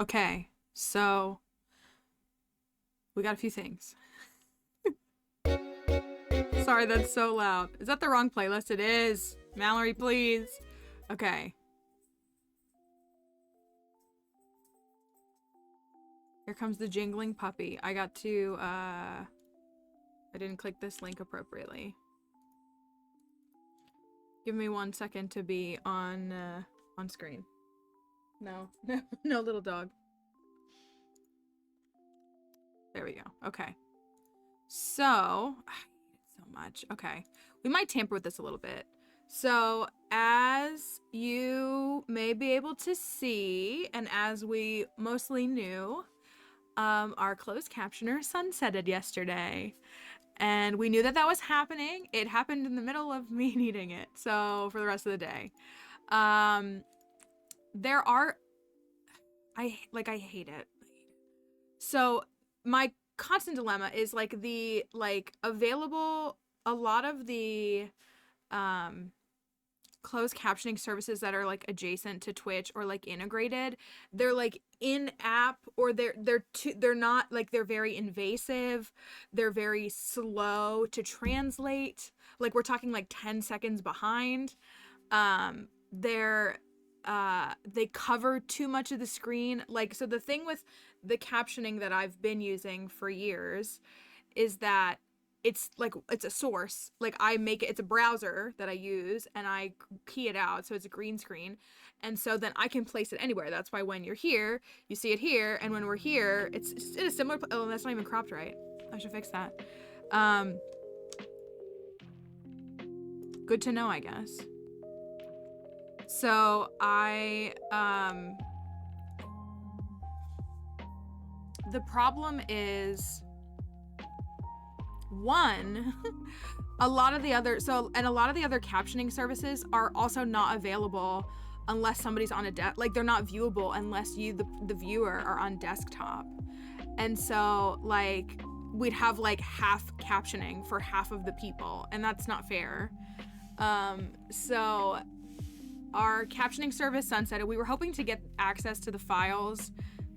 Okay, so we got a few things. Sorry, that's so loud. Is that the wrong playlist? It is. Mallory, please. Okay. Here comes the jingling puppy. I got to, I didn't click this link appropriately. Give me 1 second to be on screen. No, no little dog. There we go. Okay. So, I hate it so much. Okay. We might tamper with this a little bit. So, as you may be able to see, and as we mostly knew, our closed captioner sunsetted yesterday. And we knew that that was happening. It happened in the middle of me needing it. So, for the rest of the day. There are... I hate it. So, my constant dilemma is like the available, a lot of the closed captioning services that are like adjacent to Twitch or like integrated, they're like in app, or they're not, like, they're very invasive, they're very slow to translate, like we're talking like 10 seconds behind. They cover too much of the screen. Like, so the thing with the captioning that I've been using for years is that it's like, it's a source. Like, it's a browser that I use and I key it out. So it's a green screen. And so then I can place it anywhere. That's why when you're here, you see it here. And when we're here, it's in a similar, oh, that's not even cropped right. I should fix that. Good to know, I guess. So the problem is, one, a lot of the other captioning services are also not available unless somebody's on a like, they're not viewable unless you, the viewer, are on desktop. And so, like, we'd have like half captioning for half of the people, and that's not fair. So our captioning service sunsetted. We were hoping to get access to the files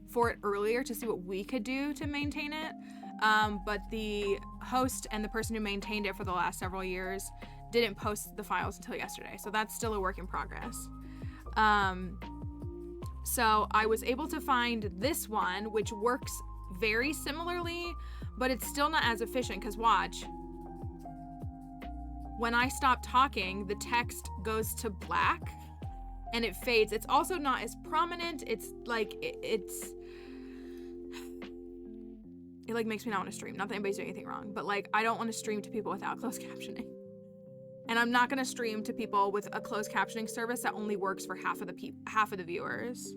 for it earlier to see what we could do to maintain it. But the host and the person who maintained it for the last several years didn't post the files until yesterday. So that's still a work in progress. So I was able to find this one, which works very similarly, but it's still not as efficient, because watch. When I stop talking, the text goes to black and it fades. It's also not as prominent. It's like, it like makes me not want to stream. Not that anybody's doing anything wrong, but like, I don't want to stream to people without closed captioning. And I'm not going to stream to people with a closed captioning service that only works for half of the viewers.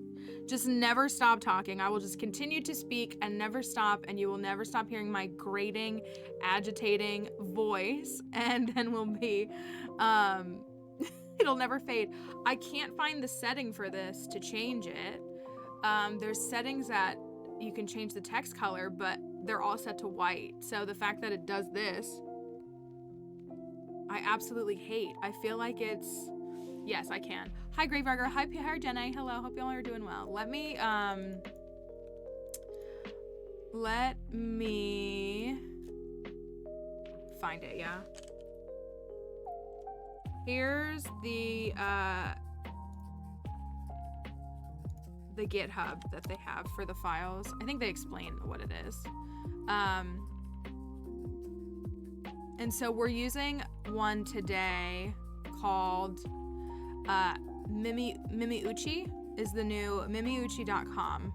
Just never stop talking. I will just continue to speak and never stop, and you will never stop hearing my grating, agitating voice, and then we'll be, it'll never fade. I can't find the setting for this to change it. There's settings that you can change the text color, but they're all set to white. So the fact that it does this, I absolutely hate. I feel like it's, yes, I can. Hi, Gravedigger. Hi, Jenny. Hello. Hope y'all are doing well. Let me find it, yeah. Here's the GitHub that they have for the files. I think they explain what it is. And so we're using one today called Mimiuchi is the new Mimiuchi.com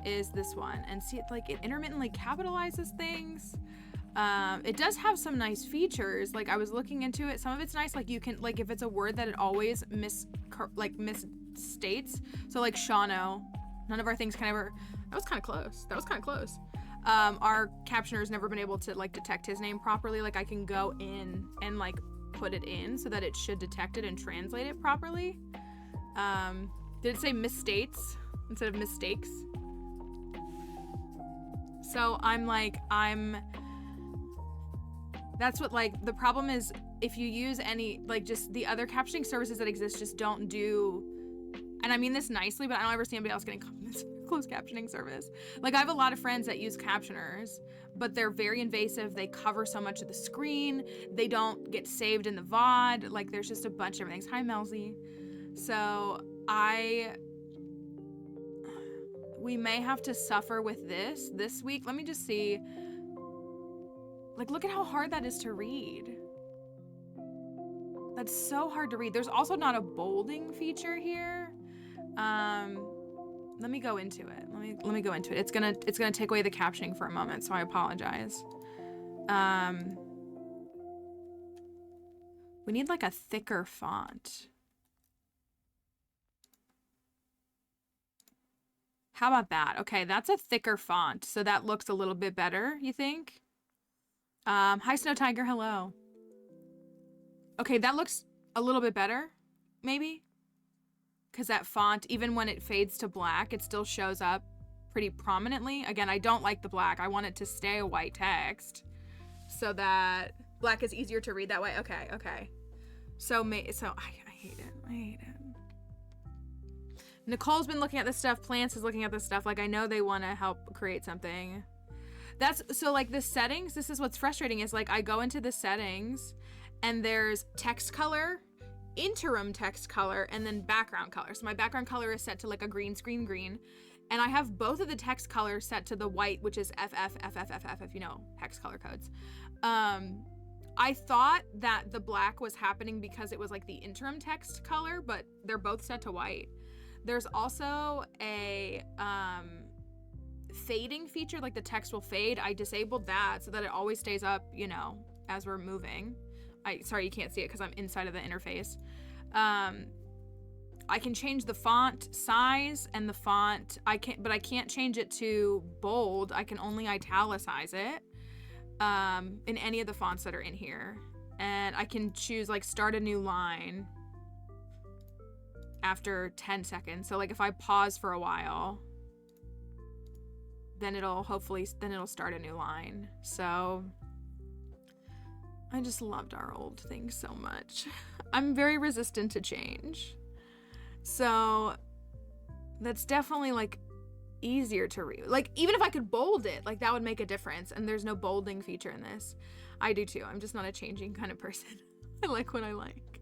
is this one. And see, like, it intermittently capitalizes things. It does have some nice features. Like, I was looking into it. Some of it's nice. Like, you can, like, if it's a word that it always misstates. So like Shano, none of our things can ever, that was kind of close. Our captioner's never been able to like detect his name properly. Like, I can go in and like put it in so that it should detect it and translate it properly. Did it say misstates instead of mistakes? So that's what, like, the problem is, if you use any, like, just the other captioning services that exist just don't do, and I mean this nicely, but I don't ever see anybody else getting compliments for closed captioning service. Like I have a lot of friends that use captioners, but they're very invasive. They cover so much of the screen. They don't get saved in the VOD. Like there's just a bunch of things. Hi, Melzy. So we may have to suffer with this week. Let me just see. Like, look at how hard that is to read. That's so hard to read. There's also not a bolding feature here. Let me go into it. Let me go into it. It's gonna take away the captioning for a moment, so I apologize. We need like a thicker font. How about that? Okay, that's a thicker font, so that looks a little bit better, you think? Hi, Snow Tiger, hello. Okay, that looks a little bit better, maybe? Because that font, even when it fades to black, it still shows up pretty prominently. Again, I don't like the black. I want it to stay a white text so that black is easier to read that way. Okay, okay. So I hate it. I hate it. Nicole's been looking at this stuff. Plants is looking at this stuff. Like, I know they want to help create something. So like the settings, this is what's frustrating is like I go into the settings and there's text color, interim text color, and then background color. So my background color is set to like a green screen green. And I have both of the text colors set to the white, which is FF, if you know hex color codes. I thought that the black was happening because it was like the interim text color, but they're both set to white. There's also a fading feature, like the text will fade. I disabled that so that it always stays up, you know, as we're moving. Sorry, you can't see it because I'm inside of the interface. I can change the font size and the font. But I can't change it to bold. I can only italicize it in any of the fonts that are in here. And I can choose like start a new line after 10 seconds. So like if I pause for a while, then it'll start a new line. So I just loved our old things so much. I'm very resistant to change. So that's definitely like easier to read. Like even if I could bold it, like that would make a difference. And there's no bolding feature in this. I do too. I'm just not a changing kind of person. I like what I like.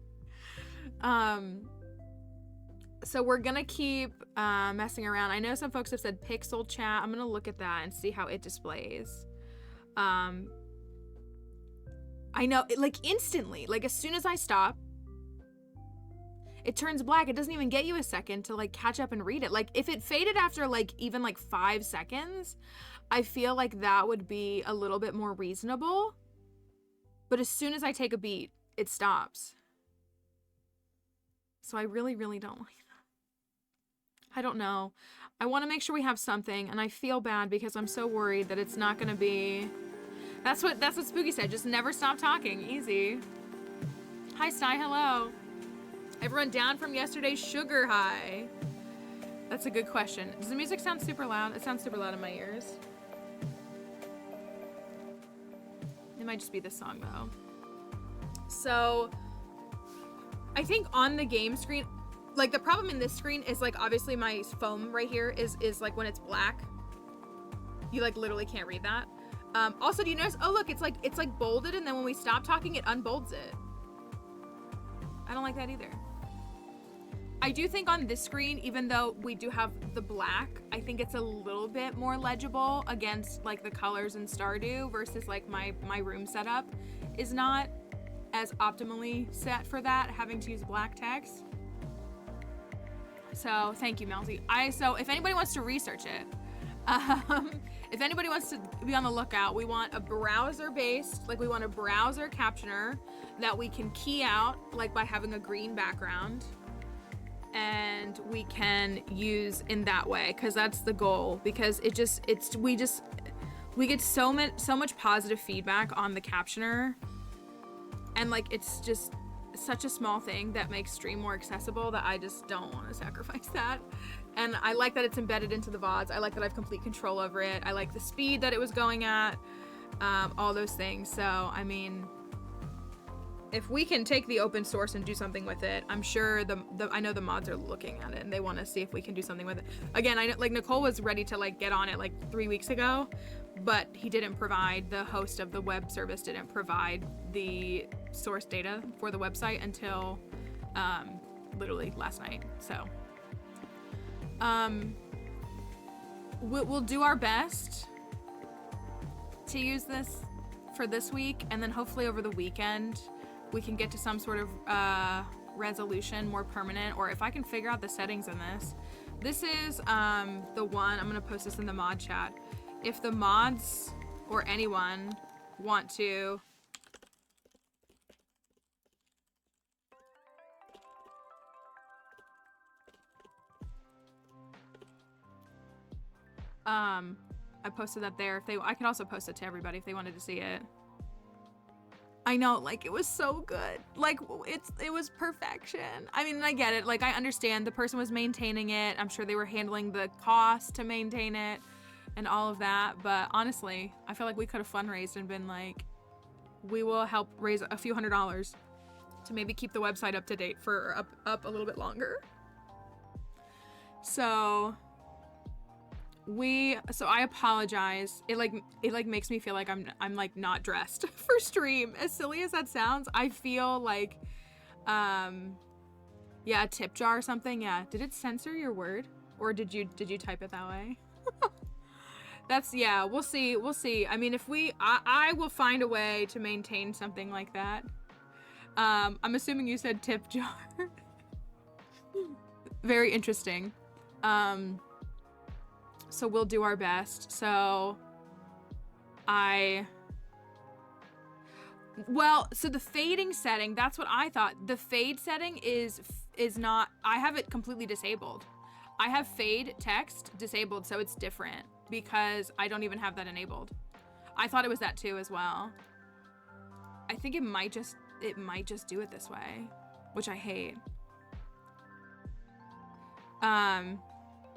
So we're gonna keep messing around. I know some folks have said pixel chat. I'm gonna look at that and see how it displays. I know, like instantly, like as soon as I stop, it turns black. It doesn't even get you a second to like catch up and read it. Like if it faded after like even like 5 seconds, I feel like that would be a little bit more reasonable. But as soon as I take a beat, it stops. So I really, really don't like that. I don't know. I want to make sure we have something, and I feel bad because I'm so worried that it's not gonna be. That's what Spooky said. Just never stop talking. Easy. Hi, Sty. Hello. Everyone down from yesterday's sugar high? That's a good question. Does the music sound super loud? It sounds super loud in my ears. It might just be this song though. So I think on the game screen, like the problem in this screen is like obviously my foam right here is like when it's black, you like literally can't read that. Also, do you notice? Oh look, it's like bolded, and then when we stop talking, it unbolds it. I don't like that either. I do think on this screen, even though we do have the black, I think it's a little bit more legible against like the colors in Stardew versus like my room setup is not as optimally set for that, having to use black text. So thank you, Melty. So if anybody wants to research it, if anybody wants to be on the lookout, we want a browser-based, like we want a browser captioner that we can key out, like by having a green background, and we can use in that way, because that's the goal. Because we get so much positive feedback on the captioner, and like it's just such a small thing that makes stream more accessible that I just don't want to sacrifice that. And I like that it's embedded into the VODs. I like that I have complete control over it. I like the speed that it was going at, all those things. So I mean, if we can take the open source and do something with it, I'm sure I know the mods are looking at it and they want to see if we can do something with it. Again, I know, like, Nicole was ready to like get on it like 3 weeks ago, but he didn't provide, the host of the web service didn't provide the source data for the website until literally last night. So we'll do our best to use this for this week, and then hopefully over the weekend we can get to some sort of resolution, more permanent, or if I can figure out the settings in this. This is the one, I'm gonna post this in the mod chat. If the mods or anyone want to I posted that there. I could also post it to everybody if they wanted to see it. I know, like, it was so good. Like, it was perfection. I mean, I get it. Like, I understand the person was maintaining it. I'm sure they were handling the cost to maintain it and all of that. But honestly, I feel like we could have fundraised and been like, we will help raise a few $100s to maybe keep the website up to date for up a little bit longer. So I apologize. It makes me feel like I'm like not dressed for stream. As silly as that sounds, I feel like yeah, a tip jar or something. Yeah. Did it censor your word, or did you type it that way? That's, yeah, we'll see. We'll see. I mean, if I will find a way to maintain something like that. I'm assuming you said tip jar. Very interesting. So we'll do our best. So so the fading setting, that's what I thought. The fade setting is not, I have it completely disabled. I have fade text disabled, so it's different because I don't even have that enabled. I thought it was that too as well. I think it might just do it this way, which I hate.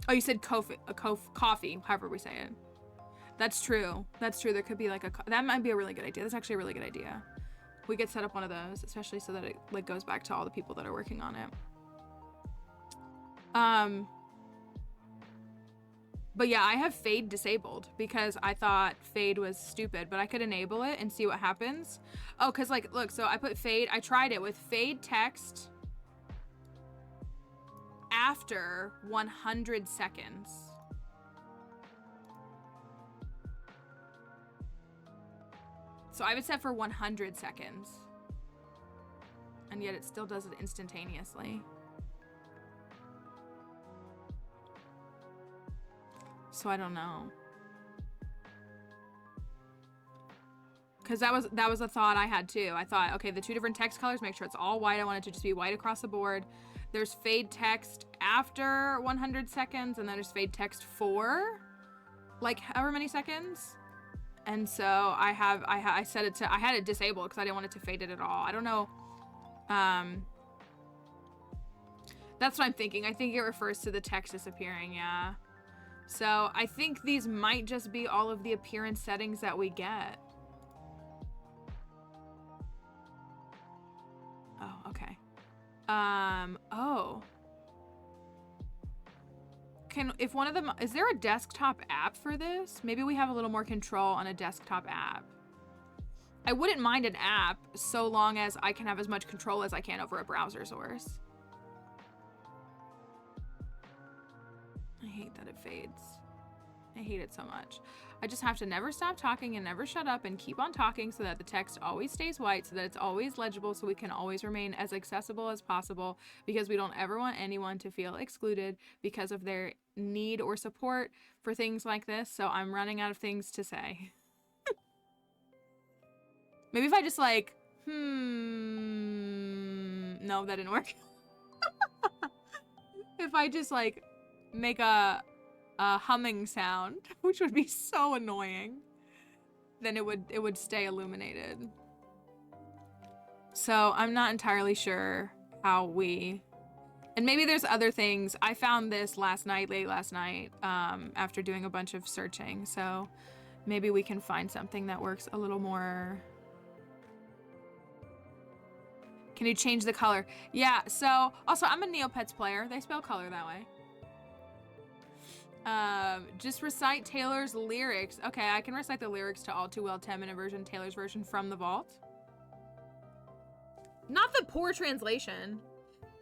Oh, you said coffee, however we say it. That's true. That's true. There could be like that might be a really good idea. That's actually a really good idea. We could set up one of those, especially so that it like goes back to all the people that are working on it. But yeah, I have fade disabled because I thought fade was stupid, but I could enable it and see what happens. Oh, cause like, look, so I put fade, I tried it with fade text after 100 seconds. So I have it set for 100 seconds. And yet it still does it instantaneously. So I don't know. Cause that was a thought I had too. I thought, okay, the two different text colors, make sure it's all white. I want it to just be white across the board. There's fade text after 100 seconds, and then there's fade text for like however many seconds. And so I set it to, I had it disabled because I didn't want it to fade it at all. I don't know. That's what I'm thinking. I think it refers to the text disappearing, yeah. So I think these might just be all of the appearance settings that we get. Oh, okay. Oh. If one of them, is there a desktop app for this? Maybe we have a little more control on a desktop app. I wouldn't mind an app so long as I can have as much control as I can over a browser source. I hate that it fades. I hate it so much. I just have to never stop talking and never shut up and keep on talking so that the text always stays white, so that it's always legible, so we can always remain as accessible as possible, because we don't ever want anyone to feel excluded because of their need or support for things like this. So I'm running out of things to say. Maybe if I just like, no, that didn't work. If I just like make a humming sound, which would be so annoying, then it would stay illuminated. So I'm not entirely sure how and maybe there's other things. I found this late last night, after doing a bunch of searching. So maybe we can find something that works a little more Can you change the color? Yeah, so also I'm a Neopets player. They spell color that way. Just recite Taylor's lyrics. Okay, I can recite the lyrics to All Too Well 10-minute version, Taylor's version from the vault. Not the poor translation.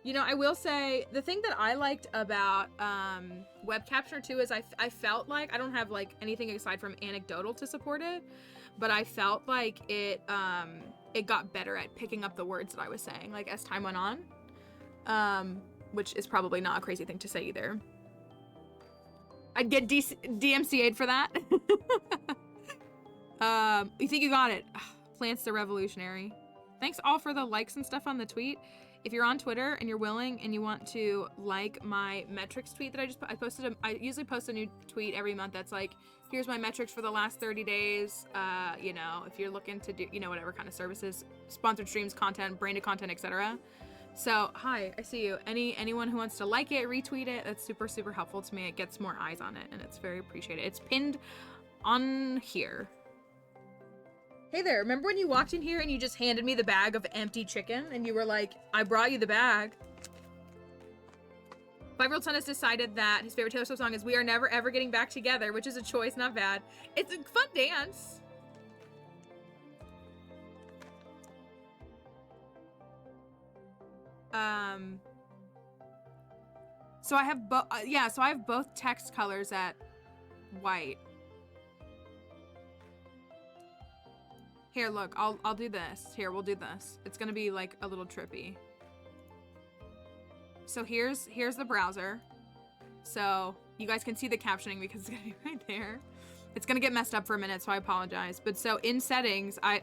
You know, I will say the thing that I liked about web captioner too is I felt like I don't have like anything aside from anecdotal to support it, but I felt like it got better at picking up the words that I was saying like as time went on, which is probably not a crazy thing to say either. I'd get DMCA'd for that. You think you got it? Plants the Revolutionary. Thanks all for the likes and stuff on the tweet. If you're on Twitter and you're willing and you want to like my metrics tweet that I posted, I usually post a new tweet every month that's like, here's my metrics for the last 30 days. You know, if you're looking to do, you know, whatever kind of services, sponsored streams, content, branded content, etc. So, hi, I see you. Anyone who wants to like it, retweet it, that's super, super helpful to me. It gets more eyes on it and it's very appreciated. It's pinned on here. Hey there, remember when you walked in here and you just handed me the bag of empty chicken and you were like, I brought you the bag? 5-year-old son has decided that his favorite Taylor Swift song is We Are Never Ever Getting Back Together, which is a choice, not bad. It's a fun dance. So I have both, yeah, so I have both text colors at white. Here, look, I'll do this. Here, we'll do this. It's gonna be like a little trippy. So here's the browser. So you guys can see the captioning because it's gonna be right there. It's gonna get messed up for a minute, so I apologize. But so in settings, I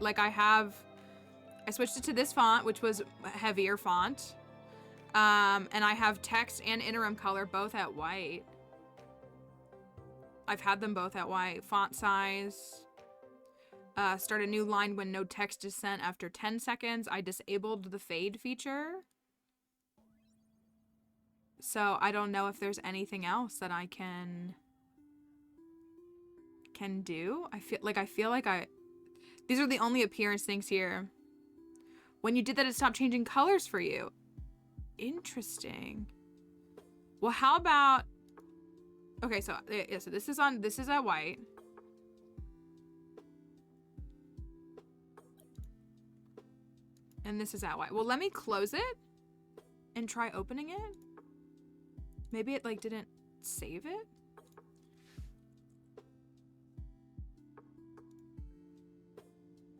switched it to this font, which was a heavier font. And I have text and interim color both at white. I've had them both at white. Font size. Start a new line when no text is sent after 10 seconds. I disabled the fade feature. So I don't know if there's anything else that I can do. I feel like these are the only appearance things here. When you did that, it stopped changing colors for you. Interesting. Well, how about, okay, so yeah, so this is at white. And this is at white. Well, let me close it and try opening it. Maybe it like didn't save it.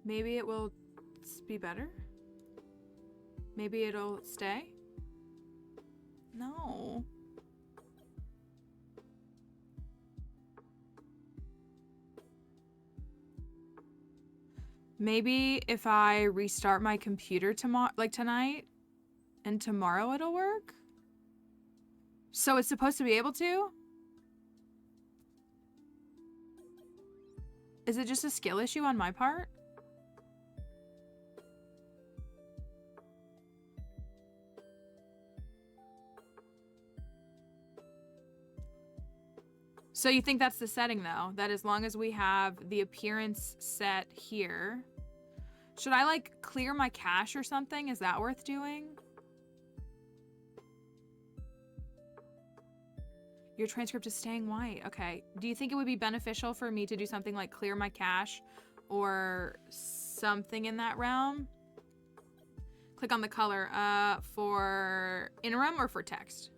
Maybe it will be better. Maybe it'll stay. No. Maybe if I restart my computer tomorrow, like tonight, and tomorrow it'll work? So it's supposed to be able to? Is it just a skill issue on my part? So you think that's the setting though? That as long as we have the appearance set here, should I like clear my cache or something? Is that worth doing? Your transcript is staying white. Okay. Do you think it would be beneficial for me to do something like clear my cache or something in that realm? Click on the color for interim or for text.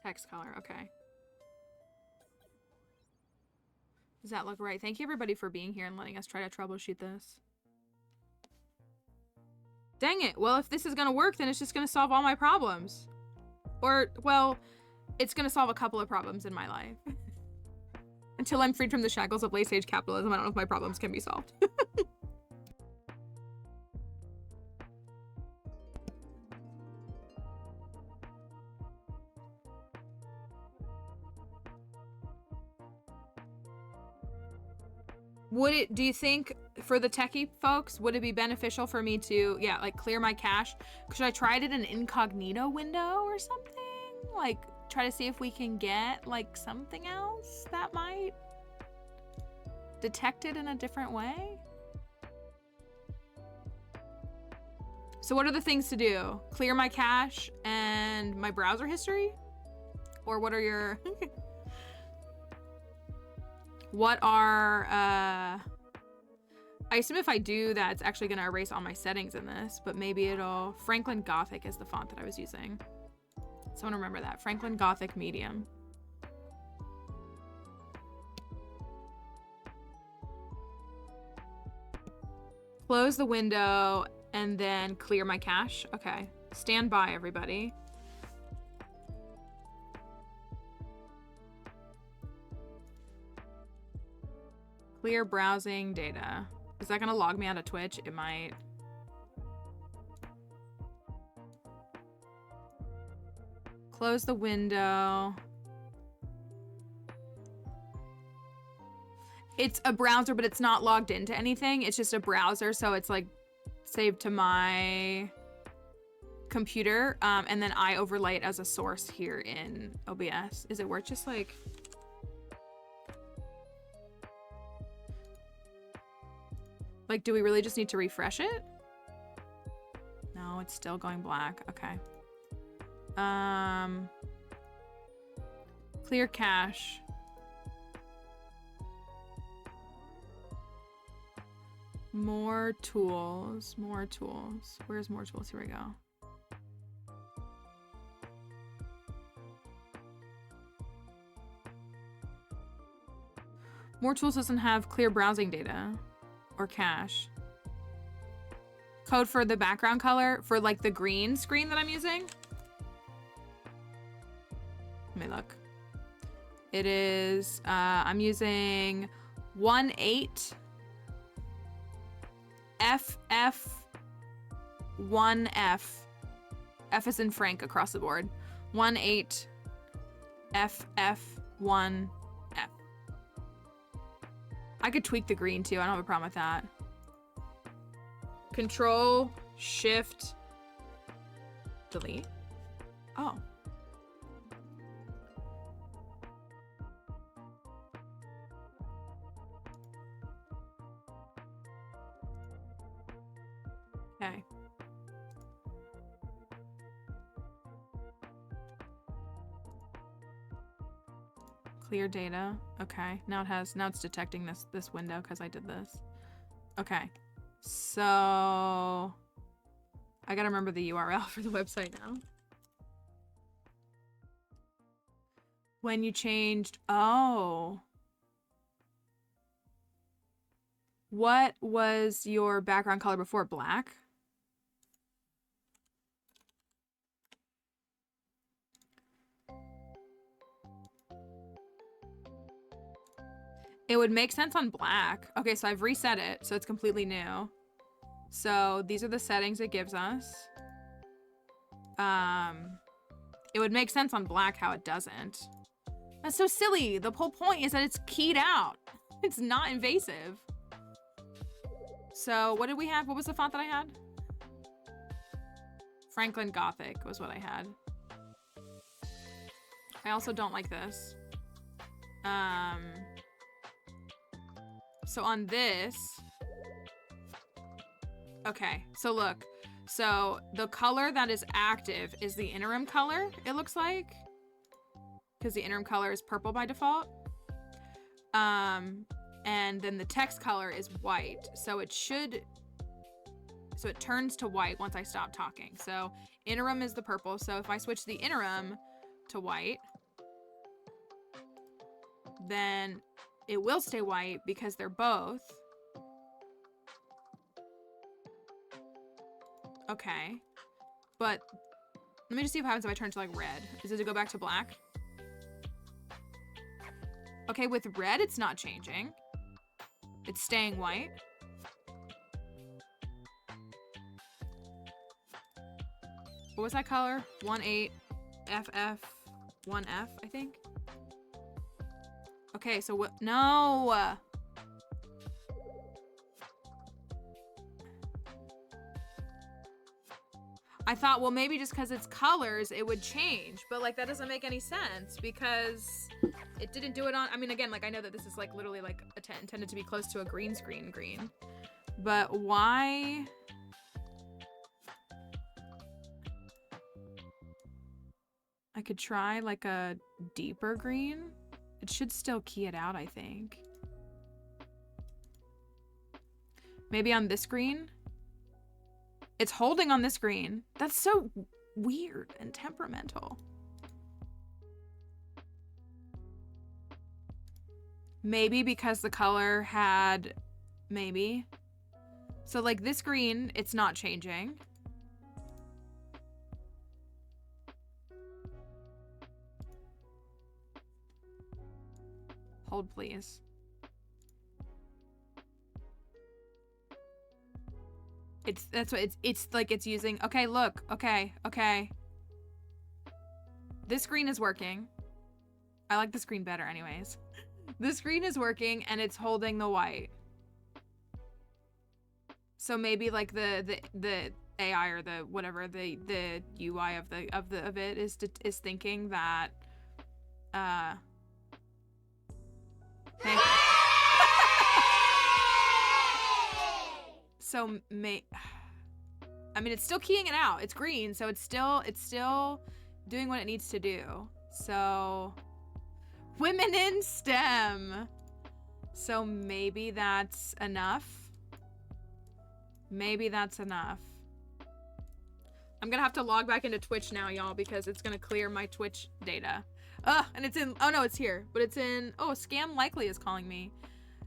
Text color, okay. Does that look right? Thank you everybody for being here and letting us try to troubleshoot this. Dang it. Well, if this is gonna work, then it's just gonna solve all my problems. Or, well, it's gonna solve a couple of problems in my life. Until I'm freed from the shackles of late-stage capitalism, I don't know if my problems can be solved. do you think for the techie folks, would it be beneficial for me to, yeah, like clear my cache? Should I try it in an incognito window or something? Like try to see if we can get like something else that might detect it in a different way? So what are the things to do? Clear my cache and my browser history? Or what are your... What are... I assume if I do that, it's actually going to erase all my settings in this, but maybe it'll... Franklin Gothic is the font that I was using. Someone remember that. Franklin Gothic Medium. Close the window and then clear my cache. Okay. Stand by, everybody. Clear browsing data. Is that gonna log me out of Twitch? It might. Close the window. It's a browser, but it's not logged into anything. It's just a browser, so it's like saved to my computer, and then I overlay it as a source here in OBS. Is it worth just like... Like, do we really just need to refresh it? No, it's still going black. Okay. Clear cache. More tools. More tools. Where's more tools? Here we go. More tools doesn't have clear browsing data or cache. Code for the background color for like the green screen that I'm using. Let me look. It is, I'm using 1.8 FF1F. F is in Frank across the board. 1.8 FF1F. I could tweak the green too. I don't have a problem with that. Control, Shift, delete. Oh. Okay. Clear data. Okay. Now it's detecting this window because I did this. Okay. So I gotta remember the URL for the website now. When you changed, oh. What was your background color before? Black? It would make sense on black. Okay, so I've reset it, so it's completely new. So these are the settings it gives us. It would make sense on black how it doesn't. That's so silly. The whole point is that it's keyed out. It's not invasive. So what did we have? What was the font that I had? Franklin Gothic was what I had. I also don't like this. So on this, okay, so look, so the color that is active is the interim color, it looks like, because the interim color is purple by default. And then the text color is white, so it turns to white once I stop talking. So interim is the purple, so if I switch the interim to white, then it will stay white because they're both. Okay. But let me just see what happens if I turn to like red. Does it go back to black? Okay, with red, it's not changing. It's staying white. What was that color? 1.8 FF1F, I think. Okay, so what? No. I thought, well, maybe just because it's colors, it would change. But, like, that doesn't make any sense because it didn't do it on... I mean, again, like, I know that this is, like, literally, like, intended to be close to a green screen green. But why... I could try, like, a deeper green. It should still key it out, I think. Maybe on this green? It's holding on this green. That's so weird and temperamental. Maybe because the color had... Maybe. So, like, this green, it's not changing. Hold, please. That's what it's like it's using. Okay, look. Okay. This green is working. I like this green better anyways. This green is working and it's holding the white. So maybe like the AI or the whatever the UI of it is thinking that hey. So I mean, it's still keying it out. It's green, so it's still doing what it needs to do. So women in STEM. So maybe that's enough. Maybe that's enough. I'm gonna have to log back into Twitch now, y'all, because it's gonna clear my Twitch data. And it's in, oh no, it's here, but it's in, oh, Scam Likely is calling me.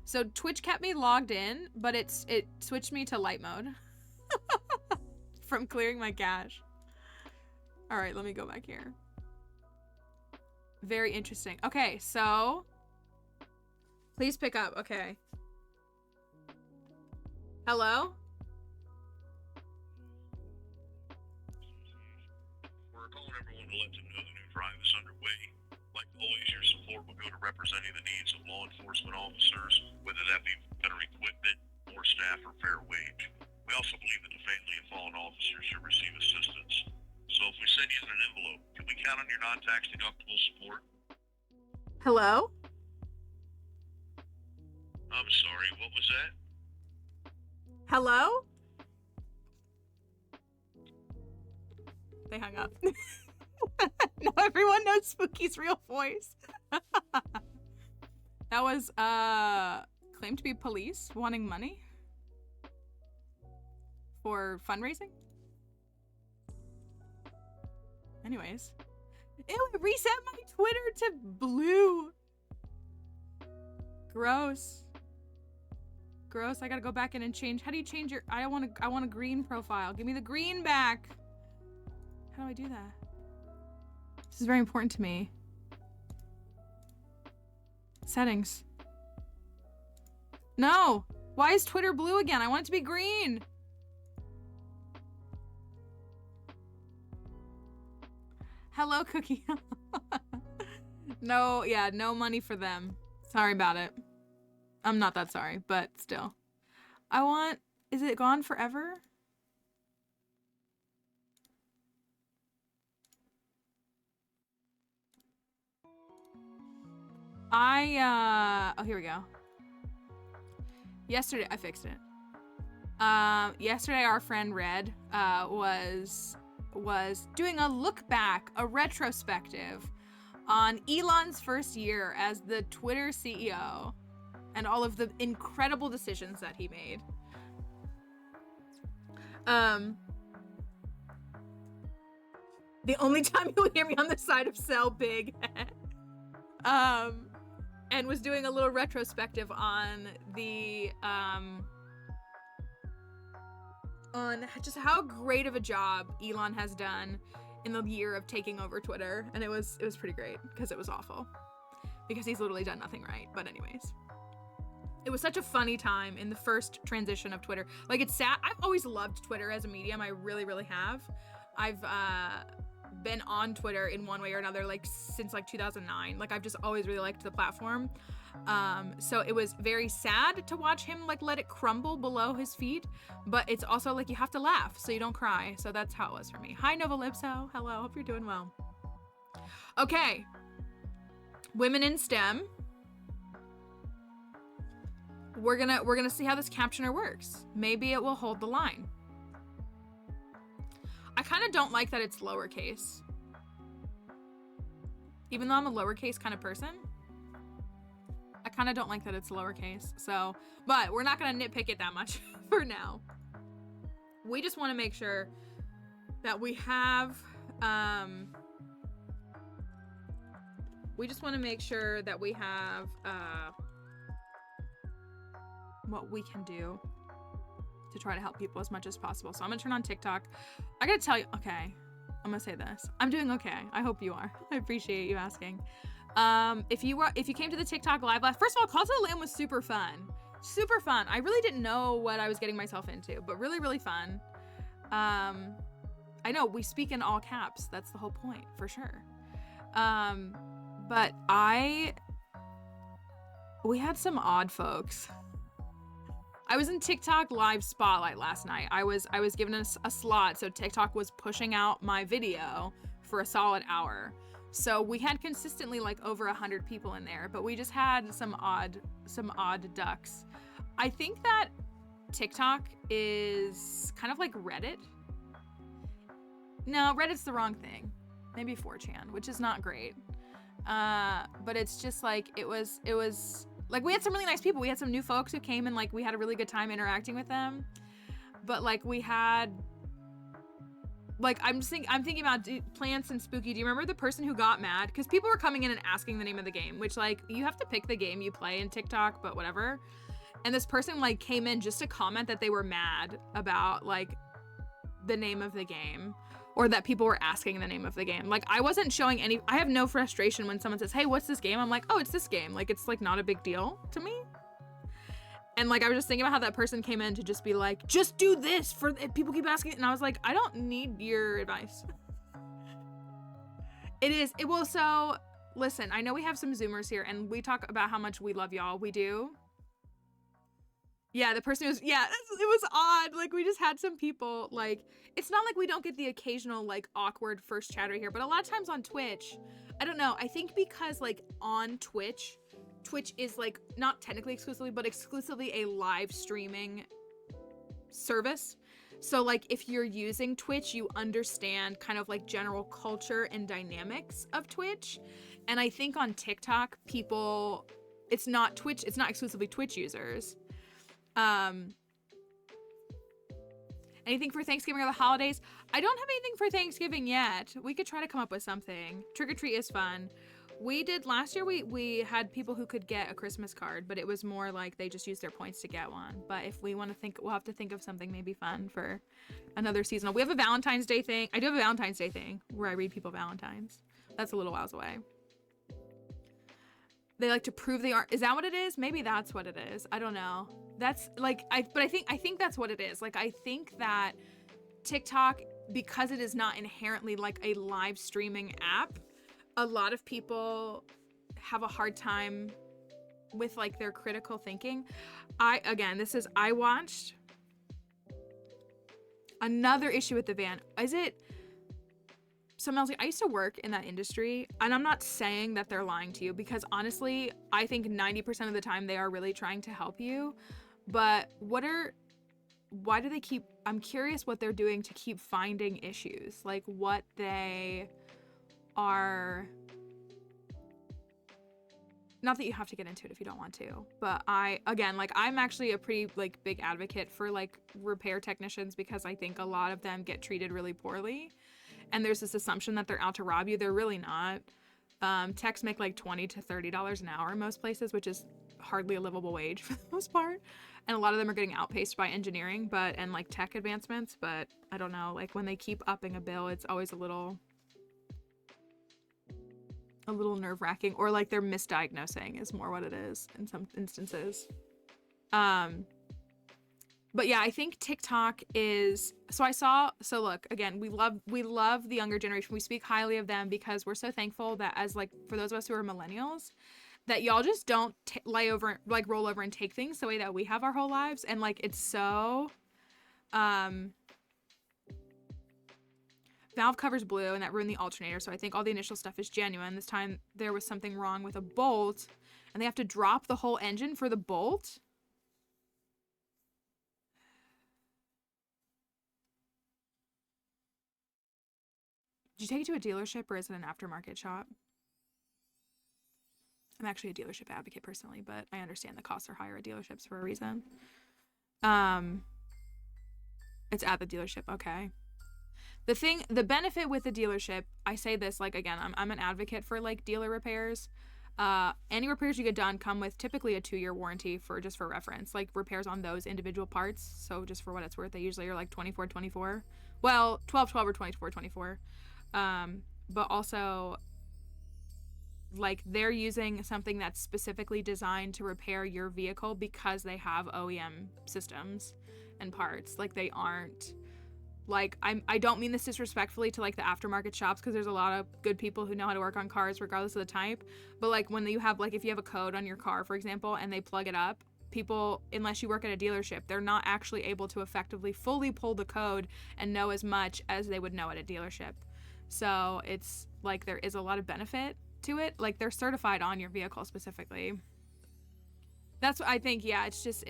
So Twitch kept me logged in, but it switched me to light mode from clearing my cache. All right, let me go back here. Very interesting. Okay, so please pick up. Okay. Hello? We're calling everyone to let them know the new drive is underway. Like always, your support will go to representing the needs of law enforcement officers, whether that be better equipment, more staff, or fair wage. We also believe that the family of fallen officers should receive assistance. So if we send you in an envelope, can we count on your non-tax deductible support? Hello? I'm sorry, what was that? Hello? They hung up. Now everyone knows Spooky's real voice. That was claimed to be police wanting money for fundraising. Anyways. Ew, it reset my Twitter to blue. Gross. Gross. I gotta go back in and change. How do you change your... I want a green profile. Give me the green back. How do I do that? This is very important to me. Settings. No! Why is Twitter blue again? I want it to be green! Hello, Cookie. No, yeah, no money for them. Sorry about it. I'm not that sorry, but still. I want... Is it gone forever? Oh, here we go. Yesterday, I fixed it. Yesterday our friend Red, was doing a look back, a retrospective on Elon's first year as the Twitter CEO and all of the incredible decisions that he made. The only time you'll hear me on the side of sell big. And was doing a little retrospective on the, on just how great of a job Elon has done in the year of taking over Twitter. And it was pretty great because it was awful because he's literally done nothing right. But anyways, it was such a funny time in the first transition of Twitter. Like, it's sad. I've always loved Twitter as a medium. I really, really have. I've, been on Twitter in one way or another, like, since, like, 2009. Like, I've just always really liked the platform. So it was very sad to watch him like let it crumble below his feet, but it's also like you have to laugh so you don't cry. So that's how it was for me. Hi Nova Lipso. Hello, hope you're doing well. Okay. Women in STEM. We're gonna see how this captioner works. Maybe it will hold the line. I kind of don't like that it's lowercase. Even though I'm a lowercase kind of person, I kind of don't like that it's lowercase. So, but we're not gonna nitpick it that much for now. We just want to make sure that we have, what we can do to try to help people as much as possible. So I'm gonna turn on TikTok. I gotta tell you, okay, I'm gonna say this. I'm doing okay. I hope you are. I appreciate you asking. If you came to the TikTok live, first of all, Call to the Lamb was super fun. Super fun. I really didn't know what I was getting myself into, but really, really fun. I know we speak in all caps. That's the whole point, for sure. But we had some odd folks. I was in TikTok live spotlight last night. I was given a slot, so TikTok was pushing out my video for a solid hour. So we had consistently like over 100 people in there, but we just had some odd ducks. I think that TikTok is kind of like Reddit. No, Reddit's the wrong thing. Maybe 4chan, which is not great. But it's just like, it was like, we had some really nice people. We had some new folks who came and like, we had a really good time interacting with them. But like we had, like, I'm thinking about Plants and Spooky. Do you remember the person who got mad? Because people were coming in and asking the name of the game, which like, you have to pick the game you play in TikTok, but whatever. And this person like came in just to comment that they were mad about like the name of the game, or that people were asking the name of the game. Like, I wasn't showing any, I have no frustration when someone says, hey, what's this game? I'm like, oh, it's this game. Like, it's like not a big deal to me. And like, I was just thinking about how that person came in to just be like, just do this for, people keep asking. And I was like, I don't need your advice. It will. So listen, I know we have some Zoomers here and we talk about how much we love y'all. We do. Yeah, the person was, yeah, it was odd. Like, we just had some people, like, it's not like we don't get the occasional, like, awkward first chatter here, but a lot of times on Twitch, I don't know, I think because, like, on Twitch is, like, not technically exclusively, but exclusively a live streaming service. So, like, if you're using Twitch, you understand kind of, like, general culture and dynamics of Twitch. And I think on TikTok, people, it's not exclusively Twitch users. Anything for Thanksgiving or the holidays? I don't have anything for Thanksgiving yet. We could try to come up with something. Trick or treat is fun. We did last year, we had people who could get a Christmas card, but it was more like they just used their points to get one. But if we want to think, we'll have to think of something maybe fun for another seasonal. We have a Valentine's Day thing. I do have a Valentine's Day thing where I read people Valentines. That's a little whiles away. They like to prove they aren't. Is that what it is? Maybe that's what it is. I don't know. That's like, I think that's what it is. Like, I think that TikTok, because it is not inherently like a live streaming app, a lot of people have a hard time with like their critical thinking. I watched another issue with the van. So Melody, I used to work in that industry, and I'm not saying that they're lying to you, because honestly, I think 90% of the time they are really trying to help you. But why do they keep, I'm curious what they're doing to keep finding issues, like what they are, not that you have to get into it if you don't want to, but I'm actually a pretty like big advocate for like repair technicians, because I think a lot of them get treated really poorly. And there's this assumption that they're out to rob you. They're really not. Techs make like $20 to $30 an hour in most places, which is hardly a livable wage for the most part. And a lot of them are getting outpaced by engineering, and like tech advancements. But I don't know, like when they keep upping a bill, it's always a little nerve-wracking, or like they're misdiagnosing is more what it is in some instances. But yeah, I think TikTok is, so look, again, we love the younger generation. We speak highly of them because we're so thankful that as like, for those of us who are millennials, that y'all just don't roll over and take things the way that we have our whole lives. And like, it's so, valve cover's blue and that ruined the alternator. So I think all the initial stuff is genuine. This time there was something wrong with a bolt and they have to drop the whole engine for the bolt. Did you take it to a dealership or is it an aftermarket shop? I'm actually a dealership advocate personally, but I understand the costs are higher at dealerships for a reason. It's at the dealership. Okay. The benefit with the dealership, I say this, like, again, I'm an advocate for like dealer repairs. Any repairs you get done come with typically a 2-year warranty for reference, like repairs on those individual parts. So just for what it's worth, they usually are like 24. Well, 12 or 24. But also like they're using something that's specifically designed to repair your vehicle because they have OEM systems and parts. Like they aren't like, I don't mean this disrespectfully to like the aftermarket shops, because there's a lot of good people who know how to work on cars regardless of the type, but like when you have like, if you have a code on your car, for example, and they plug it up, people, unless you work at a dealership, they're not actually able to effectively fully pull the code and know as much as they would know at a dealership. So it's like there is a lot of benefit to it. Like they're certified on your vehicle specifically. That's what I think. Yeah, it's just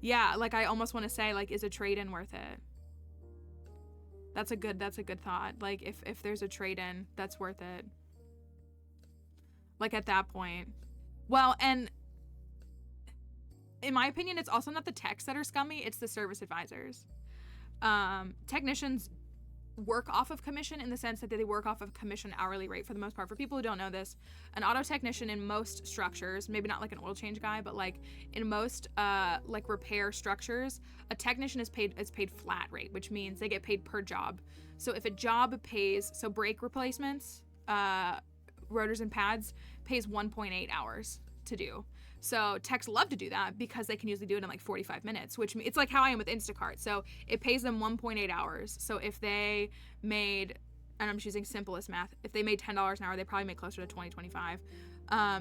yeah, like I almost want to say, like, is a trade-in worth it? That's a good thought. Like if there's a trade-in, that's worth it. Like at that point. Well, and in my opinion, it's also not the techs that are scummy, it's the service advisors. Technicians work off of commission in the sense that they work off of commission hourly rate for the most part. For people who don't know this, an auto technician in most structures, maybe not like an oil change guy, but like in most like repair structures, a technician is paid flat rate, which means they get paid per job. So if a job pays, so brake replacements, rotors and pads, pays 1.8 hours to do. So techs love to do that because they can usually do it in like 45 minutes, which it's like how I am with Instacart. So it pays them 1.8 hours. So if they made, and I'm choosing simplest math, if they made $10 an hour, they probably make closer to 20-25.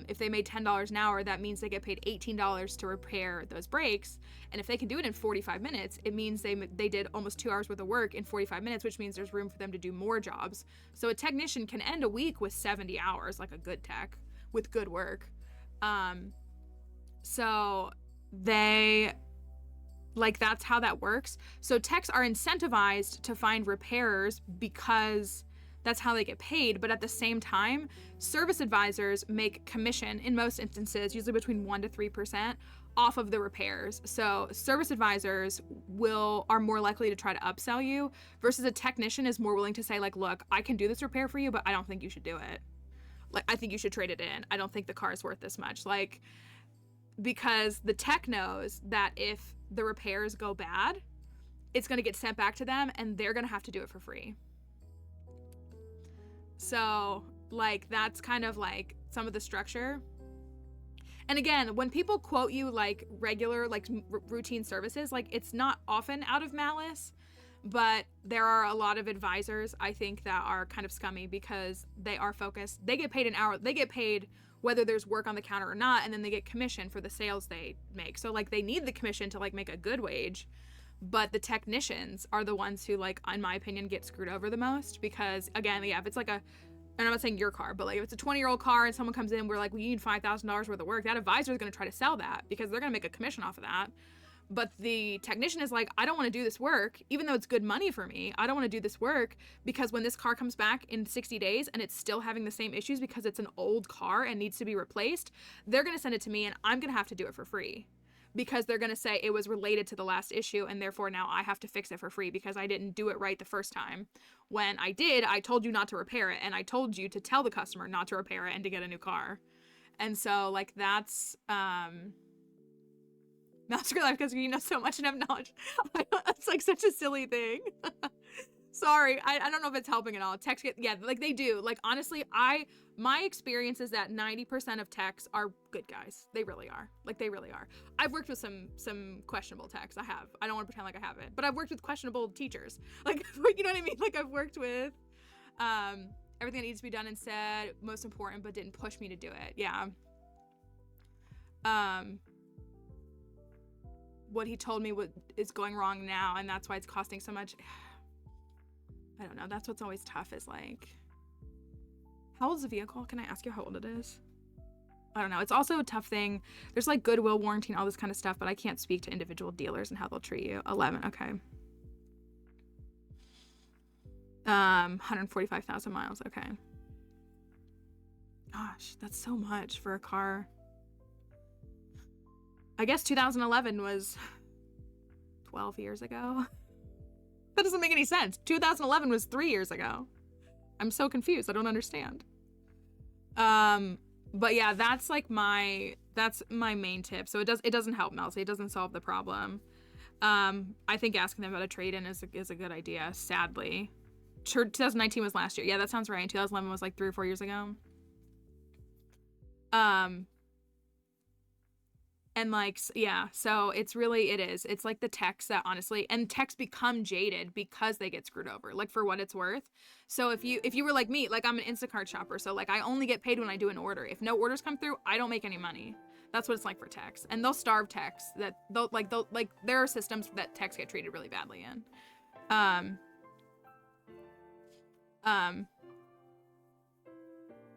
If they made $10 an hour, that means they get paid $18 to repair those brakes. And if they can do it in 45 minutes, it means they did almost 2 hours worth of work in 45 minutes, which means there's room for them to do more jobs. So a technician can end a week with 70 hours, like a good tech, with good work. So they, like, that's how that works. So techs are incentivized to find repairers because that's how they get paid. But at the same time, service advisors make commission in most instances, usually between 1% to 3% off of the repairs. So service advisors are more likely to try to upsell you versus a technician is more willing to say, like, look, I can do this repair for you, but I don't think you should do it. Like, I think you should trade it in. I don't think the car is worth this much. Like, because the tech knows that if the repairs go bad, it's going to get sent back to them and they're going to have to do it for free. So, like, that's kind of like some of the structure. And again, when people quote you like regular, like routine services, like it's not often out of malice, but there are a lot of advisors, I think, that are kind of scummy because they are focused. They get paid an hour. They get paid whether there's work on the counter or not, and then they get commission for the sales they make. So like they need the commission to like make a good wage, but the technicians are the ones who, like, in my opinion, get screwed over the most because, again, yeah, if it's like and I'm not saying your car, but like if it's a 20-year-old car and someone comes in, we're like, we need $5,000 worth of work, that advisor is going to try to sell that because they're going to make a commission off of that. But the technician is like, I don't want to do this work, even though it's good money for me. I don't want to do this work because when this car comes back in 60 days and it's still having the same issues because it's an old car and needs to be replaced, they're going to send it to me and I'm going to have to do it for free because they're going to say it was related to the last issue and therefore now I have to fix it for free because I didn't do it right the first time. When I did, I told you not to repair it and I told you to tell the customer not to repair it and to get a new car. And so, like, that's Master Life because you know so much and have knowledge. It's like such a silly thing. Sorry, I don't know if it's helping at all. Techs yeah, like they do. Like, honestly, my experience is that 90% of techs are good guys. They really are. Like, they really are. I've worked with some questionable techs. I have. I don't want to pretend like I haven't, but I've worked with questionable teachers. Like, you know what I mean? Like, I've worked with everything that needs to be done and said, most important, but didn't push me to do it. Yeah. What he told me is going wrong now, and that's why it's costing so much. I don't know. That's what's always tough is like, how old is the vehicle? Can I ask you how old it is? I don't know. It's also a tough thing. There's like goodwill warranty and all this kind of stuff, but I can't speak to individual dealers and how they'll treat you. 11. Okay. 145,000 miles. Okay. Gosh, that's so much for a car. I guess 2011 was 12 years ago. That doesn't make any sense. 2011 was 3 years ago. I'm so confused. I don't understand. But yeah, that's my main tip. So it doesn't help Melcy. It doesn't solve the problem. I think asking them about a trade-in is a good idea, sadly. 2019 was last year. Yeah, that sounds right. 2011 was like 3 or 4 years ago. And like, yeah, so it's like the techs that honestly, and techs become jaded because they get screwed over, like for what it's worth. So if you were like me, like I'm an Instacart shopper, so like I only get paid when I do an order. If no orders come through, I don't make any money. That's what it's like for techs. And they'll starve techs that there are systems that techs get treated really badly in.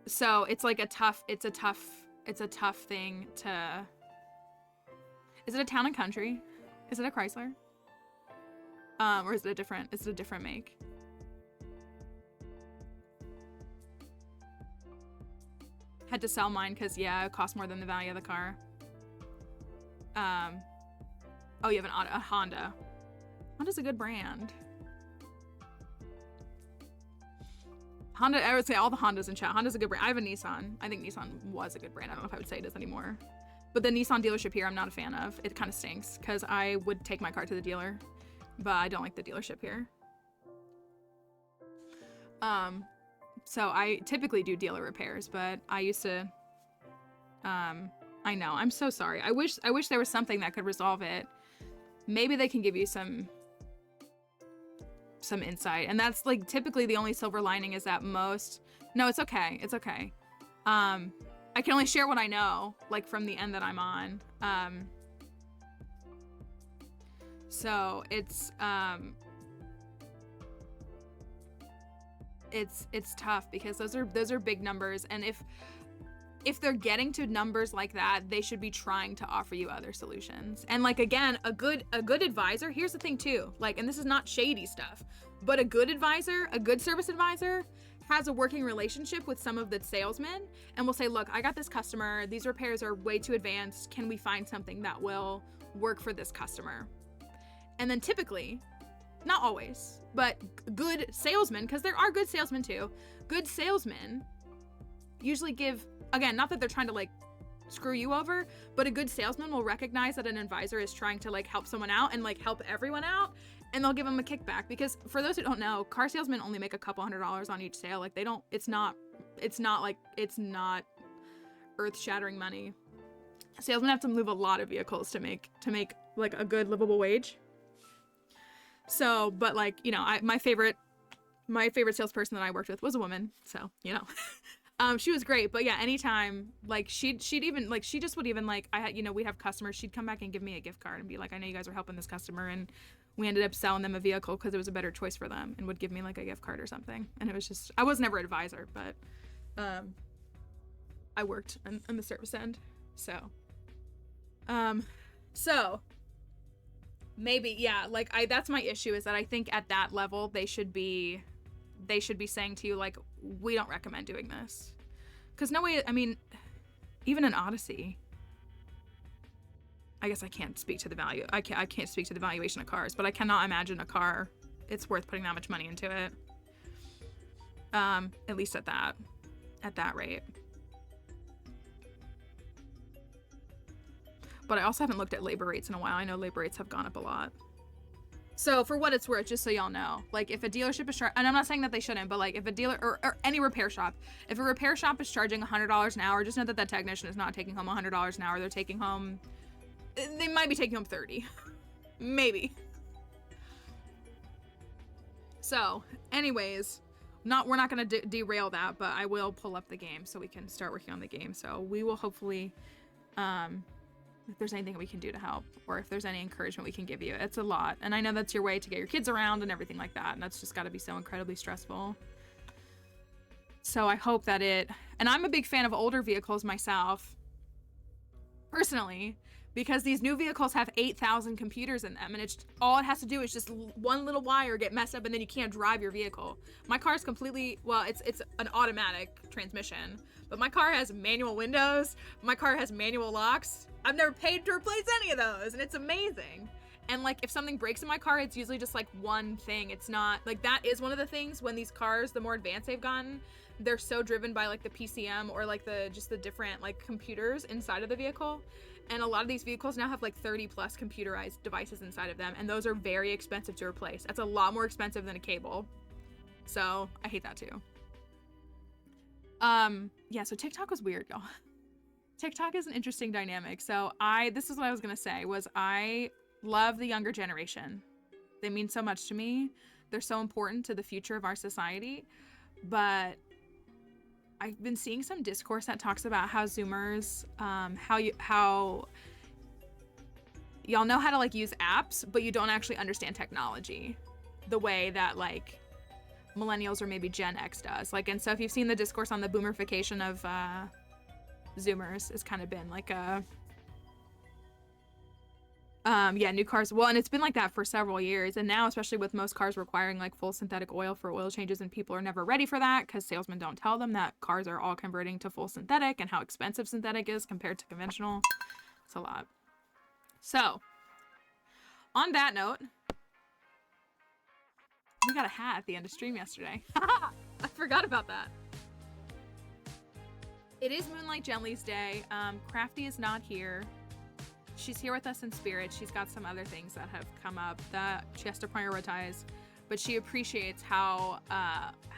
So it's like a tough thing to. Is it a town and country? Is it a Chrysler? Or is it a different make? Had to sell mine because yeah, it cost more than the value of the car. Oh, you have a Honda. Honda's a good brand. Honda, I would say all the Hondas in chat. Honda's a good brand. I have a Nissan. I think Nissan was a good brand. I don't know if I would say it is anymore. But the Nissan dealership here, I'm not a fan of. It kind of stinks because I would take my car to the dealer, but I don't like the dealership here. So I typically do dealer repairs, but I used to, I know, I'm so sorry. I wish there was something that could resolve it. Maybe they can give you some insight. And that's like typically the only silver lining is that no, it's okay. It's okay. I can only share what I know, like from the end that I'm on. So it's tough because those are big numbers, and if they're getting to numbers like that, they should be trying to offer you other solutions. And like again, a good advisor, here's the thing too, like, and this is not shady stuff, but a good advisor, a good service advisor has a working relationship with some of the salesmen and will say, look, I got this customer, these repairs are way too advanced, can we find something that will work for this customer? And then typically, not always, but good salesmen, because there are good salesmen too, good salesmen usually give, again, not that they're trying to like screw you over, but a good salesman will recognize that an advisor is trying to like help someone out and like help everyone out, and they'll give them a kickback. Because for those who don't know, car salesmen only make a couple $100s on each sale. Like they don't, it's not earth-shattering money. Salesmen have to move a lot of vehicles to make like a good livable wage. So, but like, you know, my favorite salesperson that I worked with was a woman, so, you know. She was great, but yeah, anytime, like, she'd even, like, she just would even, like, we'd have customers, she'd come back and give me a gift card and be like, I know you guys are helping this customer, and we ended up selling them a vehicle because it was a better choice for them, and would give me, like, a gift card or something. And it was just, I was never an advisor, but, I worked on the service end, so. So, maybe, yeah, like, that's my issue, is that I think at that level, they should be saying to you, like, we don't recommend doing this. Because no way, I mean, even an Odyssey, I guess I can't speak to the value. I can't speak to the valuation of cars, but I cannot imagine a car it's worth putting that much money into it. At least at that rate. But I also haven't looked at labor rates in a while. I know labor rates have gone up a lot. So for what it's worth, just so y'all know, like if a dealership is and I'm not saying that they shouldn't, but like if a dealer or any repair shop, if a repair shop is charging $100 an hour, just know that that technician is not taking home $100 an hour. They're taking home, they might be taking home 30, maybe. So anyways, we're not going to derail that, but I will pull up the game so we can start working on the game. So we will hopefully, if there's anything we can do to help, or if there's any encouragement we can give you. It's a lot. And I know that's your way to get your kids around and everything like that. And that's just got to be so incredibly stressful. So I hope that and I'm a big fan of older vehicles myself, personally, because these new vehicles have 8,000 computers in them, and all it has to do is just one little wire get messed up, and then you can't drive your vehicle. My car is completely, well, it's an automatic transmission, but my car has manual windows, my car has manual locks. I've never paid to replace any of those, and it's amazing. And like, if something breaks in my car, it's usually just like one thing. It's not, like, that is one of the things when these cars, the more advanced they've gotten, they're so driven by like the PCM or like the different like computers inside of the vehicle. And a lot of these vehicles now have like 30 plus computerized devices inside of them, and those are very expensive to replace. That's a lot more expensive than a cable. So I hate that too. Yeah, so TikTok was weird, y'all. TikTok is an interesting dynamic. So this is what I was gonna say, was I love the younger generation. They mean so much to me. They're so important to the future of our society. But I've been seeing some discourse that talks about how Zoomers, how y'all know how to like use apps, but you don't actually understand technology the way that like millennials or maybe Gen X does. Like, and so if you've seen the discourse on the boomerification of Zoomers, it's kind of been like a yeah, new cars. Well, and it's been like that for several years. And now, especially with most cars requiring like full synthetic oil for oil changes, and people are never ready for that because salesmen don't tell them that cars are all converting to full synthetic and how expensive synthetic is compared to conventional. It's a lot. So, on that note, we got a hat at the end of stream yesterday. I forgot about that. It is Moonlight Jelly's day. Crafty is not here. She's here with us in spirit. She's got some other things that have come up that she has to prioritize, but she appreciates how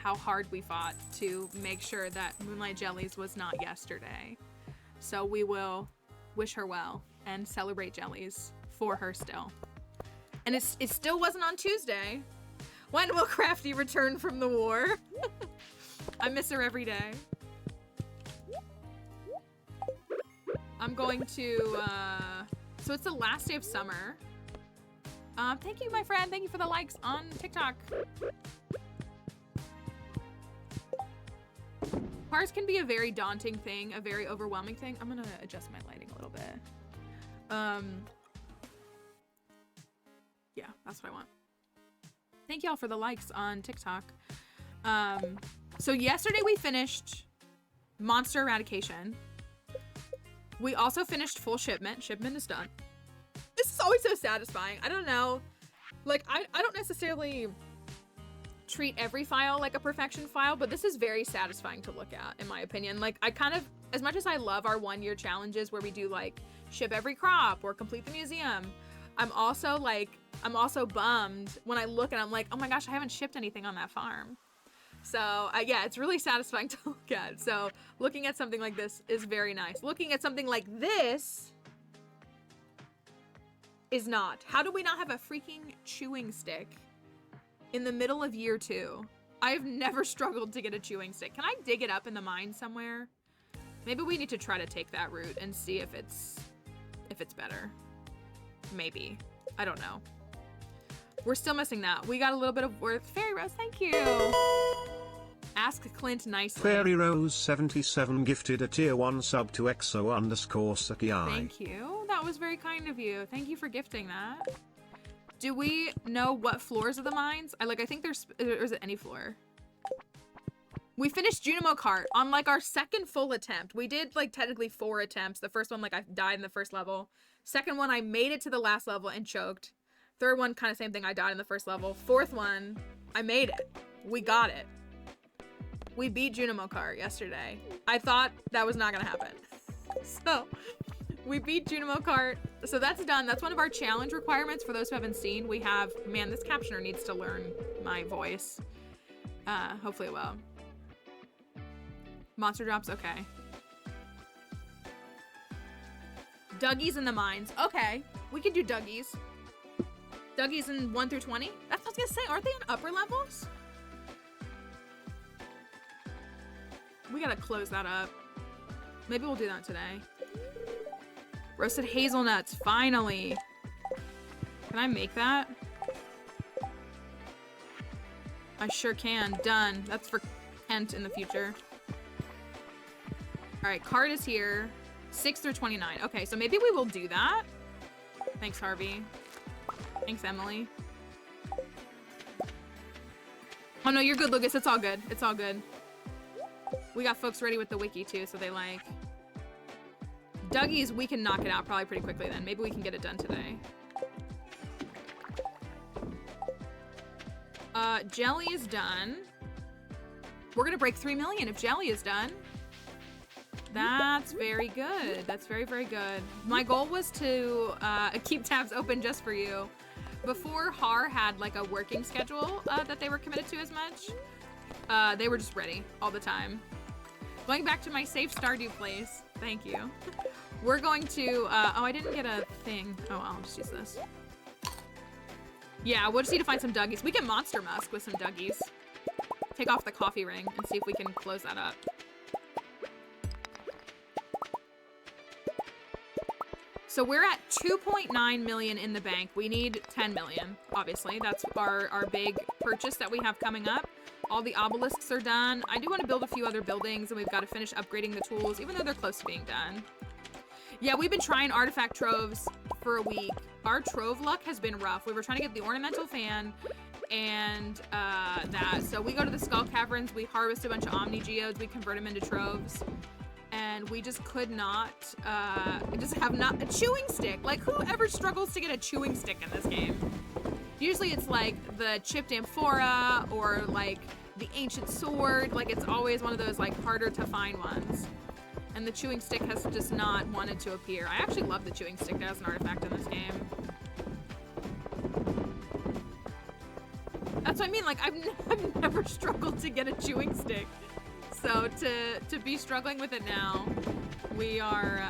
hard we fought to make sure that Moonlight Jellies was not yesterday. So we will wish her well and celebrate Jellies for her still. And it still wasn't on Tuesday. When will Crafty return from the war? I miss her every day. I'm going to, so it's the last day of summer. Thank you, my friend. Thank you for the likes on TikTok. Cars can be a very daunting thing, a very overwhelming thing. I'm gonna adjust my lighting a little bit. Yeah, that's what I want. Thank y'all for the likes on TikTok. So yesterday we finished Monster Eradication. We also finished full shipment. Shipment is done. This is always so satisfying. I don't know. Like, I don't necessarily treat every file like a perfection file, but this is very satisfying to look at, in my opinion. Like, I kind of, as much as I love our 1-year challenges where we do like ship every crop or complete the museum, I'm also bummed when I look and I'm like, oh my gosh, I haven't shipped anything on that farm. So yeah, it's really satisfying to look at. So looking at something like this is very nice. Looking at something like this is not. How do we not have a freaking chewing stick in the middle of year 2? I've never struggled to get a chewing stick. Can I dig it up in the mine somewhere? Maybe we need to try to take that route and see if it's better. Maybe. I don't know. We're still missing that. We got a little bit of work. Fairy Rose, thank you. Ask Clint nicely. Fairy Rose 77 gifted a tier 1 sub to exo_Sakiai. Thank you. That was very kind of you. Thank you for gifting that. Do we know what floors of the mines? I think there's, or is it any floor? We finished Junimo Cart on like our second full attempt. We did like technically 4 attempts. The first one, like I died in the first level. Second one, I made it to the last level and choked. Third one, kind of same thing. I died in the first level. Fourth one, I made it. We got it. We beat Junimo Cart yesterday. I thought that was not gonna happen. So we beat Junimo Cart. So that's done. That's one of our challenge requirements for those who haven't seen. We have, man, this captioner needs to learn my voice. Hopefully it will. Monster drops, okay. Dougie's in the mines. Okay, we can do Dougie's. Dougie's in 1 through 20? That's what I was gonna say. Aren't they in upper levels? We gotta close that up. Maybe we'll do that today. Roasted hazelnuts, finally. Can I make that? I sure can. Done. That's for Kent in the future. Alright, card is here. 6 through 29. Okay, so maybe we will do that. Thanks, Harvey. Thanks, Emily. Oh no, you're good, Lucas. It's all good. It's all good. We got folks ready with the wiki too, so they like... Dougie's, we can knock it out probably pretty quickly then. Maybe we can get it done today. Jelly is done. We're gonna break 3 million if Jelly is done. That's very good. That's very, very good. My goal was to keep tabs open just for you. Before Har had like a working schedule that they were committed to as much, they were just ready all the time. Going back to my safe Stardew place. Thank you. We're going to, oh, I didn't get a thing. Oh, I'll just use this. Yeah, we'll just need to find some Dougies. We can Monster Musk with some Dougies. Take off the coffee ring and see if we can close that up. So we're at 2.9 million in the bank. We need 10 million, obviously. That's our big purchase that we have coming up. All the obelisks are done. I do want to build a few other buildings, and we've got to finish upgrading the tools, even though they're close to being done. Yeah, we've been trying artifact troves for a week. Our trove luck has been rough. We were trying to get the ornamental fan and that. So we go to the skull caverns, we harvest a bunch of omni geodes, we convert them into troves. And we just could not, just have not a chewing stick. Like, who ever struggles to get a chewing stick in this game? Usually it's like the chipped amphora or like the ancient sword. Like, it's always one of those like harder to find ones. And the chewing stick has just not wanted to appear. I actually love the chewing stick as an artifact in this game. That's what I mean, like, I've never struggled to get a chewing stick. So to be struggling with it now, we are,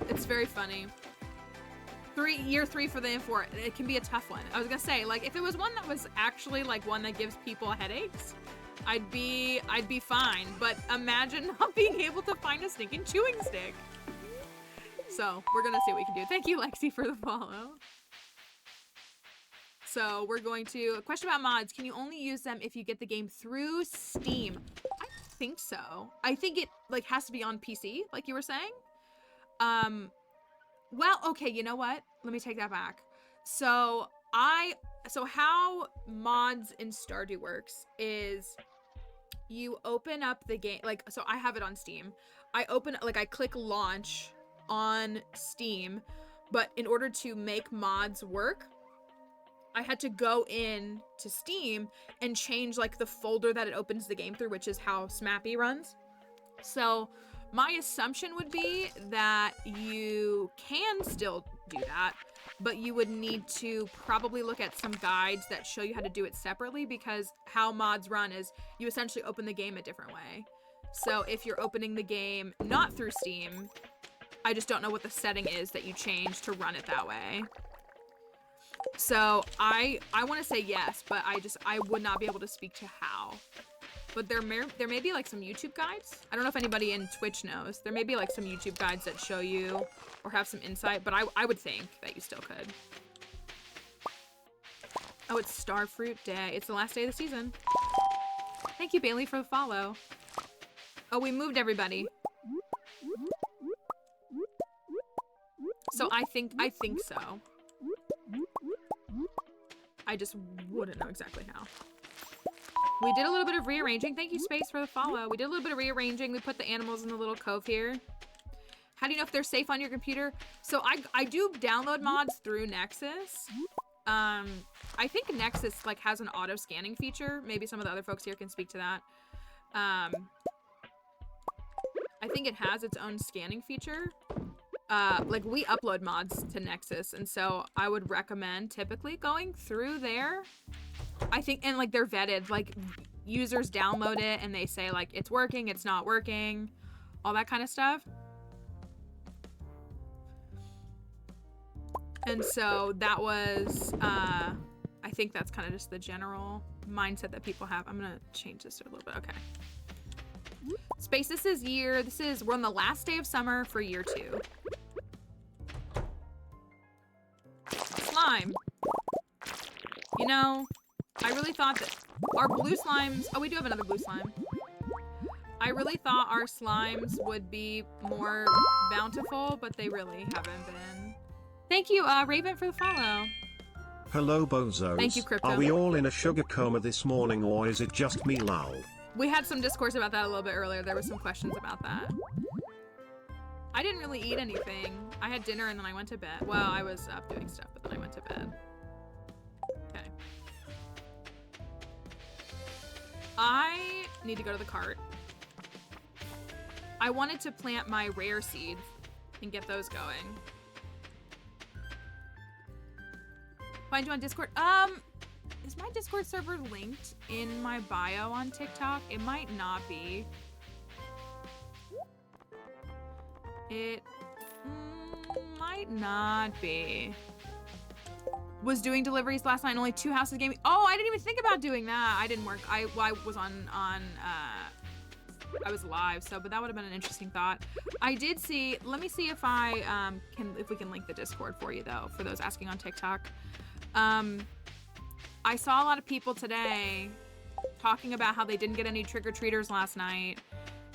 it's very funny. Year 3 for the amphora, it can be a tough one. I was gonna say, like, if it was one that was actually like one that gives people headaches, I'd be fine. But imagine not being able to find a stinking chewing stick. So we're gonna see what we can do. Thank you, Lexi, for the follow. So we're going to, a question about mods. Can you only use them if you get the game through Steam? I think so. I think it like has to be on PC, like you were saying. Well, okay, you know what? Let me take that back. So how mods in Stardew works is you open up the game, like, so I have it on Steam. I click launch on Steam, but in order to make mods work, I had to go in to Steam and change like the folder that it opens the game through, which is how Smappy runs. So my assumption would be that you can still do that, but you would need to probably look at some guides that show you how to do it separately, because how mods run is you essentially open the game a different way. So if you're opening the game not through Steam, I just don't know what the setting is that you change to run it that way. So I want to say yes, but I would not be able to speak to how. But there may be like some YouTube guides. I don't know if anybody in Twitch knows. There may be like some YouTube guides that show you or have some insight, but I would think that you still could. Oh, it's Starfruit Day. It's the last day of the season. Thank you, Bailey, for the follow. Oh, we moved everybody. So I think so. I just wouldn't know exactly how. We did a little bit of rearranging. Thank you, Space, for the follow. We did a little bit of rearranging. We put the animals in the little cove here. How do you know if they're safe on your computer? So I do download mods through Nexus. I think Nexus like has an auto scanning feature. Maybe some of the other folks here can speak to that. I think it has its own scanning feature. Like we upload mods to Nexus, and so I would recommend typically going through there. I think, and like they're vetted, like users download it and they say like it's working, it's not working, all that kind of stuff. And so that was, I think that's kind of just the general mindset that people have. I'm gonna change this a little bit, okay. Space, this is we're on the last day of summer for year 2. Slime. You know, I really thought that our blue slimes, oh, we do have another blue slime. I really thought our slimes would be more bountiful, but they really haven't been. Thank you, Raven, for the follow. Hello, bozos. Thank you, Crypto. Are we all in a sugar coma this morning, or is it just me, lol? We had some discourse about that a little bit earlier. There were some questions about that. I didn't really eat anything. I had dinner and then I went to bed. Well, I was up doing stuff, but then I went to bed. Okay. I need to go to the cart. I wanted to plant my rare seed and get those going. Find you on Discord. Is my Discord server linked in my bio on TikTok? It might not be. It might not be. Was doing deliveries last night. Only 2 houses gave me. Oh, I didn't even think about doing that. I didn't work. I was on I was live, so, but that would have been an interesting thought. I did see, let me see if if we can link the Discord for you though, for those asking on TikTok. I saw a lot of people today talking about how they didn't get any trick-or-treaters last night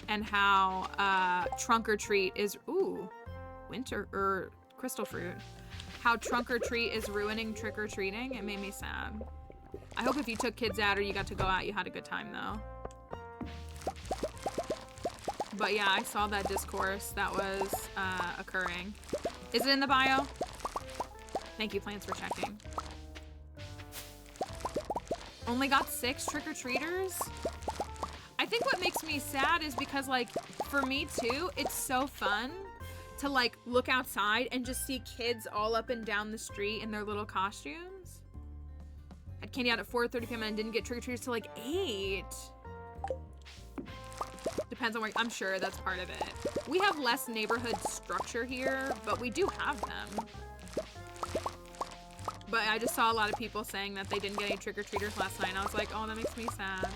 and how trunk or treat is, ooh, winter, or crystal fruit. How trunk or treat is ruining trick-or-treating. It made me sad. I hope if you took kids out or you got to go out, you had a good time though. But yeah, I saw that discourse that was occurring. Is it in the bio? Thank you, Plants, for checking. Only got 6 trick-or-treaters? I think what makes me sad is because, like, for me too, it's so fun to, like, look outside and just see kids all up and down the street in their little costumes. Had candy out at 4:30 p.m. and didn't get trick-or-treaters till like 8. Depends on where, I'm sure that's part of it. We have less neighborhood structure here, but we do have them. But I just saw a lot of people saying that they didn't get any trick-or-treaters last night, and I was like, oh, that makes me sad.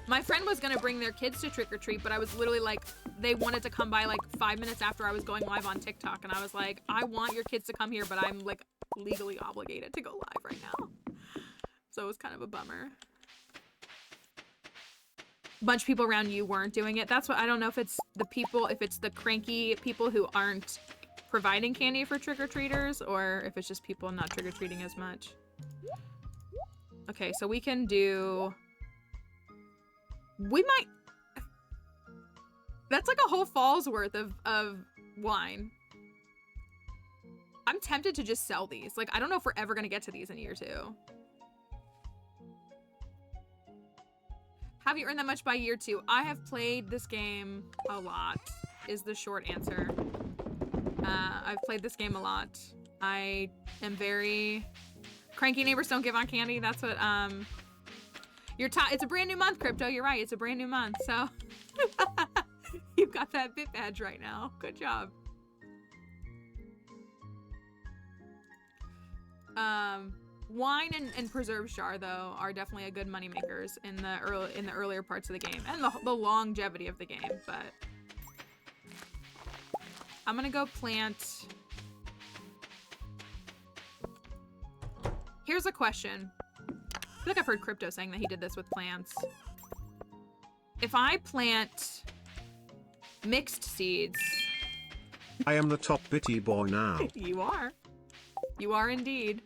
My friend was gonna bring their kids to trick-or-treat, but I was literally like, they wanted to come by like 5 minutes after I was going live on TikTok, and I was like, I want your kids to come here, but I'm like legally obligated to go live right now. So it was kind of a bummer. A bunch of people around you weren't doing it. That's what, I don't know if it's the people, if it's the cranky people who aren't providing candy for trick-or-treaters, or if it's just people not trick-or-treating as much. Okay, so we can do, we might, that's like a whole fall's worth of wine. I'm tempted to just sell these. Like, I don't know if we're ever gonna get to these in year 2. Have you earned that much by year 2? I have played this game a lot, is the short answer. I've played this game a lot. I am very... Cranky neighbors don't give on candy. That's what, it's a brand new month, Crypto. You're right. It's a brand new month, so... You've got that bit badge right now. Good job. Wine and preserves jar though are definitely a good money makers in the earlier parts of the game and the longevity of the game. But I'm gonna go plant. Here's a question. I feel like I've heard Crypto saying that he did this with plants. If I plant mixed seeds, I am the top bitty boy now. You are. You are indeed.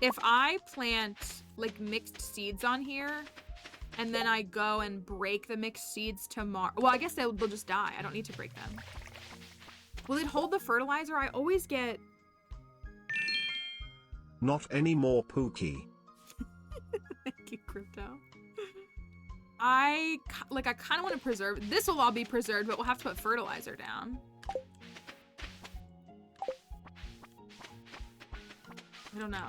If I plant like mixed seeds on here and then I go and break the mixed seeds tomorrow, well, I guess they'll just die. I don't need to break them. Will it hold the fertilizer? I always get... Not any more Pookie. Thank you, Crypto. I kind of want to preserve. This will all be preserved, but we'll have to put fertilizer down. I don't know.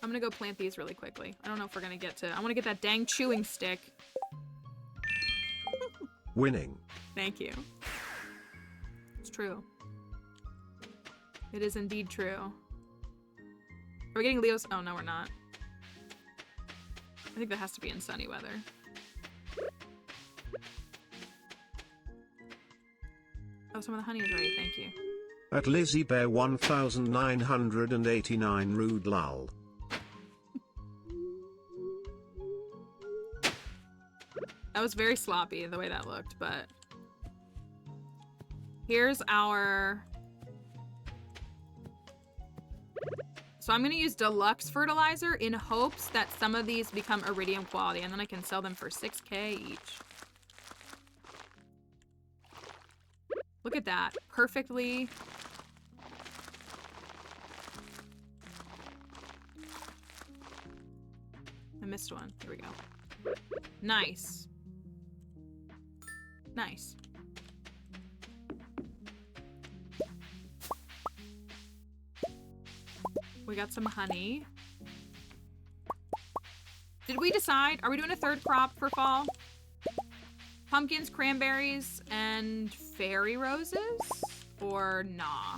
I'm gonna go plant these really quickly. I don't know if we're gonna get to... I want to get that dang chewing stick. Winning. Thank you. It's true. It is indeed true. Are we getting Leo's? Oh, no, we're not. I think that has to be in sunny weather. Oh, some of the honey is ready. Thank you. At Lizzie Bear 1989 rude lull. That was very sloppy the way that looked, but here's our... So I'm going to use deluxe fertilizer in hopes that some of these become iridium quality, and then I can sell them for 6K each. Look at that. Perfectly. I missed one. Here we go. Nice. Nice. We got some honey. Did we decide? Are we doing a third crop for fall? Pumpkins, cranberries, and fairy roses? Or nah?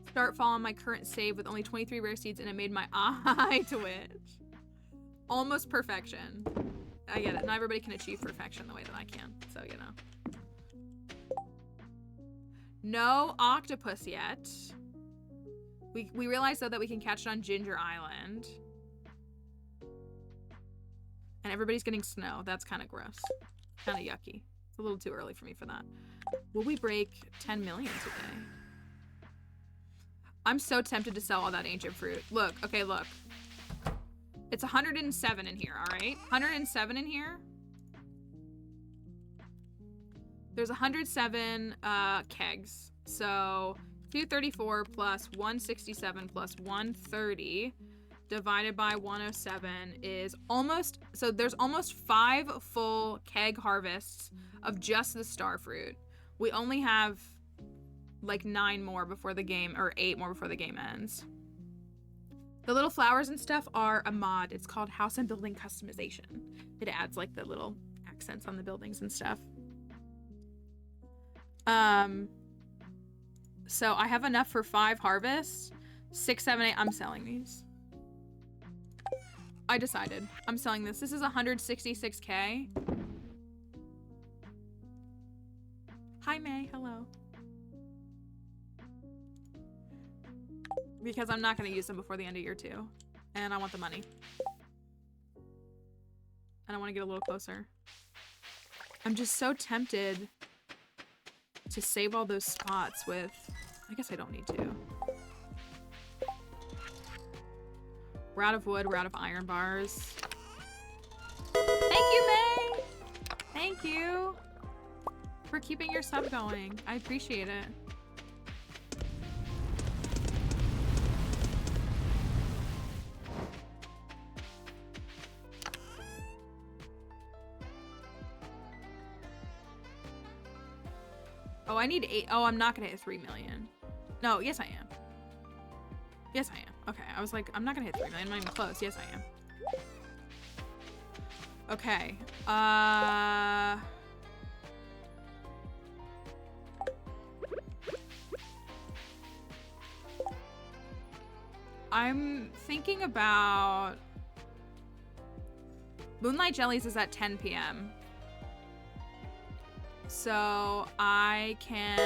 Start fall on my current save with only 23 rare seeds, and it made my eye twitch. Almost perfection. I get it. Not everybody can achieve perfection the way that I can, so you know. No octopus yet. We realized though that we can catch it on Ginger Island. And everybody's getting snow. That's kind of gross. Kind of yucky. It's a little too early for me for that. Will we break 10 million today? I'm so tempted to sell all that ancient fruit. Look, okay, look. It's 107 in here, all right? 107 in here. There's 107 kegs. So 234 plus 167 plus 130 divided by 107 is almost, so there's almost 5 full keg harvests of just the star fruit. We only have like 9 more before the game, or 8 more before the game ends. The little flowers and stuff are a mod. It's called House and Building Customization. It adds like the little accents on the buildings and stuff. So I have enough for 5 harvests. 6, 7, 8. I'm selling these. I decided. I'm selling this. This is 166K. Hi, May. Hello. Because I'm not going to use them before the end of year 2. And I want the money. And I want to get a little closer. I'm just so tempted to save all those spots with... I guess I don't need to. We're out of wood. We're out of iron bars. Thank you, May! Thank you for keeping your sub going. I appreciate it. Oh, I need 8. Oh, I'm not gonna hit 3 million. No, yes I am. Yes I am. Okay, I was like, I'm not gonna hit 3 million. I'm not even close. Yes I am. Okay. I'm thinking about... Moonlight Jellies is at 10 p.m. So I can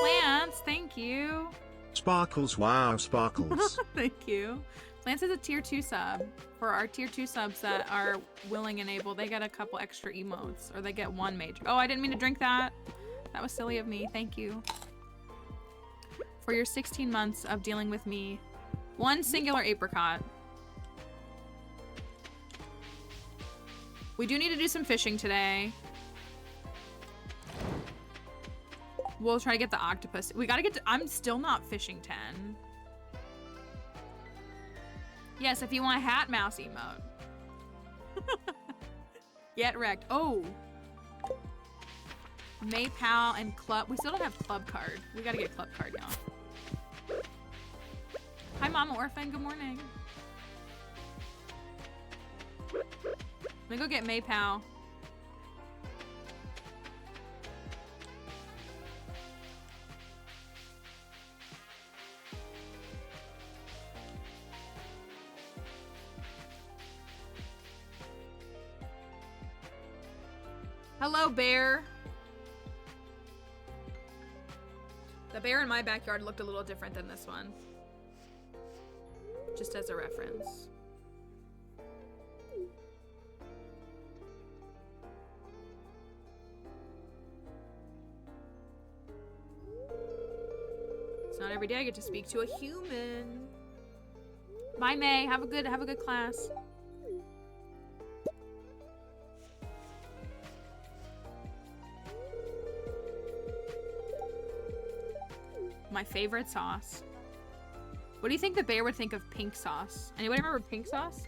plants. Thank you. Sparkles, wow, sparkles. Thank you. Plants is a tier 2 sub. For our tier 2 subs that are willing and able, they get a couple extra emotes, or they get 1 major. Oh, I didn't mean to drink that. That was silly of me. Thank you. For your 16 months of dealing with me. 1 singular apricot. We do need to do some fishing today. We'll try to get the octopus. We gotta get to, I'm still not fishing 10. Yes, if you want a hat mouse emote. Get wrecked. Oh. Maypal and club. We still don't have club card. We gotta get club card now. Hi, Hi, Mama Orphan. Good morning. Let me go get Maypow. Hello, bear. The bear in my backyard looked a little different than this one. Just as a reference. It's not every day I get to speak to a human. Bye, May. Have a good class. My favorite sauce. What do you think the bear would think of pink sauce? Anybody remember pink sauce?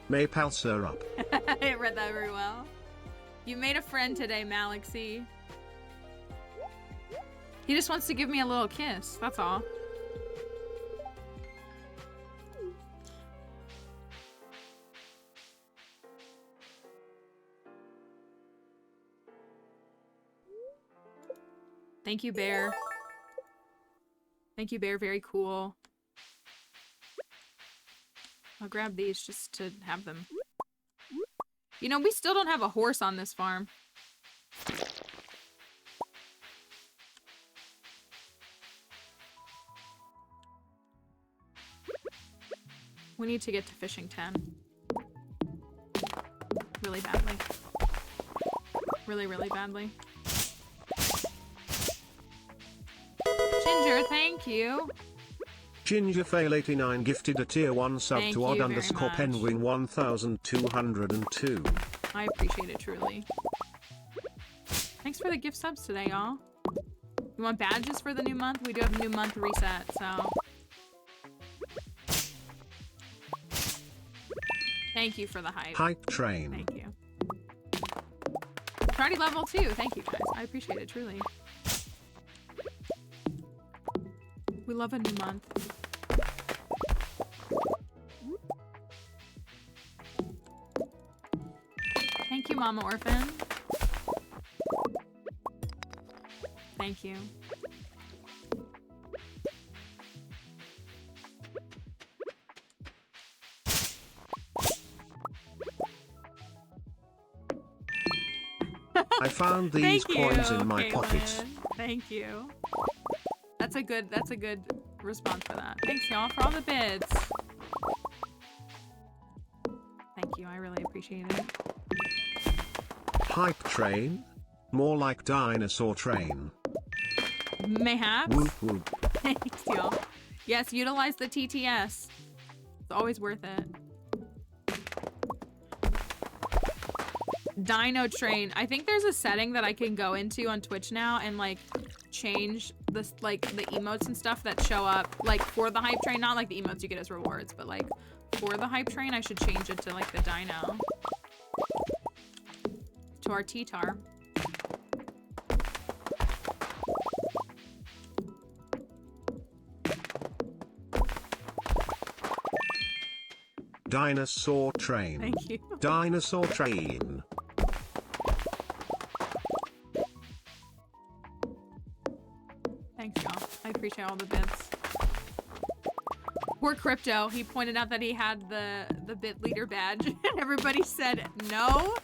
Maple syrup. I read that very well. You made a friend today, Malixy. He just wants to give me a little kiss. That's all. Thank you, bear. Thank you, bear. Very cool. I'll grab these just to have them. You know, we still don't have a horse on this farm. We need to get to fishing 10. Really badly. Really, really badly. Ginger, thank you. GingerFail89 gifted a tier 1 sub Thank to you odd very underscore much. penguin 1202. I appreciate it truly. Thanks for the gift subs today, y'all. You want badges for the new month? We do have a new month reset, so. Thank you for the hype. Hype train. Thank you. It's already level 2. Thank you, guys. I appreciate it truly. We love a new month. Thank you, Mama Orphan. Thank you. I found these coins in my Caitlin. pocket. Thank you. That's a good response for that. Thanks, y'all, for all the bids. Thank you. I really appreciate it. Hype train? More like dinosaur train. Mayhaps. Whoop whoop. Thanks, y'all. Yes, utilize the TTS. It's always worth it. Dino train. I think there's a setting that I can go into on Twitch now and like change this, like the emotes and stuff that show up like for the hype train, not like the emotes you get as rewards, but like for the hype train I should change it to like the dino, to our T-tar. Dinosaur train. Thank you. Dinosaur train. Thanks, y'all. I appreciate all the bits. Poor Crypto. He pointed out that he had the bit leader badge and everybody said no.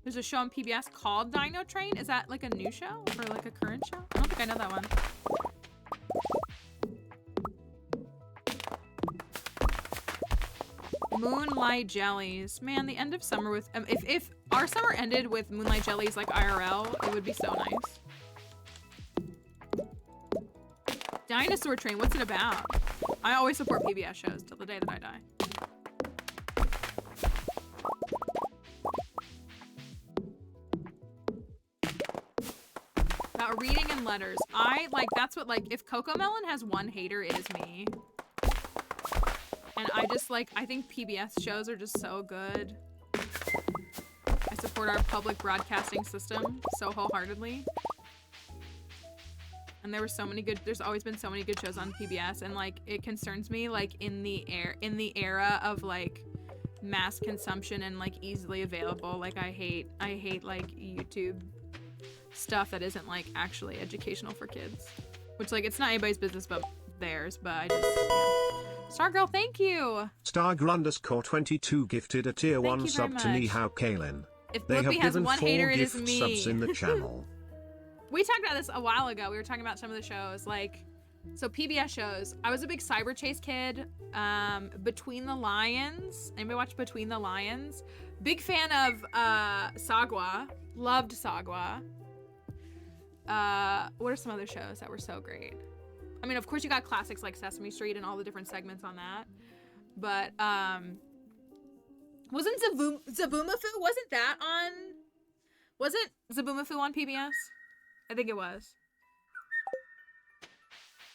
There's a show on PBS called Dino Train. Is that like a new show or like a current show? I don't think I know that one. Moonlight jellies. Man, the end of summer with if our summer ended with moonlight jellies like IRL, it would be so nice. Dinosaur Train, what's it about? I always support PBS shows till the day that I die. About reading and letters. I like that's what like if Cocomelon has one hater, it is me. And I just like I think PBS shows are just so good. I support our public broadcasting system so wholeheartedly. And there were so many good, there's always been so many good shows on PBS, and like it concerns me like in the era of like mass consumption and like easily available, like I hate like YouTube stuff that isn't like actually educational for kids, which like it's not anybody's business but theirs, but I just, yeah. Stargirl, thank you. Stargirl_22 gifted a tier 1 sub to Nihao Kalen. If They have Blippi has given one 4 hater, it is gift me. subs in the channel. We talked about this a while ago. We were talking about some of the shows, like, so PBS shows. I was a big Cyber Chase kid. Between the Lions. Anybody watch Between the Lions? Big fan of Sagwa. Loved Sagwa. What are some other shows that were so great? I mean, of course you got classics like Sesame Street and all the different segments on that. But wasn't Zaboomafoo? Wasn't that on? Wasn't Zaboomafoo on PBS? I think it was.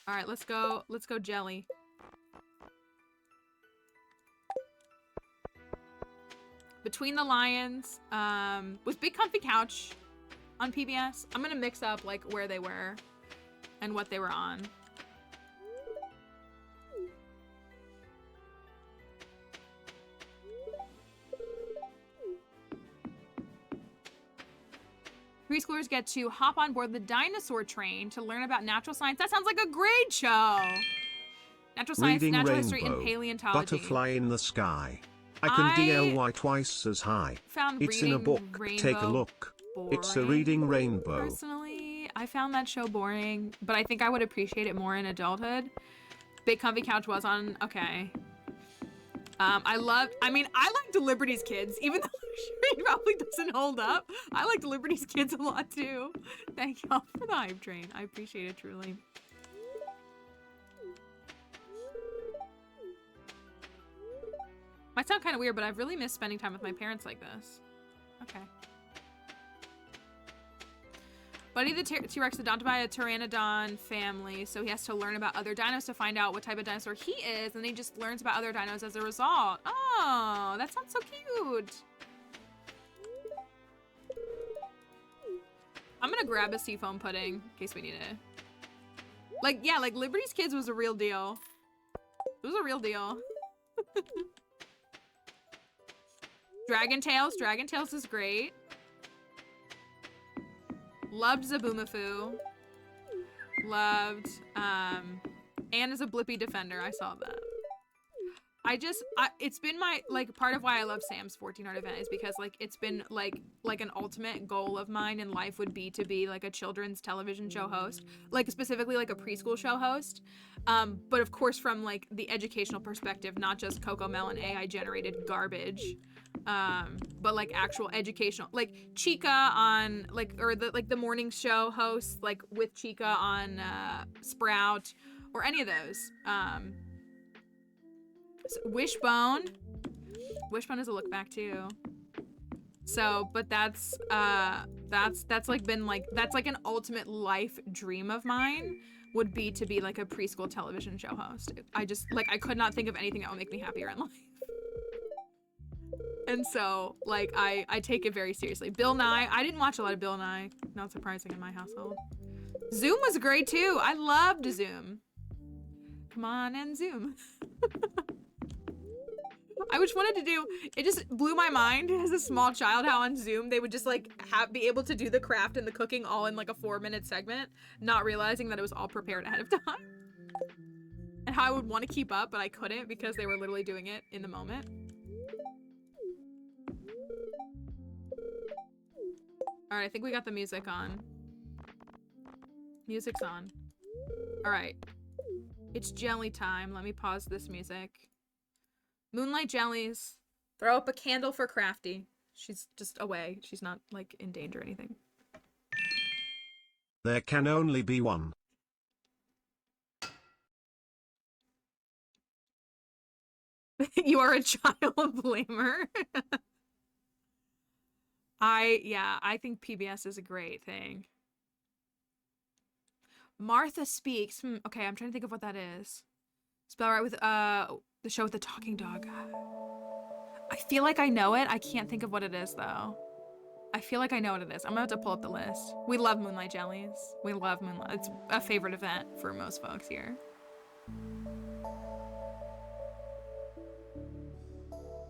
All right, let's go Jelly. Between the Lions, was Big Comfy Couch on PBS? I'm gonna mix up like where they were and what they were on. Preschoolers get to hop on board the dinosaur train to learn about natural science. That sounds like a great show. Natural science, Reading natural Rainbow, history, and paleontology. Butterfly in the Sky. I can DLY twice as high. Found It's in a Reading book. Take a Rainbow look. It's a boring. Reading Rainbow. Personally, I found that show boring, but I think I would appreciate it more in adulthood. Big Comfy Couch was on, okay. I liked Liberty's Kids, even though it probably doesn't hold up. I liked Liberty's Kids a lot too. Thank y'all for the hype train. I appreciate it truly. Might sound kind of weird, but I've really missed spending time with my parents like this. Okay. Buddy the T-Rex adopted by a Pteranodon family, so he has to learn about other dinos to find out what type of dinosaur he is, and he just learns about other dinos as a result. Oh, that sounds so cute. I'm gonna grab a seafoam pudding in case we need it. Like, yeah, like Liberty's Kids was a real deal. It was a real deal. Dragon Tales is great. Loved Zaboomafoo. Loved, Anne is a Blippi Defender. I saw that. It's been my, like, part of why I love Sam's 14 Art event is because, like, it's been, like an ultimate goal of mine in life would be to be, like, a children's television show host. Like, specifically, like, a preschool show host. But, of course, from, like, the educational perspective, not just CoComelon AI-generated garbage. But like actual educational, like Chica on the morning show hosts, like with Chica on Sprout or any of those. So Wishbone is a look back too. So, but that's like been like, that's like an ultimate life dream of mine would be to be like a preschool television show host. I just like, I could not think of anything that would make me happier in life. And so, like, I take it very seriously. Bill Nye. I didn't watch a lot of Bill Nye. Not surprising in my household. Zoom was great, too. I loved Zoom. Come on and Zoom. I just wanted to do... It just blew my mind as a small child how on Zoom they would just, like, be able to do the craft and the cooking all in, like, a 4-minute segment, not realizing that it was all prepared ahead of time. And how I would want to keep up, but I couldn't because they were literally doing it in the moment. Alright, I think we got the music on. Music's on. Alright. It's jelly time. Let me pause this music. Moonlight Jellies. Throw up a candle for Crafty. She's just away. She's not, like, in danger or anything. There can only be one. You are a child blamer. I think PBS is a great thing. Martha Speaks. Okay, I'm trying to think of what that is. Spell right with the show with the talking dog. I feel like I know it. I can't think of what it is though. I feel like I know what it is. I'm about to pull up the list. We love Moonlight Jellies. We love Moonlight. It's a favorite event for most folks here.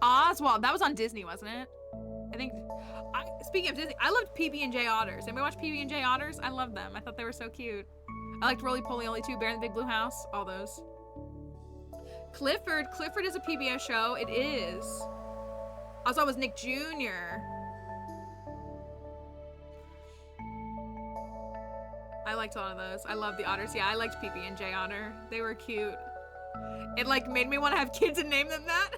Oswald. That was on Disney, wasn't it? I think. Speaking of Disney, I loved PB&J Otters. Anybody watch PB&J Otters? I loved them. I thought they were so cute. I liked Roly Poly Oly too. Bear in the Big Blue House. All those. Clifford. Clifford is a PBS show. It is. Also, it was Nick Jr. I liked a lot of those. I love the otters. Yeah, I liked PB&J Otter. They were cute. It like made me want to have kids and name them that.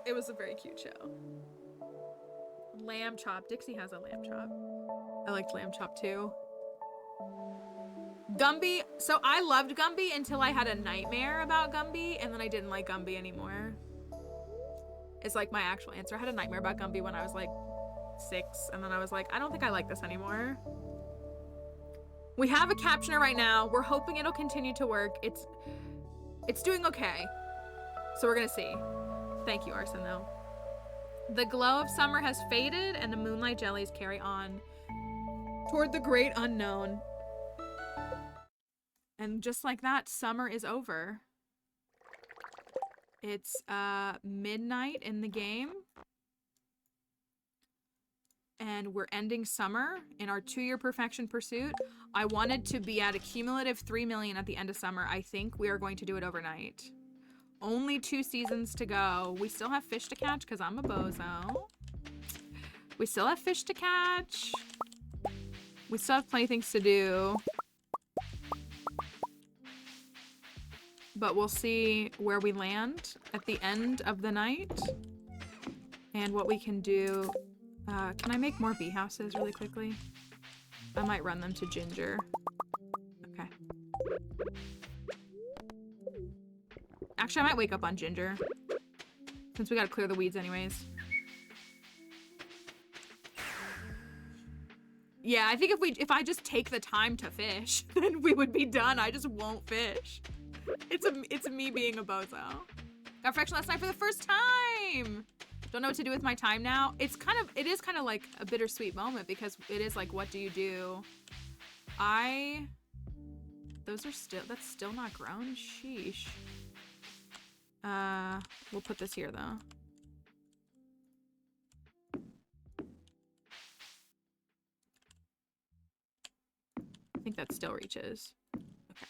It was a very cute show. Lamb chop. Dixie has a lamb chop. I liked lamb chop too. Gumby. So I loved Gumby until I had a nightmare about Gumby, and then I didn't like Gumby anymore. It's like my actual answer. I had a nightmare about Gumby when I was like 6, and then I was like, I don't think I like this anymore. We have a captioner right now. We're hoping it'll continue to work. It's doing okay. So we're gonna see. Thank you, Arson, though. The glow of summer has faded, and the moonlight jellies carry on toward the great unknown. And just like that, summer is over. It's midnight in the game. And we're ending summer in our 2-year perfection pursuit. I wanted to be at a cumulative 3 million at the end of summer. I think we are going to do it overnight. Only 2 seasons to go. We still have fish to catch because I'm a bozo. We still have fish to catch. We still have plenty of things to do. But we'll see where we land at the end of the night. And what we can do. Can I make more bee houses really quickly? I might run them to Ginger. Okay. Actually, I might wake up on Ginger. Since we gotta clear the weeds anyways. Yeah, I think if I just take the time to fish, then we would be done. I just won't fish. It's me being a bozo. Got perfection last night for the first time! Don't know what to do with my time now. It is kind of like a bittersweet moment because it is like, what do you do? That's still not grown? Sheesh. We'll put this here though. I think that still reaches. Okay.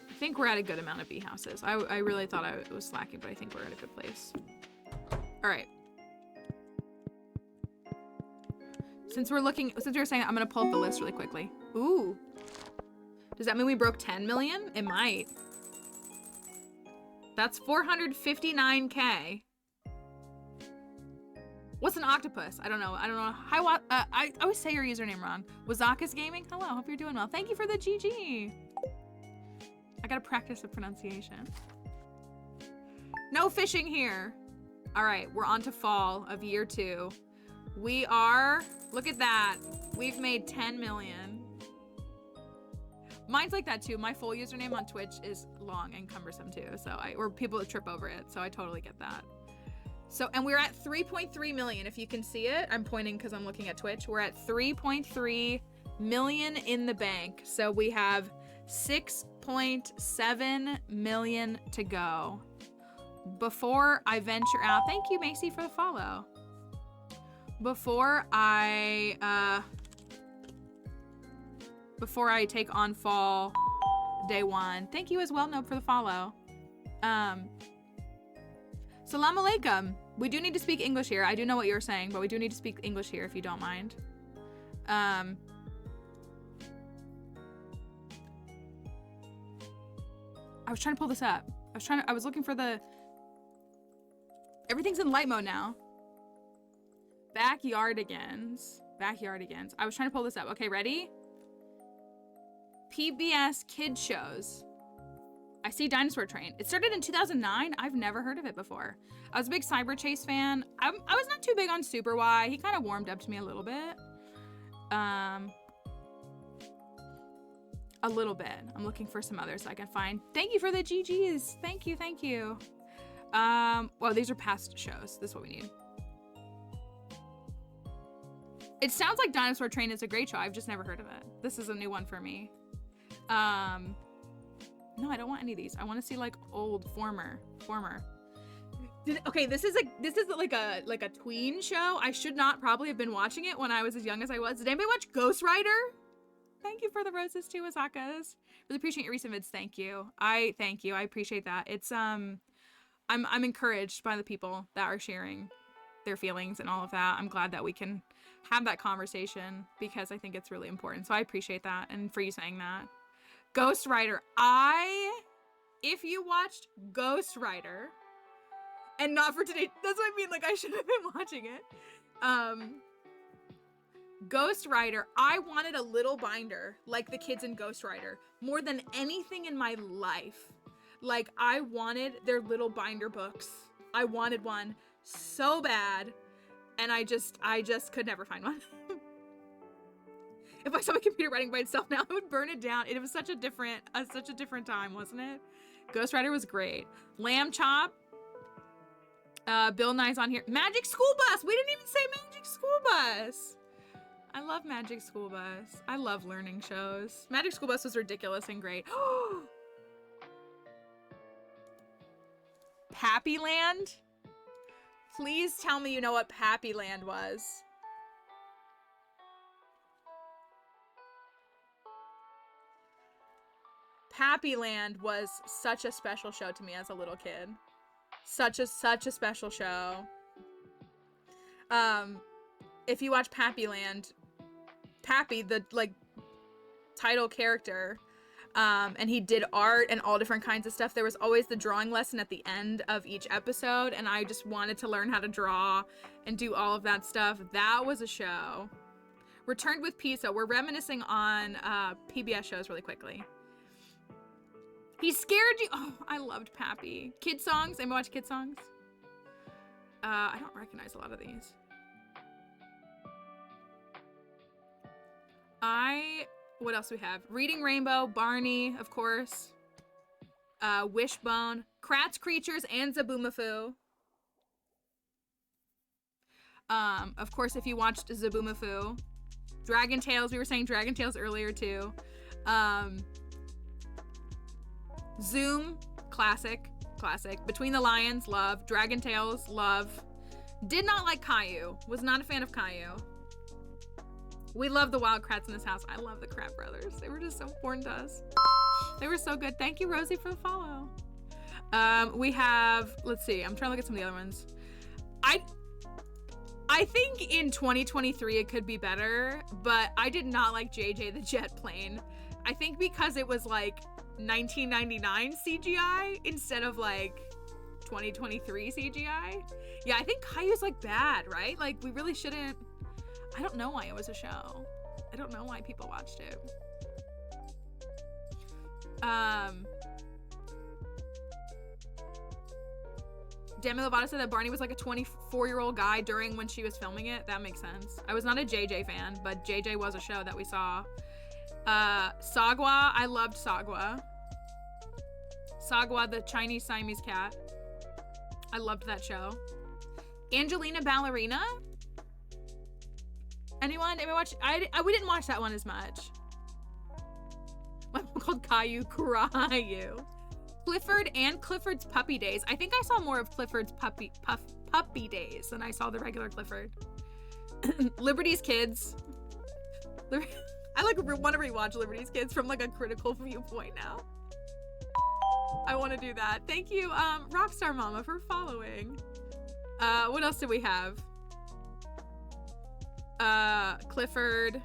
I think we're at a good amount of bee houses. I really thought I was slacking, but I think we're at a good place. All right. Since you're saying that, I'm gonna pull up the list really quickly. Ooh. Does that mean we broke 10 million? It might. That's 459K. What's an octopus? I don't know. Hi, I always say your username wrong. Wazaka's Gaming? Hello, hope you're doing well. Thank you for the GG. I gotta practice the pronunciation. No fishing here. All right, we're on to fall of year 2. We are, look at that. We've made 10 million. Mine's like that too. My full username on Twitch is long and cumbersome too. Or people trip over it. So I totally get that. So, and we're at 3.3 million. If you can see it, I'm pointing because I'm looking at Twitch. We're at 3.3 million in the bank. So we have 6.7 million to go. Before I venture out, thank you, Macy, for the follow. Before I take on fall day 1, thank you as well, Nope, for the follow. Salam alaikum. We do need to speak English here. I do know what you're saying, but we do need to speak English here if you don't mind. I was trying to pull this up. I was looking for the... Everything's in light mode now. Backyardigans. I was trying to pull this up. Okay, ready? PBS Kid Shows. I see Dinosaur Train. It started in 2009. I've never heard of it before. I was a big Cyber Chase fan. I was not too big on Super Y. He kind of warmed up to me a little bit. A little bit. I'm looking for some others I can find. Thank you for the GGs. Thank you, thank you. Well, these are past shows. This is what we need. It sounds like Dinosaur Train is a great show. I've just never heard of it. This is a new one for me. No, I don't want any of these. I want to see like old former. Okay, this is like a tween show. I should not probably have been watching it when I was as young as I was. Did anybody watch Ghost Rider? Thank you for the roses too, Asakas. Really appreciate your recent vids. Thank you. I appreciate that. It's I'm encouraged by the people that are sharing their feelings and all of that. I'm glad that we can have that conversation because I think it's really important. So I appreciate that and for you saying that. Ghost Rider. If you watched Ghost Rider and not for today, that's what I mean. Like I should have been watching it. Ghost Rider, I wanted a little binder like the kids in Ghost Rider more than anything in my life. Like I wanted their little binder books. I wanted one so bad and I just could never find one. If I saw my computer writing by itself now, I would burn it down. It was such a different time, wasn't it? Ghost Rider was great. Lamb Chop. Bill Nye's on here. Magic School Bus. We didn't even say Magic School Bus. I love Magic School Bus. I love learning shows. Magic School Bus was ridiculous and great. Pappy Land? Please tell me you know what Pappy Land was. Pappy Land was such a special show to me as a little kid. Such a special show. If you watch Pappy Land, Pappy, the like title character, and he did art and all different kinds of stuff. There was always the drawing lesson at the end of each episode, and I just wanted to learn how to draw and do all of that stuff. That was a show. Returned with Pizza. We're reminiscing on PBS shows really quickly. He scared you. Oh, I loved Pappy. Kid songs. Anybody watch kid songs? I don't recognize a lot of these. What else do we have? Reading Rainbow, Barney, of course. Wishbone, Kratz Creatures, and Zaboomafoo. Of course, if you watched Zaboomafoo. Dragon Tales, we were saying Dragon Tales earlier too. Zoom, classic. Between the Lions, love. Dragon Tales, love. Did not like Caillou. Was not a fan of Caillou. We love the Wild Kratts in this house. I love the Krat brothers. They were just so important to us. They were so good. Thank you, Rosie, for the follow. We have, let's see. I'm trying to look at some of the other ones. I think in 2023 it could be better, but I did not like JJ the Jet Plane. I think because it was like 1999 CGI instead of like 2023 CGI. Yeah, I think Caillou's like bad, right? Like we really shouldn't. I don't know why it was a show. I don't know why people watched it. Demi Lovato said that Barney was like a 24-year-old guy during when she was filming it. That makes sense. I was not a JJ fan, but JJ was a show that we saw. Sagwa, I loved Sagwa. Sagwa, the Chinese Siamese cat. I loved that show. Angelina Ballerina? Anyone? Did we watch? We didn't watch that one as much. One called Caillou. Clifford and Clifford's Puppy Days. I think I saw more of Clifford's Puppy Days than I saw the regular Clifford. Liberty's Kids. I like want to rewatch Liberty's Kids from like a critical viewpoint now. I want to do that. Thank you, Rockstar Mama, for following. What else do we have? Clifford,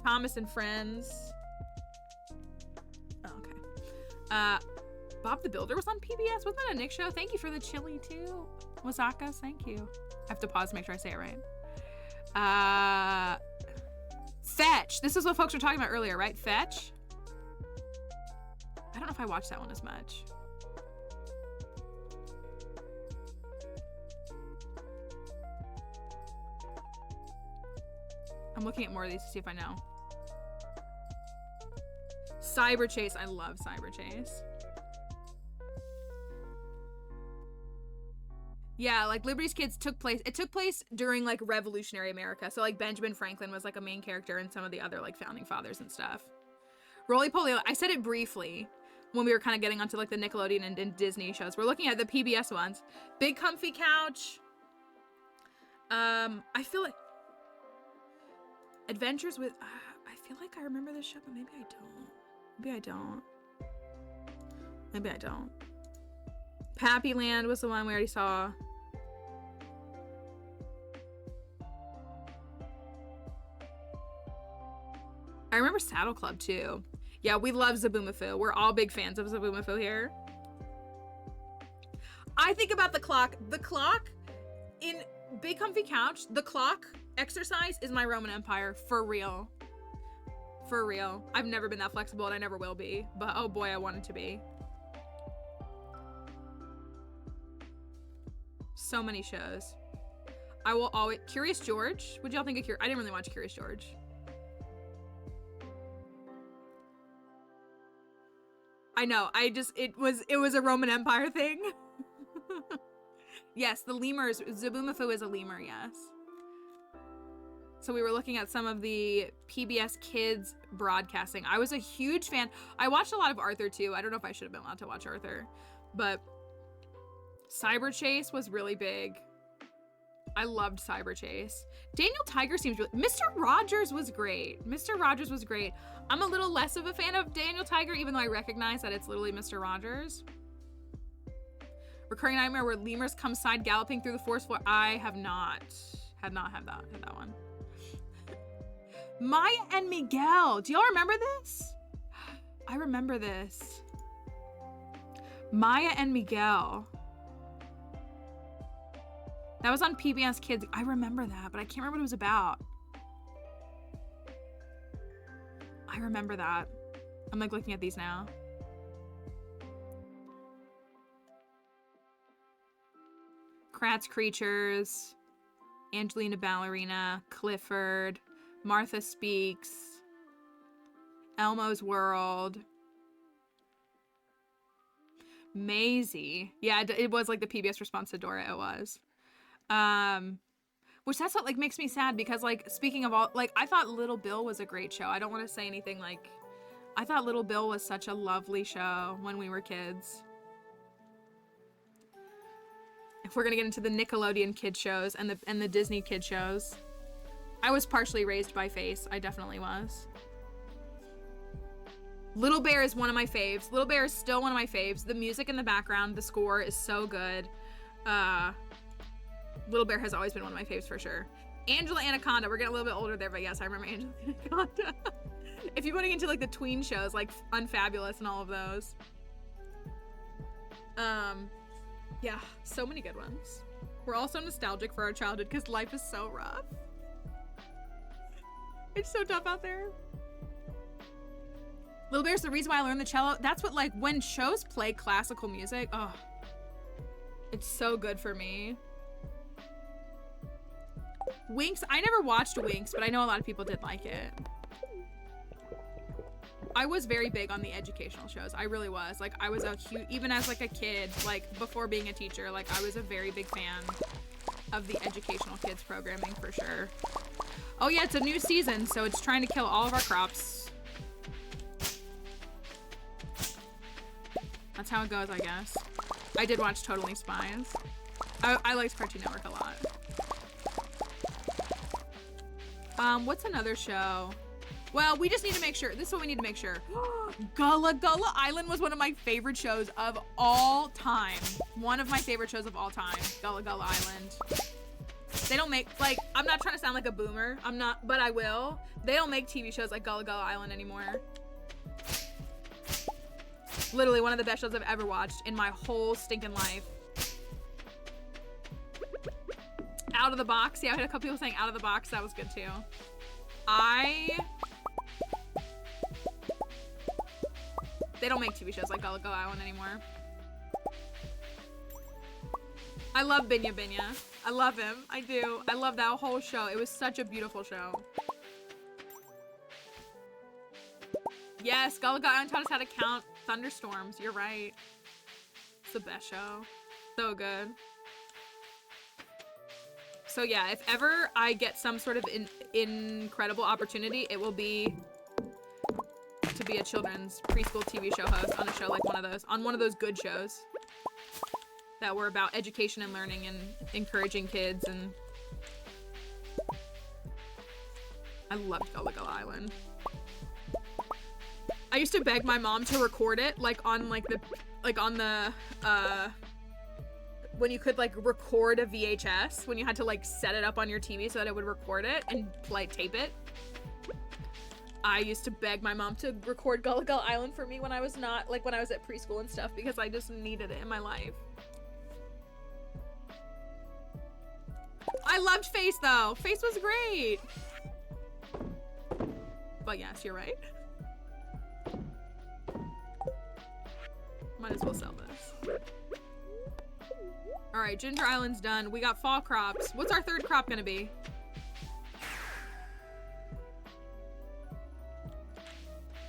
Thomas and Friends. Oh, okay. Bob the Builder was on PBS. Wasn't that a Nick show? Thank you for the chili too. Wasakas, thank you. I have to pause to make sure I say it right. Fetch. This is what folks were talking about earlier, right? Fetch. I don't know if I watched that one as much. I'm looking at more of these to see if I know. Cyber Chase. I love Cyber Chase. Yeah, like Liberty's Kids took place. It took place during like Revolutionary America. So like Benjamin Franklin was like a main character and some of the other like founding fathers and stuff. Roly Poly. I said it briefly when we were kind of getting onto like the Nickelodeon and Disney shows. We're looking at the PBS ones. Big Comfy Couch. I feel like Adventures with. I feel like I remember this show, but maybe I don't. Maybe I don't. Maybe I don't. Pappy Land was the one we already saw. I remember Saddle Club too. Yeah, we love Zaboomafoo. We're all big fans of Zaboomafoo here. I think about the clock. The clock in Big Comfy Couch, the clock exercise is my Roman Empire. For real. For real. I've never been that flexible and I never will be. But oh boy, I wanted to be. So many shows. I will always... Curious George? What'd y'all think of I didn't really watch Curious George. I know. It was a Roman Empire thing. Yes, the lemurs. Zaboomafoo is a lemur, yes. So we were looking at some of the PBS Kids broadcasting. I was a huge fan. I watched a lot of Arthur too. I don't know if I should have been allowed to watch Arthur, but Cyber Chase was really big. I loved Cyber Chase. Daniel Tiger seems really... Mr. Rogers was great. Mr. Rogers was great. I'm a little less of a fan of Daniel Tiger, even though I recognize that it's literally Mr. Rogers. Recurring Nightmare where lemurs come side galloping through the forest floor. I have not. Had that one. Maya and Miguel. Do y'all remember this? I remember this. Maya and Miguel. That was on PBS Kids. I remember that, but I can't remember what it was about. I remember that. I'm like looking at these now. Kratz Creatures, Angelina Ballerina, Clifford, Martha Speaks, Elmo's World, Maisie. Yeah, it was like the PBS response to Dora. It was. Which that's what like makes me sad because like speaking of all, like I thought Little Bill was a great show. I don't want to say anything like, I thought Little Bill was such a lovely show when we were kids. If we're gonna get into the Nickelodeon kid shows and the Disney kid shows, I was partially raised by Face. I definitely was. Little Bear is one of my faves. Little Bear is still one of my faves. The music in the background, the score is so good. Little Bear has always been one of my faves for sure. Angela Anaconda. We're getting a little bit older there, but yes, I remember Angela Anaconda. If you're going into like the tween shows, like Unfabulous and all of those. Yeah, so many good ones. We're also nostalgic for our childhood because life is so rough. It's so tough out there. Little Bear's the reason why I learned the cello. That's what, like, when shows play classical music, oh, it's so good for me. Winx, I never watched Winx, but I know a lot of people did like it. I was very big on the educational shows. I really was. Like, I was a huge, even as like a kid, like before being a teacher, like I was a very big fan of the educational kids programming for sure. Oh yeah, it's a new season, so it's trying to kill all of our crops. That's how it goes, I guess. I did watch Totally Spies. I liked Cartoon Network a lot. What's another show? Well, we just need to make sure. This is what we need to make sure. Gullah Gullah Island was one of my favorite shows of all time. One of my favorite shows of all time. Gullah Gullah Island. They don't make, like, I'm not trying to sound like a boomer. I'm not, but I will. They don't make TV shows like Gullah Gullah Island anymore. Literally one of the best shows I've ever watched in my whole stinking life. Out of the Box. Yeah, I had a couple people saying Out of the Box. That was good too. They don't make TV shows like Gullah Gullah Island anymore. I love Binya Binya. I love him. I do. I love that whole show. It was such a beautiful show. Yes, Gullah Island taught us how to count thunderstorms. You're right. It's the best show. So good. So yeah, if ever I get some sort of incredible opportunity, it will be to be a children's preschool TV show host on a show like one of those good shows that were about education and learning and encouraging kids. And I loved Gullah Island. I used to beg my mom to record it, like on the when you could like record a VHS, when you had to like set it up on your TV so that it would record it and tape it. I used to beg my mom to record Gullah Island for me when I was at preschool and stuff, because I just needed it in my life. I loved Face though. Face was great. But yes, you're right. Might as well sell this. All right, Ginger Island's done. We got fall crops. What's our third crop gonna be?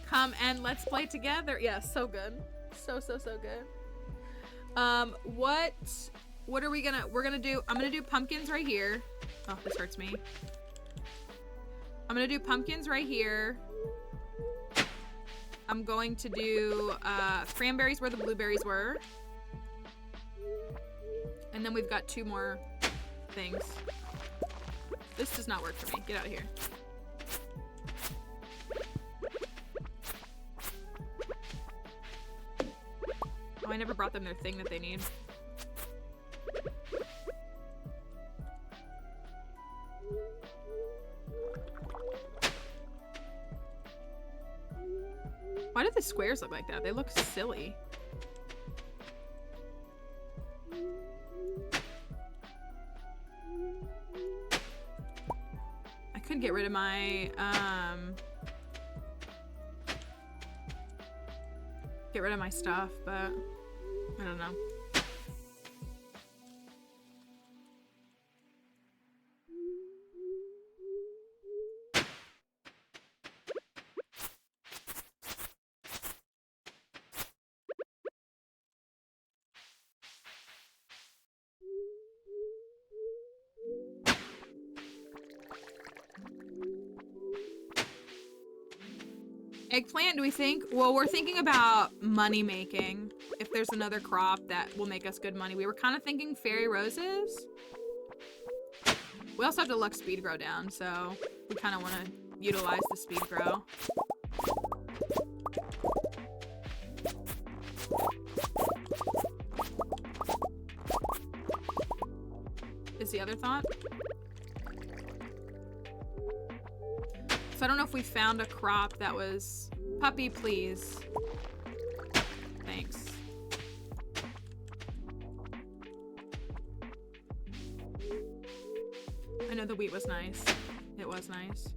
Come and let's play together. Yeah, so good. So good. What are we gonna, I'm gonna do pumpkins right here. Oh, this hurts me. I'm gonna do pumpkins right here. I'm going to do cranberries where the blueberries were. And then we've got 2 more things. This does not work for me. Get out of here. Oh, I never brought them their thing that they need. Why do the squares look like that? They look silly. I could get rid of my, stuff, but I don't know. Eggplant, do we think? Well, we're thinking about money making. If there's another crop that will make us good money. We were kind of thinking fairy roses. We also have to let speed grow down, so we kind of want to utilize the speed grow. Is the other thought? So I don't know if we found a crop that was... Puppy, please. Thanks. I know the wheat was nice. It was nice.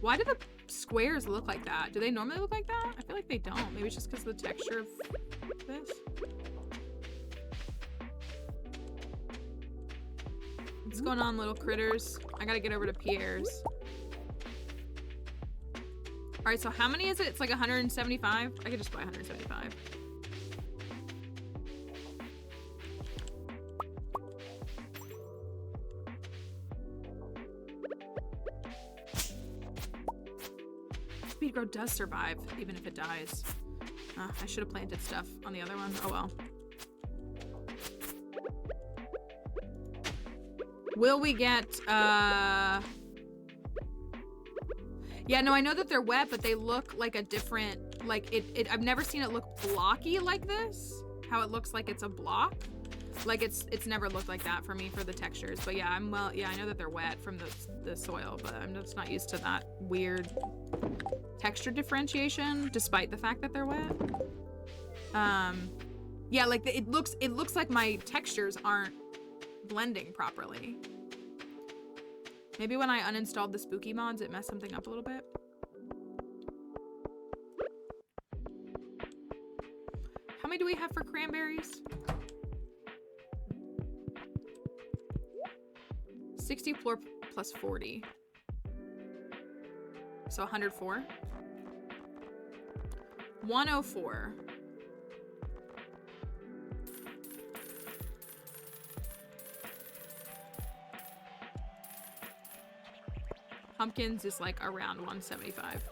Why do the squares look like that? Do they normally look like that? I feel like they don't. Maybe it's just because of the texture of this. What's going on, little critters? I gotta get over to Pierre's. Alright, so how many is it? It's like 175? I could just buy 175. Speed grow does survive, even if it dies. I should have planted stuff on the other one. Oh well. Will we get, yeah, no, I know that they're wet, but they look like a different, like, I've never seen it look blocky like this. How it looks like it's a block. Like, it's never looked like that for me for the textures. But yeah, I know that they're wet from the soil, but I'm just not used to that weird texture differentiation, despite the fact that they're wet. Yeah, like, it looks like my textures aren't blending properly. Maybe when I uninstalled the spooky mods, it messed something up a little bit. How many do we have for cranberries? 64 plus 40. So 104. 104. Pumpkins is like around 175.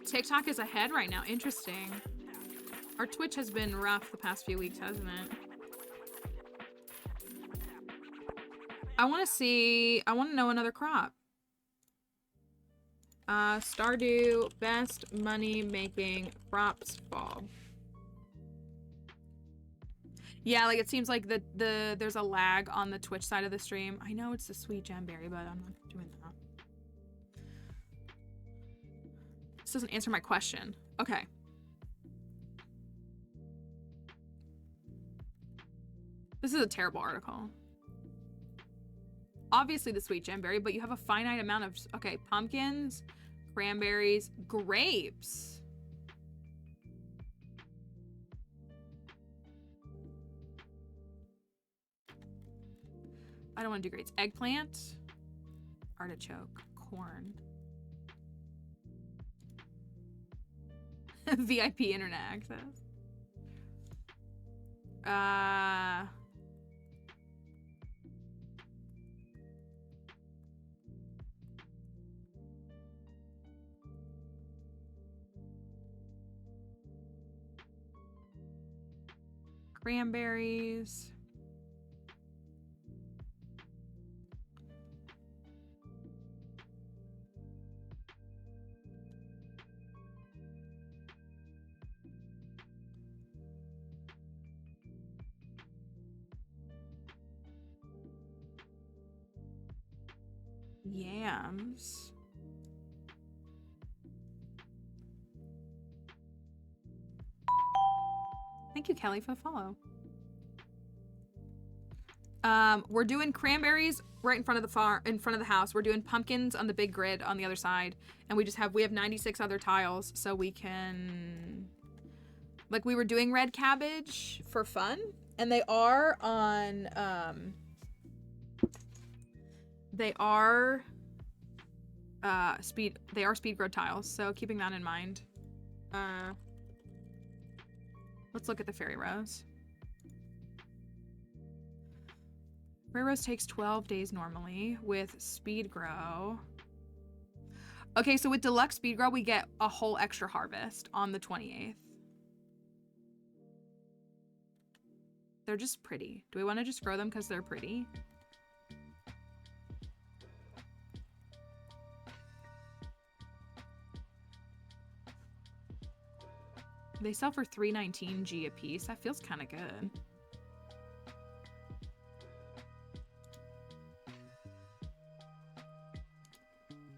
TikTok is ahead right now. Interesting. Our Twitch has been rough the past few weeks, hasn't it? I want to know another crop. Stardew best money making crops fall. Yeah, like it seems like there's a lag on the Twitch side of the stream. I know it's the sweet gemberry, but I'm not doing that. This doesn't answer my question. Okay. This is a terrible article. Obviously the sweet gemberry, but you have a finite amount of, okay, pumpkins, cranberries, grapes. I don't want to do grapes. Eggplant, artichoke, corn. VIP internet access. Cranberries. Yams. Thank you, Kelly, for the follow. We're doing cranberries right in front of the house. We're doing pumpkins on the big grid on the other side, and we have 96 other tiles, so we can, like, we were doing red cabbage for fun, and they are on speed grow tiles, so keeping that in mind. Let's look at the fairy rose. Fairy rose takes 12 days normally with speed grow. Okay, so with deluxe speed grow, we get a whole extra harvest on the 28th. They're just pretty. Do we want to just grow them because they're pretty? They sell for $3.19 G a piece. That feels kind of good.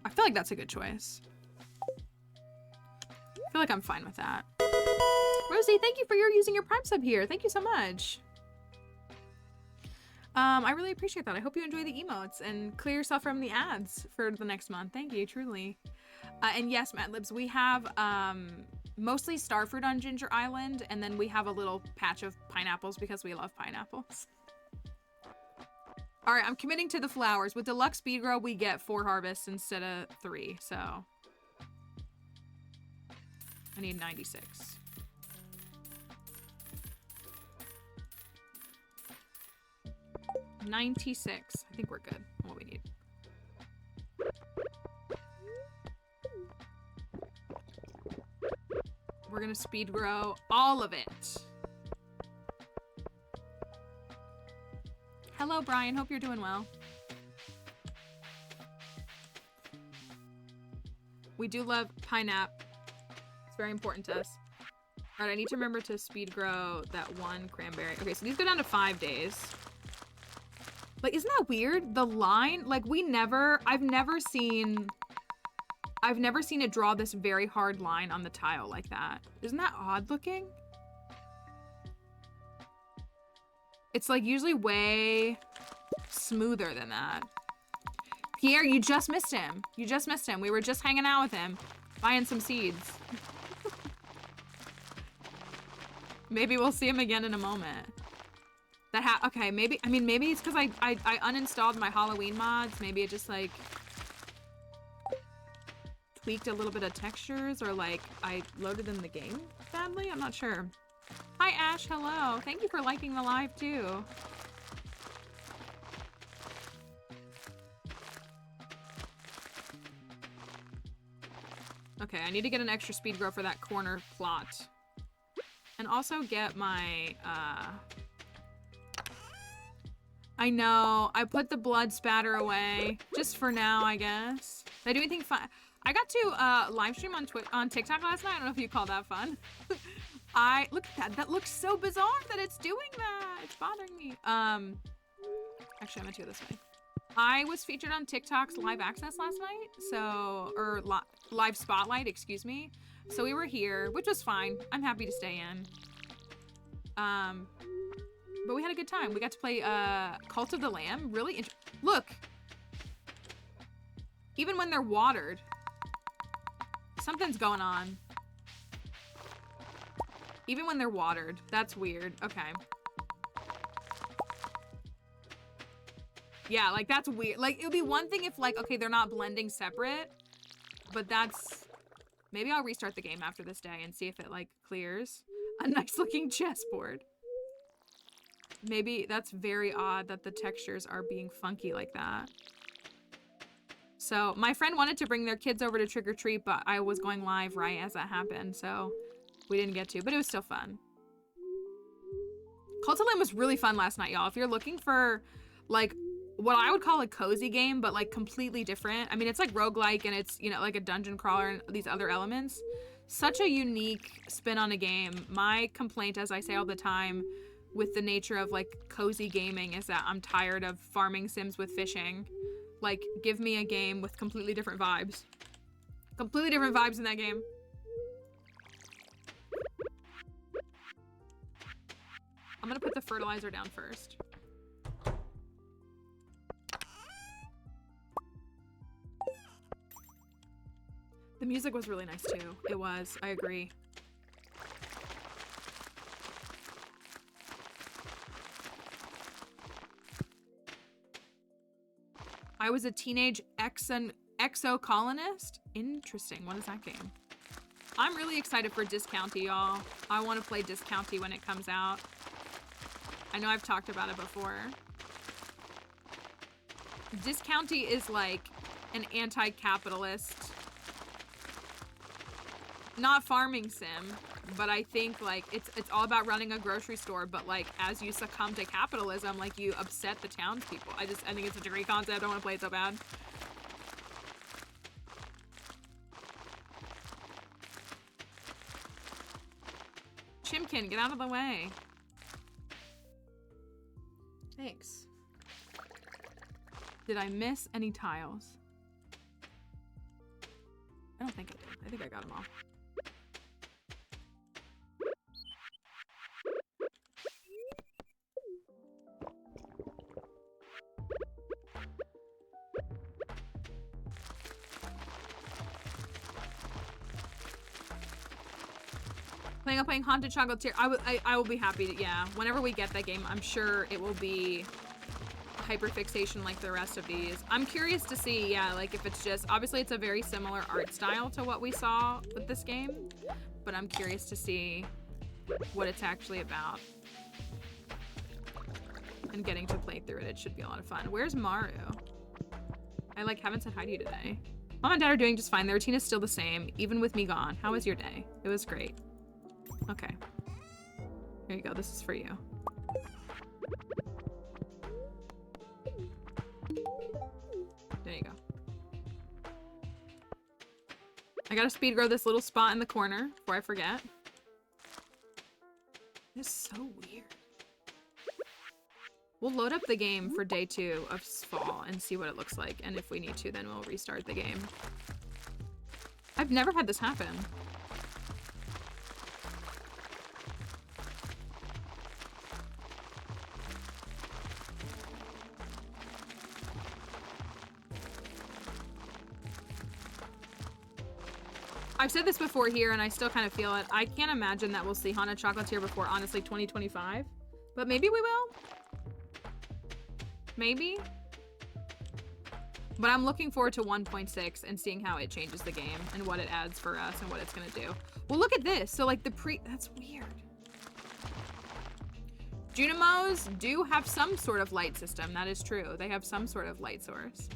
I feel like that's a good choice. I feel like I'm fine with that. Rosie, thank you for using your Prime sub here. Thank you so much. I really appreciate that. I hope you enjoy the emotes and clear yourself from the ads for the next month. Thank you, truly. And yes, Mad Libs, we have mostly starfruit on Ginger Island, and then we have a little patch of pineapples because we love pineapples. All right, I'm committing to the flowers. With deluxe speed grow, we get 4 harvests instead of 3, so I need 96. I think we're good. What we need. We're gonna speed grow all of it. Hello, Brian. Hope you're doing well. We do love pineapple. It's very important to us. All right, I need to remember to speed grow that one cranberry. Okay, so these go down to 5 days. Like, isn't that weird? The line, like, I've never seen it draw this very hard line on the tile like that. Isn't that odd looking? It's like usually way smoother than that. Pierre, you just missed him. You just missed him. We were just hanging out with him, buying some seeds. Maybe we'll see him again in a moment. Okay, maybe, I mean, maybe it's because I uninstalled my Halloween mods. Maybe it just, like, tweaked a little bit of textures, or, like, I loaded in the game badly? I'm not sure. Hi, Ash, hello. Thank you for liking the live, too. Okay, I need to get an extra speed grow for that corner plot. And also get my, I know, I put the blood spatter away, just for now, I guess. Did I do anything fun? I got to, live stream on TikTok last night. I don't know if you call that fun. Look at that. That looks so bizarre that it's doing that. It's bothering me. Actually, I meant to go this way. I was featured on TikTok's live access last night, so, or live spotlight, excuse me. So we were here, which was fine. I'm happy to stay in. But we had a good time. We got to play Cult of the Lamb. Really look! Even when they're watered, something's going on. Even when they're watered. That's weird. Okay. Yeah, like, that's weird. Like, it would be one thing if, like, okay, they're not blending separate, but that's... Maybe I'll restart the game after this day and see if it, like, clears. A nice-looking chessboard. Maybe that's very odd that the textures are being funky like that. So, my friend wanted to bring their kids over to trick or treat, but I was going live right as that happened, so we didn't get to, but it was still fun. Cult of Lamb was really fun last night, y'all. If you're looking for, like, what I would call a cozy game, but, like, completely different. I mean, it's like roguelike, and it's, you know, like a dungeon crawler and these other elements. Such a unique spin on a game. My complaint, as I say all the time, with the nature of, like, cozy gaming is that I'm tired of farming sims with fishing. Like, give me a game with completely different vibes. Completely different vibes in that game. I'm gonna put the fertilizer down first. The music was really nice too. It was, I agree. I was a teenage exo-colonist? Interesting, what is that game? I'm really excited for Discounty, y'all. I want to play Discounty when it comes out. I know I've talked about it before. Discounty is like an anti-capitalist, not farming sim, but I think like it's all about running a grocery store, but like as you succumb to capitalism, like you upset the townspeople. I think it's such a great concept. I want to play it so bad. Chimkin, get out of the way. Thanks. Did I miss any tiles? I don't think I did. I think I got them all. Playing Haunted Chocolatier. I will be happy to, yeah. Whenever we get that game, I'm sure it will be hyperfixation like the rest of these. I'm curious to see, yeah, like if it's just, obviously it's a very similar art style to what we saw with this game, but I'm curious to see what it's actually about. And getting to play through it, it should be a lot of fun. Where's Maru? I like haven't said hi to you today. Mom and Dad are doing just fine. The routine is still the same, even with me gone. How was your day? It was great. Okay. Here you go. This is for you. There you go. I gotta speed grow this little spot in the corner before I forget. It's so weird. We'll load up the game for day 2 of fall and see what it looks like. And if we need to, then we'll restart the game. I've never had this happen. I've said this before here, and I still kind of feel it. I can't imagine that we'll see Haunted Chocolatier before, honestly, 2025. But maybe we will. maybe? But I'm looking forward to 1.6 and seeing how it changes the game and what it adds for us and what it's gonna do. Well, look at this. So like that's weird. Junimos do have some sort of light system. That is true. They have some sort of light source.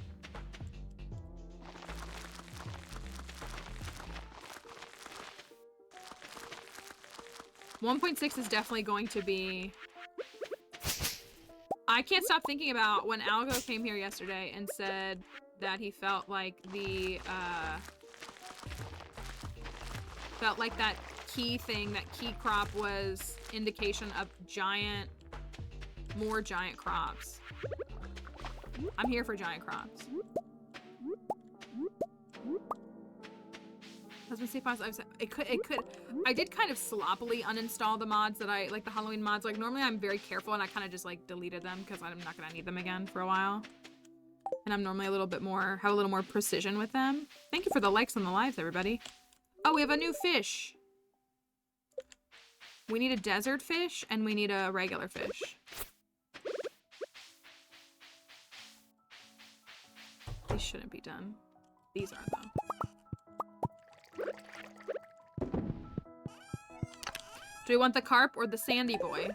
.6 is definitely going to be... I can't stop thinking about when Algo came here yesterday and said that he felt like the, felt like that key thing, that key crop was indication of more giant crops. I'm here for giant crops. Husband safe pass. It could. I did kind of sloppily uninstall the mods that I like, the Halloween mods. Like normally I'm very careful and I kind of just like deleted them because I'm not gonna need them again for a while. And I'm normally have a little more precision with them. Thank you for the likes on the lives, everybody. Oh, we have a new fish. We need a desert fish and we need a regular fish. These shouldn't be done. These are though. Do we want the carp or the sandy boy?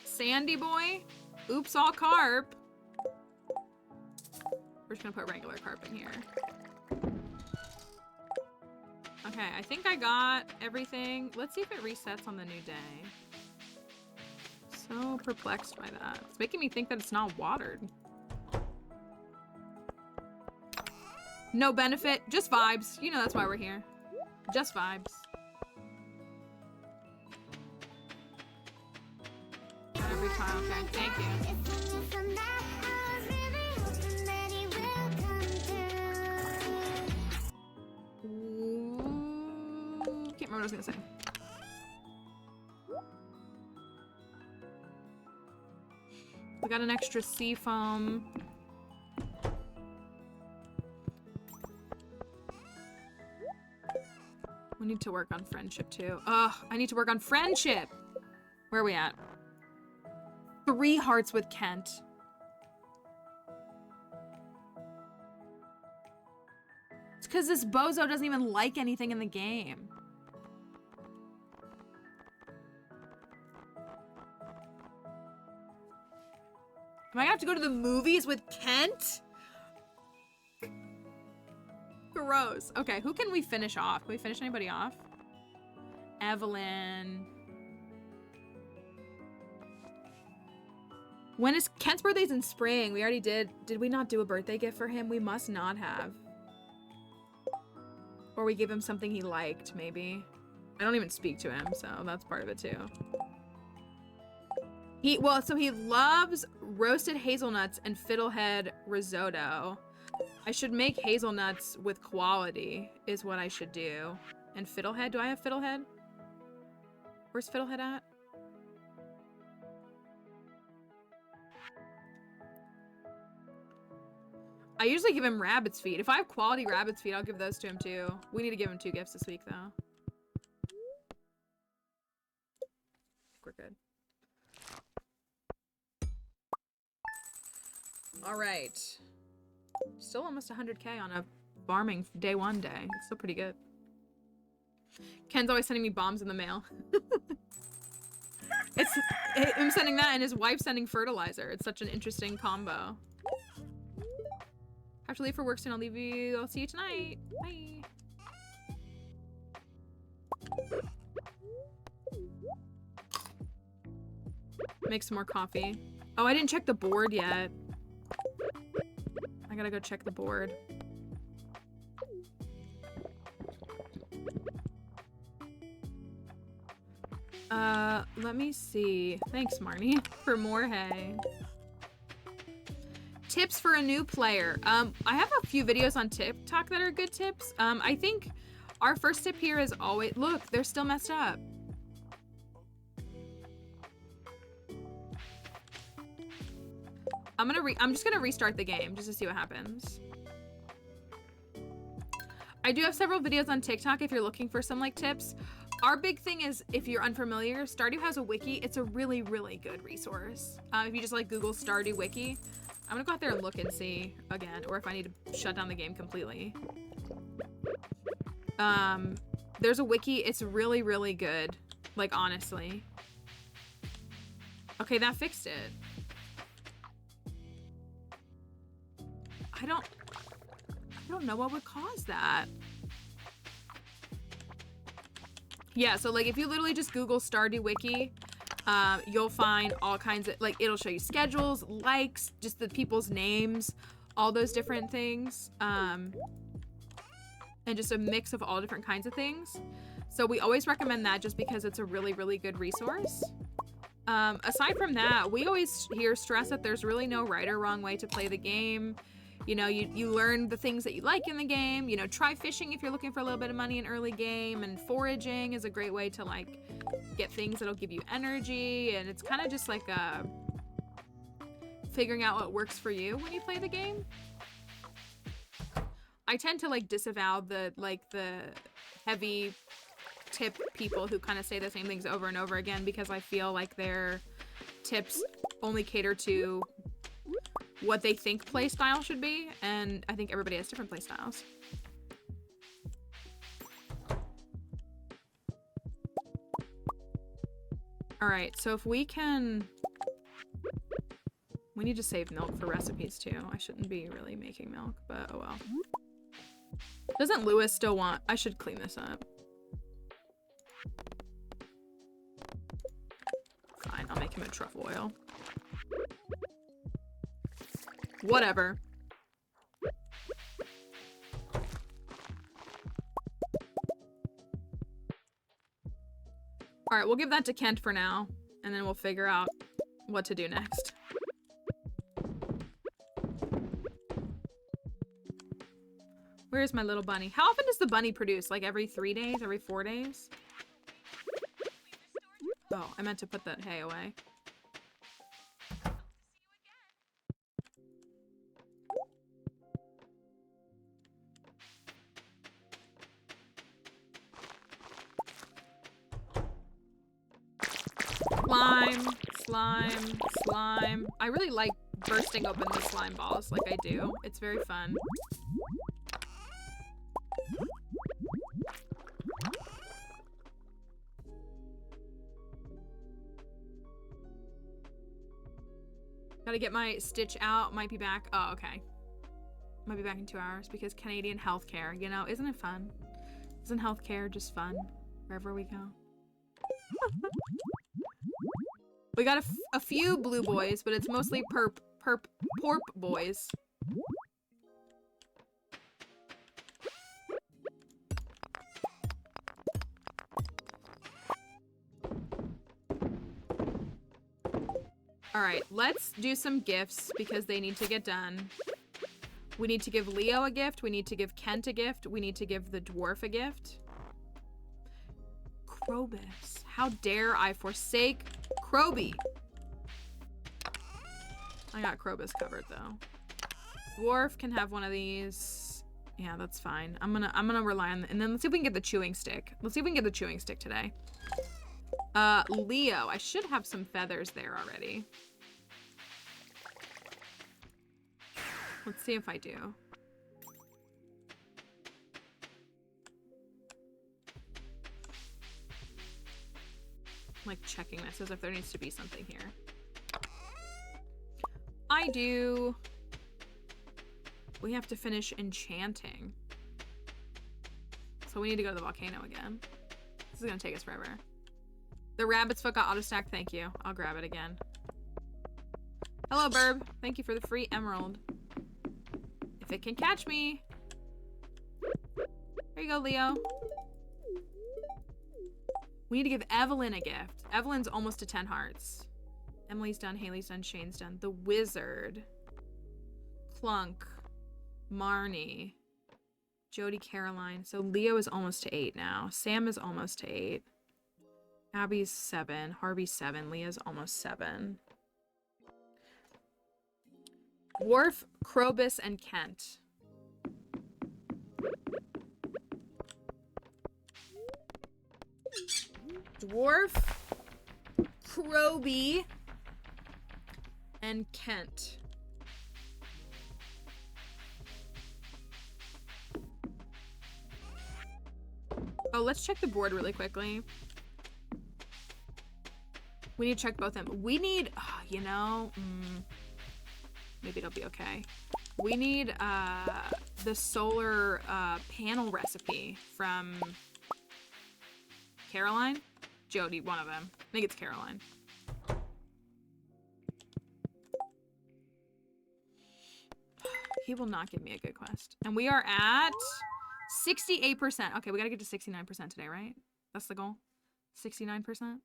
Sandy boy? Oops, all carp. We're just gonna put regular carp in here. Okay, I think I got everything. Let's see if it resets on the new day. So perplexed by that. It's making me think that it's not watered. No benefit, just vibes. You know that's why we're here. Just vibes. Every time, okay, thank you. Can't remember what I was gonna say. We got an extra sea foam. We need to work on friendship too. Ugh, I need to work on friendship. Where are we at? 3 hearts with Kent. It's because this bozo doesn't even like anything in the game. Am I gonna have to go to the movies with Kent? Gross. Okay, who can we finish off? Can we finish anybody off? Evelyn. When is Kent's birthday's in spring? We already did. Did we not do a birthday gift for him? We must not have. Or we gave him something he liked, maybe. I don't even speak to him, so that's part of it too. So he loves roasted hazelnuts and fiddlehead risotto. I should make hazelnuts with quality is what I should do. And fiddlehead, do I have fiddlehead? Where's fiddlehead at? I usually give him rabbit's feet. If I have quality rabbit's feet, I'll give those to him too. We need to give him 2 gifts this week though. I think we're good. All right. Still almost 100K on a farming day 1 day. It's still pretty good. Ken's always sending me bombs in the mail. It's him sending that and his wife sending fertilizer. It's such an interesting combo. Have to leave for work soon. I'll leave you. I'll see you tonight. Bye. Make some more coffee. Oh, I didn't check the board yet. I gotta go check the board. Let me see. Thanks, Marnie, for more hay. Tips for a new player. I have a few videos on TikTok that are good tips. I think our first tip here is always, look, they're still messed up. I'm just gonna restart the game just to see what happens. I do have several videos on TikTok if you're looking for some like tips. Our big thing is, if you're unfamiliar, Stardew has a wiki. It's a really, really good resource. If you just like Google Stardew wiki, I'm gonna go out there and look and see again, or if I need to shut down the game completely. There's a wiki. It's really, really good. Like, honestly. Okay, that fixed it. I don't know what would cause that. Yeah, so like if you literally just Google Stardew Wiki, you'll find all kinds of, like, it'll show you schedules, likes, just the people's names, all those different things, and just a mix of all different kinds of things. So we always recommend that just because it's a really, really good resource. Aside from that, we always stress that there's really no right or wrong way to play the game. You know, you learn the things that you like in the game. You know, try fishing if you're looking for a little bit of money in early game, and foraging is a great way to like get things that'll give you energy, and it's kind of just like figuring out what works for you when you play the game. I tend to like disavow the heavy tip people who kind of say the same things over and over again, because I feel like their tips only cater to what they think play style should be, and I think everybody has different play styles. All right, so if we can, we need to save milk for recipes too. I shouldn't be really making milk, but oh well. Doesn't Lewis still want, I should clean this up. Fine, I'll make him a truffle oil. Whatever. All right, we'll give that to Kent for now, and then we'll figure out what to do next. Where's my little bunny? How often does the bunny produce? Like every 3 days? Every 4 days? Oh, I meant to put that hay away. Slime, slime, slime. I really like bursting open the slime balls like I do. It's very fun. Gotta get my stitch out. Might be back. Oh, okay. Might be back in 2 hours because Canadian healthcare, you know, isn't it fun? Isn't healthcare just fun wherever we go? We got a few blue boys, but it's mostly porp boys. All right, let's do some gifts because they need to get done. We need to give Leo a gift. We need to give Kent a gift. We need to give the dwarf a gift. Krobus. How dare I forsake Kroby? I got Krobus covered though. Dwarf can have one of these. Yeah, that's fine. I'm gonna rely on and then let's see if we can get the chewing stick. Let's see if we can get the chewing stick today. Leo, I should have some feathers there already. Let's see if I do. I'm like checking this as if there needs to be something here. I do. We have to finish enchanting. So we need to go to the volcano again. This is gonna take us forever. The rabbit's foot got auto-stacked, thank you. I'll grab it again. Hello, Burb. Thank you for the free emerald. If it can catch me. There you go, Leo. We need to give Evelyn a gift. Evelyn's almost to 10 hearts. Emily's done, Haley's done, Shane's done. The Wizard. Clunk. Marnie. Jody Caroline. So Leo is almost to 8 now. Sam is almost to 8. Abby's 7. Harvey's 7. Leah's almost 7. Dwarf, Krobus, and Kent. Dwarf, Kroby, and Kent. Oh, let's check the board really quickly. We need to check both of them. We need, you know, maybe it'll be okay. We need the solar panel recipe from Caroline? Jody, one of them. I think it's Caroline. He will not give me a good quest. And we are at 68%. Okay, we gotta get to 69% today, right? That's the goal. 69%.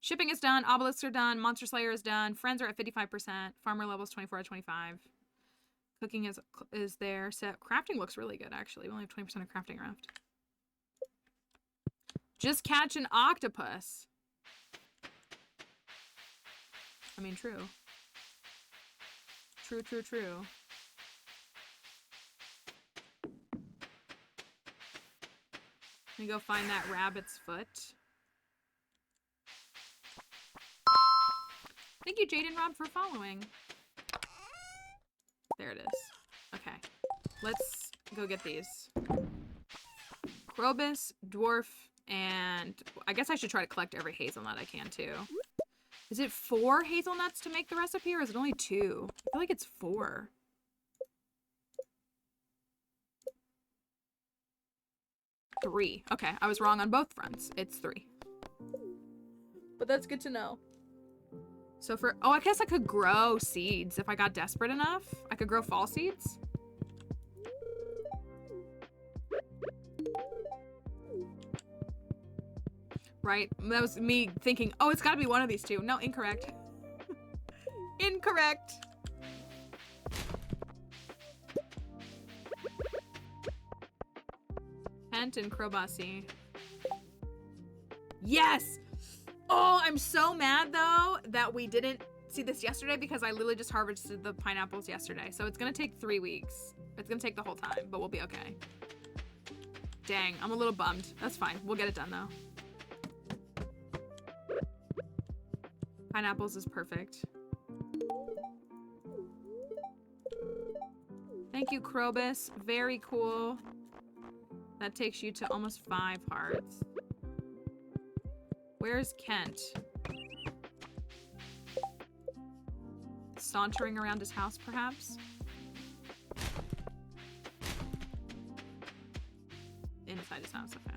Shipping is done. Obelisks are done. Monster Slayer is done. Friends are at 55%. Farmer levels 24 out of 25. Cooking is there. So crafting looks really good, actually. We only have 20% of crafting left. Just catch an octopus. I mean, true. True, true, true. Let me go find that rabbit's foot. Thank you, Jaden Rob, for following. There it is. Okay. Let's go get these. Krobus, Dwarf, and I guess I should try to collect every hazelnut I can, too. Is it 4 hazelnuts to make the recipe, or is it only 2? I feel like it's 4. Three. Okay, I was wrong on both fronts. It's 3. But that's good to know. So for, oh, I guess I could grow seeds if I got desperate enough. I could grow fall seeds. Right? That was me thinking, oh, it's gotta be one of these two. No, incorrect. Incorrect. Kent and Krobasi. Yes! Oh, I'm so mad though that we didn't see this yesterday because I literally just harvested the pineapples yesterday. So it's gonna take 3 weeks. It's gonna take the whole time, but we'll be okay. Dang, I'm a little bummed. That's fine. We'll get it done though. Pineapples is perfect. Thank you, Krobus. Very cool. That takes you to almost 5 hearts. Where's Kent? Sauntering around his house, perhaps? Inside his house, okay.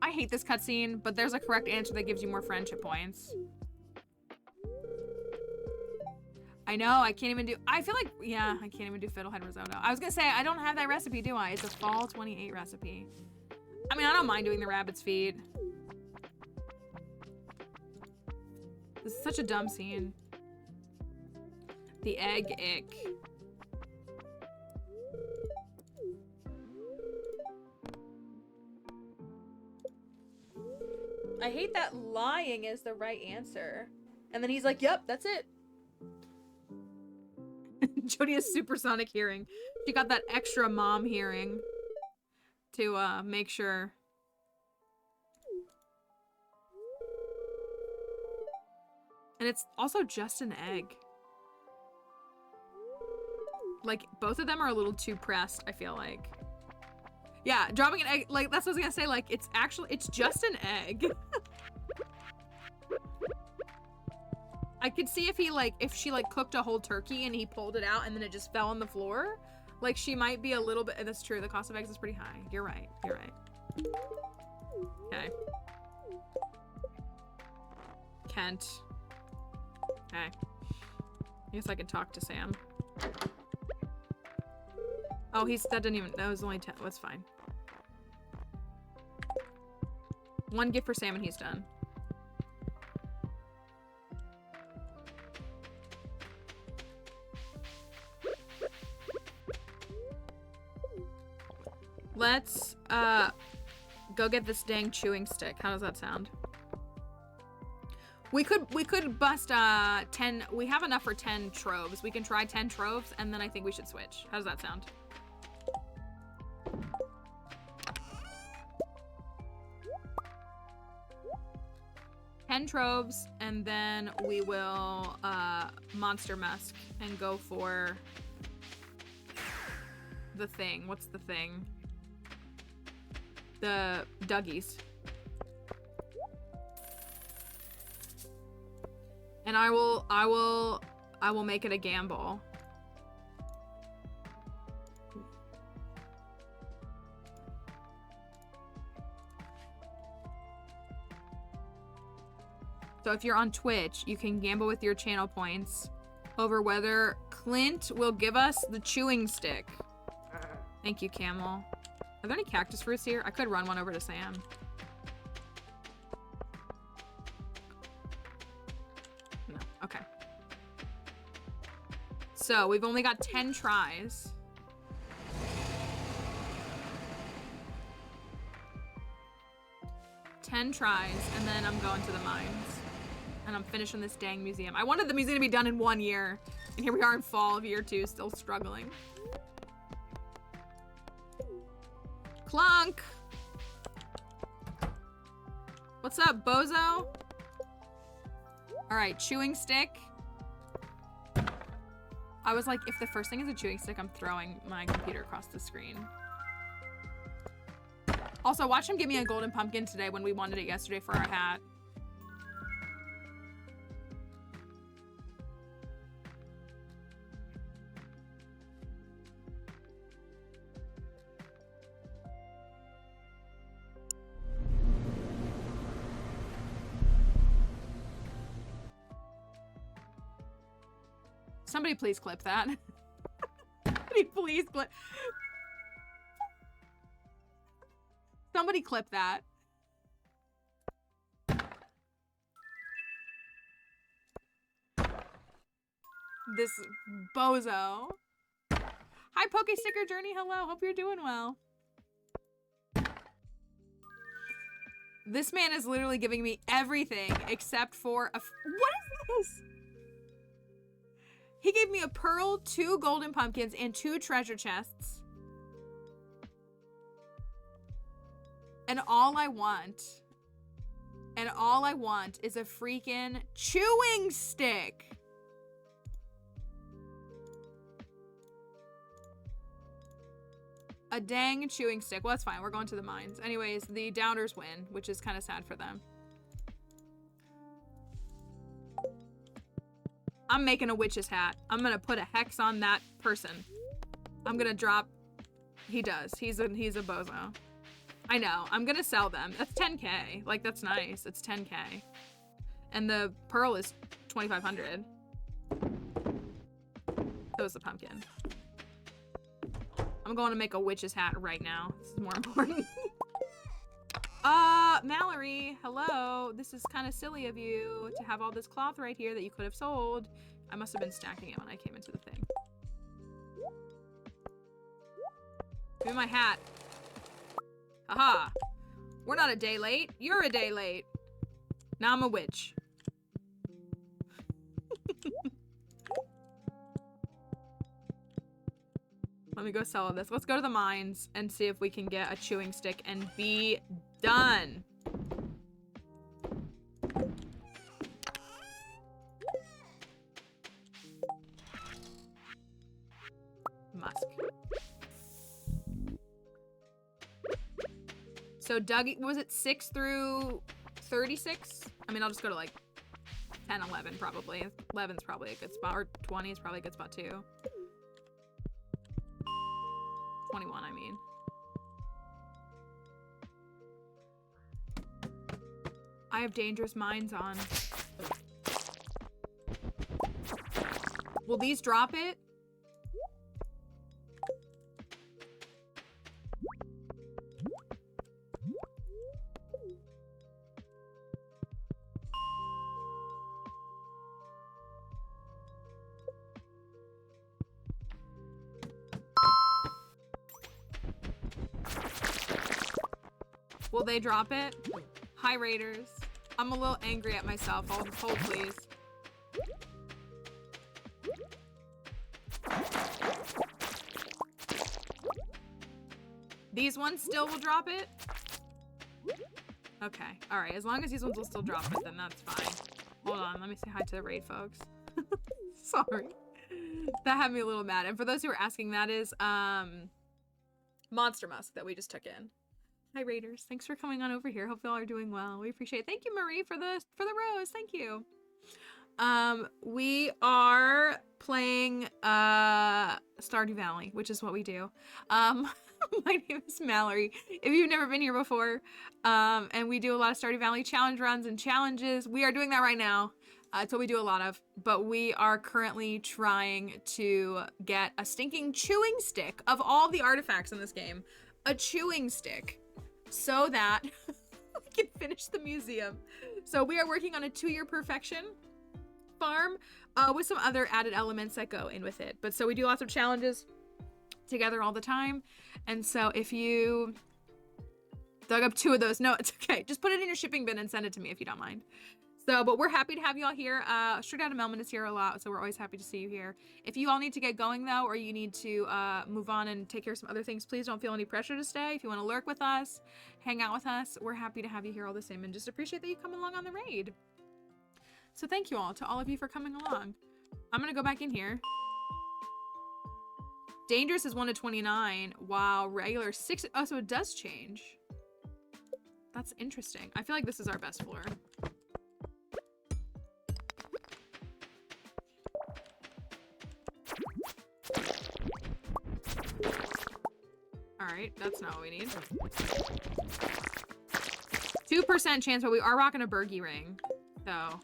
I hate this cutscene, but there's a correct answer that gives you more friendship points. I know, I can't even do, I feel like, yeah, I can't even do Fiddlehead Risotto. I was gonna say, I don't have that recipe, do I? It's a fall 28 recipe. I mean, I don't mind doing the rabbit's feet. This is such a dumb scene. The egg ick. I hate that lying is the right answer. And then he's like, yep, that's it. Jody has supersonic hearing. She got that extra mom hearing to make sure. And it's also just an egg. Like, both of them are a little too pressed, I feel like. Yeah, dropping an egg, like, that's what I was gonna say, like, it's just an egg. I could see if she, cooked a whole turkey and he pulled it out and then it just fell on the floor. Like, she might be a little bit, that's true, the cost of eggs is pretty high. You're right, you're right. Okay. Kent. Okay. I guess I can talk to Sam. Oh, that was only 10, that's fine. 1 gift for Sam and he's done. Let's, go get this dang chewing stick. How does that sound? We could bust 10. We have enough for 10 troves. We can try 10 troves, and then I think we should switch. How does that sound? Ten troves, and then we will monster mask and go for the thing. What's the thing? The Duggies. And I will make it a gamble. So if you're on Twitch, you can gamble with your channel points over whether Clint will give us the chewing stick. Thank you, Camel. Are there any cactus fruits here? I could run one over to Sam. No, okay. So we've only got 10 tries. Ten tries, and then I'm going to the mines. And I'm finishing this dang museum. I wanted the museum to be done in 1 year. And here we are in fall of year 2, still struggling. Clunk! What's up, bozo? Alright, chewing stick. I was like, if the first thing is a chewing stick, I'm throwing my computer across the screen. Also, watch him give me a golden pumpkin today when we wanted it yesterday for our hat. Somebody please clip that. Somebody please clip. Somebody clip that. This bozo. Hi, Poke Sticker Journey. Hello. Hope you're doing well. This man is literally giving me everything except for a. What is this? He gave me a pearl, 2 golden pumpkins, and 2 treasure chests. And all I want is a freaking chewing stick. A dang chewing stick. Well, that's fine. We're going to the mines. Anyways, the Downers win, which is kind of sad for them. I'm making a witch's hat. I'm gonna put a hex on that person. I'm gonna drop. He does. He's a bozo. I know. I'm gonna sell them. That's 10K. Like, that's nice. It's 10K. And the pearl is 2,500. So is the pumpkin. I'm going to make a witch's hat right now. This is more important. Mallory, hello. This is kind of silly of you to have all this cloth right here that you could have sold. I must have been stacking it when I came into the thing. Give me my hat. Haha. We're not a day late. You're a day late. Now I'm a witch. Let me go sell all this. Let's go to the mines and see if we can get a chewing stick and be done. Musk. So Doug, was it 6 through 36? I mean, I'll just go to like 10, 11 probably. 11's probably a good spot, or 20 is probably a good spot too. 21, I mean. I have dangerous mines on. Will these drop it? Will they drop it? Hi, Raiders. I'm a little angry at myself. Hold, please. These ones still will drop it? Okay, alright. As long as these ones will still drop it, then that's fine. Hold on, let me say hi to the raid folks. Sorry. That had me a little mad. And for those who are asking, that is Monster Musk that we just took in. Hi Raiders, thanks for coming on over here. Hope y'all are doing well. We appreciate it. Thank you, Marie, for the rose. Thank you. We are playing Stardew Valley, which is what we do. My name is Mallory, if you've never been here before. And we do a lot of Stardew Valley challenge runs and challenges. We are doing that right now. It's what we do a lot of, but we are currently trying to get a stinking chewing stick of all the artifacts in this game. A chewing stick, so that we can finish the museum. So we are working on a 2-year perfection farm with some other added elements that go in with it. But so we do lots of challenges together all the time. And so if you dug up 2 of those, no, it's okay. Just put it in your shipping bin and send it to me if you don't mind. So, but we're happy to have you all here. Straight Outta Melman is here a lot, so we're always happy to see you here. If you all need to get going though, or you need to move on and take care of some other things, please don't feel any pressure to stay. If you want to lurk with us, hang out with us, we're happy to have you here all the same, and just appreciate that you come along on the raid. So thank you all, to all of you for coming along. I'm gonna go back in here. Dangerous is 1 to 29, while regular 6, oh, so it does change. That's interesting. I feel like this is our best floor. Alright, that's not what we need. 2% chance, but we are rocking a Bergie ring, so.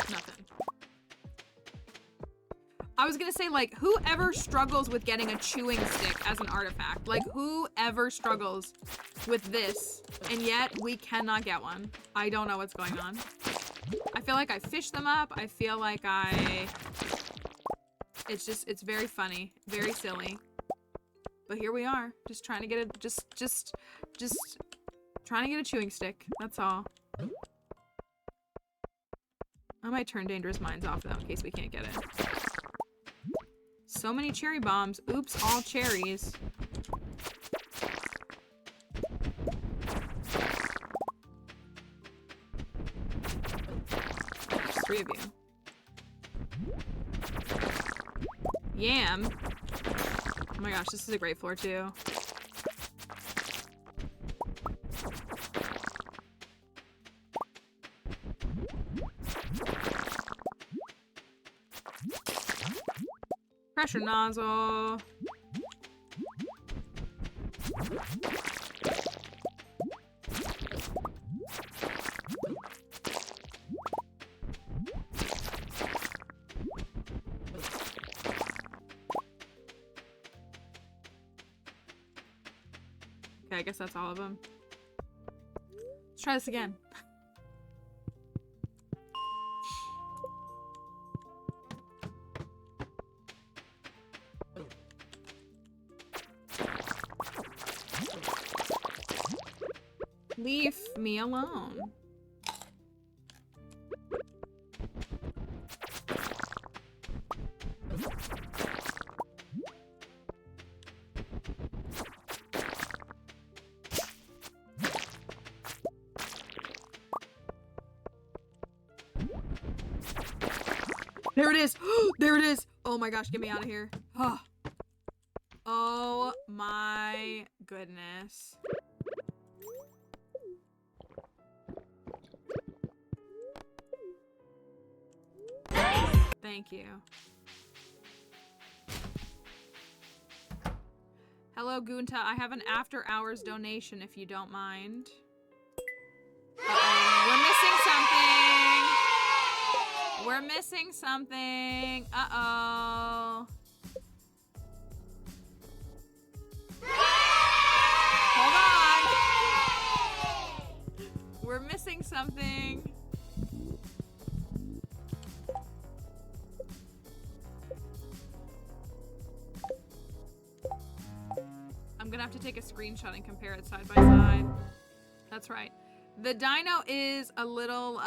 Nothing. I was gonna say, like, whoever struggles with getting a chewing stick as an artifact, like, whoever struggles with this, and yet we cannot get one. I don't know what's going on. I feel like I fished them up. I feel like it's very funny, very silly. But here we are, just trying to get a, just trying to get a chewing stick. That's all. I might turn Dangerous Minds off though, in case we can't get it. So many cherry bombs. Oops, all cherries. There's 3 of you. Yam. Oh my gosh, this is a great floor too. Pressure nozzle. Okay, I guess that's all of them. Let's try this again. Leave me alone. There it is. There it is. Oh my gosh, get me out of here. Oh my goodness. Thank you. Hello, Gunta. I have an after-hours donation if you don't mind. Uh-oh. We're missing something. Uh-oh. Hold on. We're missing something. gonna have to take a screenshot and compare it side by side. That's right. The dino is a little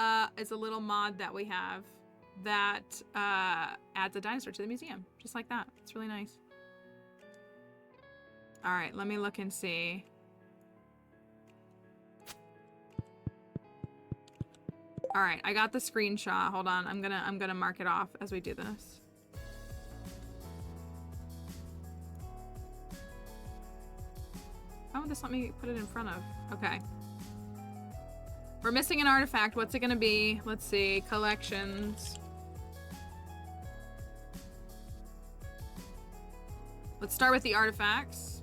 mod that we have that adds a dinosaur to the museum, just like that. It's really nice. All right, let me look and see. All right, I got the screenshot. Hold on, I'm gonna mark it off as we do this. Oh, just let me put it in front of. Okay. We're missing an artifact. What's it gonna be? Let's see. Collections. Let's start with the artifacts.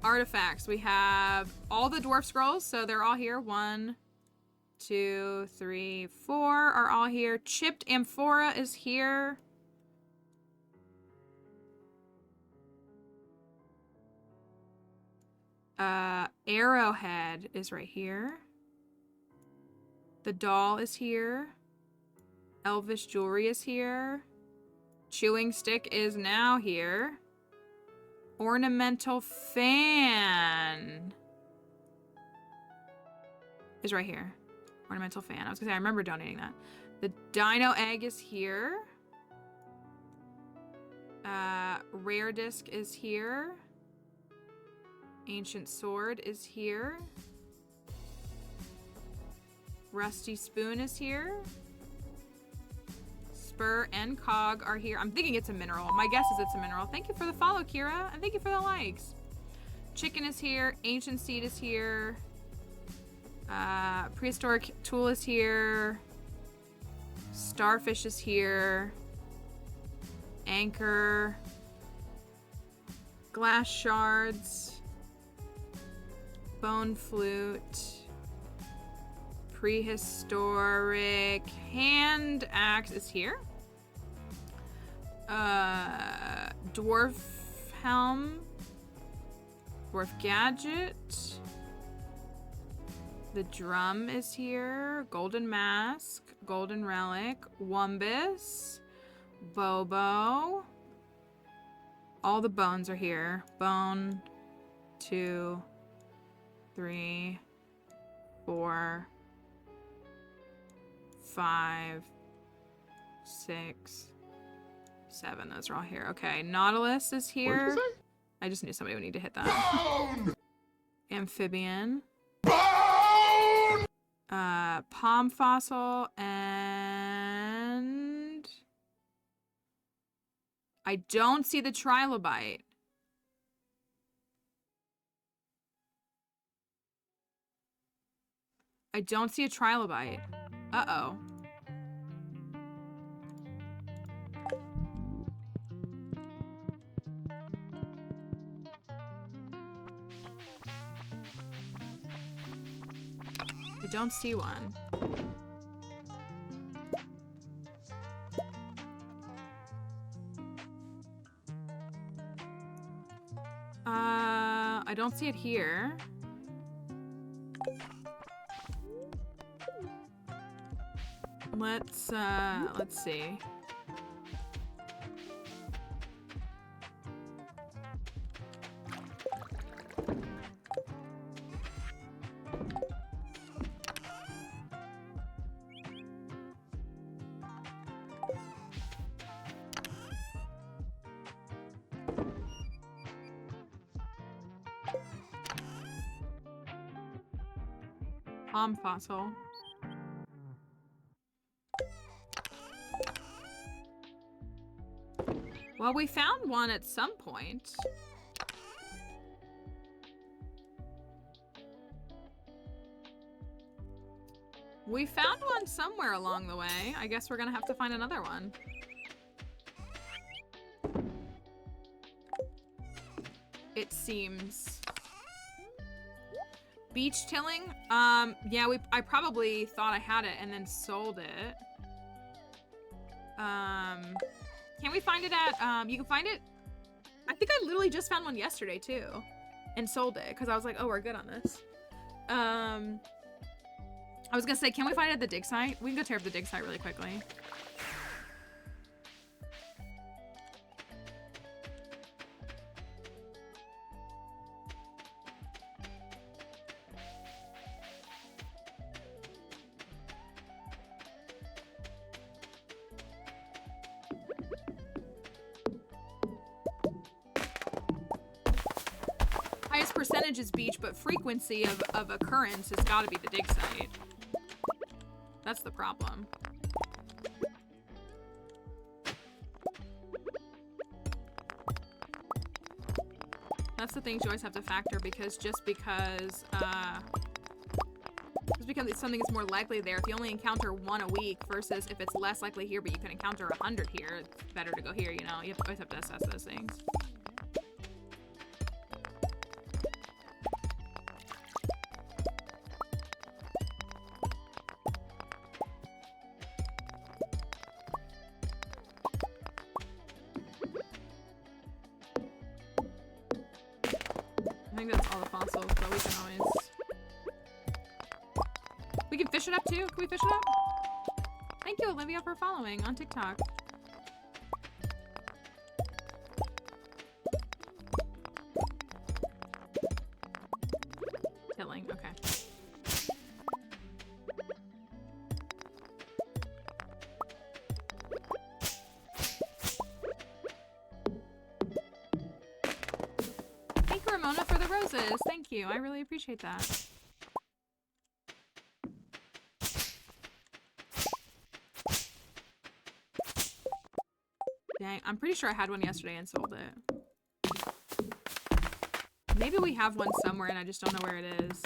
Artifacts. We have all the dwarf scrolls, so they're all here. 1, 2, 3, 4 are all here. Chipped amphora is here. Arrowhead is right here. The doll is here. Elvish jewelry is here. Chewing stick is now here. Ornamental fan is right here. Ornamental fan. I was gonna say, I remember donating that. The dino egg is here. Rare disc is here. Ancient sword is here. Rusty spoon is here. Spur and cog are here. I'm thinking it's a mineral. My guess is it's a mineral. Thank you for the follow, Kira, and thank you for the likes. Chicken is here. Ancient seed is here. Prehistoric tool is here. Starfish is here. Anchor. Glass shards. Bone flute. Prehistoric hand axe is here. Dwarf helm. Dwarf gadget. The drum is here. Golden mask. Golden relic. Wumbus. Bobo. All the bones are here. Bone. 2, 3, 4, 5, 6, 7. Those are all here. Okay, Nautilus is here. What did you say? I just knew somebody would need to hit that. Bone! Amphibian. Bone! Palm fossil and I don't see the trilobite. I don't see a trilobite. Uh-oh. I don't see one. I don't see it here. Let's see. Palm fossil. Well, we found one at some point. We found one somewhere along the way. I guess we're gonna have to find another one. It seems. Beach tilling? Yeah, I probably thought I had it and then sold it. Can we find it at, you can find it, I think I literally just found one yesterday too and sold it because I was like, oh, we're good on this. I was gonna say, can we find it at the dig site? We can go tear up the dig site really quickly. percentage is beach, but frequency of occurrence has got to be the dig site. That's the problem. That's the things you always have to factor, because just because something is more likely there, if you only encounter one a week versus if it's less likely here but you can encounter 100 here, it's better to go here, you know? You always have to assess those things. I think that's all the fossils, but we can always... We can fish it up too? Can we fish it up? Thank you, Olivia, for following on TikTok. Tilling, okay. Thank you, Ramona, for the roses. Thank you. I really appreciate that. Dang, I'm pretty sure I had one yesterday and sold it. Maybe we have one somewhere and I just don't know where it is.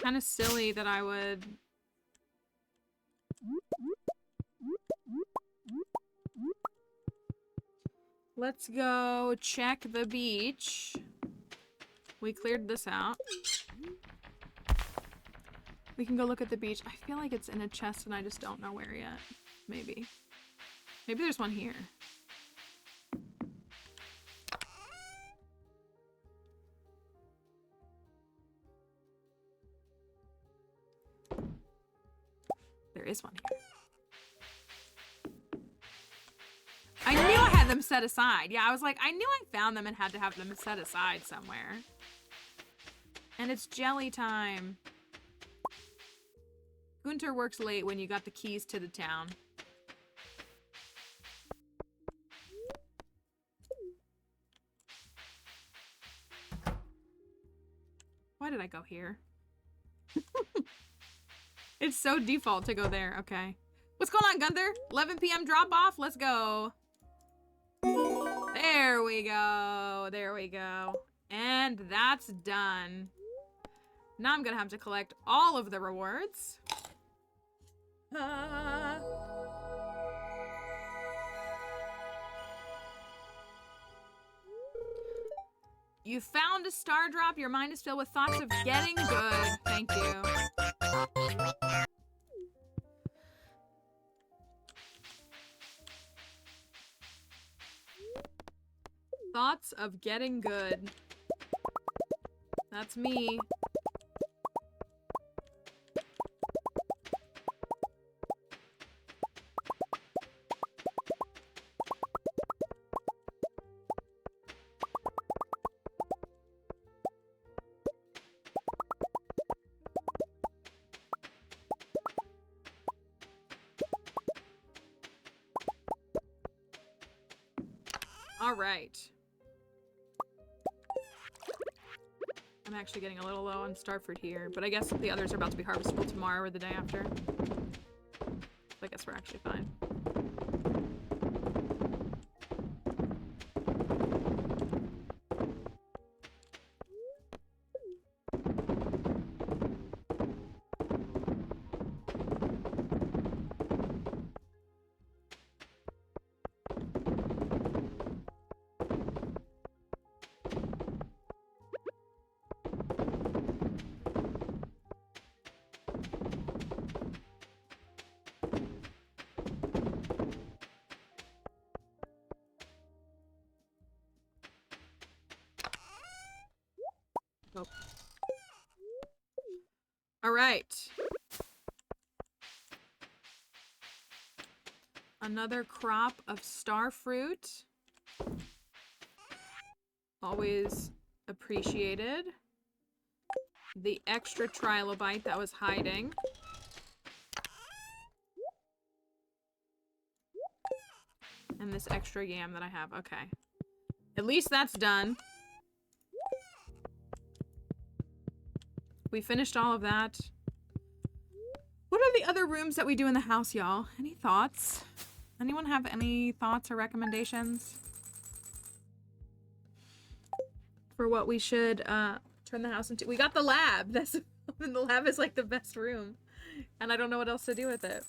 Kind of silly that I would... Let's go check the beach. We cleared this out. We can go look at the beach. I feel like it's in a chest and I just don't know where yet. Maybe. Maybe there's one here. There is one here. I knew I had them set aside. Yeah, I was like, I knew I found them and had to have them set aside somewhere. And it's jelly time. Gunter works late when you got the keys to the town. Why did I go here? It's so default to go there. Okay. What's going on, Gunther? 11 p.m. drop off. Let's go. There we go. There we go. And that's done. Now I'm gonna have to collect all of the rewards. You found a star drop. Your mind is filled with thoughts of getting good. Thank you. Thoughts of getting good. That's me. All right. I'm actually getting a little low on starfruit here, but I guess the others are about to be harvestable tomorrow or the day after. So I guess we're actually fine. Oh. All right. Another crop of starfruit. Always appreciated. The extra trilobite that was hiding. And this extra yam that I have. Okay. At least that's done. We finished all of that. What are the other rooms that we do in the house, y'all? Any thoughts? Anyone have any thoughts or recommendations for what we should turn the house into? We got the lab. That's and the lab is like the best room, and I don't know what else to do with it.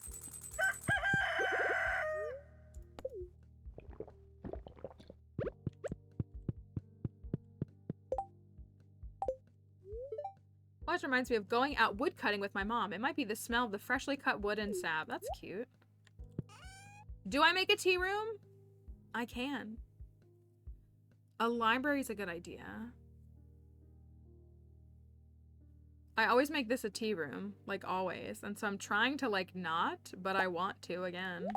Always reminds me of going out wood cutting with my mom. It might be the smell of the freshly cut wood and sap. That's cute. Do I make a tea room? I can. A library's a good idea. I always make this a tea room, like always. And so I'm trying to like not, but I want to again,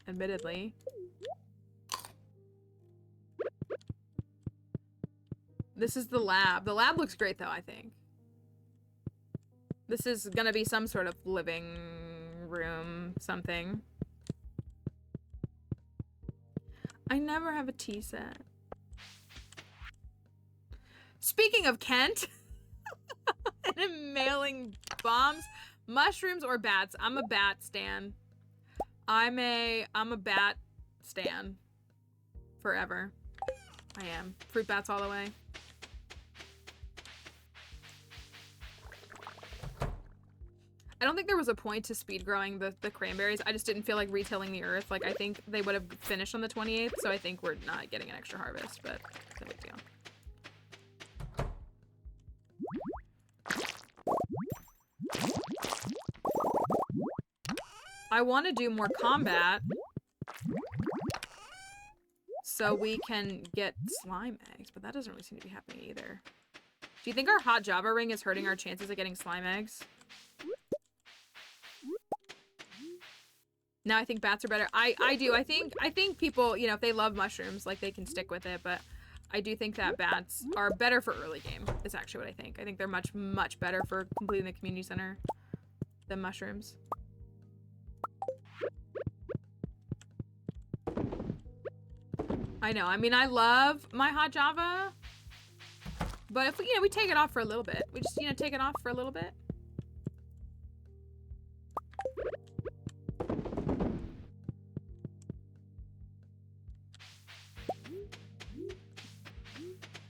admittedly. This is the lab. The lab looks great though, I think. This is gonna be some sort of living room something. I never have a tea set. Speaking of Kent, and mailing bombs, mushrooms or bats. I'm a bat stan. I'm a bat stan. Forever. I am. Fruit bats all the way. I don't think there was a point to speed growing the cranberries. I just didn't feel like retilling the earth. Like, I think they would have finished on the 28th, so I think we're not getting an extra harvest, but no big deal. I want to do more combat so we can get slime eggs, but that doesn't really seem to be happening either. Do you think our hot Java ring is hurting our chances of getting slime eggs? No, I think bats are better. I do. I think people, you know, if they love mushrooms, like they can stick with it, but I do think that bats are better for early game, is actually what I think. I think they're much, much better for completing the community center than mushrooms. I know. I mean, I love my hot Java, but if we, you know, we take it off for a little bit. We just, you know, take it off for a little bit.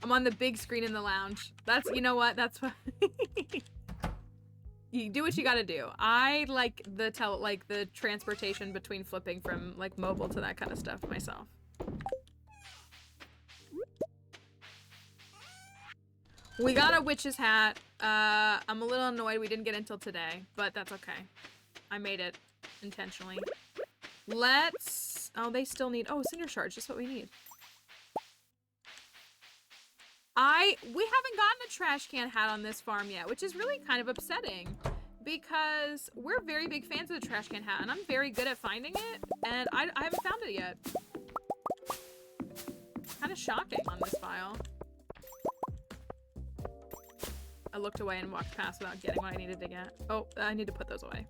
I'm on the big screen in the lounge. That's, you know what? That's what you do what you gotta do. I like the the transportation between flipping from like mobile to that kind of stuff myself. We got a witch's hat. I'm a little annoyed we didn't get it until today, but that's okay. I made it intentionally. Let's, oh, they still need, oh, cinder shards, just what we need. We haven't gotten a trash can hat on this farm yet, which is really kind of upsetting because we're very big fans of the trash can hat and I'm very good at finding it and I haven't found it yet. Kind of shocking on this file. I looked away and walked past without getting what I needed to get. Oh, I need to put those away.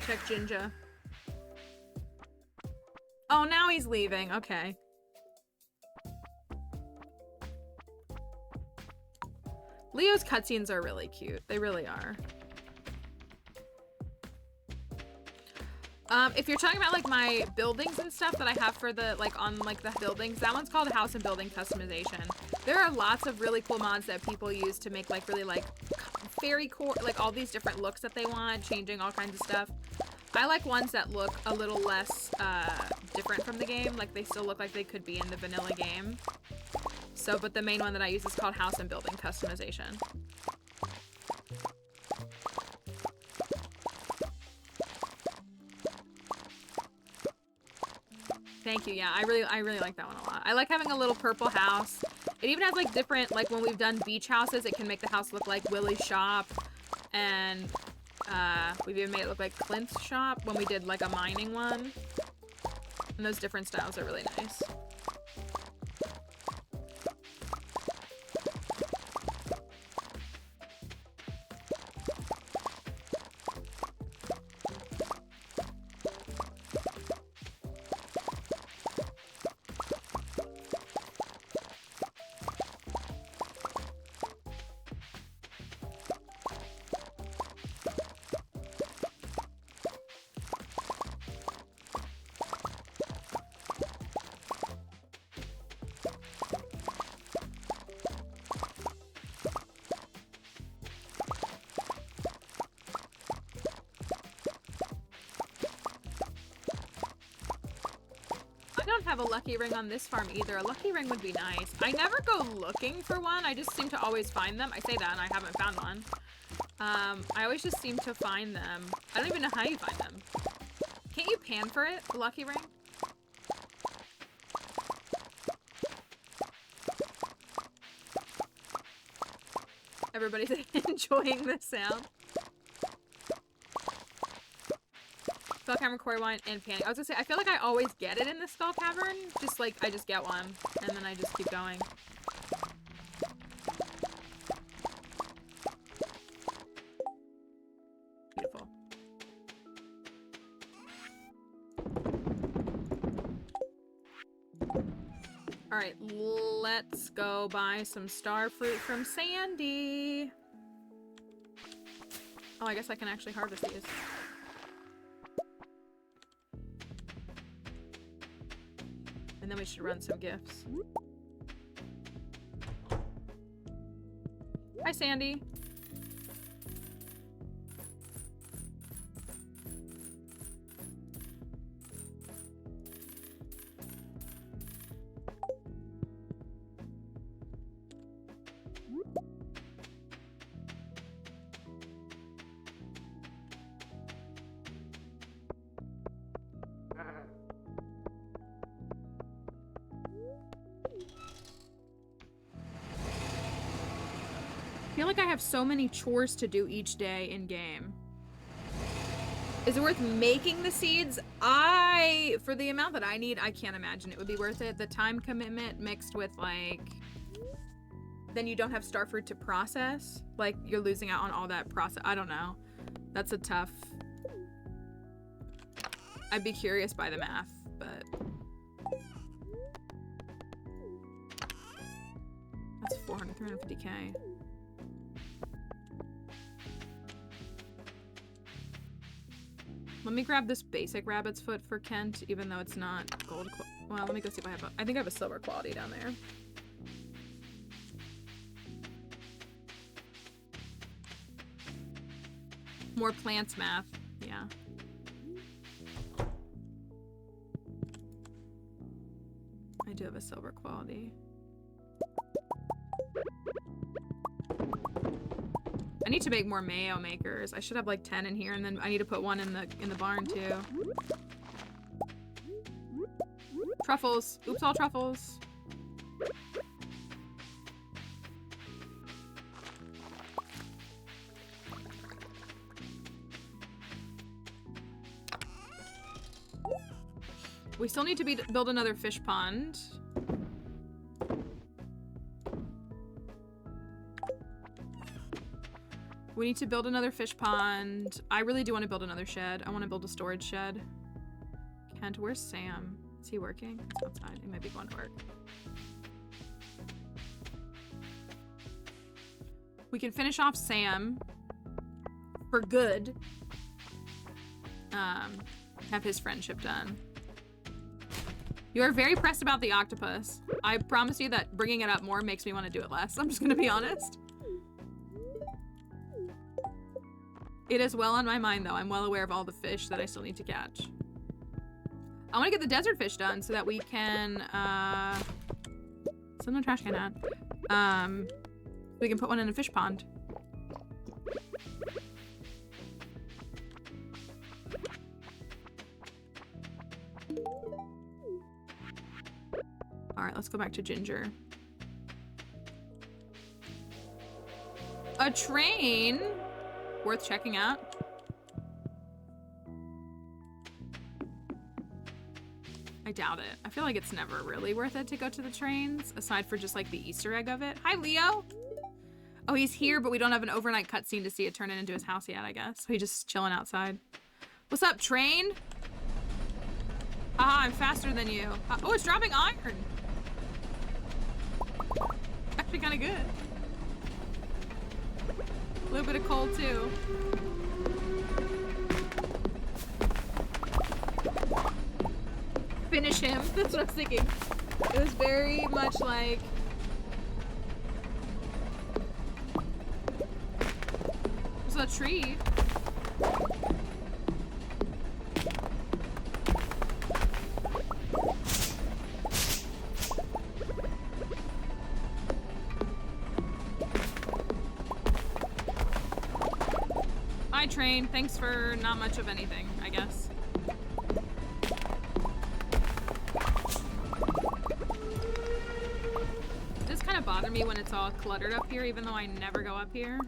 Check Jinja. Oh, now he's leaving. Okay. Leo's cutscenes are really cute. They really are. If you're talking about like my buildings and stuff that I have for the on the buildings, that one's called House and Building Customization. There are lots of really cool mods that people use to make like really like fairy core, like all these different looks that they want, changing all kinds of stuff. I like ones that look a little less different from the game, like they still look like they could be in the vanilla game. So, but the main one that I use is called House and Building Customization. Thank you. Yeah, I really like that one a lot. I like having a little purple house. It even has like different, like when we've done beach houses, it can make the house look like Willie's shop, and we've even made it look like Clint's shop when we did like a mining one. And those different styles are really nice. have a lucky ring on this farm either. A lucky ring would be nice. I never go looking for one. I just seem to always find them. I say that and I haven't found one. I always just seem to find them. I don't even know how you find them. Can't you pan for it, a lucky ring? Everybody's enjoying the sound. Skull Cavern, Quarry Wine, and Panning. I was gonna say, I feel like I always get it in the Skull Cavern. Just like, I just get one, and then I just keep going. Beautiful. Alright, let's go buy some star fruit from Sandy. Oh, I guess I can actually harvest these. And then we should run some gifts. Hi, Sandy. I feel like I have so many chores to do each day in game. Is it worth making the seeds? For the amount that I need, I can't imagine it would be worth it. The time commitment mixed with like, then you don't have starfruit to process. Like you're losing out on all that process. I don't know. That's a tough. I'd be curious by the math, but. That's 350K. Let me grab this basic rabbit's foot for Kent, even though it's not gold. Well, let me go see if I have I think I have a silver quality down there. More plants math. Yeah. I do have a silver quality. I need to make more mayo makers. I should have like 10 in here, and then I need to put one in the barn too. Truffles. Oops, all truffles. We still need to build another fish pond. We need to build another fish pond. I really do want to build another shed. I want to build a storage shed. Kent, where's Sam? Is he working? He's outside. He might be going to work. We can finish off Sam for good. Have his friendship done. You are very pressed about the octopus. I promise you that bringing it up more makes me want to do it less. I'm just gonna be honest. It is well on my mind, though. I'm well aware of all the fish that I still need to catch. I want to get the desert fish done so that we can, send the trash can out. We can put one in a fish pond. All right, let's go back to Ginger. A train? Worth checking out. I doubt it. I feel like it's never really worth it to go to the trains, aside for just like the Easter egg of it. Hi, Leo. Oh, he's here, but we don't have an overnight cutscene to see it turn it into his house yet, I guess. So he's just chilling outside. What's up, train? Haha, I'm faster than you. Oh, it's dropping iron. Actually kind of good. A little bit of coal too. Finish him. That's what I was thinking. It was very much like. There's a tree. Bye, train. Thanks for not much of anything, I guess. It does kind of bother me when it's all cluttered up here, even though I never go up here.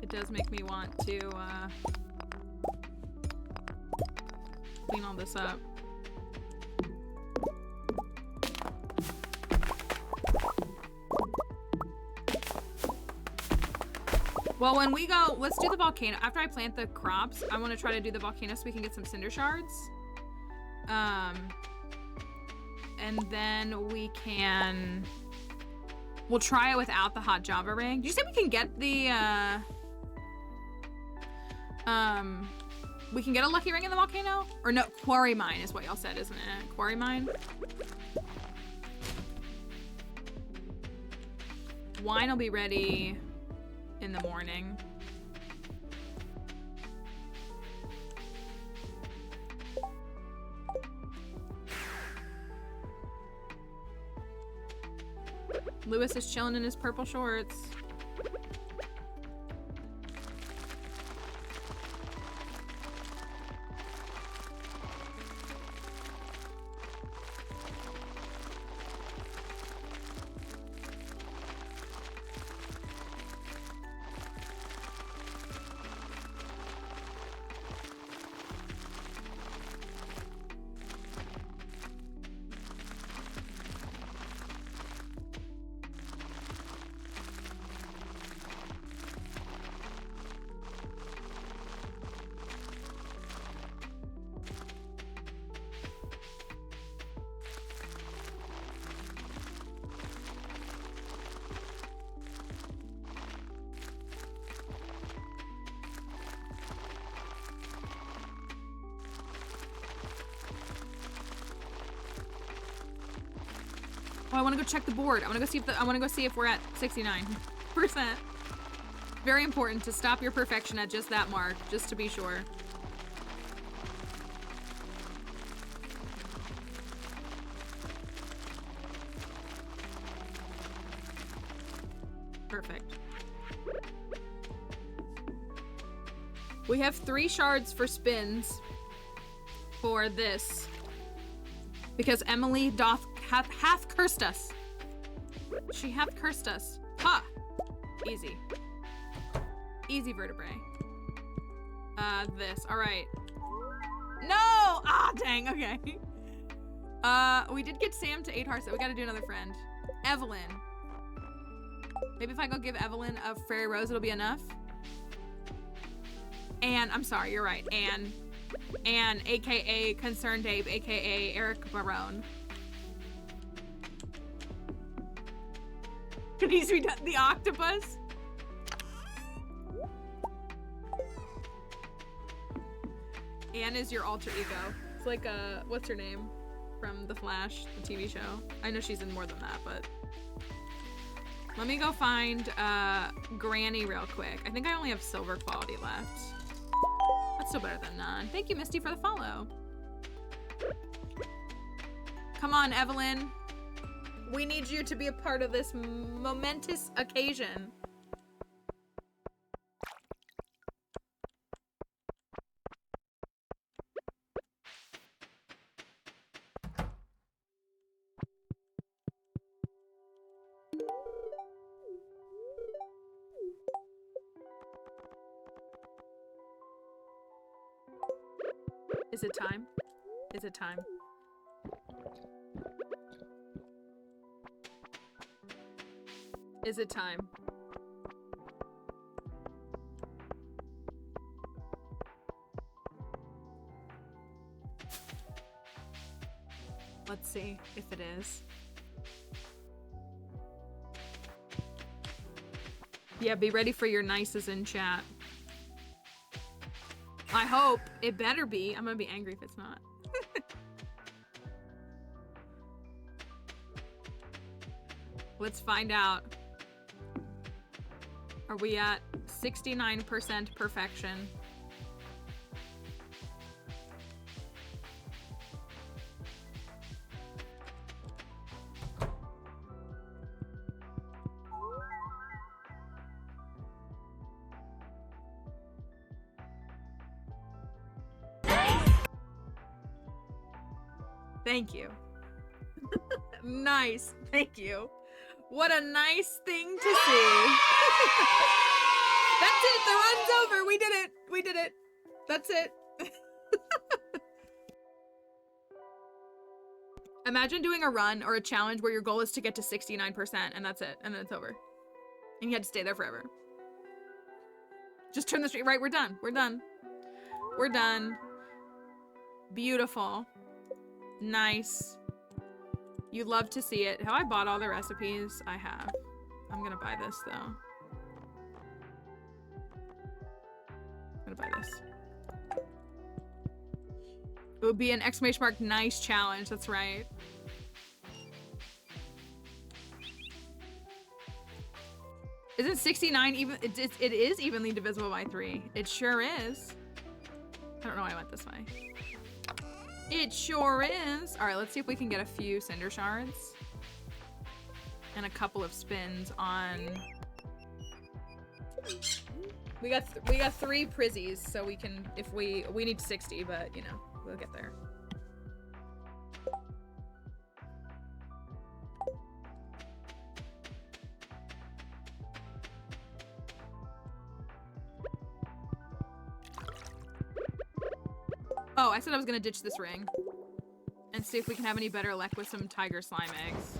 It does make me want to clean all this up. Well, when we go, let's do the volcano. After I plant the crops, I want to try to do the volcano so we can get some cinder shards. And then we'll try it without the hot Java ring. Did you say we can get the, we can get a lucky ring in the volcano? Or no, quarry mine is what y'all said, isn't it? Quarry mine? Wine will be ready in the morning. Lewis is chilling in his purple shorts. Oh, I want to go check the board. I want to go see if we're at 69%. Very important to stop your perfection at just that mark, just to be sure. Perfect. We have 3 shards for spins for this because Emily hath cursed us. She hath cursed us. Ha! Easy. Easy vertebrae. This. Alright. No! Ah, dang. Okay. We did get Sam to 8 hearts, so we gotta do another friend. Evelyn. Maybe if I go give Evelyn a fairy rose, it'll be enough. Anne. I'm sorry, you're right. Anne, aka Concerned Ape, aka Eric Barone. It needs to be done. The octopus. Anne is your alter ego. It's like what's her name from The Flash, the TV show. I know she's in more than that, but let me go find Granny real quick. I think I only have silver quality left. That's still better than none. Thank you, Misty, for the follow. Come on, Evelyn. We need you to be a part of this momentous occasion. Is it time? Is it time? Is it time? Let's see if it is. Yeah, be ready for your nices in chat. I hope. It better be. I'm gonna be angry if it's not. Let's find out. Are we at 69% perfection? Thank you. Nice. Thank you. What a nice thing to see. That's it. The run's over. We did it. We did it. That's it. Imagine doing a run or a challenge where your goal is to get to 69% and that's it. And then it's over. And you had to stay there forever. Just turn the street right. We're done. We're done. We're done. Beautiful. Nice. You love to see it. Have I bought all the recipes? I have. I'm gonna buy this though. I'm gonna buy this. It would be an exclamation mark nice challenge. That's right. Isn't 69 even? It is evenly divisible by 3. It sure is. I don't know why I went this way. It sure is. All right, let's see if we can get a few cinder shards and a couple of spins on. We got 3 prizzies, so we can, if we need 60, but you know, we'll get there. Oh, I said I was gonna ditch this ring and see if we can have any better luck with some tiger slime eggs.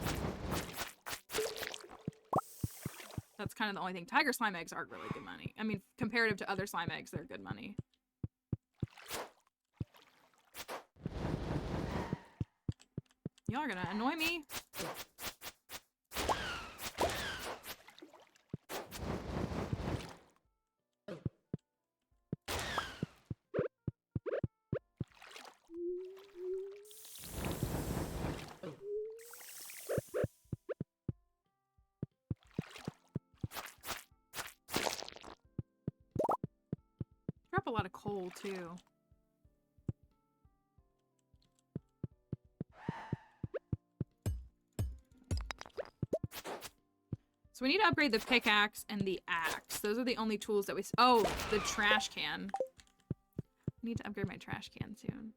That's kind of the only thing. Tiger slime eggs aren't really good money. I mean, comparative to other slime eggs, they're good money. Y'all are gonna annoy me. Drop a lot of coal too. So we need to upgrade the pickaxe and the axe. Those are the only tools that we... Oh, the trash can. I need to upgrade my trash can soon.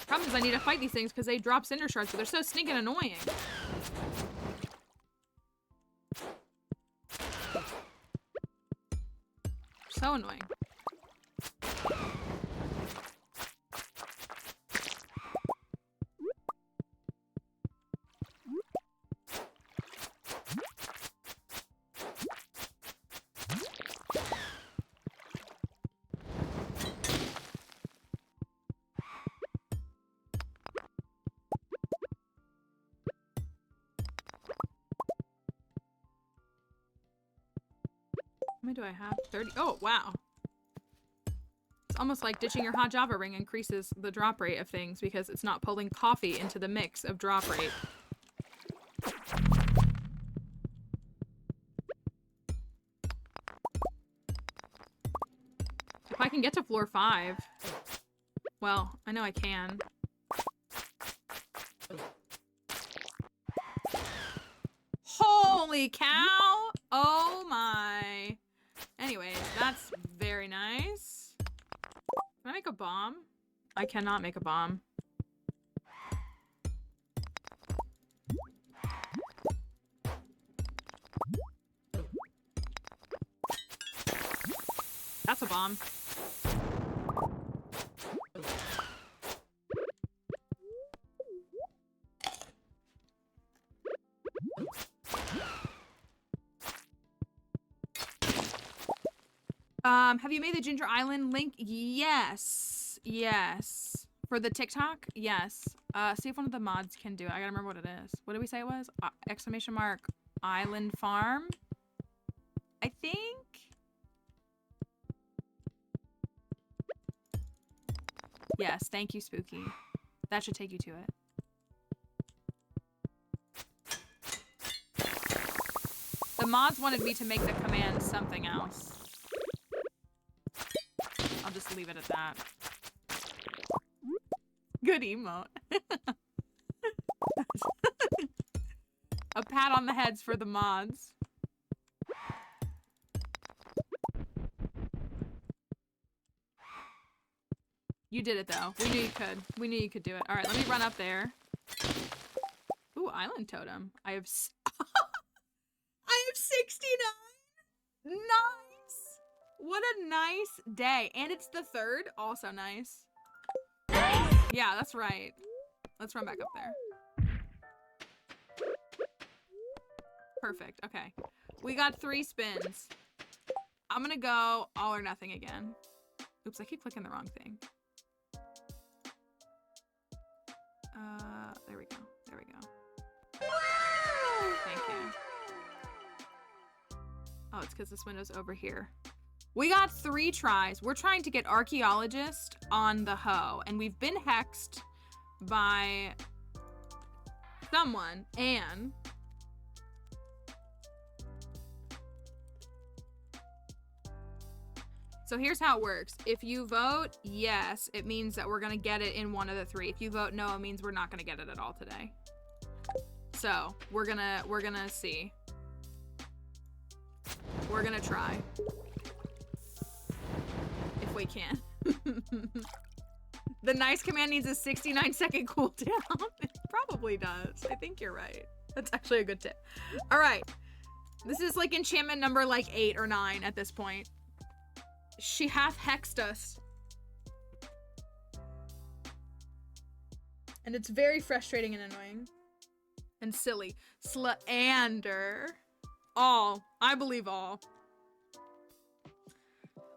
Problem is I need to fight these things because they drop cinder shards, but they're so stinking annoying. So annoying. How many do I have? 30. Oh, wow. It's almost like ditching your hot Java ring increases the drop rate of things because it's not pulling coffee into the mix of drop rate. If I can get to floor 5. Well, I know I can. Holy cow! Oh my. Anyways, that's very nice. Can I make a bomb? I cannot make a bomb. That's a bomb. Have you made the Ginger Island link? Yes. Yes. For the TikTok? Yes. See if one of the mods can do it. I gotta remember what it is. What did we say it was? Exclamation mark Island Farm? I think? Yes. Thank you, Spooky. That should take you to it. The mods wanted me to make the command something else. I'll just leave it at that. Good emote. A pat on the heads for the mods. You did it though. We knew you could. We knew you could do it. All right, let me run up there. Ooh, island totem. I have 69. Nice. What a nice day. And it's the 3rd. Also nice. Yeah, that's right. Let's run back up there. Perfect. Okay. We got 3 spins. I'm gonna go all or nothing again. Oops, I keep clicking the wrong thing. There we go. There we go. Thank you. Oh, it's because this window's over here. We got 3 tries. We're trying to get archaeologist on the hoe, and we've been hexed by someone, Anne. So here's how it works. If you vote yes, it means that we're gonna get it in one of the 3. If you vote no, it means we're not gonna get it at all today. So we're gonna see. We're gonna try. If we can. The nice command needs a 69-second cooldown. It probably does. I think you're right. That's actually a good tip. All right. This is like enchantment number like 8 or 9 at this point. She hath hexed us. And it's very frustrating and annoying. And silly. Slander. All. I believe all.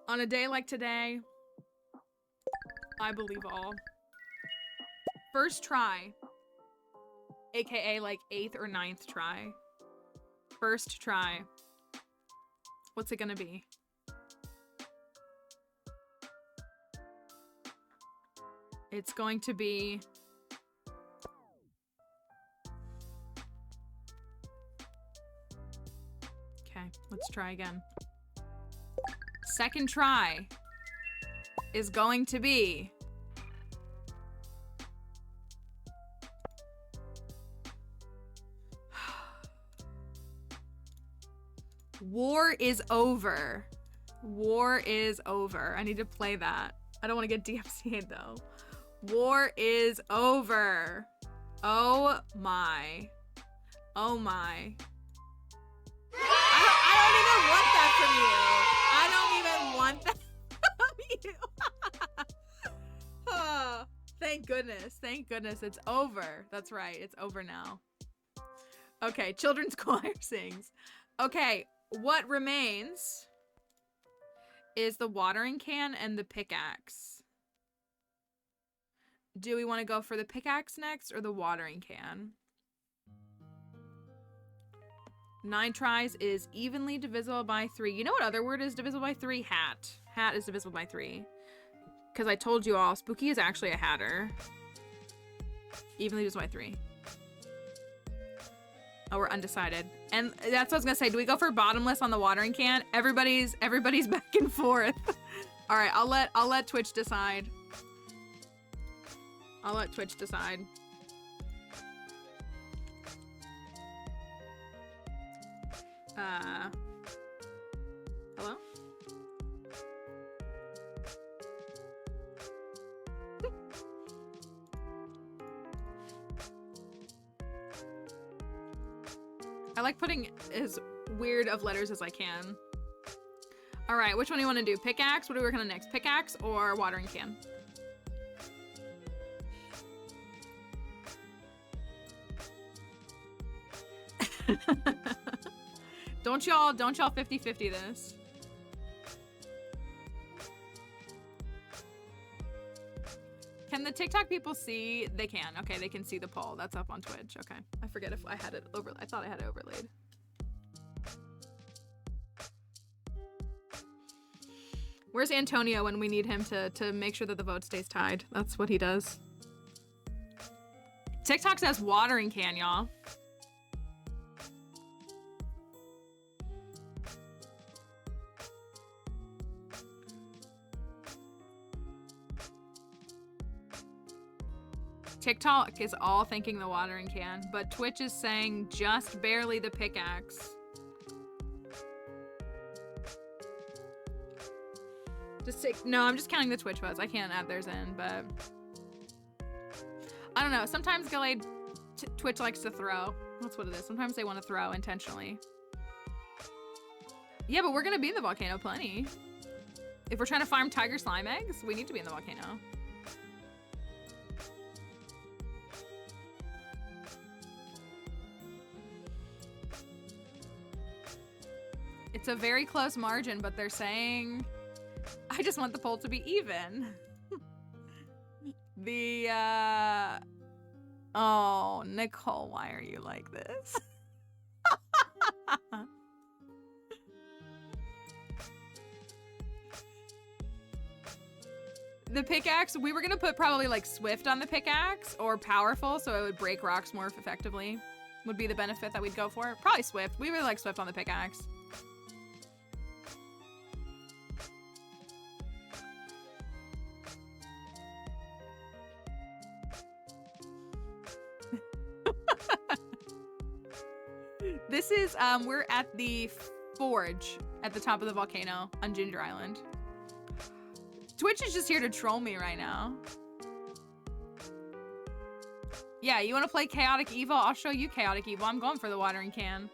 On a day like today, I believe all. First try. AKA like 8th or 9th try. First try. What's it gonna be? It's going to be... Okay, let's try again. Second try is going to be... War is over. War is over. I need to play that. I don't want to get DMCA'd though. War is over. Oh my. Oh my. I don't even want that from you. I don't even want that from you. Oh, thank goodness. Thank goodness it's over. That's right. It's over now. Okay, children's choir sings. Okay, what remains is the watering can and the pickaxe. Do we want to go for the pickaxe next or the watering can? 9 tries is evenly divisible by 3. You know what other word is divisible by 3? Hat. Hat is divisible by 3. Because I told you all, Spooky is actually a hatter. Evenly divisible by 3. Oh, we're undecided. And that's what I was gonna say. Do we go for bottomless on the watering can? Everybody's back and forth. All right, I'll let Twitch decide. I'll let Twitch decide. Hello? I like putting as weird of letters as I can. All right, which one do you want to do? Pickaxe? What are we working on next? Pickaxe or watering can? Don't y'all 50-50 this. Can the TikTok people see? They can. Okay, they can see the poll. That's up on Twitch. Okay. I forget if I had it over. I thought I had it overlaid. Where's Antonio when we need him to make sure that the vote stays tied? That's what he does. TikTok says watering can, y'all. TikTok is all thinking the watering can, but Twitch is saying just barely the pickaxe. No, I'm just counting the Twitch votes. I can't add theirs in, but I don't know. Sometimes Gallade Twitch likes to throw. That's what it is. Sometimes they want to throw intentionally. Yeah, but we're gonna be in the volcano plenty. If we're trying to farm tiger slime eggs, we need to be in the volcano. It's a very close margin, but they're saying I just want the poll to be even. Oh, Nicole, why are you like this? The pickaxe, we were gonna put probably like swift on the pickaxe or powerful so it would break rocks more effectively. Would be the benefit that we'd go for. Probably swift. We really like swift on the pickaxe. This is, we're at the forge at the top of the volcano on Ginger Island. Twitch is just here to troll me right now. Yeah, you want to play Chaotic Evil? I'll show you Chaotic Evil. I'm going for the watering can.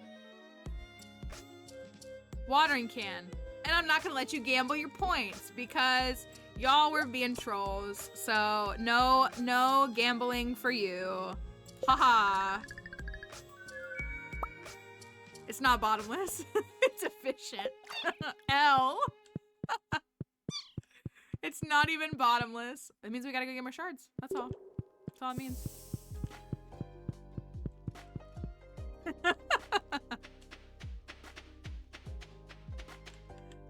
Watering can. And I'm not going to let you gamble your points because y'all were being trolls. So no gambling for you. Haha. It's not bottomless. It's efficient. L. It's not even bottomless. It means we gotta go get more shards. That's all. That's all it means.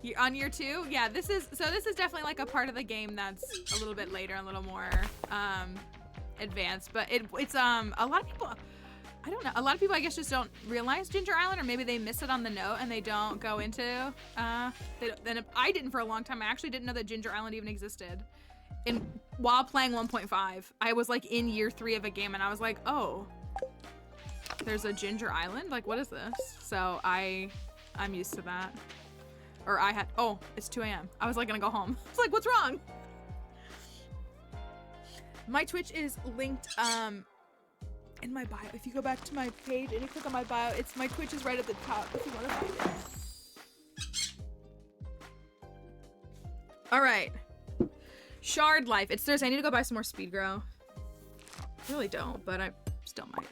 You're on year 2? Yeah, this is definitely like a part of the game that's a little bit later, a little more advanced. But it's a lot of people, I don't know. A lot of people, I guess, just don't realize Ginger Island, or maybe they miss it on the note and they don't go into. Then I didn't for a long time. I actually didn't know that Ginger Island even existed. While playing 1.5, I was like in year 3 of a game, and I was like, oh, there's a Ginger Island. Like, what is this? So I'm used to that. Or oh, it's 2 a.m. I was like gonna go home. I was like, what's wrong? My Twitch is linked in my bio. If you go back to my page and you click on my bio, my Twitch is right at the top if you want to find it. All right. Shard life. It's Thursday. I need to go buy some more speed grow. I really don't, but I still might.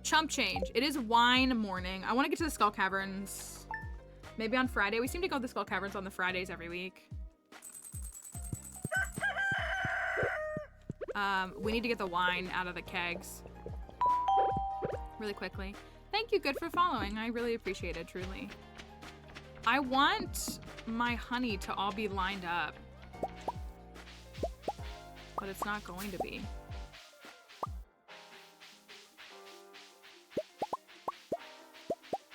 Chump change. It is wine morning. I want to get to the Skull Caverns. Maybe on Friday. We seem to go to the Skull Caverns on the Fridays every week. We need to get the wine out of the kegs really quickly. Thank you, Good, for following. I really appreciate it, truly. I want my honey to all be lined up, but it's not going to be.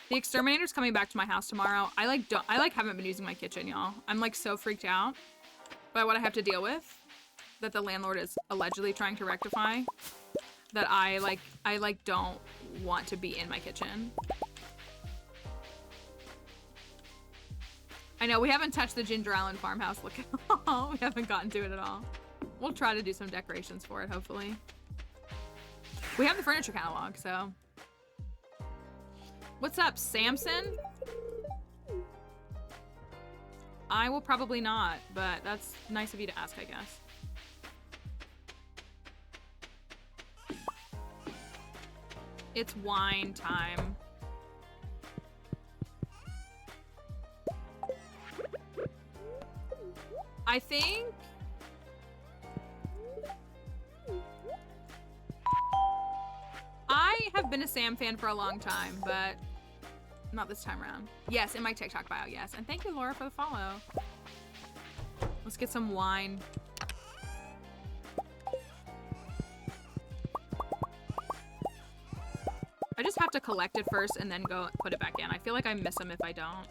The exterminator's coming back to my house tomorrow. I haven't been using my kitchen, y'all. I'm like so freaked out by what I have to deal with, that the landlord is allegedly trying to rectify, that I don't want to be in my kitchen. I know we haven't touched the Ginger Island farmhouse look at all. We haven't gotten to it at all. We'll try to do some decorations for it, hopefully. We have the furniture catalog, so. What's up, Samson? I will probably not, but that's nice of you to ask, I guess. It's wine time. I think I have been a Sam fan for a long time, but not this time around. Yes, in my TikTok bio, yes. And thank you, Laura, for the follow. Let's get some wine. I just have to collect it first and then go put it back in. I feel like I miss them if I don't.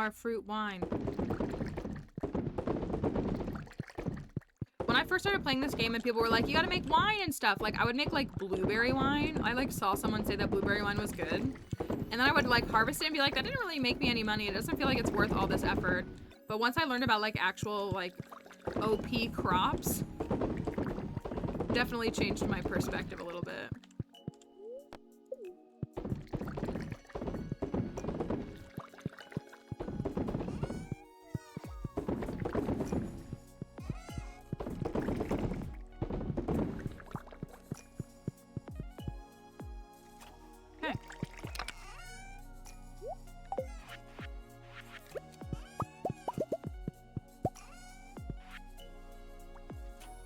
Terroir fruit wine. When I first started playing this game and people were like, you gotta make wine and stuff, like I would make like blueberry wine. I like saw someone say that blueberry wine was good. And then I would like harvest it and be like, that didn't really make me any money. It doesn't feel like it's worth all this effort. But once I learned about like actual like OP crops, definitely changed my perspective a little bit.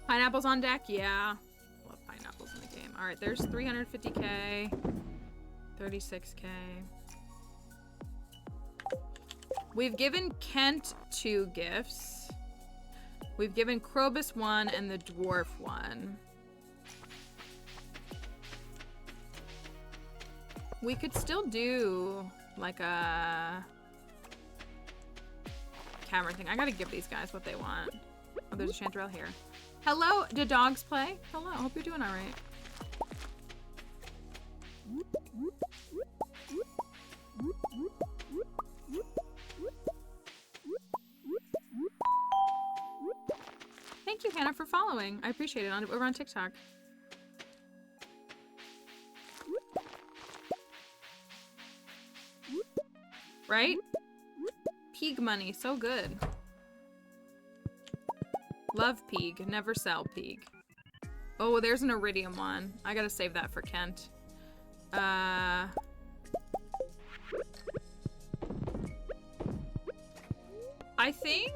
Pineapples on deck? Yeah. Love pineapples in the game. Alright, there's 350k. 36k. We've given Kent 2 gifts. We've given Krobus 1 and the dwarf 1. We could still do like a cavern thing. I gotta give these guys what they want. Oh, there's a chanterelle here. Hello, do dogs play? Hello, I hope you're doing all right. Thank you, Hannah, for following. I appreciate it. Over on TikTok. Right? Pig money, so good. Love Pig, never sell Pig. Oh, there's an iridium one. I gotta save that for Kent. I think...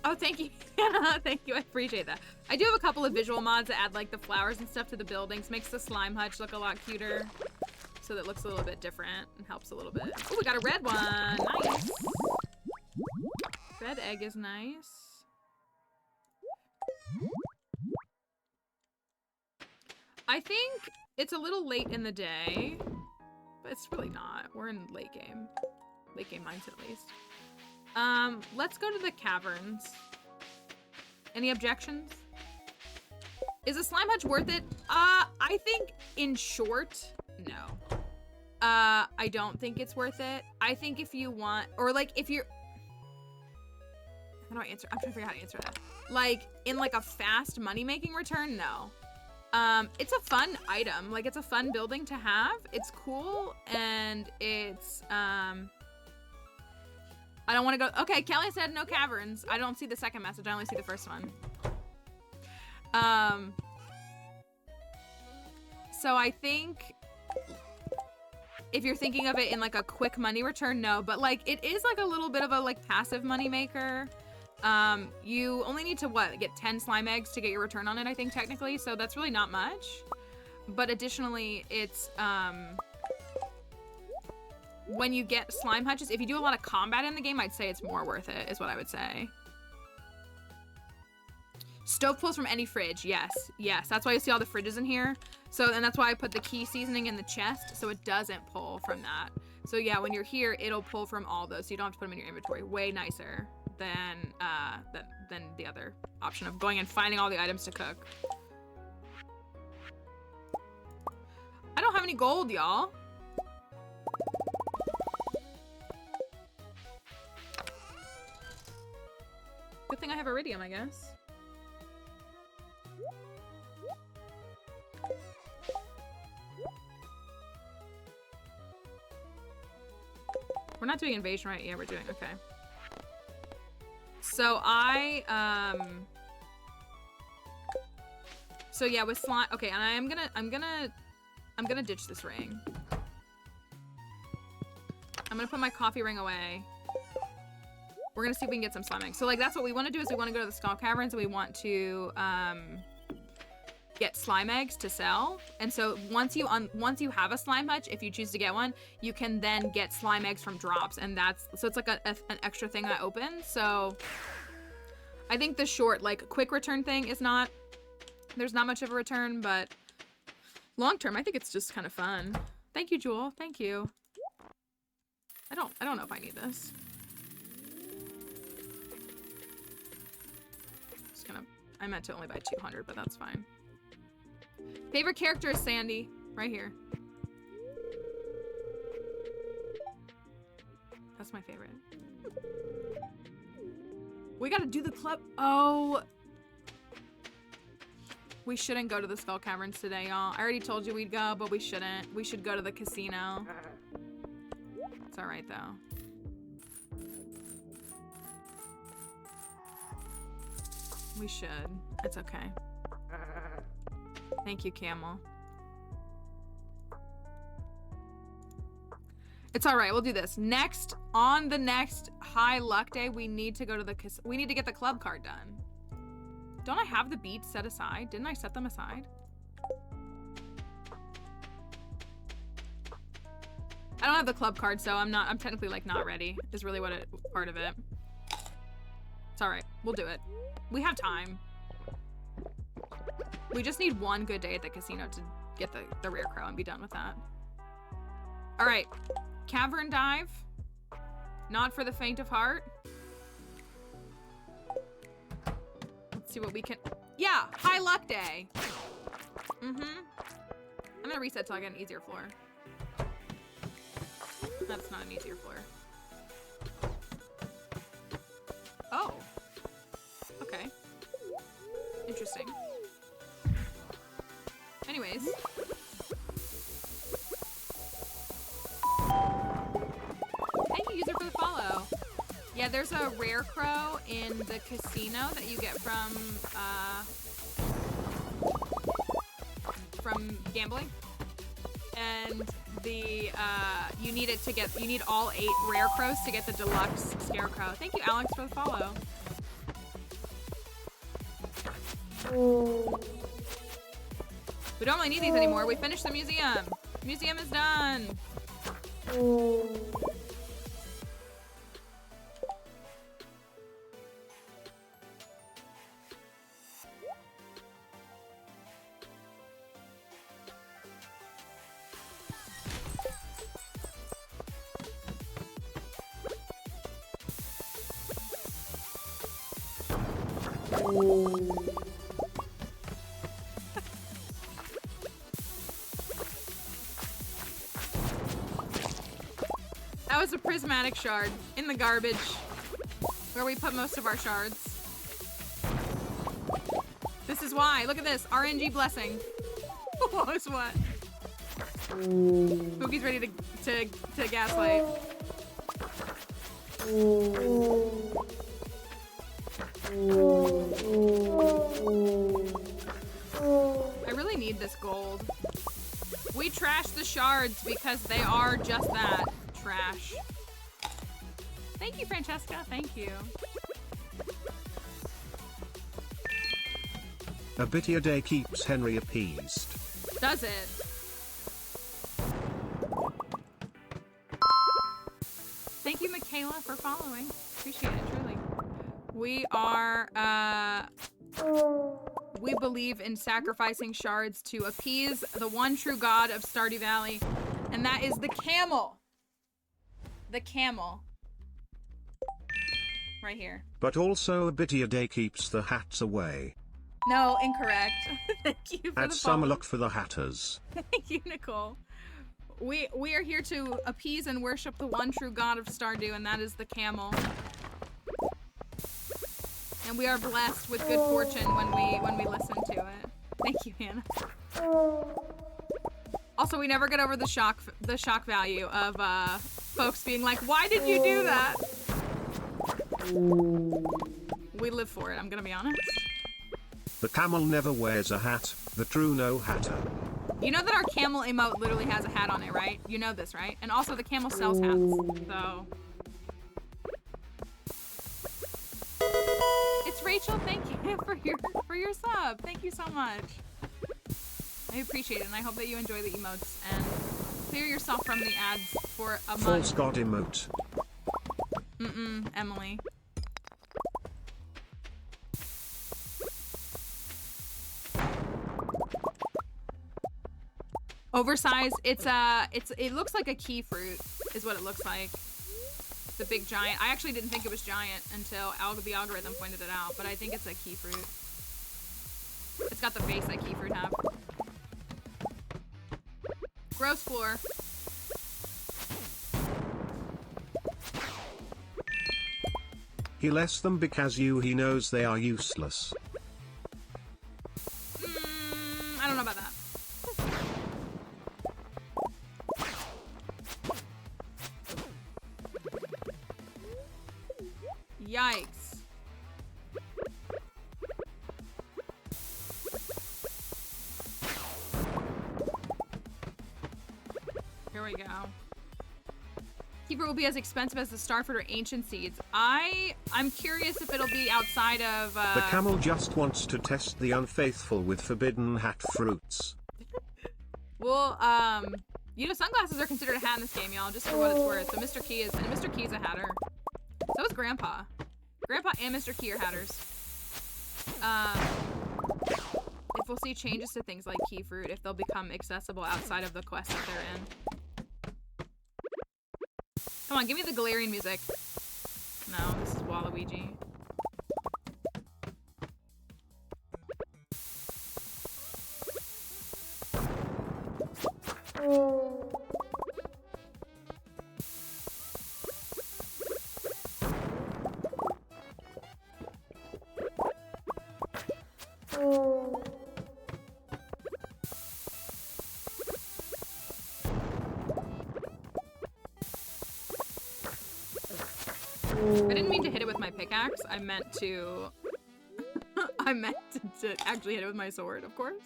Oh, thank you. Thank you, I appreciate that. I do have a couple of visual mods that add like the flowers and stuff to the buildings. Makes the slime hutch look a lot cuter. So that looks a little bit different and helps a little bit. Oh, we got a red one. Nice. Red egg is nice. I think it's a little late in the day, but it's really not. We're in late game. Late game mindset at least. Let's go to the caverns. Any objections? Is a slime hutch worth it? I think in short, no. I don't think it's worth it. I think if you want, or like if you're, how do I answer? I'm trying to figure out how to answer that. Like in like a fast money-making return, no. It's a fun item. Like it's a fun building to have. It's cool and it's, I don't want to go. Okay, Kelly said no caverns. I don't see the second message. I only see the first one. So I think if you're thinking of it in like a quick money return, no. But like it is like a little bit of a like passive money maker. You only need to what? Get 10 slime eggs to get your return on it, I think technically. So that's really not much. But additionally, it's when you get slime hutches, if you do a lot of combat in the game, I'd say it's more worth it, is what I would say. Stove pulls from any fridge. Yes, yes. That's why you see all the fridges in here. So, and that's why I put the key seasoning in the chest, so it doesn't pull from that. So yeah, when you're here, it'll pull from all those, so you don't have to put them in your inventory. Way nicer than the other option of going and finding all the items to cook. I don't have any gold, y'all. Good thing I have iridium, I guess. We're not doing invasion, right? Yeah, we're doing, okay. So so yeah, with slime, okay, and I'm gonna ditch this ring. I'm gonna put my coffee ring away. We're gonna see if we can get some slime eggs. So like that's what we want to do, is we want to go to the skull caverns and we want to get slime eggs to sell. And so once you have a slime hutch, if you choose to get one, you can then get slime eggs from drops, and so it's like an extra thing that opens. So I think the short like quick return thing is there's not much of a return, but long term I think it's just kind of fun. Thank you, Jewel. Thank you. I don't know if I need this. Just gonna, I meant to only buy 200, but that's fine. Favorite character is Sandy, right here. That's my favorite. We gotta do the club. Oh. We shouldn't go to the Skull Caverns today, y'all. I already told you we'd go, but we shouldn't. We should go to the casino. It's alright, though. We should. It's okay. Thank you, Camel. It's alright, we'll do this. Next, on the next high luck day, we need to go to the we need to get the club card done. Don't I have the beats set aside? Didn't I set them aside? I don't have the club card, so I'm technically like not ready, is really what part of it. It's alright, we'll do it. We have time. We just need one good day at the casino to get the rare crow and be done with that. Alright, cavern dive. Not for the faint of heart. Let's see what we can, yeah, high luck day. I'm gonna reset till I get an easier floor. That's not an easier floor. Oh. Okay. Interesting. Anyways. Thank you, user, for the follow. Yeah, there's a rare crow in the casino that you get from gambling. And the you need it to get, you need all 8 rare crows to get the deluxe scarecrow. Thank you, Alex, for the follow. We don't really need these anymore. We finished the museum. Museum is done. That was a prismatic shard in the garbage where we put most of our shards. This is why. Look at this. RNG blessing. What was what? Spooky's ready to gaslight. I really need this gold. We trashed the shards because they are just that. Trash. Thank you, Francesca. Thank you. A bitty a day keeps Henry appeased. Does it? Thank you, Michaela, for following. Appreciate it, truly. We are, we believe in sacrificing shards to appease the one true god of Stardew Valley, and that is the camel. The camel. Right here. But also a bitty a day keeps the hats away. No, incorrect. Thank you for Add the some follow. luck for the hatters. Thank you, Nicole. We are here to appease and worship the one true god of Stardew, and that is the camel. And we are blessed with good fortune when we listen to it. Thank you, Hannah. Also, we never get over the shock value of folks being like, "Why did you do that?" We live for it, I'm gonna be honest. The camel never wears a hat, the true no hatter. You know that our camel emote literally has a hat on it, right? You know this, right? And also the camel sells hats, so. It's Rachel, thank you for your sub. Thank you so much. I appreciate it, and I hope that you enjoy the emotes and clear yourself from the ads for a month. False god emote. Emily. Oversized. It looks like a key fruit, is what it looks like. The big giant. I actually didn't think it was giant until the algorithm pointed it out, but I think it's a key fruit. It's got the face that key fruit have. Gross floor. He lets them because he knows they are useless. I don't know about that. Yikes. Here we go. Keeper will be as expensive as the Starfruit or Ancient Seeds. I'm curious if it'll be outside of The camel just wants to test the unfaithful with forbidden hat fruits. Well, you know, sunglasses are considered a hat in this game, y'all, just for what it's worth. So Mr. Key's a hatter. So is Grandpa. Grandpa and Mr. Key are hatters. If we'll see changes to things like key fruit, if they'll become accessible outside of the quest that they're in. Come on, give me the Galarian music. No, this is Waluigi. I didn't mean to hit it with my pickaxe. I meant to... I meant to actually hit it with my sword, of course.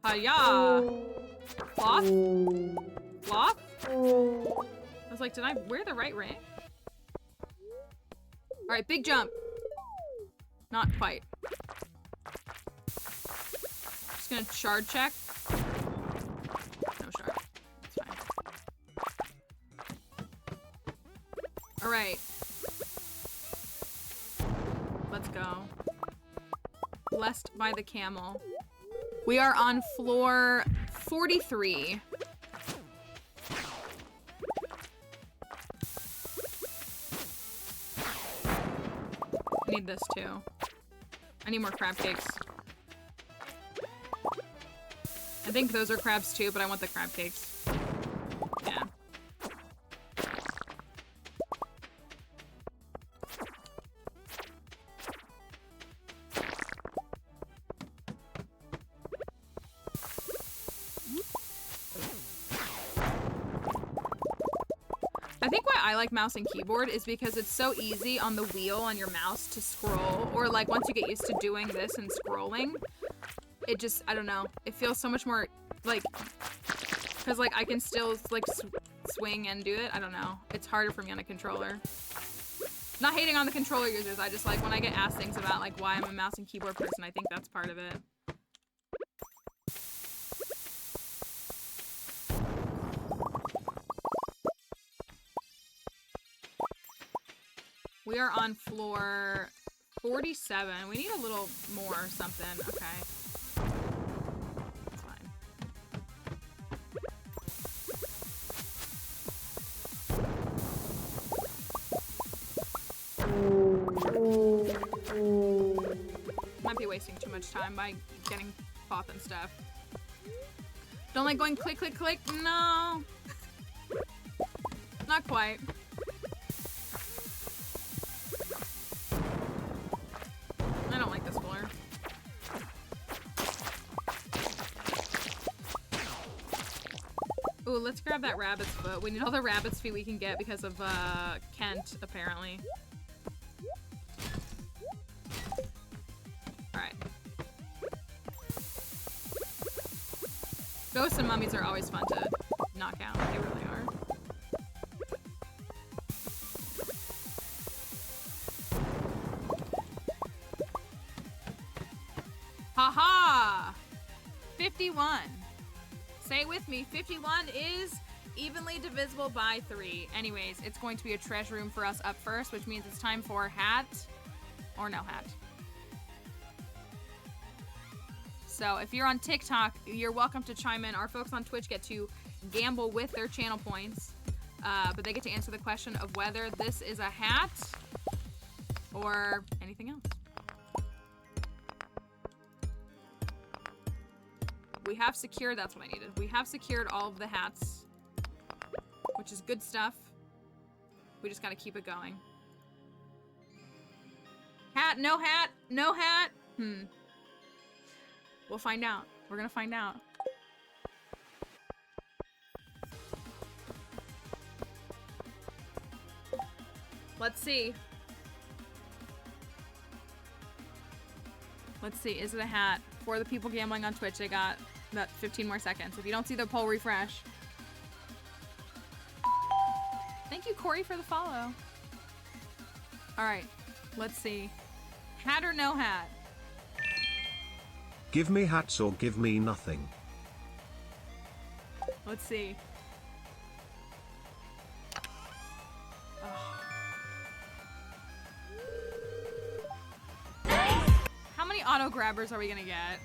Hiya! Cloth? Cloth? I was like, did I wear the right ring? Alright, big jump. Not quite. Just gonna shard check. No shard. That's fine. Alright. Let's go. Blessed by the camel. We are on floor 43. I need this too. I need more crab cakes. I think those are crabs too, but I want the crab cakes. Yeah. I think why I like mouse and keyboard is because it's so easy on the wheel on your mouse to scroll, or like once you get used to doing this and scrolling, it just, I don't know, it feels so much more like, because like I can still like swing and do it. I don't know, it's harder for me on a controller. Not hating on the controller users, I just like when I get asked things about like why I'm a mouse and keyboard person, I think that's part of it. We are on floor 47. We need a little more or something. Okay. That's fine. Might be wasting too much time by getting cloth and stuff. Don't like going click, click, click. No. Not quite. I don't like this floor. Ooh, let's grab that rabbit's foot. We need all the rabbit's feet we can get because of Kent, apparently. Alright. Ghosts and mummies are always fun to knock out. They really are. Haha! 51. Say it with me. 51 is evenly divisible by 3. Anyways, it's going to be a treasure room for us up first, which means it's time for hat or no hat. So if you're on TikTok, you're welcome to chime in. Our folks on Twitch get to gamble with their channel points, but they get to answer the question of whether this is a hat or anything else. We have secured, that's what I needed. We have secured all of the hats, which is good stuff. We just gotta keep it going. Hat, no hat, no hat. We'll find out. We're gonna find out. Let's see. Let's see, is it a hat? For the people gambling on Twitch, they got about 15 more seconds. If you don't see the poll, refresh. Thank you, Corey, for the follow. All right, let's see. Hat or no hat? Give me hats or give me nothing. Let's see. How many auto grabbers are we gonna get?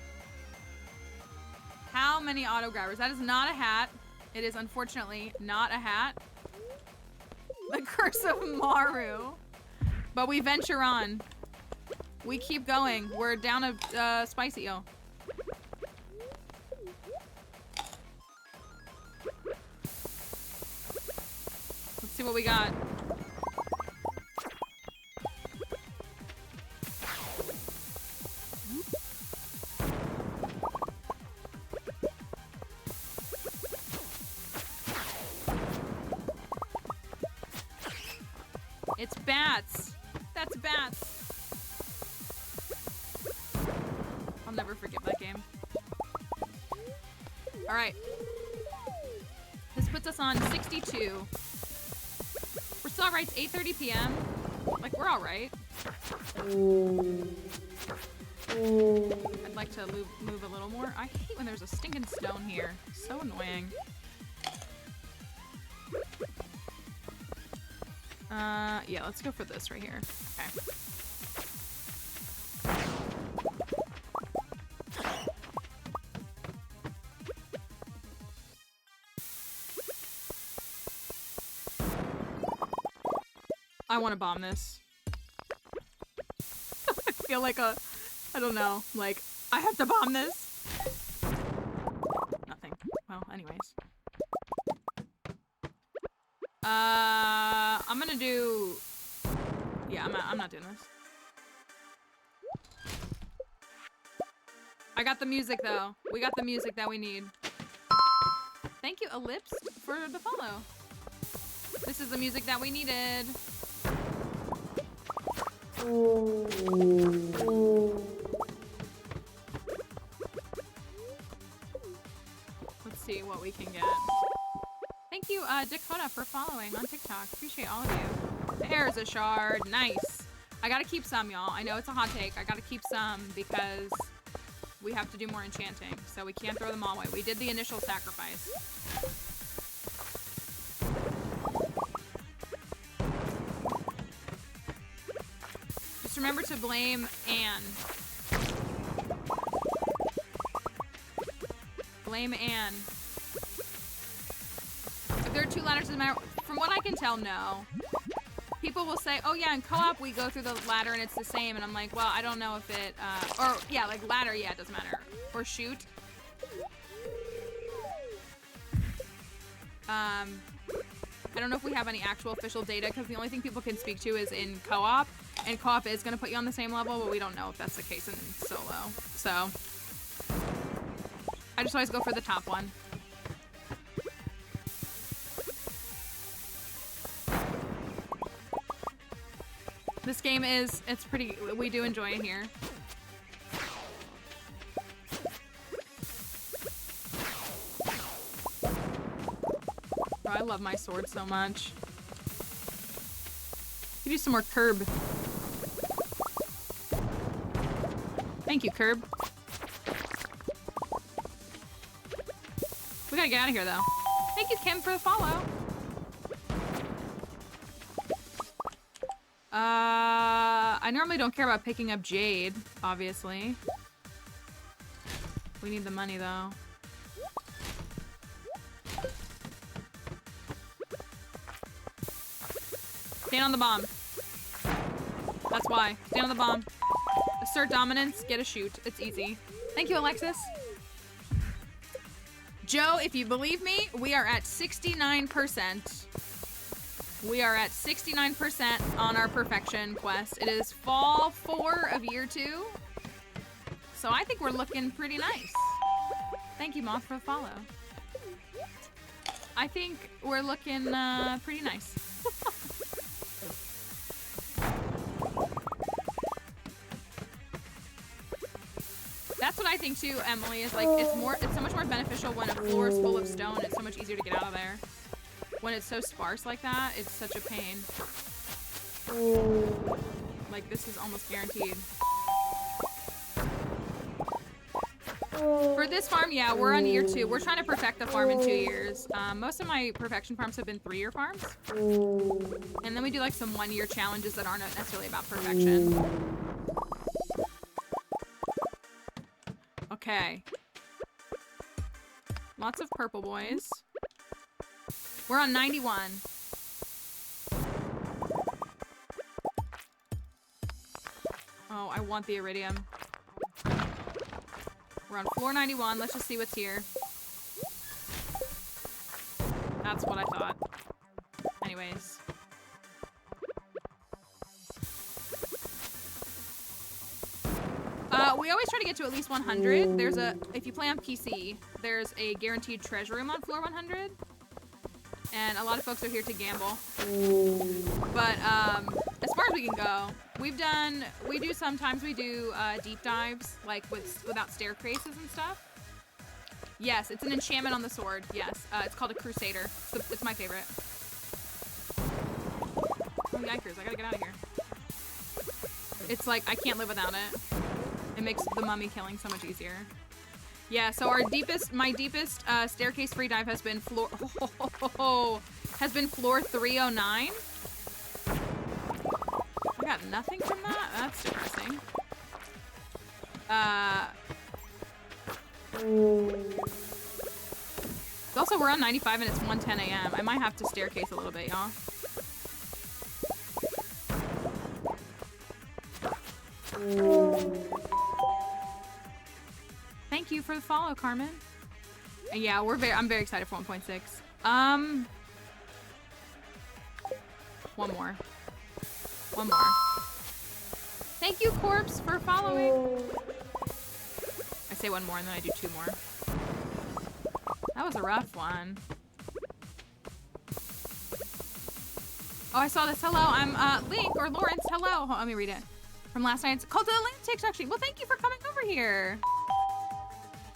How many auto grabbers? That is not a hat. It is unfortunately not a hat. The curse of Maru. But we venture on. We keep going. We're down a spicy eel. Let's see what we got. It's bats. That's bats. I'll never forget that game. All right. This puts us on 62. We're still all right. It's 8:30 p.m. Like, we're all right. I'd like to move a little more. I hate when there's a stinking stone here. So annoying. Yeah, let's go for this right here. Okay. I want to bomb this. I feel like I don't know, like, I have to bomb this. Nothing. Well, anyways. I'm gonna do... Yeah, I'm not doing this. I got the music, though. We got the music that we need. Thank you, Ellipse, for the follow. This is the music that we needed. Let's see what we can get. Thank you, Dakota, for following on TikTok. Appreciate all of you. There's a shard. Nice. I gotta keep some, y'all. I know it's a hot take. I gotta keep some because we have to do more enchanting, so we can't throw them all away. We did the initial sacrifice. Just remember to blame Anne. Blame Anne. If there are two ladders, doesn't matter. From what I can tell, no. People will say, oh yeah, in co-op we go through the ladder and it's the same, and I'm like, well, I don't know if it, or yeah, like ladder, yeah, it doesn't matter. Or shoot. I don't know if we have any actual official data, because the only thing people can speak to is in co-op, and co-op is going to put you on the same level, but we don't know if that's the case in solo. So, I just always go for the top one. This game is, it's pretty, we do enjoy it here. Oh, I love my sword so much. Could use some more curb. Thank you, curb. We gotta get out of here, though. Thank you, Kim, for the follow. I normally don't care about picking up Jade, obviously. We need the money, though. Stand on the bomb. That's why. Stand on the bomb. Assert dominance, get a shoot. It's easy. Thank you, Alexis. Joe, if you believe me, we are at 69%. We are at 69% on our perfection quest. It is fall 4 of year 2. So I think we're looking pretty nice. Thank you, Moth, for the follow. I think we're looking pretty nice. That's what I think too, Emily, is like it's so much more beneficial when a floor is full of stone. It's so much easier to get out of there. When it's so sparse like that, it's such a pain. Like this is almost guaranteed. For this farm, yeah, we're on year 2. We're trying to perfect the farm in 2 years. Most of my perfection farms have been 3-year farms. And then we do like some 1-year challenges that aren't necessarily about perfection. Okay. Lots of purple boys. We're on 91. Oh, I want the iridium. We're on floor 91. Let's just see what's here. That's what I thought. Anyways. We always try to get to at least 100. There's if you play on PC, there's a guaranteed treasure room on floor 100. And a lot of folks are here to gamble. But as far as we can go, sometimes we do deep dives, like without staircases and stuff. Yes, it's an enchantment on the sword. Yes, it's called a crusader. It's my favorite. Oh, yikers, I gotta get out of here. It's like, I can't live without it. It makes the mummy killing so much easier. Yeah, so my deepest staircase free dive has been floor 309. I got nothing from that? That's depressing. Also, we're on 95 and it's 1:10 a.m. I might have to staircase a little bit, y'all. Thank you for the follow, Carmen. Yeah, I'm very excited for 1.6. One more. Thank you, Corpse, for following. I say one more and then I do 2 more. That was a rough one. Oh, I saw this. Hello, I'm Link or Lawrence. Hello. Let me read it. From last night's Cult of Atlantic, actually. Well, thank you for coming over here.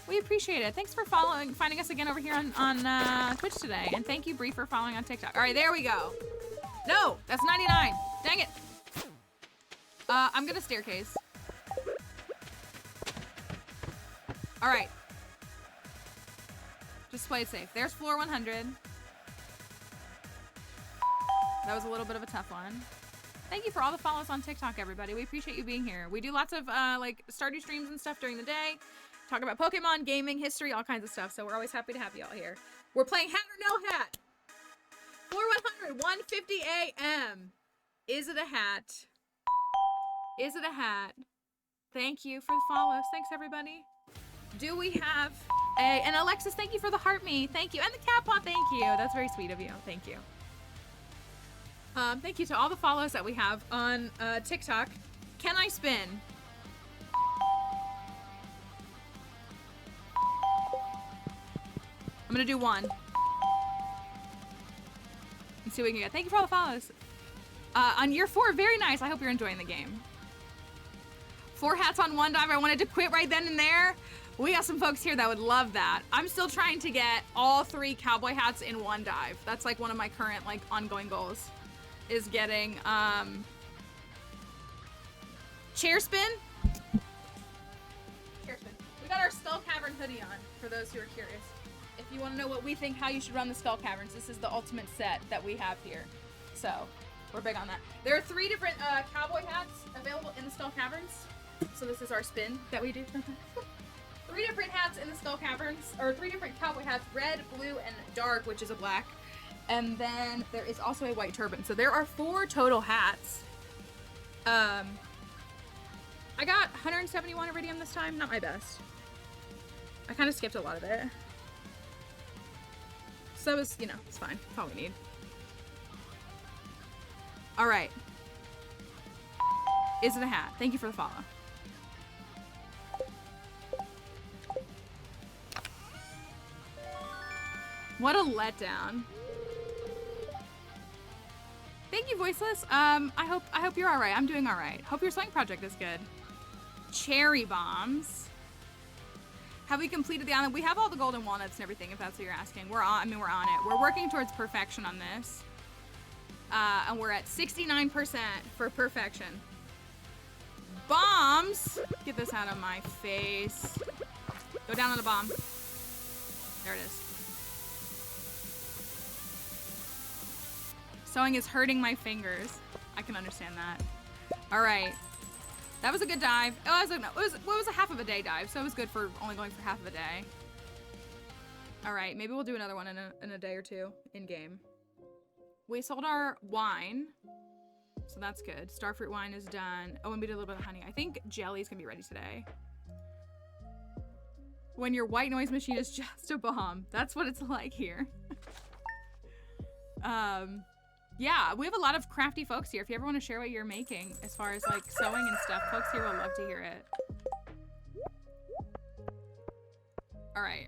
We appreciate it. Thanks for finding us again over here on Twitch today. And thank you, Bree, for following on TikTok. All right, there we go. No, that's 99. Dang it. I'm gonna staircase. All right. Just play it safe. There's floor 100. That was a little bit of a tough one. Thank you for all the follows on TikTok, everybody. We appreciate you being here. We do lots of like Stardew streams and stuff during the day. Talk about Pokemon, gaming, history, all kinds of stuff. So we're always happy to have you all here. We're playing Hat or No Hat. Floor 100, 1:50 a.m. Is it a hat? Is it a hat? Thank you for the follows. Thanks, everybody. Do we have and Alexis, thank you for the heart me. Thank you. And the cat paw, thank you. That's very sweet of you. Thank you. Thank you to all the follows that we have on TikTok. Can I spin? I'm gonna do 1. Let's see what we can get. Thank you for all the follows. On year 4, very nice. I hope you're enjoying the game. 4 hats on 1 dive. I wanted to quit right then and there. We got some folks here that would love that. I'm still trying to get all 3 cowboy hats in 1 dive. That's like one of my current like ongoing goals, is getting chair spin. Chair spin. We got our Skull Cavern hoodie on for those who are curious. If you want to know what we think how you should run the Skull Caverns, this is the ultimate set that we have here. So we're big on that. There are 3 different cowboy hats available in the Skull Caverns. So this is our spin that we do. 3 3 different hats in the Skull Caverns, or 3 different cowboy hats, red, blue, and dark, which is a black. And then there is also a white turban. So there are 4 total hats. I got 171 iridium this time, not my best. I kind of skipped a lot of it. So it was, you know, it's fine. That's all we need. All right. Is it a hat? Thank you for the follow. What a letdown. Thank you, Voiceless. I hope you're all right. I'm doing all right. Hope your sewing project is good. Cherry bombs. Have we completed the island? We have all the golden walnuts and everything, if that's what you're asking. We're on it. We're working towards perfection on this. And we're at 69% for perfection. Bombs! Get this out of my face. Go down on the bomb. There it is. Sewing is hurting my fingers. I can understand that. All right. That was a good dive. It was a half of a day dive, so it was good for only going for half of a day. All right, maybe we'll do another one in a day or two in game. We sold our wine, so that's good. Starfruit wine is done. Oh, and we did a little bit of honey. I think jelly's gonna be ready today. When your white noise machine is just a bomb. That's what it's like here. Yeah, we have a lot of crafty folks here. If you ever want to share what you're making as far as like sewing and stuff, folks here will love to hear it. All right.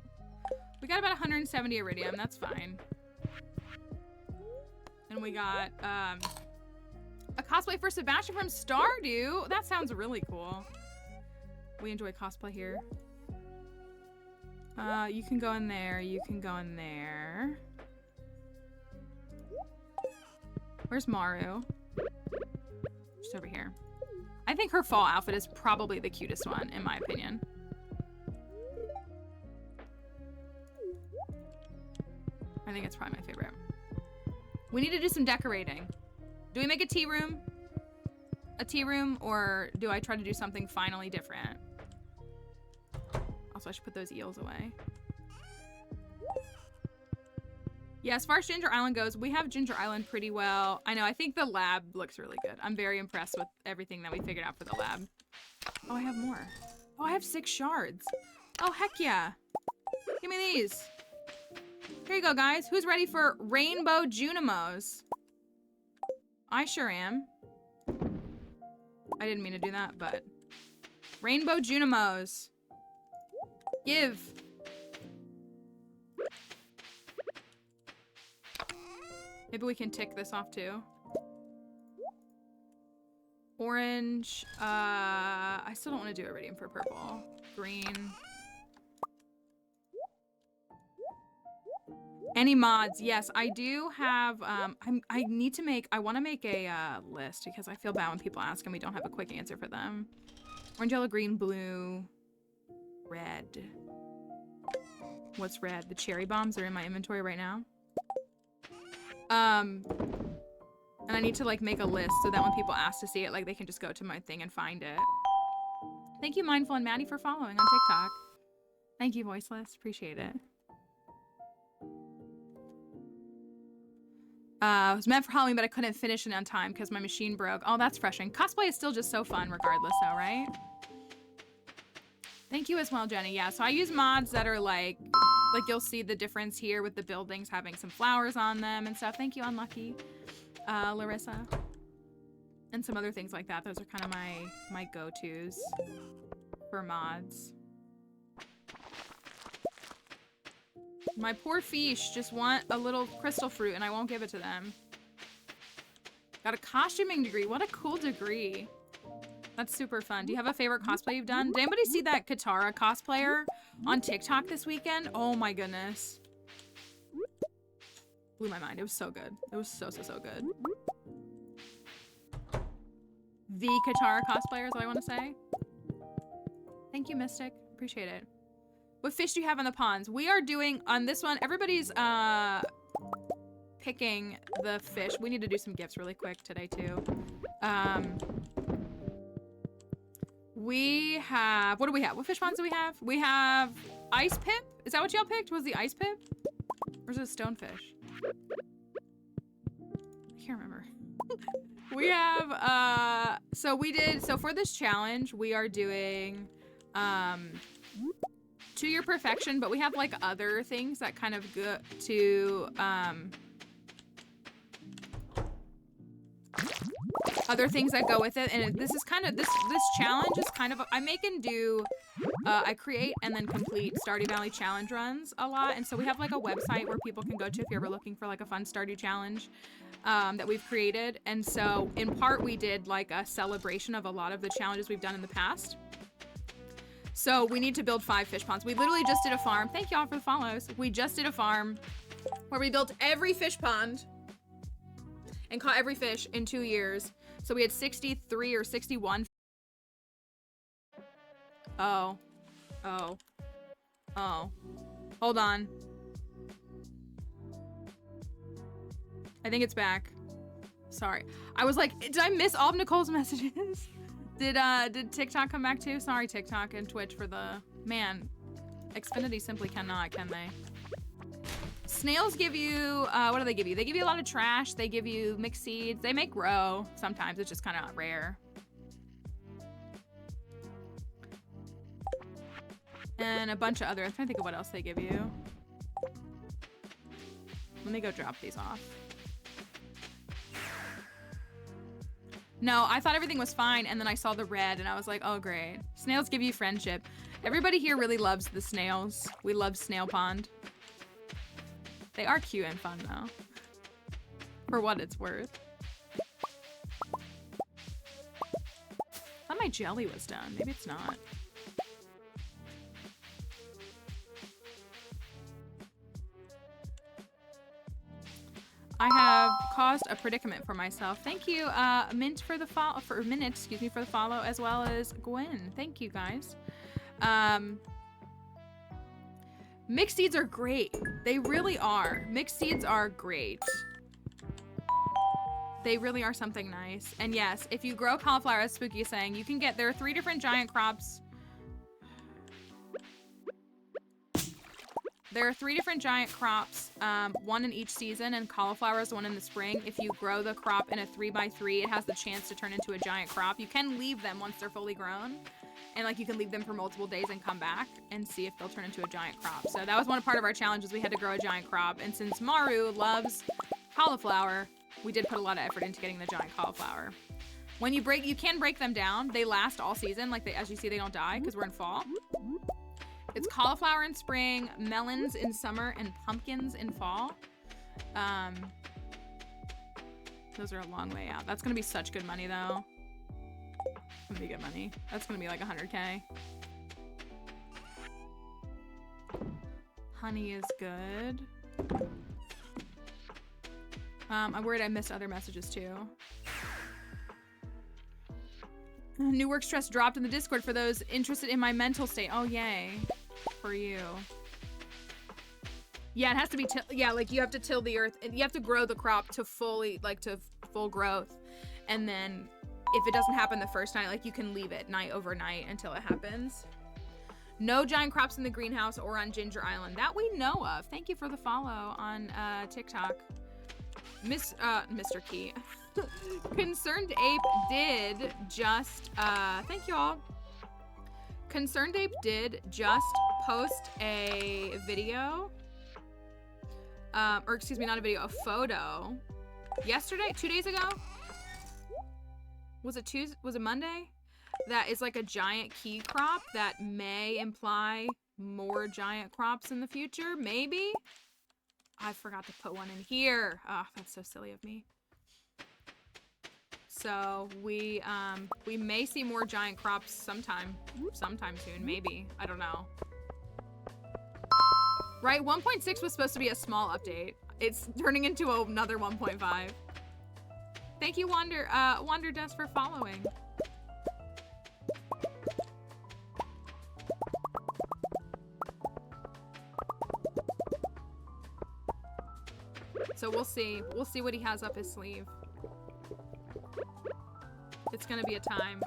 We got about 170 iridium. That's fine. And we got a cosplay for Sebastian from Stardew. That sounds really cool. We enjoy cosplay here. You can go in there. You can go in there. Where's Maru? Just over here. I think her fall outfit is probably the cutest one, in my opinion. I think it's probably my favorite. We need to do some decorating. Do we make a tea room? A tea room, or do I try to do something finally different? Also, I should put those eels away. Yeah, as far as Ginger Island goes, we have Ginger Island pretty well. I know, I think the lab looks really good. I'm very impressed with everything that we figured out for the lab. Oh, I have more. Oh, I have 6 shards. Oh, heck yeah. Give me these. Here you go, guys. Who's ready for Rainbow Junimos? I sure am. I didn't mean to do that, but... Rainbow Junimos. Give. Maybe we can tick this off too. Orange. I still don't want to do iridium for purple. Green. Any mods? Yes, I do have. I want to make a list because I feel bad when people ask and we don't have a quick answer for them. Orange, yellow, green, blue, red. What's red? The cherry bombs are in my inventory right now. And I need to like make a list so that when people ask to see it, like they can just go to my thing and find it. Thank you, Mindful and Maddie, for following on TikTok. Thank you, Voiceless. Appreciate it. It was meant for Halloween, but I couldn't finish it on time because my machine broke. Oh, that's frustrating. Cosplay is still just so fun regardless though, right? Thank you as well, Jenny. Yeah, so I use mods that are like you'll see the difference here with the buildings having some flowers on them and stuff. Thank you, Unlucky, Larissa. And some other things like that. Those are kind of my go-tos for mods. My poor fish just want a little crystal fruit and I won't give it to them. Got a costuming degree. What a cool degree. That's super fun. Do you have a favorite cosplay you've done? Did anybody see that Katara cosplayer on TikTok this weekend? Oh my goodness. Blew my mind. It was so good. It was so good. The Katara cosplayer is what I want to say. Thank you, Mystic. Appreciate it. What fish do you have in the ponds? We are doing, on this one, everybody's picking the fish. We need to do some gifts really quick today, too. We have, what do we have? What fish ponds do we have? We have ice pip. Is that what y'all picked? Was the ice pip? Or is it a stonefish? I can't remember. We have, so for this challenge, we are doing, to your perfection, but we have like other things that kind of go to, other things that go with it, and this is kind of, this challenge is kind of, I make and do, I create and then complete Stardew Valley challenge runs a lot, and so we have like a website where people can go to if you're ever looking for like a fun Stardew challenge that we've created, and so in part we did like a celebration of a lot of the challenges we've done in the past. So we need to build 5 fish ponds. We literally just did a farm. Thank y'all for the follows. We just did a farm where we built every fish pond and caught every fish in 2 years. So we had 63 or 61. Oh. Oh. Oh. Hold on. I think it's back. Sorry. I was like, did I miss all of Nicole's messages? Did TikTok come back too? Sorry, TikTok and Twitch for the... Man, Xfinity simply cannot, can they? Snails give you, what do they give you? They give you a lot of trash. They give you mixed seeds. They may grow. Sometimes it's just kind of rare. And a bunch of other, I'm trying to think of what else they give you. Let me go drop these off. No, I thought everything was fine, and then I saw the red, and I was like, oh, great. Snails give you friendship. Everybody here really loves the snails. We love Snail Pond. They are cute and fun, though. For what it's worth. I thought my jelly was done. Maybe it's not. I have caused a predicament for myself. Thank you, Mint for the follow, excuse me, for the follow, as well as Gwen. Thank you, guys. Mixed seeds are great. They really are. Mixed seeds are great. They really are something nice. And yes, if you grow cauliflower, as Spooky is saying, you can get, there are 3 different giant crops. There are 3 different giant crops, 1 in each season, and cauliflower is 1 in the spring. If you grow the crop in a 3x3, it has the chance to turn into a giant crop. You can leave them once they're fully grown, and like you can leave them for multiple days and come back and see if they'll turn into a giant crop. So that was one part of our challenge, is we had to grow a giant crop, and since Maru loves cauliflower, we did put a lot of effort into getting the giant cauliflower. When you break, you can break them down. They last all season, like as you see, they don't die because we're in fall. It's cauliflower in spring, melons in summer, and pumpkins in fall. Those are a long way out. That's gonna be such good money, though. It's gonna be good money. That's gonna be like 100K. Honey is good. I'm worried I missed other messages, too. New work stress dropped in the Discord for those interested in my mental state. Oh, yay. For you. Yeah, it has to be, yeah, like you have to till the earth, and you have to grow the crop to fully, like to full growth. And then if it doesn't happen the first night, like you can leave it overnight until it happens. No giant crops in the greenhouse or on Ginger Island. That we know of. Thank you for the follow on TikTok. Mr. Key. Concerned Ape did just, thank you all. Concerned Ape did just post a video, or excuse me, not a video, a photo yesterday, 2 days ago. Was it Tuesday? Was it Monday? That is like a giant key crop that may imply more giant crops in the future. Maybe. I forgot to put one in here. Oh, that's so silly of me. So we may see more giant crops sometime soon, maybe. I don't know. Right, 1.6 was supposed to be a small update. It's turning into another 1.5. Thank you, Wanderdesk, for following. So we'll see. We'll see what he has up his sleeve. It's gonna be a time.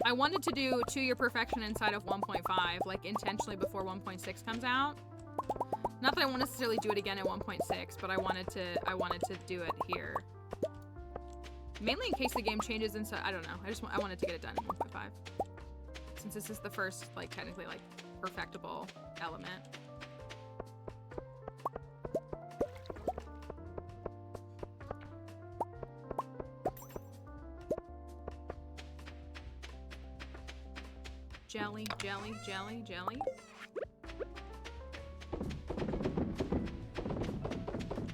I wanted to do To Your Perfection inside of 1.5, like intentionally before 1.6 comes out. Not that I won't necessarily do it again in 1.6, but I wanted to do it here. Mainly in case the game changes inside. I don't know. I wanted to get it done in 1.5. Since this is the first, like, technically, like, perfectible element. Jelly, jelly, jelly, jelly.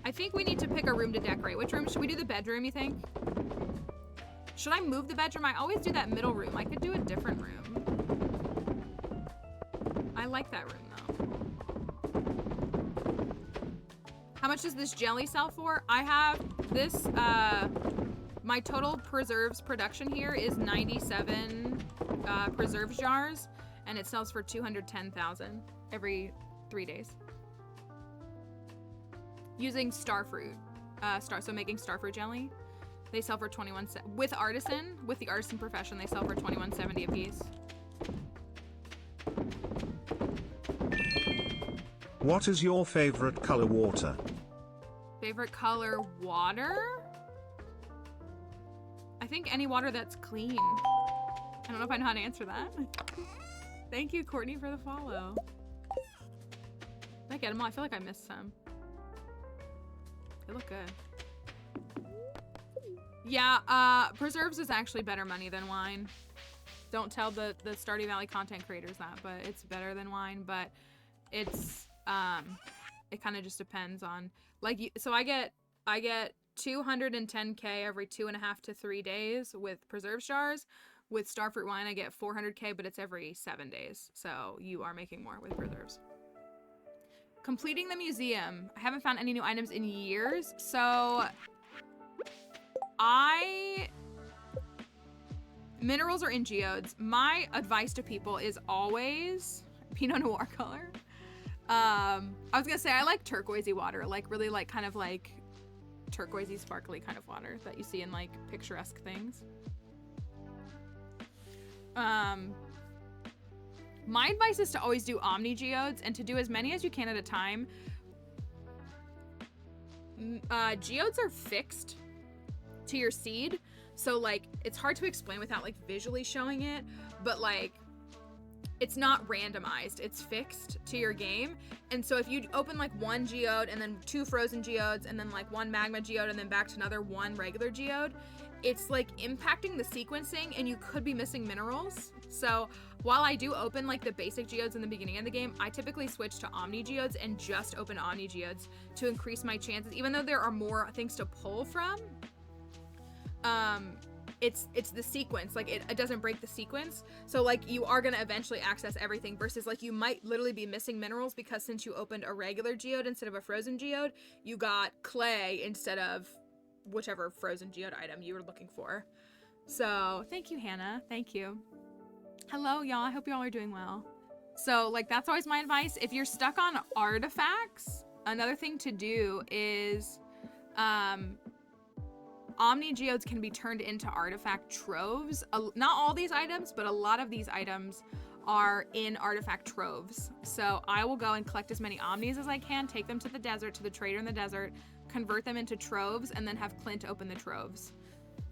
I think we need to pick a room to decorate. Which room? Should we do the bedroom, you think? Should I move the bedroom? I always do that middle room. I could do a different room. I like that room, though. How much does this jelly sell for? I have this, my total preserves production here is 97 preserves jars, and it sells for 210,000 every 3 days. Using starfruit, so making starfruit jelly, they sell for 21. With the artisan profession, they sell for 21.70 a piece. What is your favorite color water? Favorite color water? I think any water that's clean. I don't know if I know how to answer that. Thank you, Courtney, for the follow. Did I get them all? I feel like I missed some. They look good. Yeah, preserves is actually better money than wine. Don't tell the Stardew Valley content creators that, but it's better than wine. But it's it kind of just depends on, like, so I get 210K every 2.5 to 3 days with preserves jars. With starfruit wine, I get 400K, but it's every 7 days. So you are making more with preserves. Completing the museum. I haven't found any new items in years, so minerals are in geodes. My advice to people is always Pinot Noir color. I was gonna say I like turquoisey water, like really like kind of like turquoisey sparkly kind of water that you see in like picturesque things. My advice is to always do omni geodes and to do as many as you can at a time. Geodes are fixed to your seed, so like it's hard to explain without like visually showing it, but like it's not randomized, it's fixed to your game. And so if you open like one geode and then 2 frozen geodes and then like 1 magma geode and then back to another 1 regular geode, it's like impacting the sequencing and you could be missing minerals. So while I do open like the basic geodes in the beginning of the game, I typically switch to omni geodes and just open omni geodes to increase my chances, even though there are more things to pull from. It's the sequence, like it doesn't break the sequence. So like you are gonna eventually access everything versus like you might literally be missing minerals because since you opened a regular geode instead of a frozen geode, you got clay instead of whichever frozen geode item you were looking for. So thank you, Hannah. Thank you. Hello, y'all. I hope y'all are doing well. So like that's always my advice. If you're stuck on artifacts, another thing to do is omni geodes can be turned into artifact troves. Not all these items, but a lot of these items are in artifact troves. So I will go and collect as many omnis as I can, take them to the desert, to the trader in the desert, convert them into troves, and then have Clint open the troves.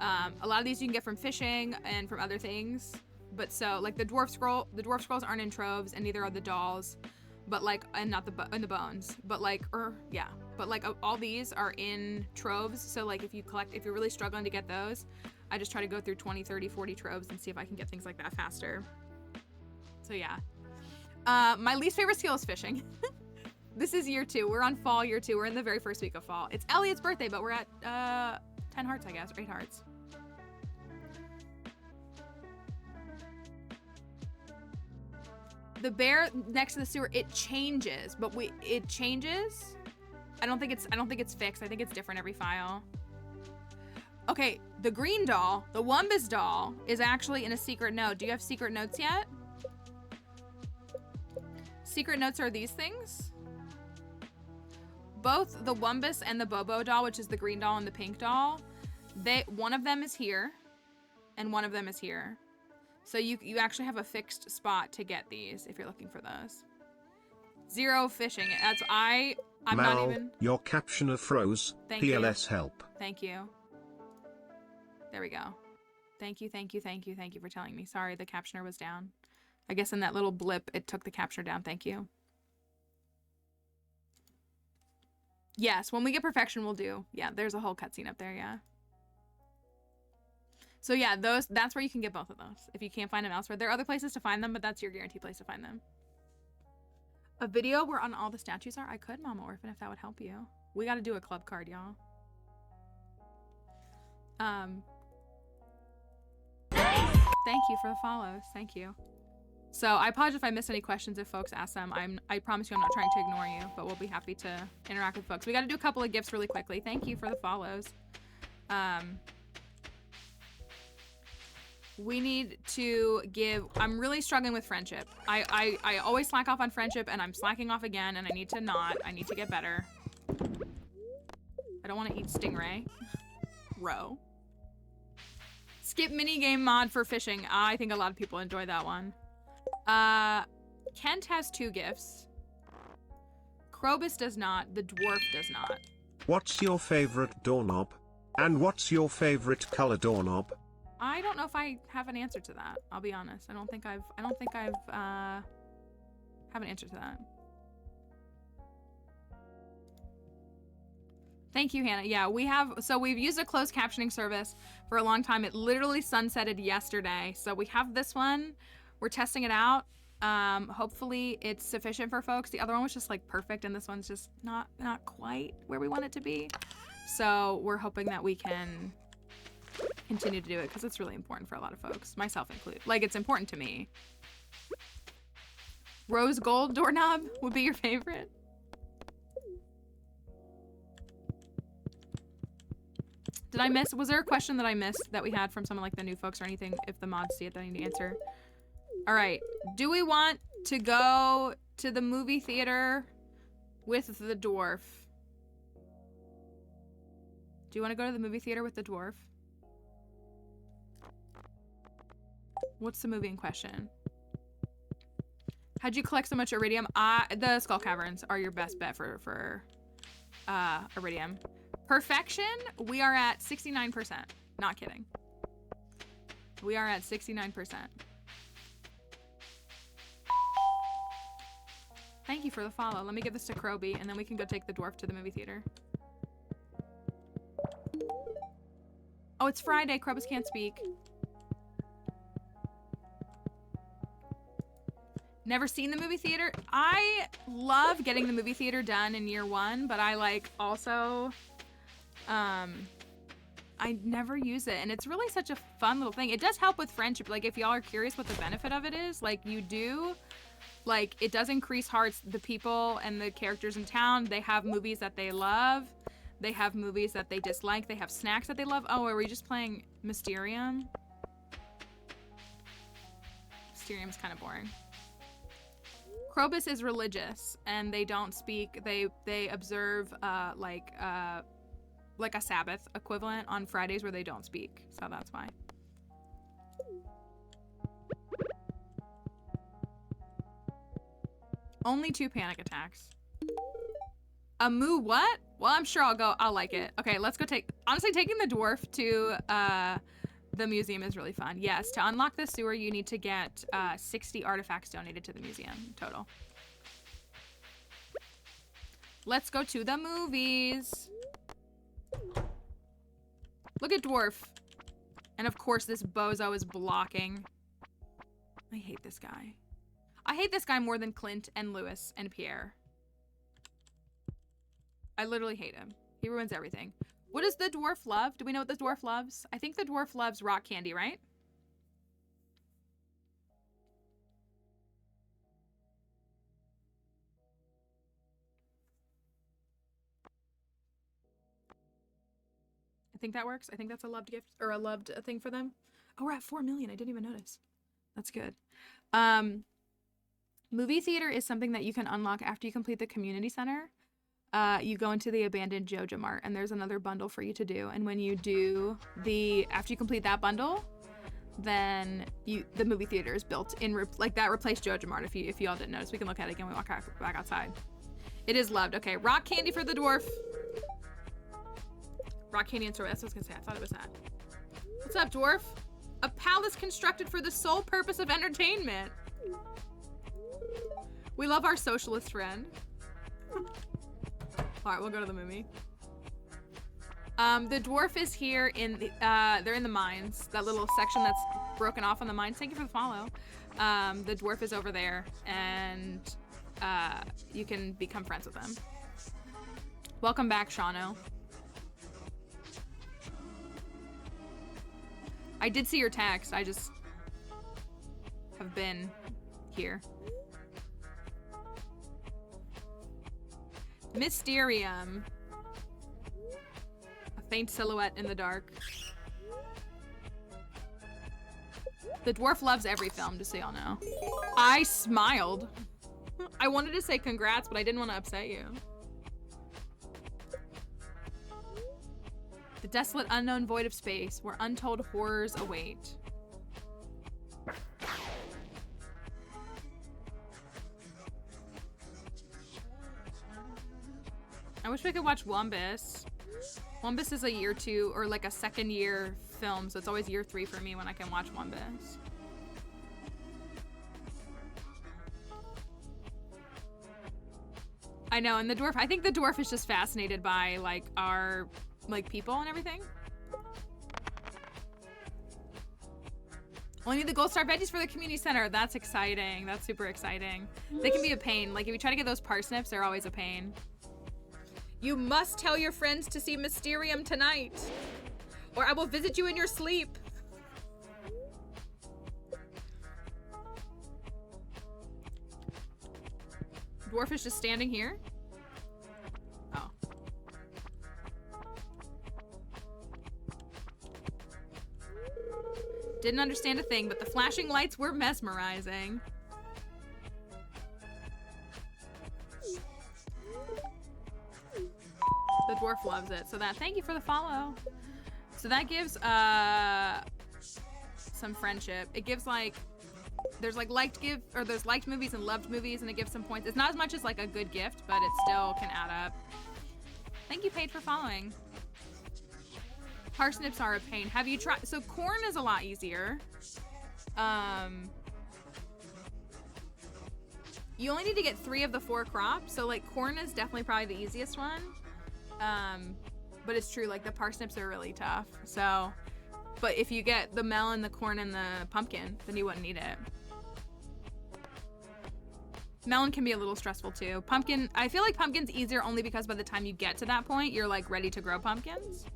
A lot of these you can get from fishing and from other things. But so like the dwarf scrolls aren't in troves, and neither are the dolls, but like, and not the bones, but like, but like all these are in troves. So like if you're really struggling to get those, I just try to go through 20, 30, 40 troves and see if I can get things like that faster. So yeah. My least favorite skill is fishing. This is year 2. We're on fall year 2. We're in the very first week of fall. It's Elliot's birthday, but we're at 10 hearts, I guess, or 8 hearts. The bear next to the sewer, it changes, but it changes. I don't think it's fixed. I think it's different every file. Okay, the green doll, the Wumbus doll, is actually in a secret note. Do you have secret notes yet? Secret notes are these things. Both the Wumbus and the Bobo doll, which is the green doll and the pink doll, one of them is here, and one of them is here. So you actually have a fixed spot to get these if you're looking for those. 0 fishing. That's I'm Mal, not even. your captioner froze. Thank PLS you. help. Thank you. There we go. Thank you for telling me. Sorry, the captioner was down. I guess in that little blip, it took the captioner down. Thank you. Yes, when we get perfection, we'll do. Yeah, there's a whole cutscene up there, yeah. So yeah, that's where you can get both of those. If you can't find them elsewhere. There are other places to find them, but that's your guaranteed place to find them. A video where on all the statues are? I could, Mama Orphan, if that would help you. We gotta do a club card, y'all. Thank you for the follows. Thank you. So I apologize if I missed any questions if folks ask them. I promise you I'm not trying to ignore you, but we'll be happy to interact with folks. We got to do a couple of gifts really quickly. Thank you for the follows. We need to give. I'm really struggling with friendship. I always slack off on friendship, and I'm slacking off again, and I need to not. I need to get better. I don't want to eat stingray. Row. Skip minigame mod for fishing. I think a lot of people enjoy that one. Kent has 2 gifts. Krobus does not. The dwarf does not. What's your favorite doorknob? And what's your favorite color doorknob? I don't know if I have an answer to that. I'll be honest. I don't think I've have an answer to that. Thank you, Hannah. Yeah, we've used a closed captioning service for a long time. It literally sunsetted yesterday. So we have this one. We're testing it out. Hopefully it's sufficient for folks. The other one was just like perfect, and this one's just not quite where we want it to be. So we're hoping that we can continue to do it because it's really important for a lot of folks, myself included. Like, it's important to me. Rose gold doorknob would be your favorite. Did I miss? Was there a question that I missed that we had from someone like the new folks or anything? If the mods see it, that I need to answer. All right. Do we want to go to the movie theater with the dwarf? Do you want to go to the movie theater with the dwarf? What's the movie in question? How'd you collect so much iridium? The skull caverns are your best bet for iridium. Perfection, we are at 69%. Not kidding. We are at 69%. Thank you for the follow. Let me give this to Kroby, and then we can go take the dwarf to the movie theater. Oh, it's Friday. Krobus can't speak. Never seen the movie theater. I love getting the movie theater done in year 1, but I like also... I never use it, and it's really such a fun little thing. It does help with friendship. Like, if y'all are curious what the benefit of it is, like, you do, like, it does increase hearts. The people and the characters in town, they have movies that they love. They have movies that they dislike. They have snacks that they love. Oh, are we just playing Mysterium? Mysterium's kind of boring. Krobus is religious, and they don't speak. They observe, like a Sabbath equivalent on Fridays where they don't speak. So that's why. Only 2 panic attacks. A moo what? Well, I'm sure I'll like it. Okay, let's go honestly, taking the dwarf to the museum is really fun. Yes, to unlock the sewer, you need to get 60 artifacts donated to the museum total. Let's go to the movies. Look at dwarf. And of course this bozo is blocking. I hate this guy. I hate this guy more than Clint and Lewis and Pierre. I literally hate him. He ruins everything. What does the dwarf love? Do we know what the dwarf loves? I think the dwarf loves rock candy, right? I think that works. I think that's a loved gift or a loved thing for them. Oh, we're at 4 million. I didn't even notice. That's good. Movie theater is something that you can unlock after you complete the community center. You go into the abandoned Joja Mart, and there's another bundle for you to do. And when you do after you complete that bundle, then the movie theater is built in, like that replaced Jojo Mart. If you all didn't notice, we can look at it again. We walk back outside. It is loved. Okay, rock candy for the dwarf. Rock candy and strawberry. That's what I was gonna say. I thought it was that. What's up, dwarf? A palace constructed for the sole purpose of entertainment. We love our socialist friend. All right, we'll go to the movie. The dwarf is here in the, they're in the mines. That little section that's broken off on the mines. Thank you for the follow. The dwarf is over there, and you can become friends with them. Welcome back, Shauno. I did see your text. I just have been here. Mysterium. A faint silhouette in the dark. The dwarf loves every film, just so y'all know. I smiled. I wanted to say congrats, but I didn't want to upset you. The desolate unknown void of space, where untold horrors await. I wish we could watch Wumbus. Wumbus is a year 2 or like a second year film, so it's always year 3 for me when I can watch Wumbus. I know, and the dwarf, I think the dwarf is just fascinated by like our like people and everything. Only need the gold star veggies for the community center. That's exciting. That's super exciting. They can be a pain. Like if you try to get those parsnips, they're always a pain. You must tell your friends to see Mysterium tonight, or I will visit you in your sleep. Dwarf is just standing here. Oh. Didn't understand a thing, but the flashing lights were mesmerizing. The dwarf loves it. So that, thank you for the follow. So that gives some friendship. It gives like, there's like there's liked movies and loved movies, and it gives some points. It's not as much as like a good gift, but it still can add up. Thank you, Paige, for following. Parsnips are a pain. Have you tried? So corn is a lot easier. You only need to get 3 of the 4 crops. So like corn is definitely probably the easiest one. But it's true, like the parsnips are really tough. So, but if you get the melon, the corn, and the pumpkin, then you wouldn't need it. Melon can be a little stressful too. Pumpkin, I feel like pumpkin's easier only because by the time you get to that point, you're like ready to grow pumpkins.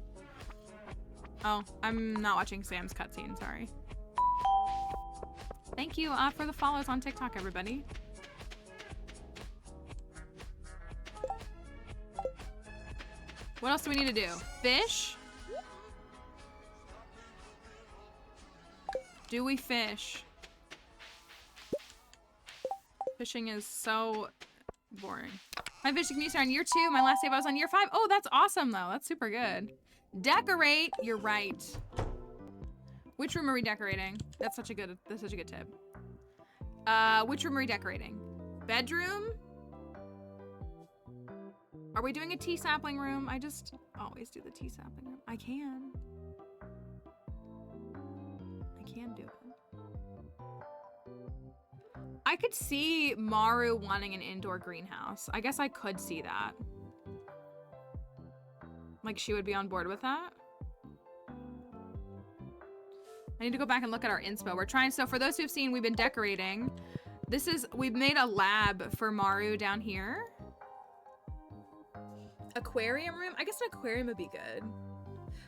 Oh, I'm not watching Sam's cutscene, sorry. Thank you for the follows on TikTok, everybody. What else do we need to do? Fish? Do we fish? Fishing is so boring. My fishing community started on year 2. My last save I was on year 5. Oh, that's awesome though. That's super good. Decorate. You're right. Which room are we decorating? That's such a good tip. Which room are we decorating? Bedroom? Are we doing a tea sapling room? I just always do the tea sapling room. I can do it. I could see Maru wanting an indoor greenhouse. I guess I could see that. Like she would be on board with that. I need to go back and look at our inspo. We're trying, so for those who've seen, we've been decorating. We've made a lab for Maru down here. Aquarium room? I guess an aquarium would be good.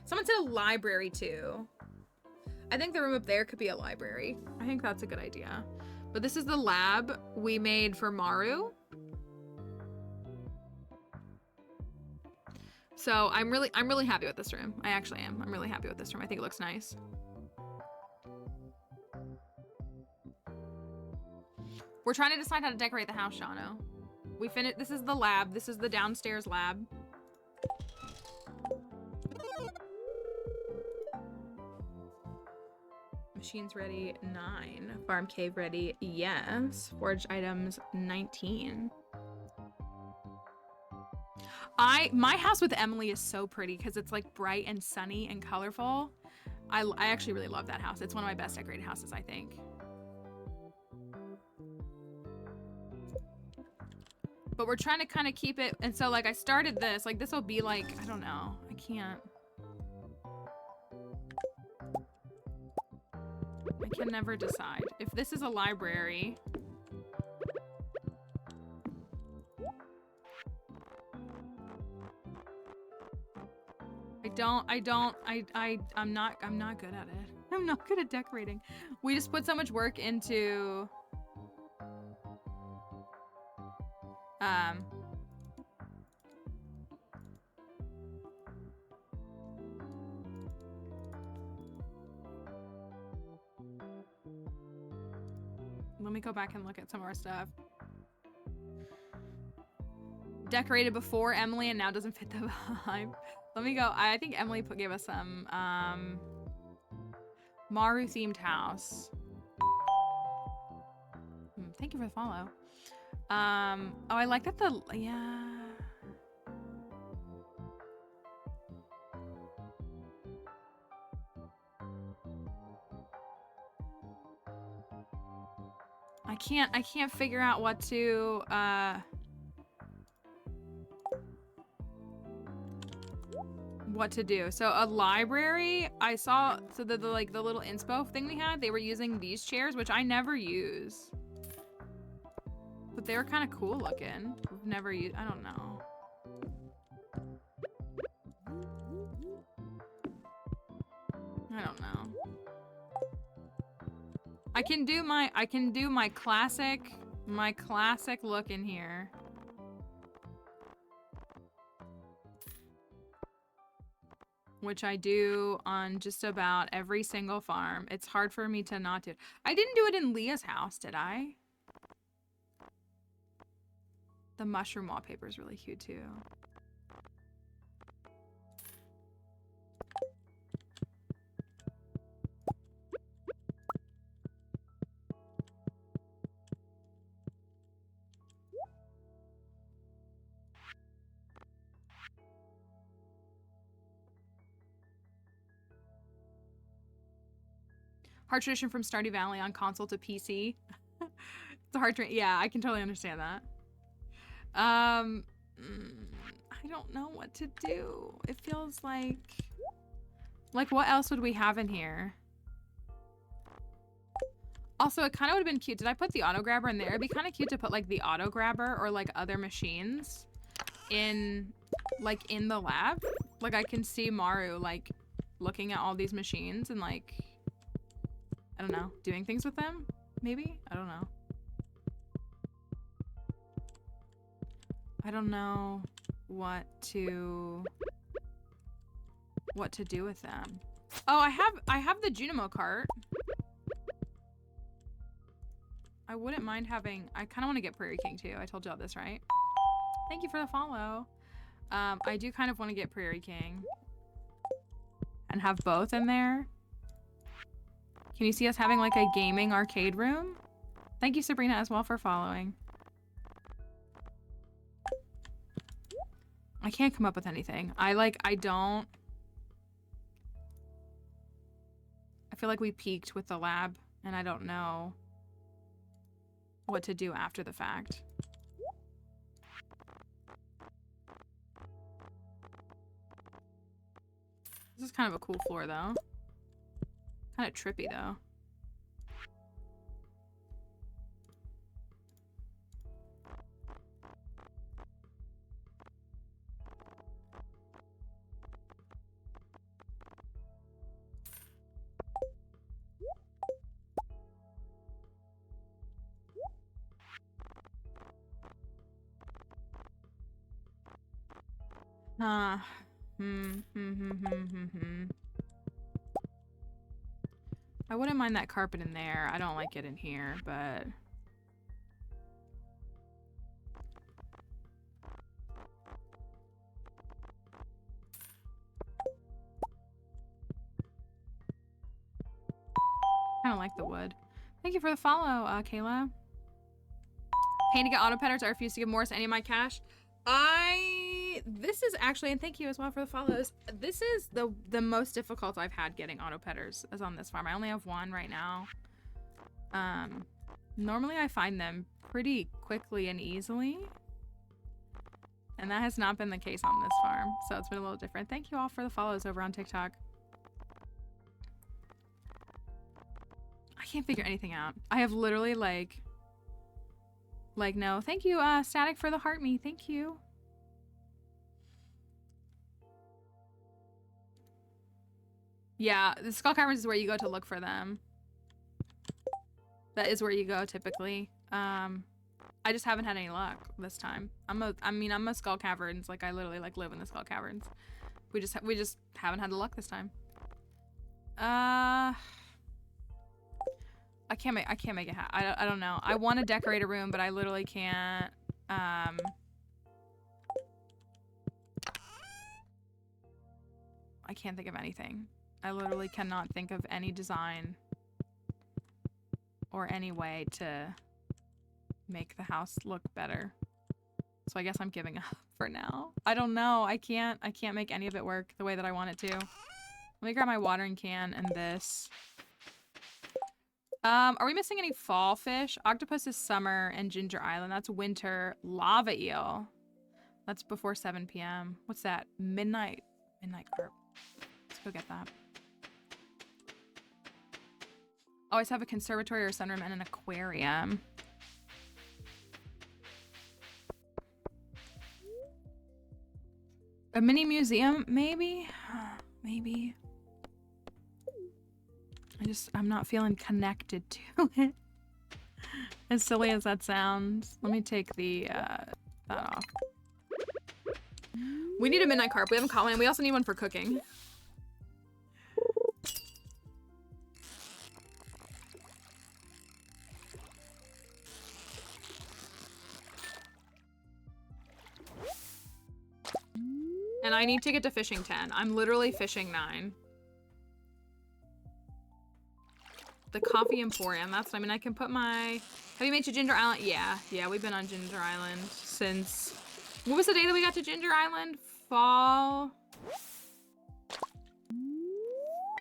Someone said a library too. I think the room up there could be a library. I think that's a good idea. But this is the lab we made for Maru. So I'm really happy with this room. I actually am. I'm really happy with this room. I think it looks nice. We're trying to decide how to decorate the house, Shauno. We finished. This is the lab. This is the downstairs lab. Machines ready, 9. Farm cave ready, yes. Forged items, 19. My house with Emily is so pretty because it's like bright and sunny and colorful. I actually really love that house. It's one of my best decorated houses, I think. But we're trying to kind of keep it, and so like I started this, like this will be like, I don't know, I can't. I can never decide. If this is a library. I'm not good at it. I'm not good at decorating. We just put so much work into let me go back and look at some of our stuff. Decorated before Emily and now doesn't fit the vibe. Let me go. I think Emily gave us some Maru themed house. Thank you for the follow. Oh, I like that yeah. I can't figure out what to do. So a library, I saw, so the like the little inspo thing we had, they were using these chairs, which I never use. But they were kind of cool looking. We've never used, I don't know. I don't know. I can do my classic look in here. Which I do on just about every single farm. It's hard for me to not do. I didn't do it in Leah's house, did I? The mushroom wallpaper is really cute too. Hard tradition from Stardew Valley on console to PC. It's a hard tradition. Yeah, I can totally understand that. I don't know what to do. It feels like what else would we have in here? Also, it kind of would have been cute. Did I put the auto grabber in there? It'd be kind of cute to put like the auto grabber or like other machines in the lab. Like I can see Maru like looking at all these machines and like, I don't know, doing things with them, maybe? I don't know. I don't know what to do with them. Oh, I have the Junimo cart. I wouldn't mind having, I kind of want to get Prairie King too. I told y'all this, right? Thank you for the follow. I do kind of want to get Prairie King and have both in there. Can you see us having like a gaming arcade room? Thank you, Sabrina, as well for following. I can't come up with anything. I feel like we peaked with the lab and I don't know what to do after the fact. This is kind of a cool floor though. Kind of trippy though. I wouldn't mind that carpet in there. I don't like it in here, but kind of like the wood. Thank you for the follow, Kayla. Paying to get auto petters. I refuse to give Morris any of my cash. This is actually, and thank you as well for the follows. This is the most difficult I've had getting auto petters is on this farm. I only have one right now. Normally I find them pretty quickly and easily. And that has not been the case on this farm. So it's been a little different. Thank you all for the follows over on TikTok. I can't figure anything out. I have literally like no. Thank you, Static, for the heart me. Thank you. Yeah, the skull caverns is where you go to look for them. That is where you go typically. I just haven't had any luck this time. I'm a skull caverns. Like I literally like live in the skull caverns. We just haven't had the luck this time. I can't make it happen. I don't know. I want to decorate a room, but I literally can't. I can't think of anything. I literally cannot think of any design or any way to make the house look better. So I guess I'm giving up for now. I don't know. I can't make any of it work the way that I want it to. Let me grab my watering can and this. Are we missing any fall fish? Octopus is summer and Ginger Island. That's winter. Lava eel. That's before 7 p.m. What's that? Midnight carp. Let's go get that. Always have a conservatory or sunroom and an aquarium. A mini museum, maybe? Maybe. I'm not feeling connected to it. As silly as that sounds. Let me take the, that off. We need a midnight carp. We haven't caught one, and we also need one for cooking. And I need to get to fishing 10. I'm literally fishing 9. The coffee emporium. That's, I mean, I can put my... Have you made to Ginger Island? Yeah, we've been on Ginger Island since... What was the day that we got to Ginger Island? Fall...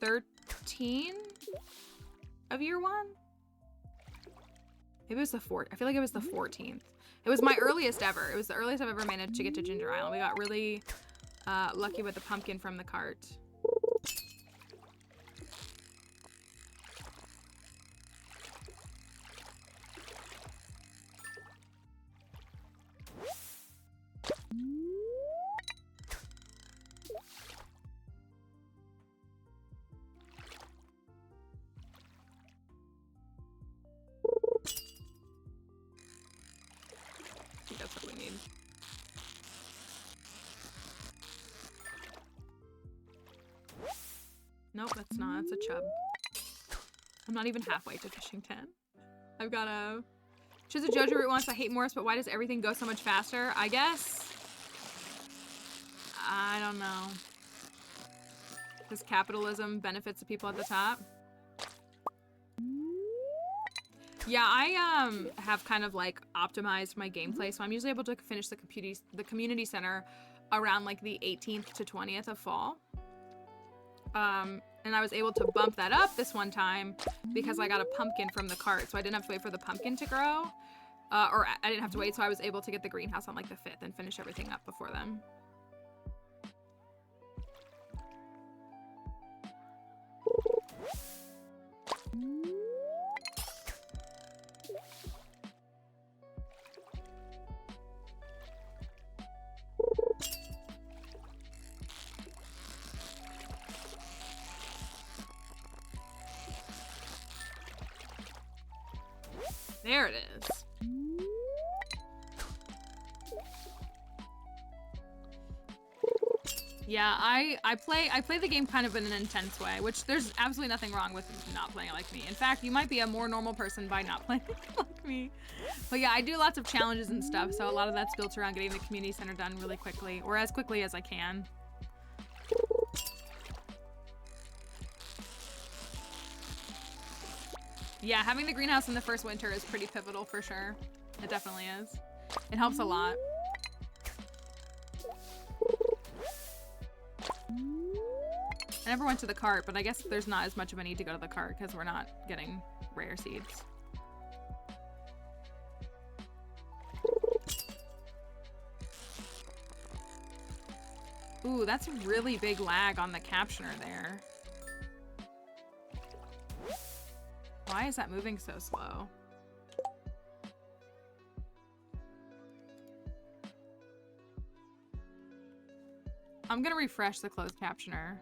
13 of year 1? Maybe it was the 4th. I feel like it was the 14th. It was my earliest ever. It was the earliest I've ever managed to get to Ginger Island. We got really lucky with the pumpkin from the cart. I think that's what we need. Nope, that's not. It's a chub. I'm not even halfway to fishing 10. I've got a... Choose a JoJo route once. I hate Morris, but why does everything go so much faster? I guess... I don't know. Because capitalism benefits the people at the top. Yeah, I have kind of like optimized my gameplay, so I'm usually able to finish the community center around like the 18th to 20th of fall. And I was able to bump that up this one time because I got a pumpkin from the cart, so I didn't have to wait for the pumpkin to grow. Or I didn't have to wait, so I was able to get the greenhouse on like the 5th and finish everything up before then. There it is. Yeah, I play the game kind of in an intense way, which there's absolutely nothing wrong with not playing like me. In fact, you might be a more normal person by not playing like me. But yeah, I do lots of challenges and stuff, so a lot of that's built around getting the community center done really quickly, or as quickly as I can. Yeah, having the greenhouse in the first winter is pretty pivotal for sure. It definitely is. It helps a lot. I never went to the cart, but I guess there's not as much of a need to go to the cart because we're not getting rare seeds. Ooh, that's a really big lag on the captioner there. Why is that moving so slow? I'm gonna refresh the closed captioner.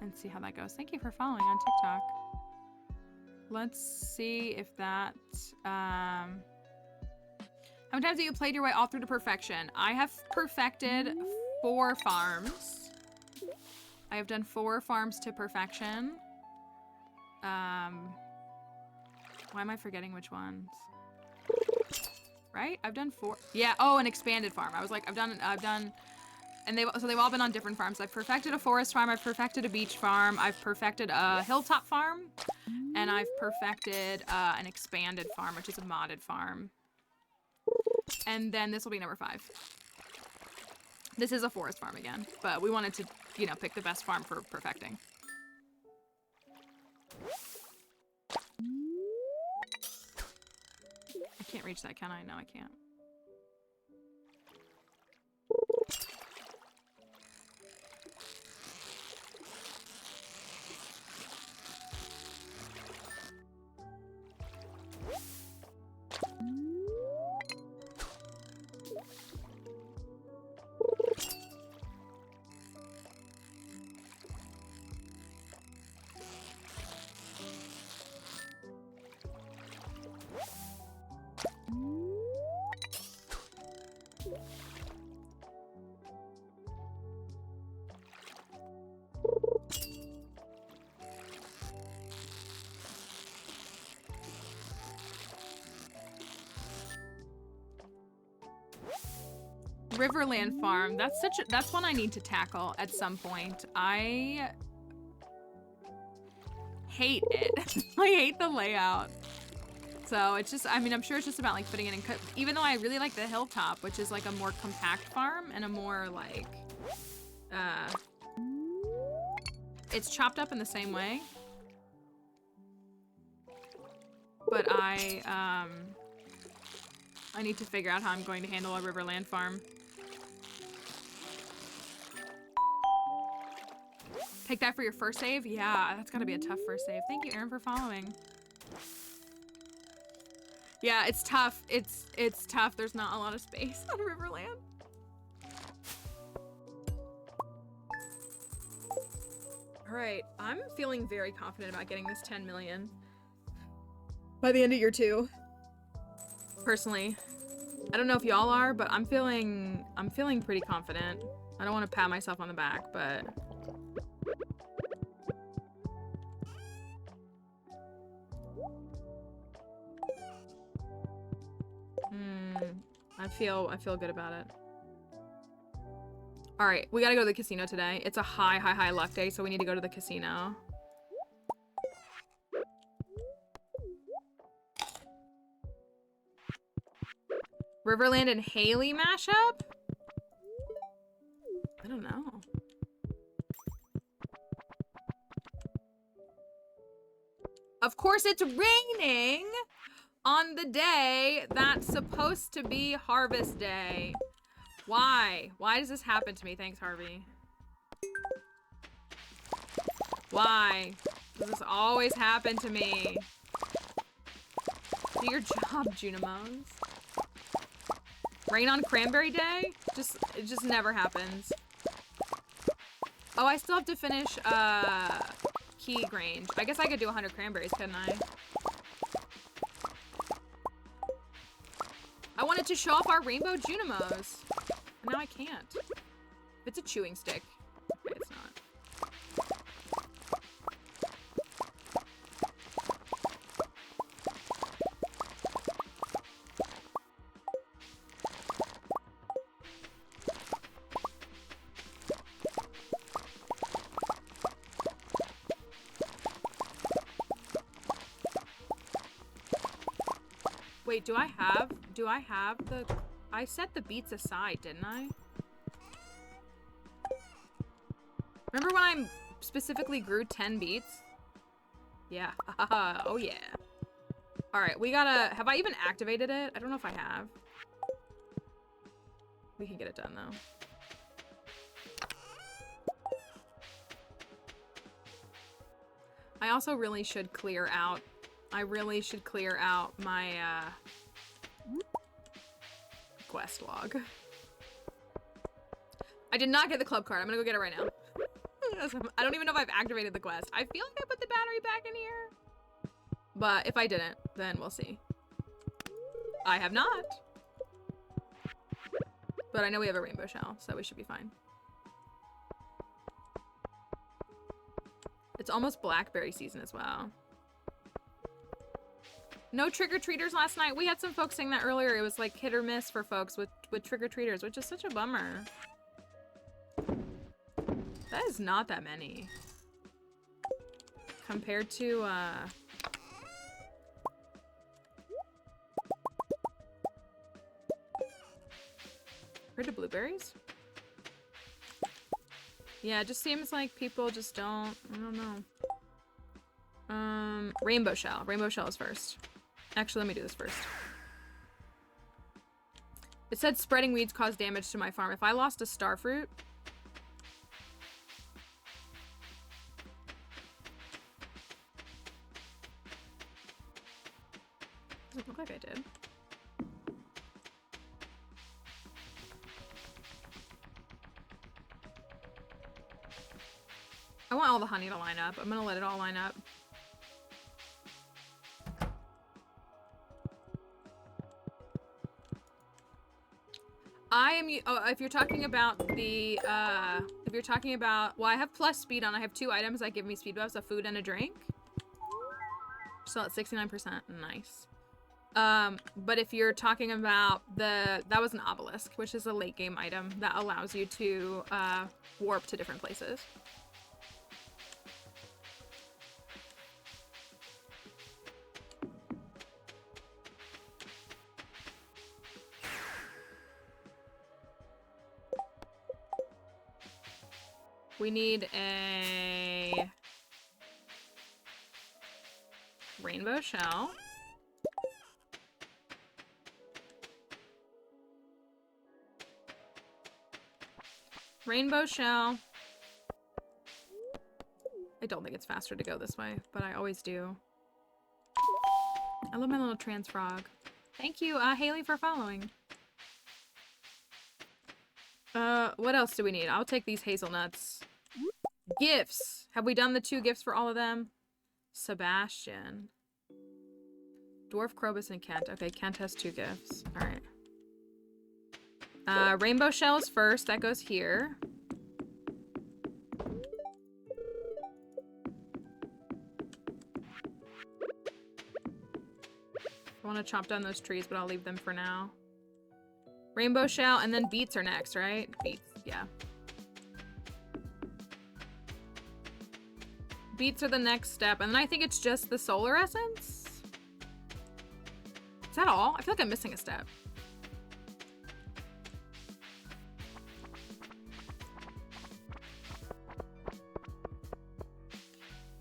And see how that goes. Thank you for following on TikTok. Let's see if that, how many times have you played your way all through to perfection? I have perfected 4 farms. I have done 4 farms to perfection. Why am I forgetting which ones? Right? I've done 4. Yeah. Oh, an expanded farm. I was like, I've done, and they've all been on different farms. I've perfected a forest farm. I've perfected a beach farm. I've perfected a hilltop farm, and I've perfected an expanded farm, which is a modded farm. And then this will be number 5. This is a forest farm again, but we wanted to, you know, pick the best farm for perfecting. I can't reach that, can I? No, I can't. Riverland Farm. That's one I need to tackle at some point. I hate it. I hate the layout. So it's just, I mean, I'm sure it's just about like fitting it in. Even though I really like the hilltop, which is like a more compact farm and a more like, it's chopped up in the same way. But I need to figure out how I'm going to handle a Riverland Farm. Take that for your first save? Yeah, that's gotta be a tough first save. Thank you, Aaron, for following. Yeah, it's tough. It's tough. There's not a lot of space on Riverland. All right, I'm feeling very confident about getting this 10 million by the end of year 2. Personally, I don't know if y'all are, but I'm feeling pretty confident. I don't want to pat myself on the back, but I feel good about it. All right, we gotta go to the casino today. It's a high luck day, so we need to go to the casino. Riverland and Haley mashup? I don't know. Of course it's raining on the day that's supposed to be harvest day. Why? Why does this happen to me? Thanks, Harvey. Why does this always happen to me? Do your job, Junimos. Rain on Cranberry Day? It just never happens. Oh, I still have to finish Key Grange. I guess I could do 100 cranberries, couldn't I? I wanted to show off our rainbow Junimos. Now I can't. If it's a chewing stick. Okay, it's not. Wait, do I have the... I set the beets aside, didn't I? Remember when I specifically grew 10 beets? Yeah. Oh yeah. Alright, we gotta... Have I even activated it? I don't know if I have. We can get it done, though. I also really should clear out... I really should clear out my, quest log. I did not get the club card. I'm gonna go get it right now. I don't even know if I've activated the quest. I feel like I put the battery back in here. But if I didn't, then we'll see. I have not. But I know we have a rainbow shell, so we should be fine. It's almost blackberry season as well. No trick-or-treaters last night. We had some folks saying that earlier. It was like hit or miss for folks with trick-or-treaters, which is such a bummer. That is not that many. Compared to, compared to blueberries? Yeah, it just seems like people just don't, I don't know. Rainbow shell. Rainbow shell is first. Actually, let me do this first. It said spreading weeds cause damage to my farm. If I lost a star fruit... Doesn't look like I did. I want all the honey to line up. I'm gonna let it all line up. If you're talking about the, if you're talking about, well, I have plus speed on. I have 2 items that give me speed buffs, a food and a drink. Still at 69%, nice. But if you're talking about that was an obelisk, which is a late game item that allows you to, warp to different places. We need a rainbow shell. Rainbow shell. I don't think it's faster to go this way, but I always do. I love my little trans frog. Thank you, Haley, for following. What else do we need? I'll take these hazelnuts. Gifts. Have we done the 2 gifts for all of them? Sebastian. Dwarf, Krobus, and Kent. Okay, Kent has 2 gifts. Alright. Rainbow shell is first. That goes here. I want to chop down those trees, but I'll leave them for now. Rainbow shell, and then beets are next, right? Beets, yeah. Beets are the next step, and then I think it's just the solar essence? Is that all? I feel like I'm missing a step.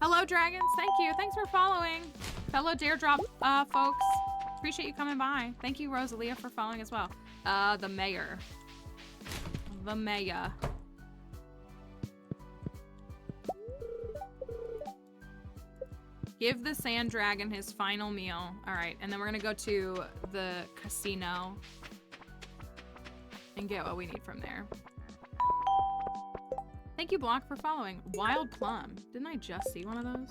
Hello, dragons. Thank you. Thanks for following. Fellow Daredrop folks. Appreciate you coming by. Thank you, Rosalia, for following as well. The mayor. The mayor. Give the sand dragon his final meal. All right, and then we're gonna go to the casino and get what we need from there. Thank you, Block, for following. Wild plum. Didn't I just see one of those?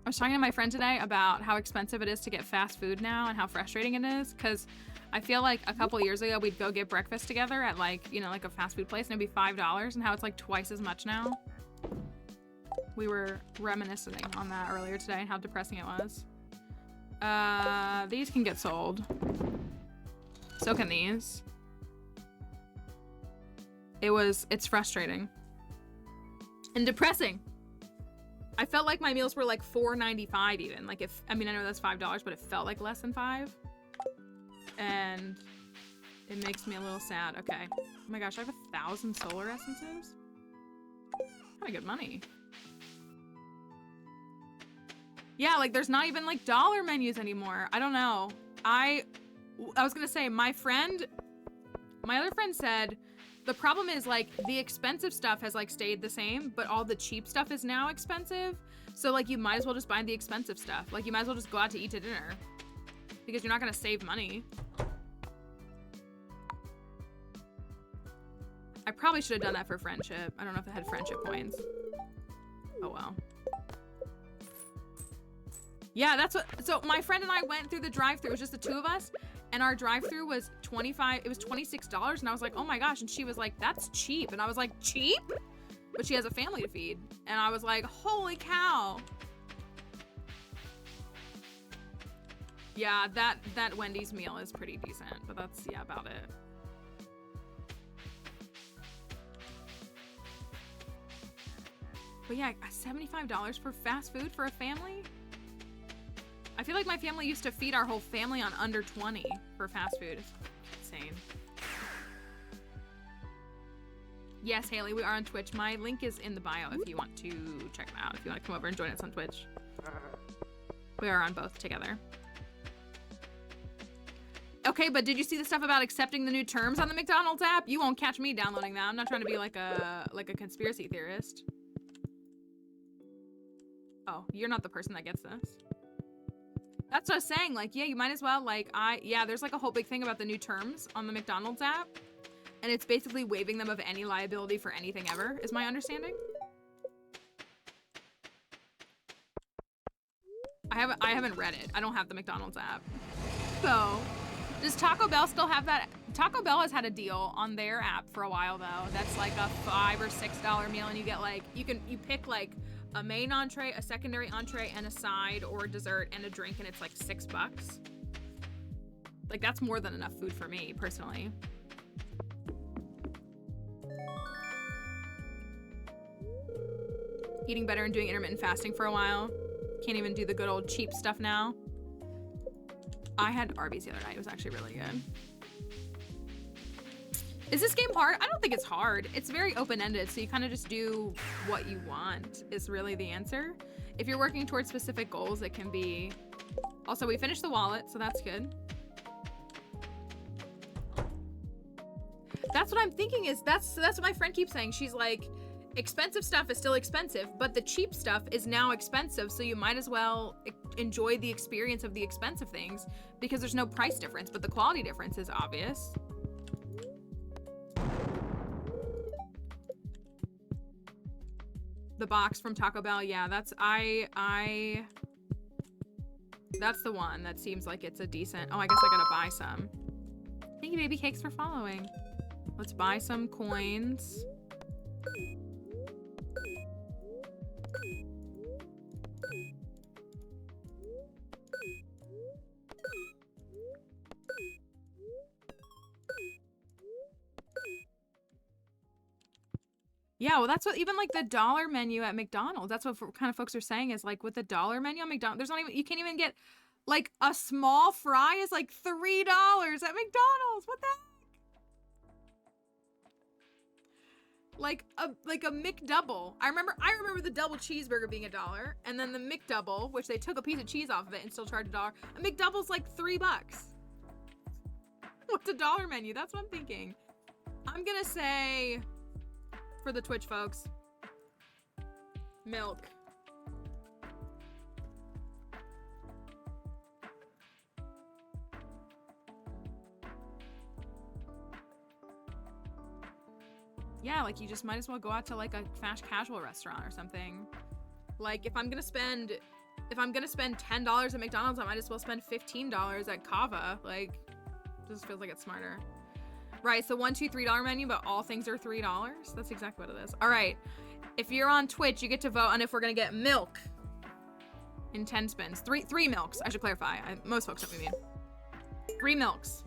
I was talking to my friend today about how expensive it is to get fast food now and how frustrating it is, because I feel like a couple years ago we'd go get breakfast together at like, you know, like a fast food place and it'd be $5, and how it's like twice as much now. We were reminiscing on that earlier today and how depressing it was. These can get sold. So can these. It's frustrating. And depressing. I felt like my meals were like $4.95 even. Like if, I mean, I know that's $5, but it felt like less than $5. And it makes me a little sad. Okay. Oh my gosh, I have 1,000 solar essences? Kind of good money. Yeah, like there's not even like dollar menus anymore. I don't know. I was gonna say, my other friend said, the problem is like the expensive stuff has like stayed the same, but all the cheap stuff is now expensive. So like you might as well just buy the expensive stuff. Like you might as well just go out to eat to dinner because you're not gonna save money. I probably should have done that for friendship. I don't know if it had friendship points. Oh well. Yeah, that's what, so my friend and I went through the drive-thru. It was just the two of us, and our drive-thru was $26, and I was like, oh my gosh, and she was like, that's cheap. And I was like, cheap? But she has a family to feed. And I was like, holy cow. Yeah, that Wendy's meal is pretty decent, but that's, yeah, about it. But yeah, $75 for fast food for a family? I feel like my family used to feed our whole family on under 20 for fast food. It's insane. Yes, Haley, we are on Twitch. My link is in the bio if you want to check it out. If you want to come over and join us on Twitch. We are on both together. Okay, but did you see the stuff about accepting the new terms on the McDonald's app? You won't catch me downloading that. I'm not trying to be like a conspiracy theorist. Oh, you're not the person that gets this. That's what I was saying. Like, yeah, you might as well, like, yeah, there's like a whole big thing about the new terms on the McDonald's app. And it's basically waiving them of any liability for anything ever, is my understanding. I haven't read it. I don't have the McDonald's app. So, does Taco Bell still have that? Taco Bell has had a deal on their app for a while though. That's like a $5 or $6 meal, and you get like, you pick like a main entree, a secondary entree, and a side or a dessert and a drink, and it's like $6. Like that's more than enough food for me personally. Eating better and doing intermittent fasting for a while. Can't even do the good old cheap stuff now. I had Arby's the other night. It was actually really good. Is this game hard? I don't think it's hard. It's very open-ended, so you kind of just do what you want is really the answer. If you're working towards specific goals, it can be... Also, we finished the wallet, so that's good. That's what I'm thinking is, that's what my friend keeps saying. She's like, expensive stuff is still expensive, but the cheap stuff is now expensive, so you might as well enjoy the experience of the expensive things because there's no price difference, but the quality difference is obvious. The box from Taco Bell, yeah, that's that's the one that seems like it's a decent. Oh, I guess I gotta buy some. Thank you, Baby Cakes, for following. Let's buy some coins. Yeah, well, that's what even like the dollar menu at McDonald's, that's what kind of folks are saying is like with the dollar menu at McDonald's, there's not even, you can't even get like a small fry is like $3 at McDonald's. What the heck? Like a McDouble. I remember the double cheeseburger being $1, and then the McDouble, which they took a piece of cheese off of it and still charged $1. A McDouble's like $3. What's a dollar menu? That's what I'm thinking. I'm gonna say, for the Twitch folks, milk. Yeah, like you just might as well go out to like a fast casual restaurant or something. Like if I'm gonna spend $10 at McDonald's, I might as well spend $15 at Kava. Like, just feels like it's smarter. Right, so $1, $2, $3 menu, but all things are $3. That's exactly what it is. All right, if you're on Twitch, you get to vote on if we're gonna get milk in 10 spins. Three milks, I should clarify. Most folks know what I mean. 3 milks.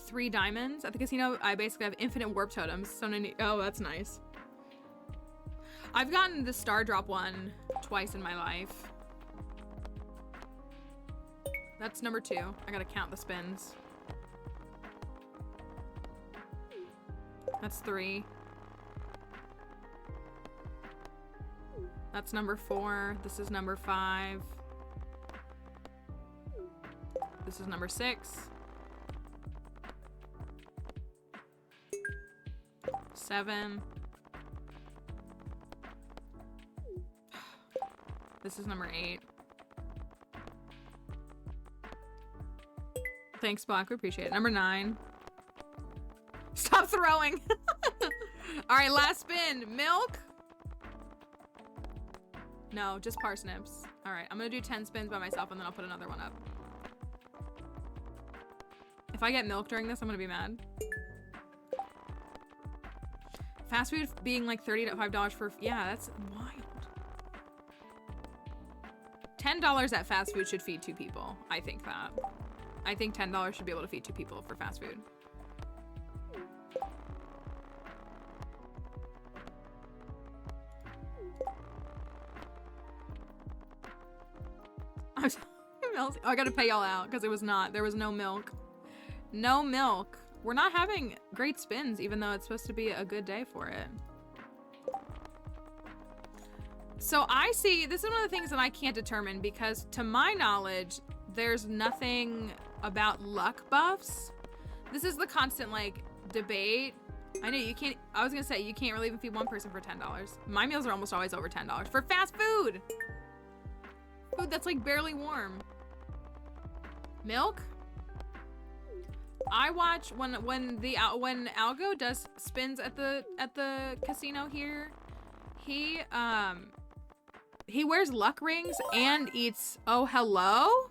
3 diamonds at the casino, I basically have infinite warp totems. So many. Oh, that's nice. I've gotten the star drop one twice in my life. That's number 2. I gotta count the spins. That's 3. That's number 4. This is number 5. This is number 6. 7. This is number 8. Thanks, Block. We appreciate it. Number 9. Stop throwing. All right, last spin. Milk? No, just parsnips. All right, I'm gonna do 10 spins by myself and then I'll put another one up. If I get milk during this, I'm gonna be mad. Fast food being like $35 for, yeah, that's wild. $10 at fast food should feed 2 people. I think that. I think $10 should be able to feed 2 people for fast food. Oh, I gotta pay y'all out because there was no milk. No milk. We're not having great spins, even though it's supposed to be a good day for it. So I see, this is one of the things that I can't determine because to my knowledge, there's nothing about luck buffs. This is the constant like debate. I know you can't, I was gonna say you can't really even feed one person for $10. My meals are almost always over $10 for fast food. Food that's like barely warm. Milk? I watch when Algo does spins at the casino here, he wears luck rings and eats, oh hello?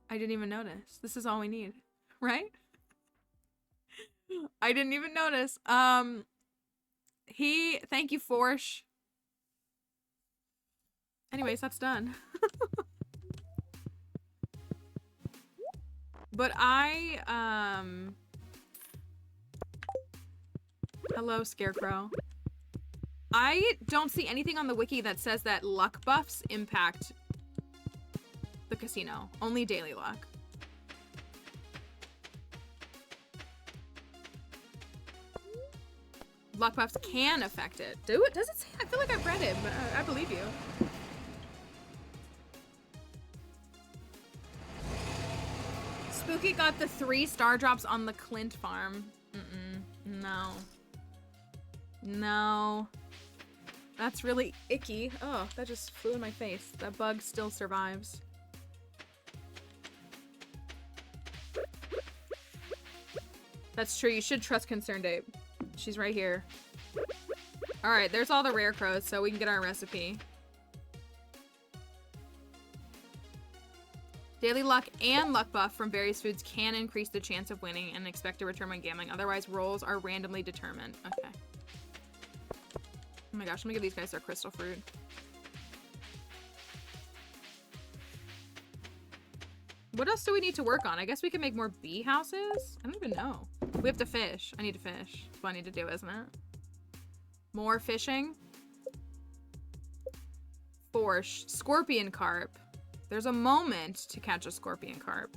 I didn't even notice. This is all we need, right? I didn't even notice. Thank you, Forsh. Anyways, that's done. But hello, Scarecrow. I don't see anything on the wiki that says that luck buffs impact the casino. Only daily luck. Luck buffs can affect it. Do it? Does it say? I feel like I've read it, but I believe you. Spooky got the 3 star drops on the Clint farm. No. No. That's really icky. Oh, that just flew in my face. That bug still survives. That's true. You should trust Concerned Ape. She's right here. All right, there's all the rare crows, so we can get our recipe. Daily luck and luck buff from various foods can increase the chance of winning and expect a return when gambling. Otherwise, rolls are randomly determined. Okay. Oh my gosh, let me give these guys their crystal fruit. What else do we need to work on? I guess we can make more bee houses? I don't even know. We have to fish. I need to fish. That's what I need to do, isn't it? More fishing. Forsh. Scorpion carp. There's a moment to catch a scorpion carp.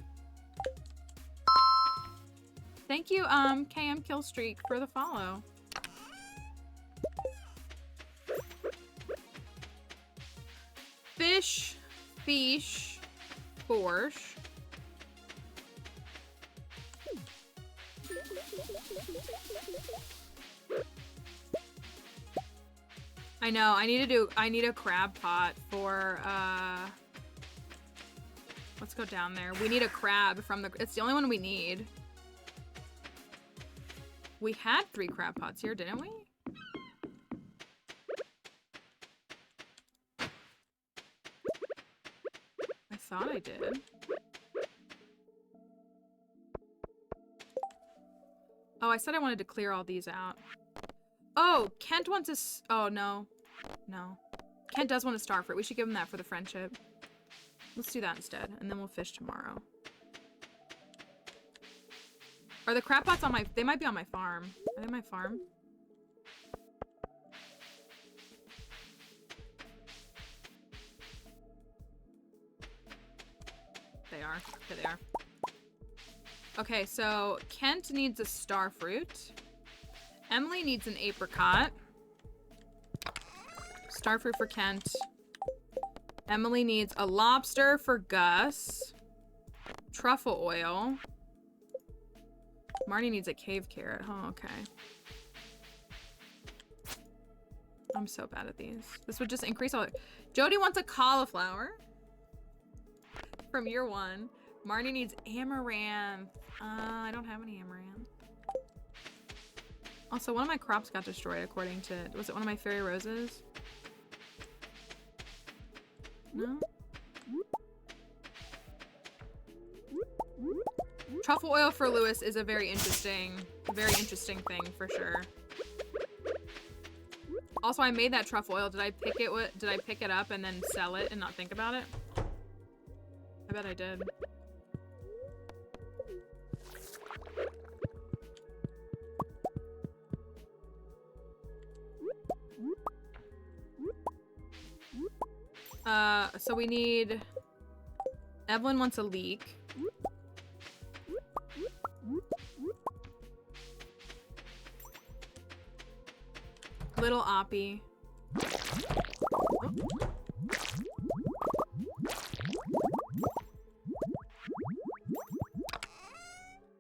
Thank you, KM Killstreak, for the follow. Fish, Forsh. I know, I need a crab pot for, let's go down there. We need a crab from it's the only one we need. We had 3 crab pots here, didn't we? I thought I did. Oh, I said I wanted to clear all these out. Oh, Kent wants a oh, no. No. Kent does want a star fruit. We should give him that for the friendship. Let's do that instead, and then we'll fish tomorrow. Are the crab pots on my... They might be on my farm. Are they on my farm? They are. Okay, they are. Okay, so Kent needs a star fruit. Emily needs an apricot. Star fruit for Kent. Emily needs a lobster for Gus. Truffle oil. Marnie needs a cave carrot. Oh, okay. I'm so bad at these. This would just increase all... Jody wants a cauliflower. From year one. Marnie needs amaranth. I don't have any amaranth. Also, one of my crops got destroyed according to... Was it one of my fairy roses? No? Truffle oil for Lewis is a very interesting thing for sure. Also, I made that truffle oil. Did I pick it up and then sell it and not think about it? I bet I did. So we need... Evelyn wants a leek. Little Oppie.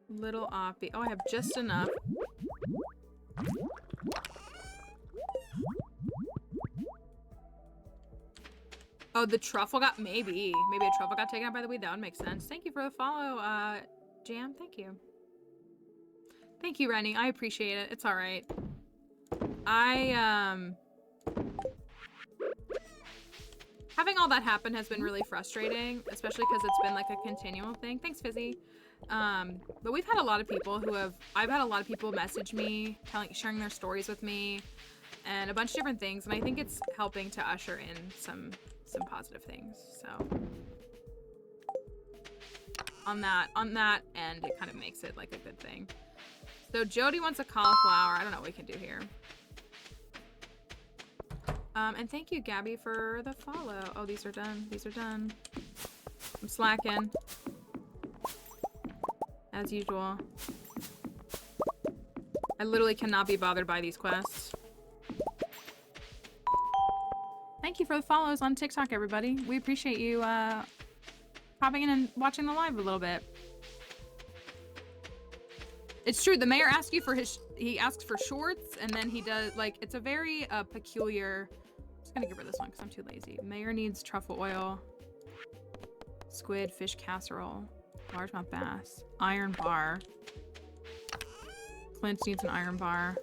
Little Oppie. Oh, I have just enough. Oh, the truffle got... Maybe a truffle got taken out by the weed. That would make sense. Thank you for the follow, Jam. Thank you. Thank you, Rennie. I appreciate it. It's all right. Having all that happen has been really frustrating, especially because it's been like a continual thing. Thanks, Fizzy. But we've had a lot of people who have... I've had a lot of people message me, sharing their stories with me, and a bunch of different things, and I think it's helping to usher in some positive things. So on that end, it kind of makes it like a good thing. So Jody wants a cauliflower. I don't know what we can do here. And thank you, Gabby, for the follow. Oh, these are done. These are done. I'm slacking. As usual. I literally cannot be bothered by these quests. Thank you for the follows on TikTok, everybody. We appreciate you popping in and watching the live a little bit. It's true, the mayor asks you for he asks for shorts, and then he does, like, it's a very peculiar... I'm just gonna give her this one because I'm too lazy. Mayor needs truffle oil, squid, fish casserole, largemouth bass, iron bar. Clint needs an iron bar.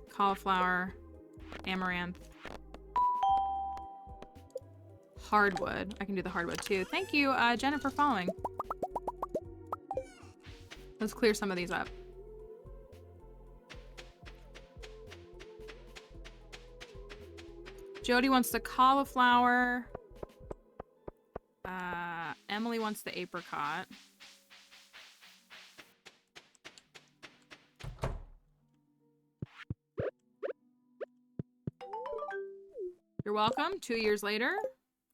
Cauliflower, amaranth. Hardwood. I can do the hardwood too. Thank you, Jenna, for following. Let's clear some of these up. Jody wants the cauliflower. Emily wants the apricot. You're welcome. 2 years later.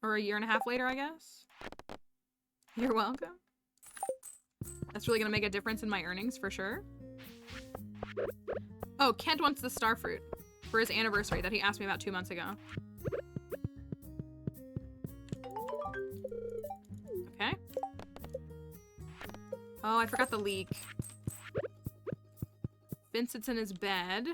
Or a year and a half later, I guess. You're welcome. That's really gonna make a difference in my earnings for sure. Oh, Kent wants the star fruit for his anniversary that he asked me about 2 months ago. Okay. Oh, I forgot the leek. Vincent's in his bed.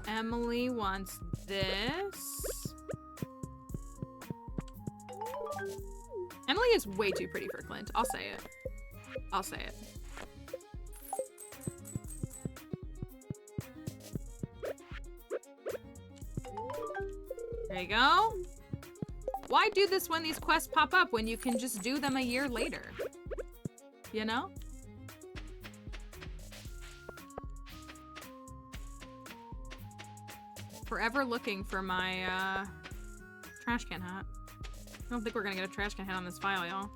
Emily wants this. Emily is way too pretty for Clint. I'll say it. I'll say it. There you go. Why do this when these quests pop up when you can just do them a year later? You know? forever looking for my trash can hat. I don't think we're gonna get a trash can hat on this file, y'all.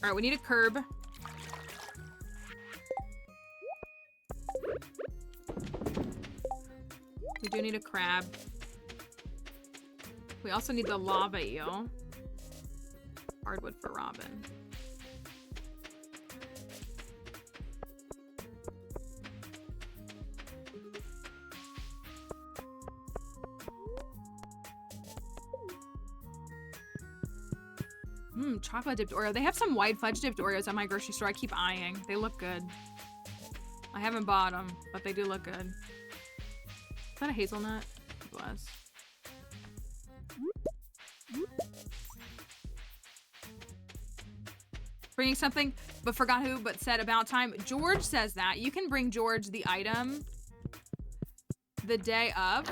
Alright, we need a curb. We do need a crab. We also need the lava eel. Hardwood for Robin. Chocolate dipped Oreo. They have some white fudge dipped Oreos at my grocery store. I keep eyeing. They look good. I haven't bought them, but they do look good. Is that a hazelnut? It was. Bringing something, but forgot who, but said about time. George says that. You can bring George the item the day of.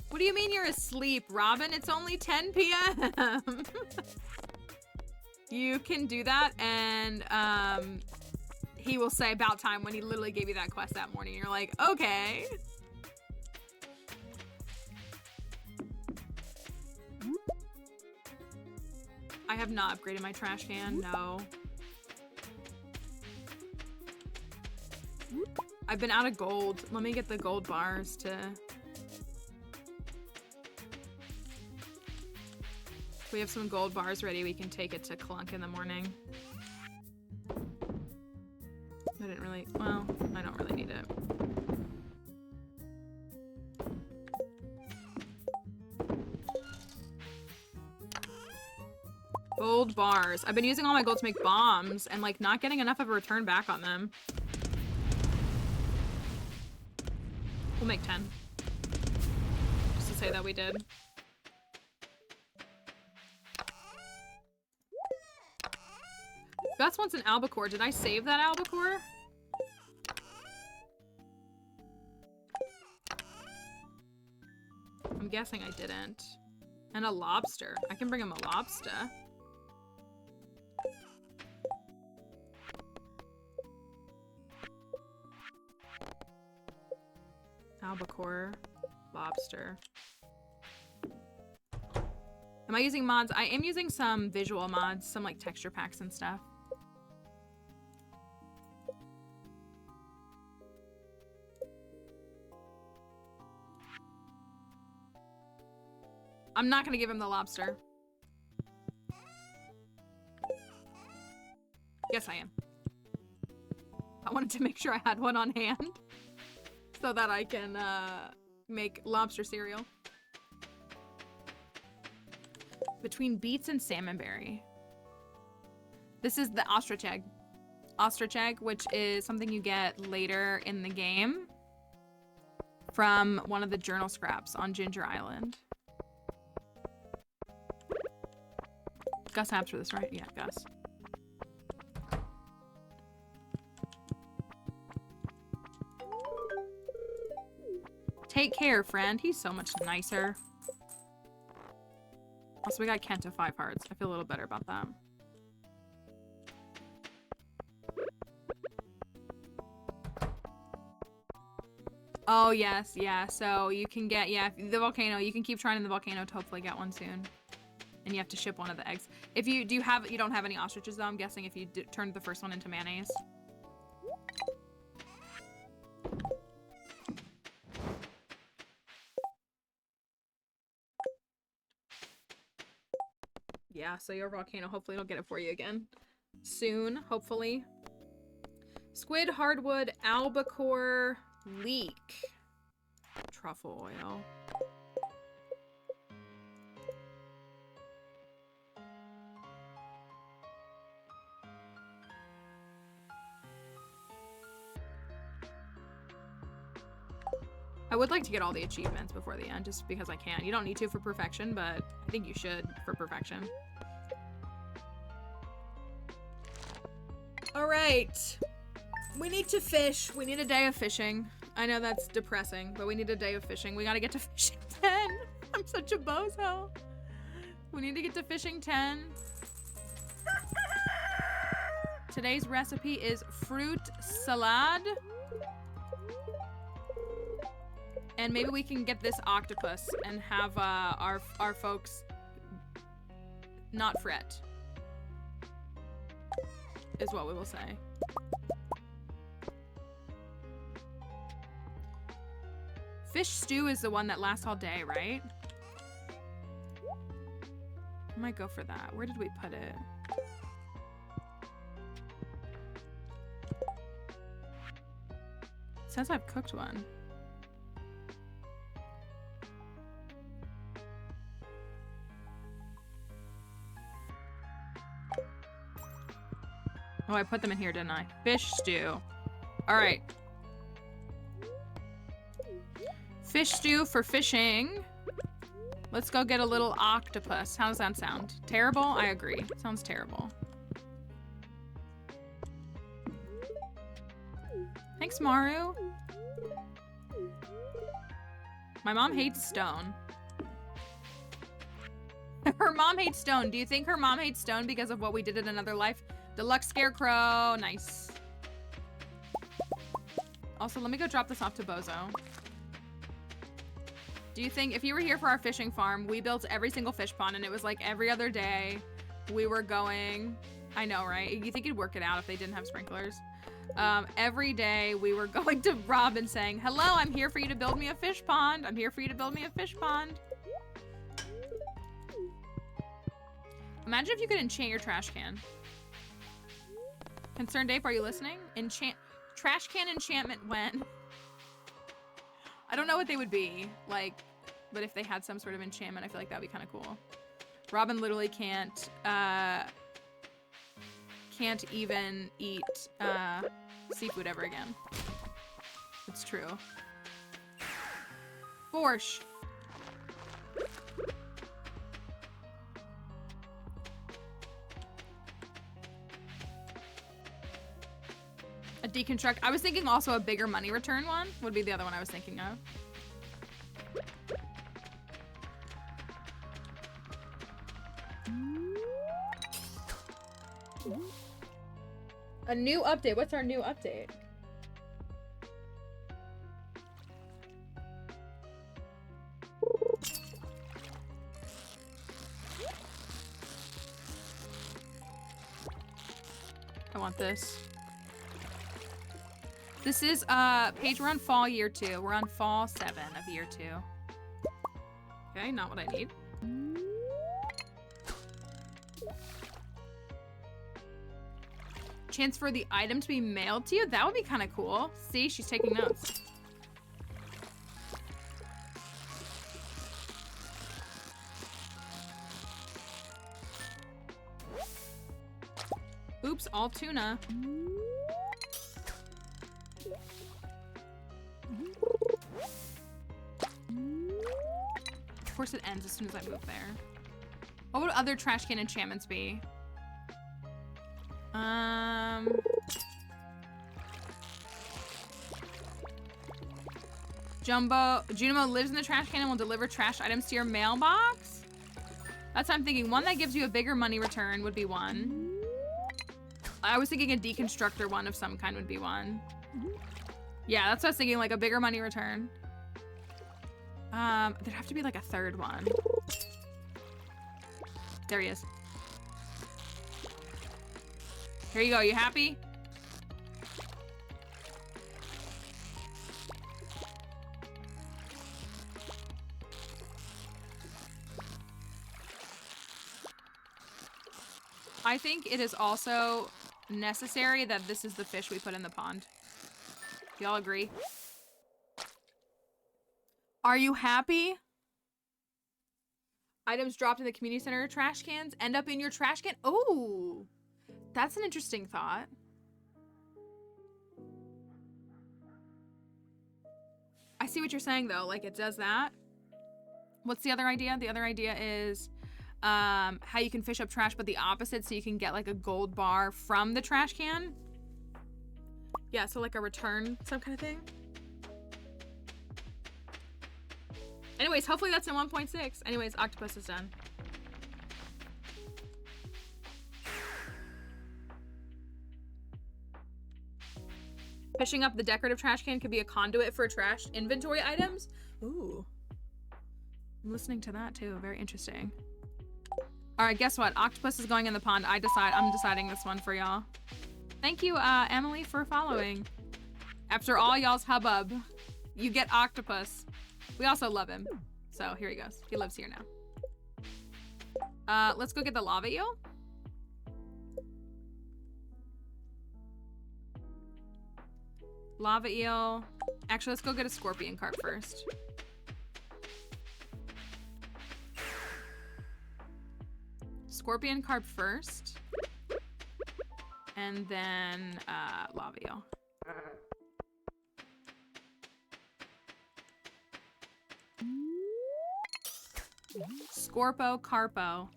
What do you mean you're asleep, Robin? It's only 10 p.m. You can do that, and he will say about time when he literally gave you that quest that morning. You're like, okay. I have not upgraded my trash can, no. I've been out of gold. Let me get the gold bars to... If we have some gold bars ready, we can take it to Clunk in the morning. I didn't really... Well, I don't really need it. Gold bars. I've been using all my gold to make bombs and like not getting enough of a return back on them. We'll make 10. Just to say that we did. Gus wants an albacore. Did I save that albacore? I'm guessing I didn't. And a lobster. I can bring him a lobster. Albacore, lobster. Am I using mods? I am using some visual mods, some like texture packs and stuff. I'm not gonna give him the lobster. Yes, I am. I wanted to make sure I had one on hand so that I can make lobster cereal. Between beets and salmonberry. This is the ostrich egg. Ostrich egg, which is something you get later in the game from one of the journal scraps on Ginger Island. Gus asked for this, right? Yeah, Gus. Take care, friend. He's so much nicer. Also, we got Kent to 5 hearts. I feel a little better about that. Oh, yes. Yeah. So you can get, yeah, the volcano. You can keep trying in the volcano to hopefully get one soon. And you have to ship one of the eggs. If you do have, you don't have any ostriches though, I'm guessing if you turned the first one into mayonnaise. Yeah, so your volcano, hopefully it'll get it for you again. Soon, hopefully. Squid, hardwood, albacore, leek. Truffle oil. I would like to get all the achievements before the end, just because I can. You don't need to for perfection, but I think you should for perfection. All right. We need to fish. We need a day of fishing. I know that's depressing, but we need a day of fishing. We gotta get to fishing 10. I'm such a bozo. We need to get to fishing 10. Today's recipe is fruit salad. And maybe we can get this octopus and have our folks not fret, is what we will say. Fish stew is the one that lasts all day, right? I might go for that. Where did we put it? It says I've cooked one. Oh, I put them in here, didn't I? Fish stew. All right. Fish stew for fishing. Let's go get a little octopus. How does that sound? Terrible? I agree. Sounds terrible. Thanks, Maru. My mom hates stone. Her mom hates stone. Do you think her mom hates stone because of what we did in another life? Deluxe scarecrow. Nice. Also, let me go drop this off to Bozo. Do you think if you were here for our fishing farm, we built every single fish pond and it was like every other day we were going, I know, right? You think you'd work it out if they didn't have sprinklers? Every day we were going to Rob and saying, hello, I'm here for you to build me a fish pond. I'm here for you to build me a fish pond. Imagine if you could enchant your trash can. Concerned Ape, are you listening? Trash can enchantment when? I don't know what they would be, like, but if they had some sort of enchantment, I feel like that'd be kind of cool. Robin literally can't even eat seafood ever again. It's true. Borscht. A deconstruct. I was thinking also a bigger money return one would be the other one I was thinking of. A new update. What's our new update? I want this. This is, Paige, we're on fall year 2. We're on fall 7 of year 2. Okay, not what I need. Chance for the item to be mailed to you? That would be kind of cool. See, she's taking notes. Oops, all tuna. Of course it ends as soon as I move there. What would other trash can enchantments be? Junimo lives in the trash can and will deliver trash items to your mailbox? That's what I'm thinking. One that gives you a bigger money return would be one. I was thinking a deconstructor one of some kind would be one. Yeah, that's what I was thinking, like a bigger money return. There'd have to be like a third one. There he is. Here you go, you happy? I think it is also necessary that this is the fish we put in the pond. Y'all agree? Are you happy? Items dropped in the community center trash cans end up in your trash can? Oh, that's an interesting thought. I see what you're saying though, like it does that. What's the other idea? The other idea is how you can fish up trash, but the opposite, so you can get like a gold bar from the trash can. Yeah, so like a return, some kind of thing. Anyways, hopefully that's in 1.6. Anyways, octopus is done. Fishing up the decorative trash can could be a conduit for trash inventory items. Ooh. I'm listening to that too. Very interesting. All right, guess what? Octopus is going in the pond. I'm deciding this one for y'all. Thank you, Emily, for following. After all y'all's hubbub, you get Octopus. We also love him. So here he goes. He lives here now. Let's go get the lava eel. Lava eel. Actually, let's go get a scorpion carp first. Scorpion carp first. And then lava eel. Scorpo carpo.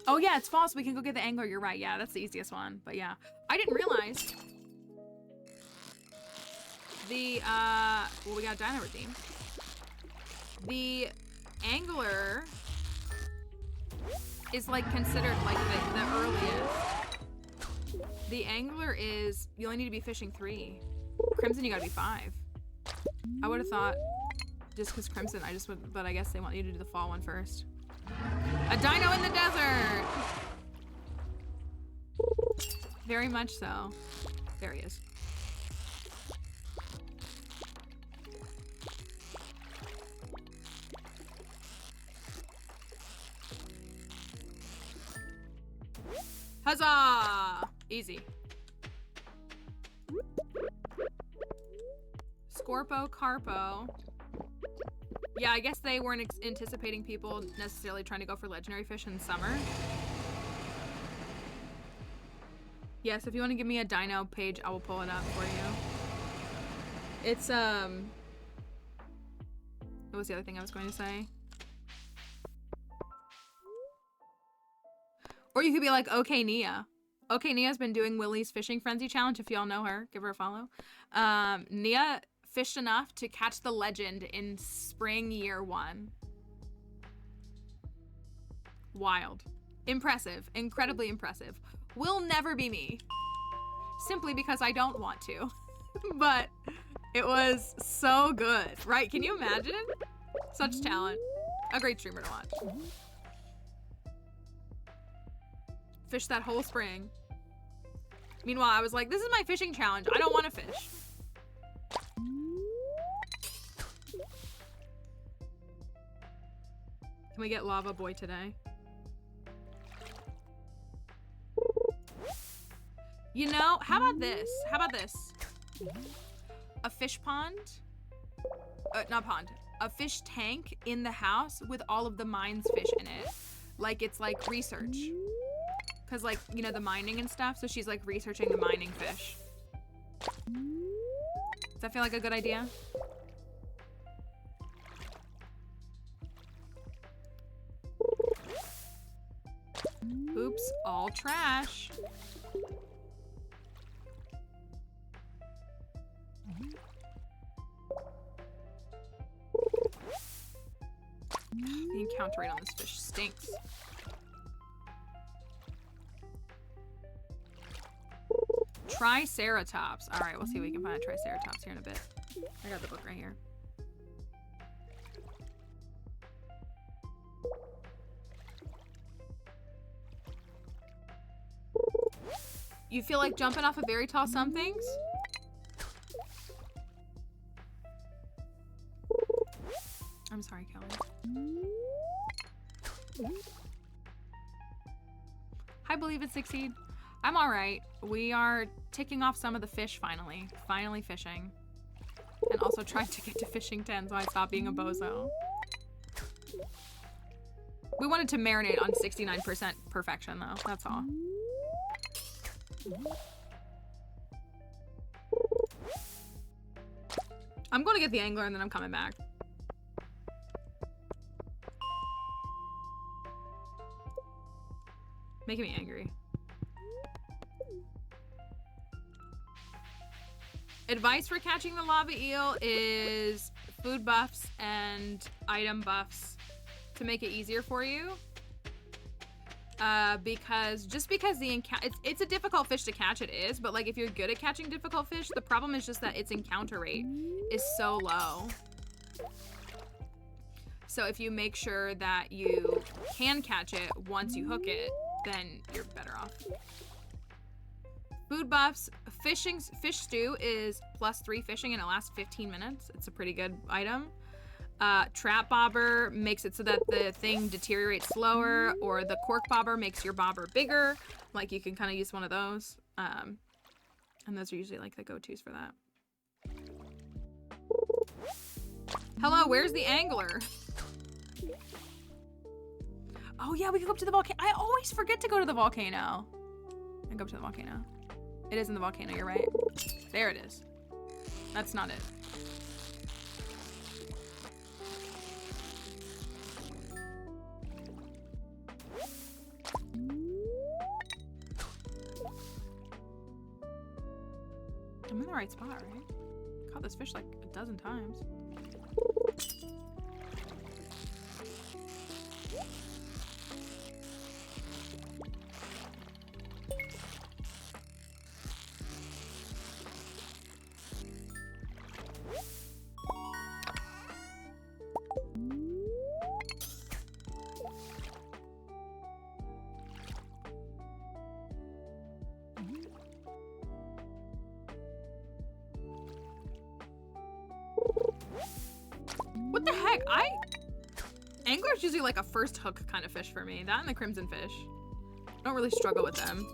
Oh yeah, it's false. We can go get the angler. You're right. Yeah, that's the easiest one. But yeah, I didn't realize the well, we got dino redeem. The angler is like considered like the earliest. The angler is, you only need to be fishing 3. Crimson, you gotta be 5. I would have thought just because Crimson, I just would, but I guess they want you to do the fall one first. A dino in the desert! Very much so. There he is. Huzzah! Easy. Scorpo carpo. Yeah, I guess they weren't anticipating people necessarily trying to go for legendary fish in summer. Yes, if you want to give me a dino page, I will pull it up for you. It's, what was the other thing I was going to say? Or you could be like, okay, Nia. Okay, Nia's been doing Willie's Fishing Frenzy Challenge. If y'all know her, give her a follow. Nia fished enough to catch the legend in spring year 1. Wild. Impressive. Incredibly impressive. Will never be me. Simply because I don't want to. But it was so good. Right? Can you imagine? Such talent. A great streamer to watch. Fish that whole spring. Meanwhile, I was like, this is my fishing challenge. I don't want to fish. Can we get Lava Boy today? You know, how about this? How about this? A fish pond? Not pond. A fish tank in the house with all of the mines fish in it. Like it's like research. Cause like, you know, the mining and stuff. So she's like researching the mining fish. Does that feel like a good idea? Oops, all trash. The encounter rate on this fish stinks. Triceratops. All right, we'll see if we can find a Triceratops here in a bit. I got the book right here. You feel like jumping off a very tall somethings? I'm sorry, Kelly. I believe it succeed. I'm all right. We are ticking off some of the fish finally. Finally fishing. And also trying to get to fishing 10 so I stop being a bozo. We wanted to marinate on 69% perfection though. That's all. I'm going to get the angler and then I'm coming back. Making me angry. Advice for catching the lava eel is food buffs and item buffs to make it easier for you. because the it's a difficult fish to catch, it is, but like if you're good at catching difficult fish, the problem is just that its encounter rate is so low. So if you make sure that you can catch it once you hook it, then you're better off. Food buffs. Fish stew is +3 fishing and it lasts 15 minutes. It's a pretty good item. Trap bobber makes it so that the thing deteriorates slower, or the cork bobber makes your bobber bigger. Like you can kind of use one of those. And those are usually like the go-tos for that. Hello, where's the angler? Oh yeah, we can go up to the volcano. I always forget to go to the volcano. I go up to the volcano. It is in the volcano, you're right. There it is. That's not it. I'm in the right spot, right? Caught this fish like a dozen times. What the heck? Angler's usually like a first hook kind of fish for me. That and the crimson fish. I don't really struggle with them.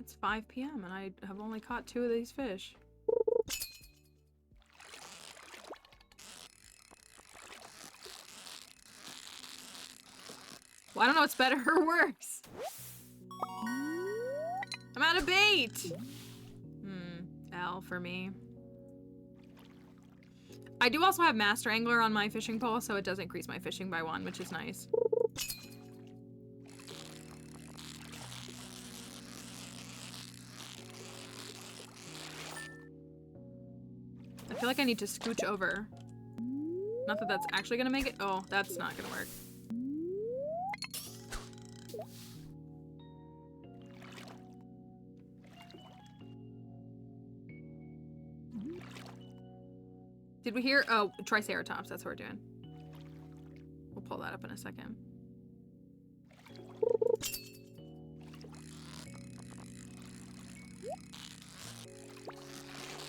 It's 5 p.m. and I have only caught 2 of these fish. Well, I don't know what's better or worse. I'm out of bait. L for me. I do also have Master Angler on my fishing pole, so it does increase my fishing by 1, which is nice. I feel like I need to scooch over. Not that that's actually gonna make it. Oh, that's not gonna work. Did we hear? Oh, Triceratops. That's what we're doing. We'll pull that up in a second.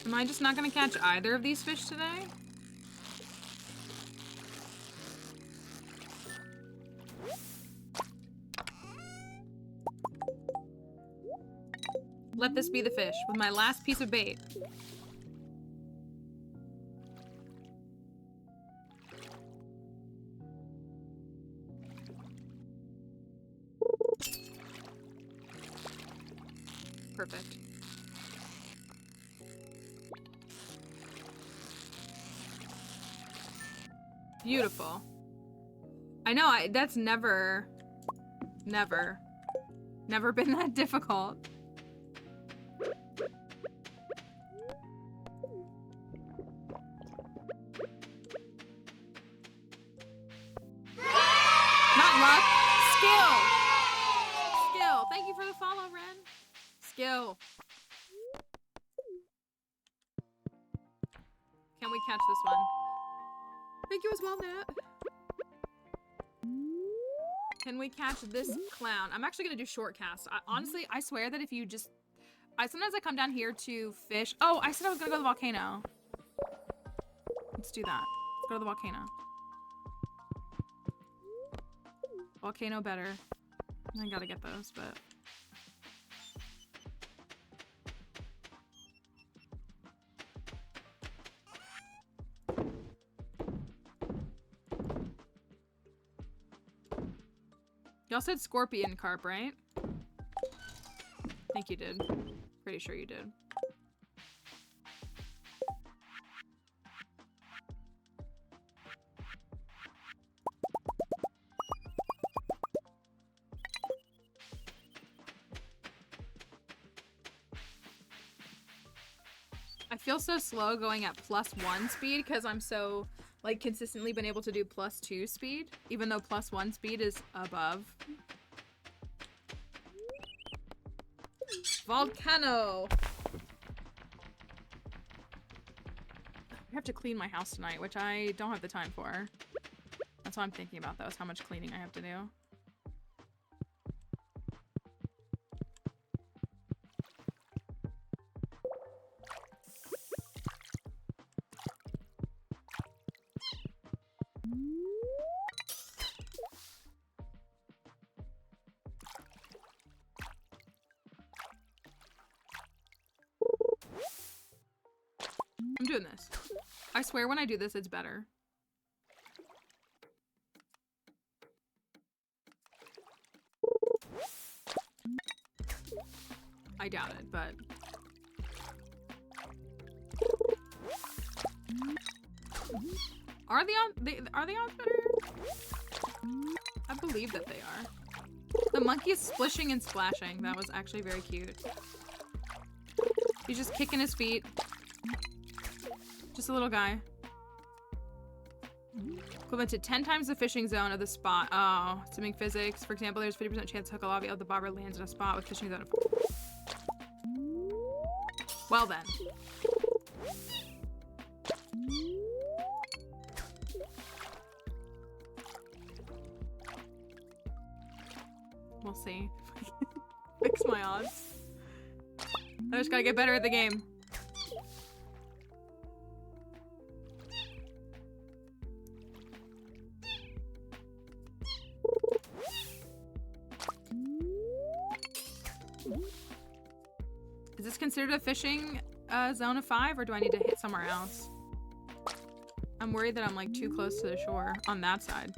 Am I just not gonna catch either of these fish today? Let this be the fish with my last piece of bait. Perfect. Beautiful. I know, that's never been that difficult. Not luck, skill. Skill. Thank you for the follow, Ren. Skill. Can we catch this one? Thank you as well, Nat. Can we catch this clown? I'm actually gonna do short cast. Honestly, I swear that if you just... sometimes I come down here to fish. Oh, I said I was gonna go to the volcano. Let's do that. Let's go to the volcano. Volcano better. I gotta get those, but... Y'all said scorpion carp, right? I think you did. Pretty sure you did. feel so slow going at +1 speed because I'm so, like, consistently been able to do +2 speed, even though +1 speed is above. Volcano! I have to clean my house tonight, which I don't have the time for. That's what I'm thinking about, though, is how much cleaning I have to do. I'm doing this. I swear when I do this, it's better. I doubt it, but... Are the odds better? I believe that they are. The monkey is splishing and splashing. That was actually very cute. He's just kicking his feet. Just a little guy. Equivalent to 10 times the fishing zone of the spot. Oh, assuming physics. For example, there's 50% chance hook a lobby of the bobber lands in a spot with fishing zone. Well then. We'll see. Fix my odds. I just gotta get better at the game. Is this considered a fishing zone of 5, or do I need to hit somewhere else? I'm worried that I'm like too close to the shore on that side.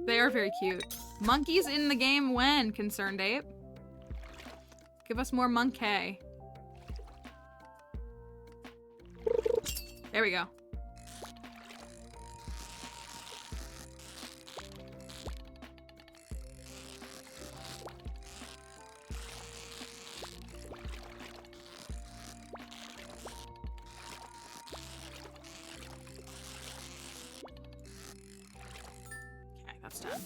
They are very cute. Monkeys in the game when, Concerned Ape? Give us more monkey. There we go. Done.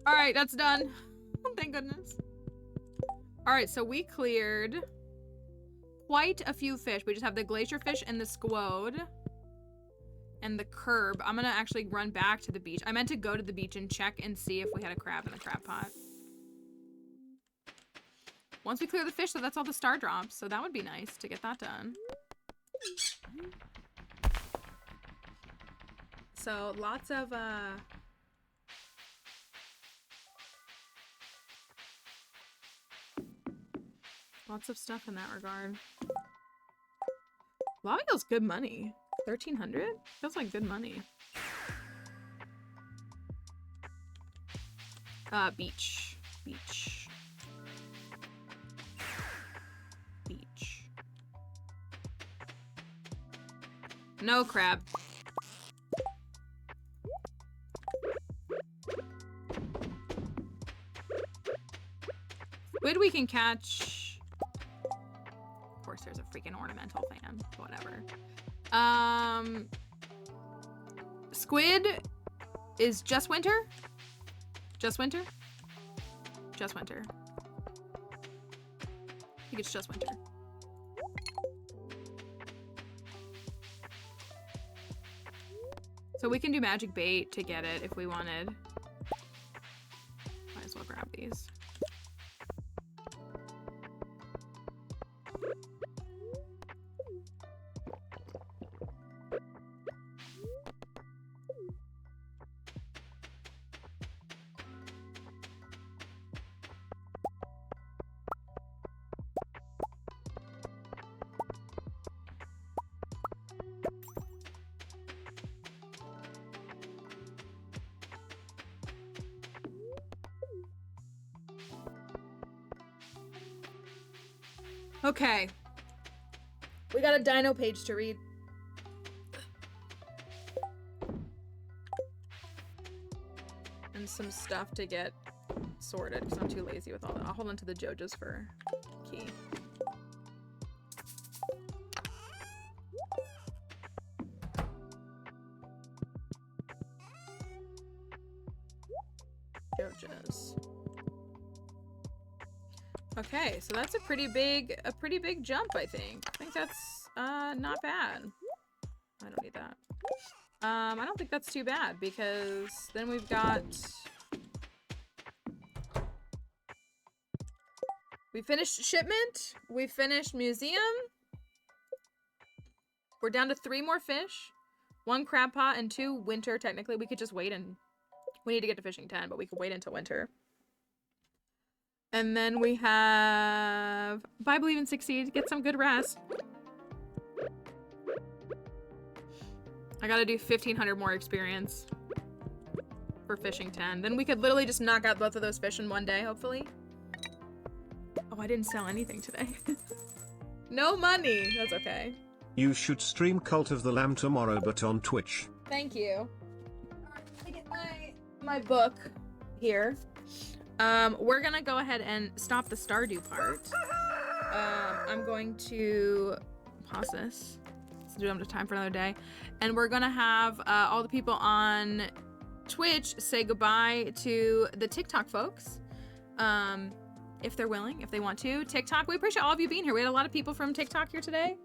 All right, that's done. Thank goodness. All right, so we cleared quite a few fish. We just have the glacier fish and the squid and the curb. I'm gonna actually run back to the beach. I meant to go to the beach and check and see if we had a crab in the crab pot. Once we clear the fish, so that's all the star drops. So that would be nice to get that done. So lots of stuff in that regard. Lobby feels good money. 1,300? Feels like good money. Beach. Beach. Beach. No crab. Squid we can catch. Of course, there's a freaking ornamental fan. Whatever. Squid is just winter? Just winter? Just winter. I think it's just winter. So we can do magic bait to get it if we wanted. Might as well grab these. Okay. We got a dino page to read. And some stuff to get sorted because I'm too lazy with all that. I'll hold on to the JoJo's for key. JoJo's. Okay, so that's a pretty big jump, I think. I think that's not bad. I don't need that. I don't think that's too bad because then we've got. We finished shipment. We finished museum. We're down to 3 more fish, 1 crab pot, and 2 winter. Technically, we could just wait and we need to get to fishing 10, but we could wait until winter. And then we have Bye Believe and Succeed. Get some good rest. I gotta do 1,500 more experience for fishing 10. Then we could literally just knock out both of those fish in one day, hopefully. Oh, I didn't sell anything today. No money. That's okay. You should stream Cult of the Lamb tomorrow, but on Twitch. Thank you. Alright, let me get my book here. We're gonna go ahead and stop the Stardew part. I'm going to pause this. So we don't have time for another day. And we're gonna have all the people on Twitch say goodbye to the TikTok folks. If they're willing, if they want to. TikTok, we appreciate all of you being here. We had a lot of people from TikTok here today.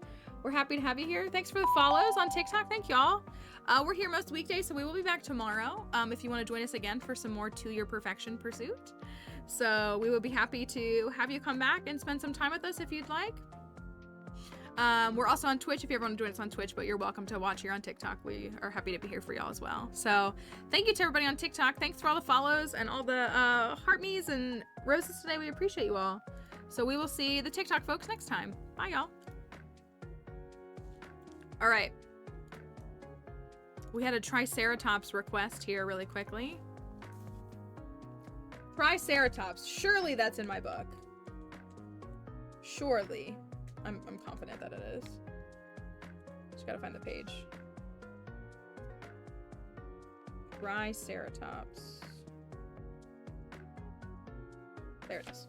We're happy to have you here. Thanks for the follows on TikTok. Thank y'all. We're here most weekdays, so we will be back tomorrow. If you want to join us again for some more To Your Perfection pursuit. So we will be happy to have you come back and spend some time with us if you'd like. We're also on Twitch if you ever want to join us on Twitch, but you're welcome to watch here on TikTok. We are happy to be here for y'all as well. So thank you to everybody on TikTok. Thanks for all the follows and all the heart me's and roses today. We appreciate you all. So we will see the TikTok folks next time. Bye, y'all. All right. We had a Triceratops request here really quickly. Triceratops. Surely that's in my book. Surely. I'm confident that it is. Just gotta find the page. Triceratops. There it is.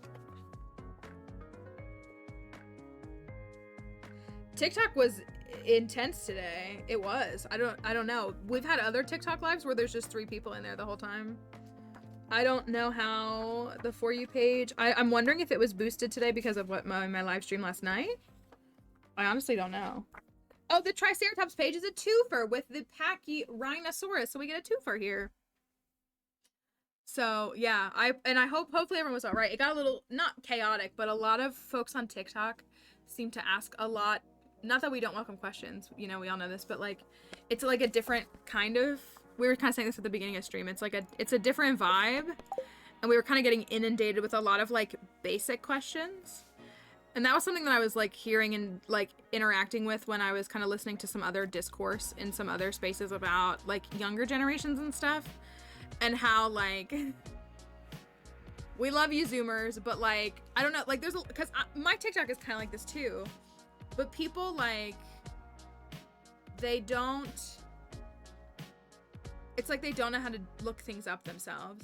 TikTok was intense today. It was. I don't know. We've had other TikTok lives where there's just 3 people in there the whole time. I don't know how the For You page. I'm wondering if it was boosted today because of what my live stream last night. I honestly don't know. Oh, the Triceratops page is a twofer with the Pachyrhinosaurus, so we get a twofer here. So yeah, I hope hopefully everyone was all right. It got a little not chaotic, but a lot of folks on TikTok seem to ask a lot. Not that we don't welcome questions, you know, we all know this, but like it's like a different kind of. We were kind of saying this at the beginning of stream. It's a different vibe, and we were kind of getting inundated with a lot of like basic questions, and that was something that I was like hearing and like interacting with when I was kind of listening to some other discourse in some other spaces about like younger generations and stuff, and how like we love you Zoomers, but like I don't know, like there's because my TikTok is kind of like this too, but people like they don't. It's like they don't know how to look things up themselves.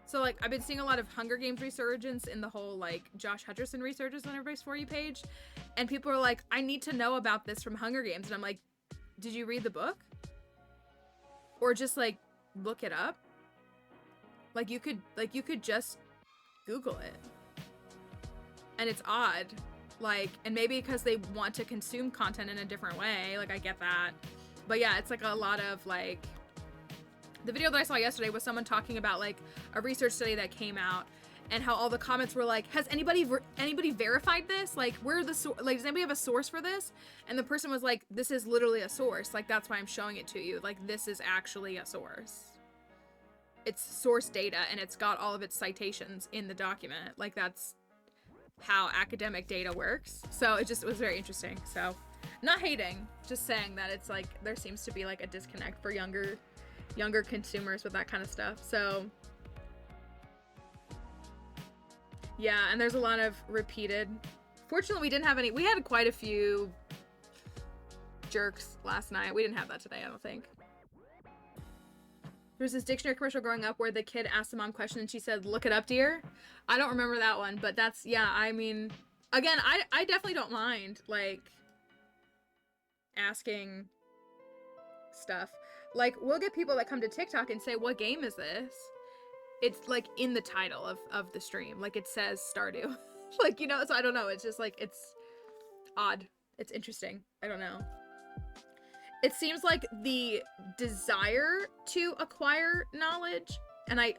So like I've been seeing a lot of Hunger Games resurgence in the whole like Josh Hutcherson resurgence on everybody's For You page, and people are like, I need to know about this from Hunger Games, and I'm like, did you read the book? Or just like look it up? Like you could just Google it. And it's odd. Like, and maybe because they want to consume content in a different way, like I get that. But yeah, it's like a lot of like the video that I saw yesterday was someone talking about like a research study that came out and how all the comments were like, has anybody verified this? Like, where are the like, does anybody have a source for this? And the person was like, this is literally a source. Like, that's why I'm showing it to you. Like, this is actually a source. It's source data and it's got all of its citations in the document. Like, that's how academic data works. So it was very interesting. So not hating, just saying that it's like, there seems to be like a disconnect for younger consumers with that kind of stuff. So yeah, and there's a lot of repeated. Fortunately, we had quite a few jerks last night. We didn't have that today, I don't think. There was this dictionary commercial growing up where the kid asked the mom a question and she said, "Look it up, dear." I don't remember that one, but that's, yeah, I mean, again, I definitely don't mind, like, asking stuff. Like, we'll get people that come to TikTok and say, "What game is this?" It's, like, in the title of the stream. Like, it says Stardew. Like, you know, so I don't know. It's just, like, it's odd. It's interesting. I don't know. It seems like the desire to acquire knowledge, and I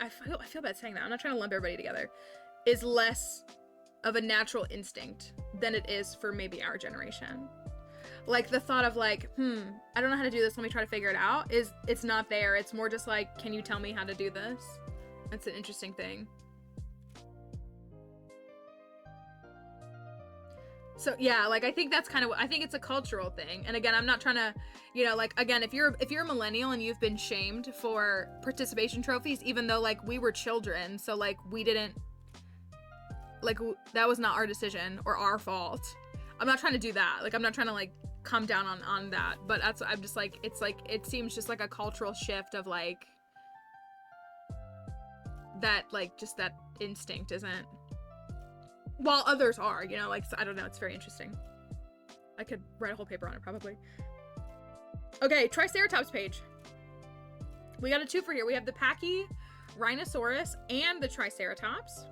feel bad saying that. I'm not trying to lump everybody together, is less of a natural instinct than it is for maybe our generation. Like the thought of like, I don't know how to do this, let me try to figure it out, it's not there. It's more just like, can you tell me how to do this? That's an interesting thing. So yeah, like I think that's kind of, I think it's a cultural thing. And again, I'm not trying to, you know, like again, if you're a millennial and you've been shamed for participation trophies, even though like we were children, so like we didn't, like that was not our decision or our fault. I'm not trying to do that. Like I'm not trying to like come down on that, but that's, I'm just like, it's like, it seems just like a cultural shift of like that, like just that instinct isn't, while others are, you know, like, so I don't know, it's very interesting. I could write a whole paper on it, probably. Okay, Triceratops page. We got a twofer here. We have the Pachyrhinosaurus and the Triceratops.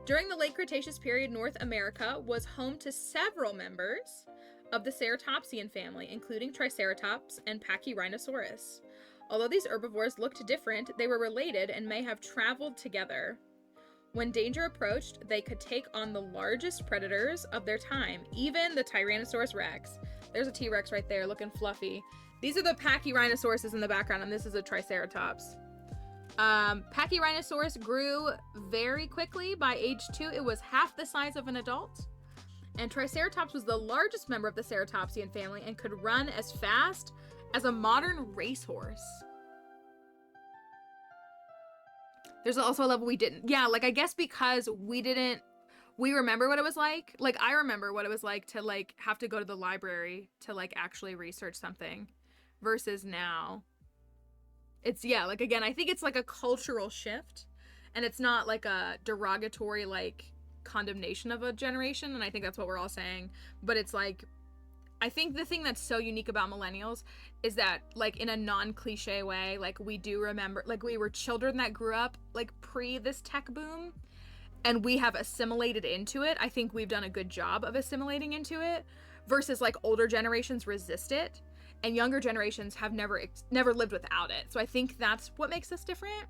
During the late Cretaceous period, North America was home to several members of the Ceratopsian family, including Triceratops and Pachyrhinosaurus. Although these herbivores looked different, they were related and may have traveled together. When danger approached, they could take on the largest predators of their time, even the Tyrannosaurus rex. There's a T-Rex right there, looking fluffy. These are the Pachyrhinosaurus in the background, and this is a Triceratops. Pachyrhinosaurus grew very quickly. By age 2, it was half the size of an adult. And Triceratops was the largest member of the Ceratopsian family and could run as fast as a modern racehorse. There's also a level we didn't. Yeah, like I guess because we remember what it was like. Like I remember what it was like to like have to go to the library to like actually research something versus now. It's, yeah, like again, I think it's like a cultural shift and it's not like a derogatory like condemnation of a generation, and I think that's what we're all saying, but it's like, I think the thing that's so unique about millennials is that, like, in a non-cliche way, like, we do remember, like, we were children that grew up, like, pre this tech boom, and we have assimilated into it. I think we've done a good job of assimilating into it, versus, like, older generations resist it, and younger generations have never lived without it. So I think that's what makes us different.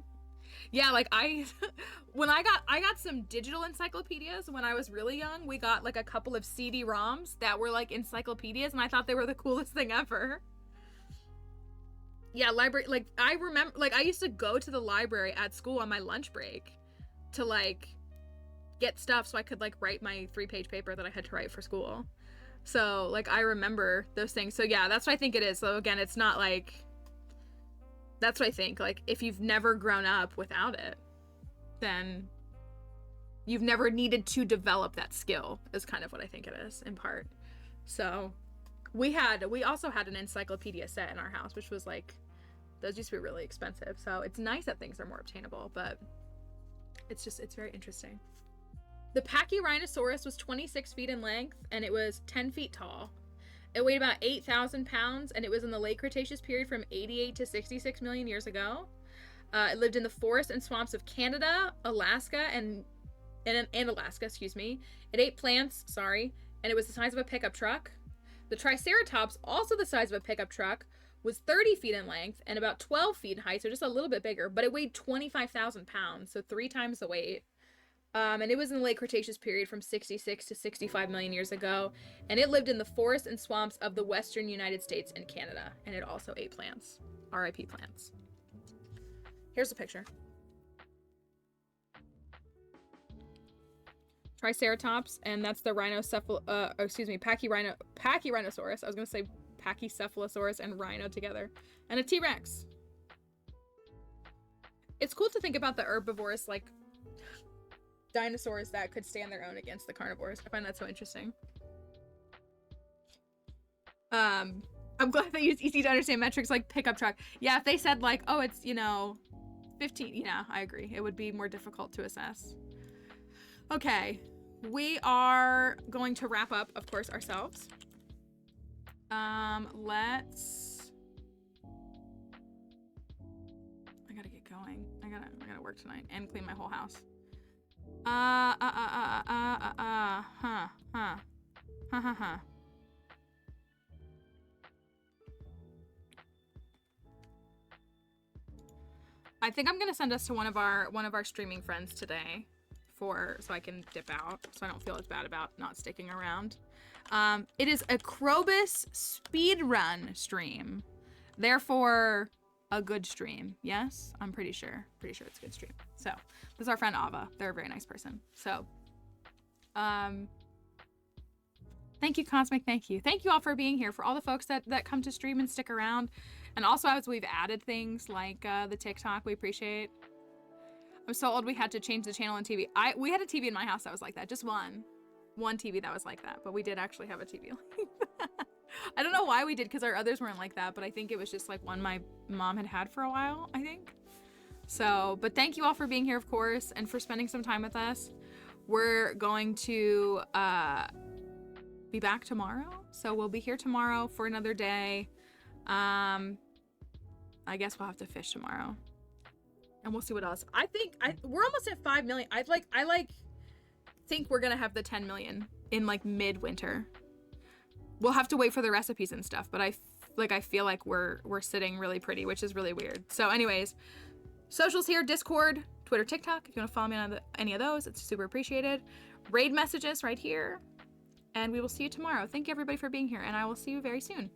Yeah, like I got some digital encyclopedias when I was really young. We got like a couple of CD-ROMs that were like encyclopedias, and I thought they were the coolest thing ever. Yeah, library, like I remember, like I used to go to the library at school on my lunch break to like get stuff so I could like write my 3-page paper that I had to write for school. So like I remember those things. So yeah, that's what I think it is. So again, it's not like, that's what I think. Like, if you've never grown up without it, then you've never needed to develop that skill, is kind of what I think it is, in part. So, we also had an encyclopedia set in our house, which was like, those used to be really expensive. So, it's nice that things are more obtainable, but it's very interesting. The Pachyrhinosaurus was 26 feet in length, and it was 10 feet tall. It weighed about 8,000 pounds, and it was in the late Cretaceous period from 88 to 66 million years ago. It lived in the forests and swamps of Canada, Alaska, and Alaska, excuse me. It ate plants, and it was the size of a pickup truck. The Triceratops, also the size of a pickup truck, was 30 feet in length and about 12 feet in height, so just a little bit bigger, but it weighed 25,000 pounds, so 3 times the weight. And it was in the late Cretaceous period from 66 to 65 million years ago, and it lived in the forests and swamps of the western United States and Canada, and it also ate plants. RIP plants. Here's a picture. Triceratops, and that's the Pachyrhinosaurus. I was gonna say Pachycephalosaurus and rhino together, and a T-Rex. It's cool to think about the herbivores, like dinosaurs that could stand their own against the carnivores. I find that so interesting. I'm glad they use easy to understand metrics like pickup truck. Yeah, if they said like, oh, it's, you know, 15. Yeah, I agree. It would be more difficult to assess. Okay. We are going to wrap up, of course, ourselves. Let's... I gotta get going. I gotta work tonight and clean my whole house. I think I'm gonna send us to one of our streaming friends today, so I can dip out, so I don't feel as bad about not sticking around. It is a Krobus speedrun stream, therefore a good stream. Yes, I'm pretty sure it's a good stream. So this is our friend Ava. They're a very nice person. So, thank you, Cosmic. Thank you all for being here. For all the folks that come to stream and stick around. And also, as we've added things like the TikTok, we appreciate. I'm so old we had to change the channel on TV. We had a TV in my house that was like that. Just one TV that was like that. But we did actually have a TV like that. I don't know why we did, because our others weren't like that. But I think it was just like one my mom had for a while, I think. So, but thank you all for being here, of course, and for spending some time with us. We're going to be back tomorrow. So we'll be here tomorrow for another day. I guess we'll have to fish tomorrow, and we'll see what else. I think we're almost at 5 million. I think we're gonna have the 10 million in like midwinter. We'll have to wait for the recipes and stuff, but I feel like we're sitting really pretty, which is really weird. So anyways, socials here: Discord, Twitter, TikTok. If you want to follow me on any of those, it's super appreciated. Raid messages right here, and we will see you tomorrow. Thank you everybody for being here, and I will see you very soon.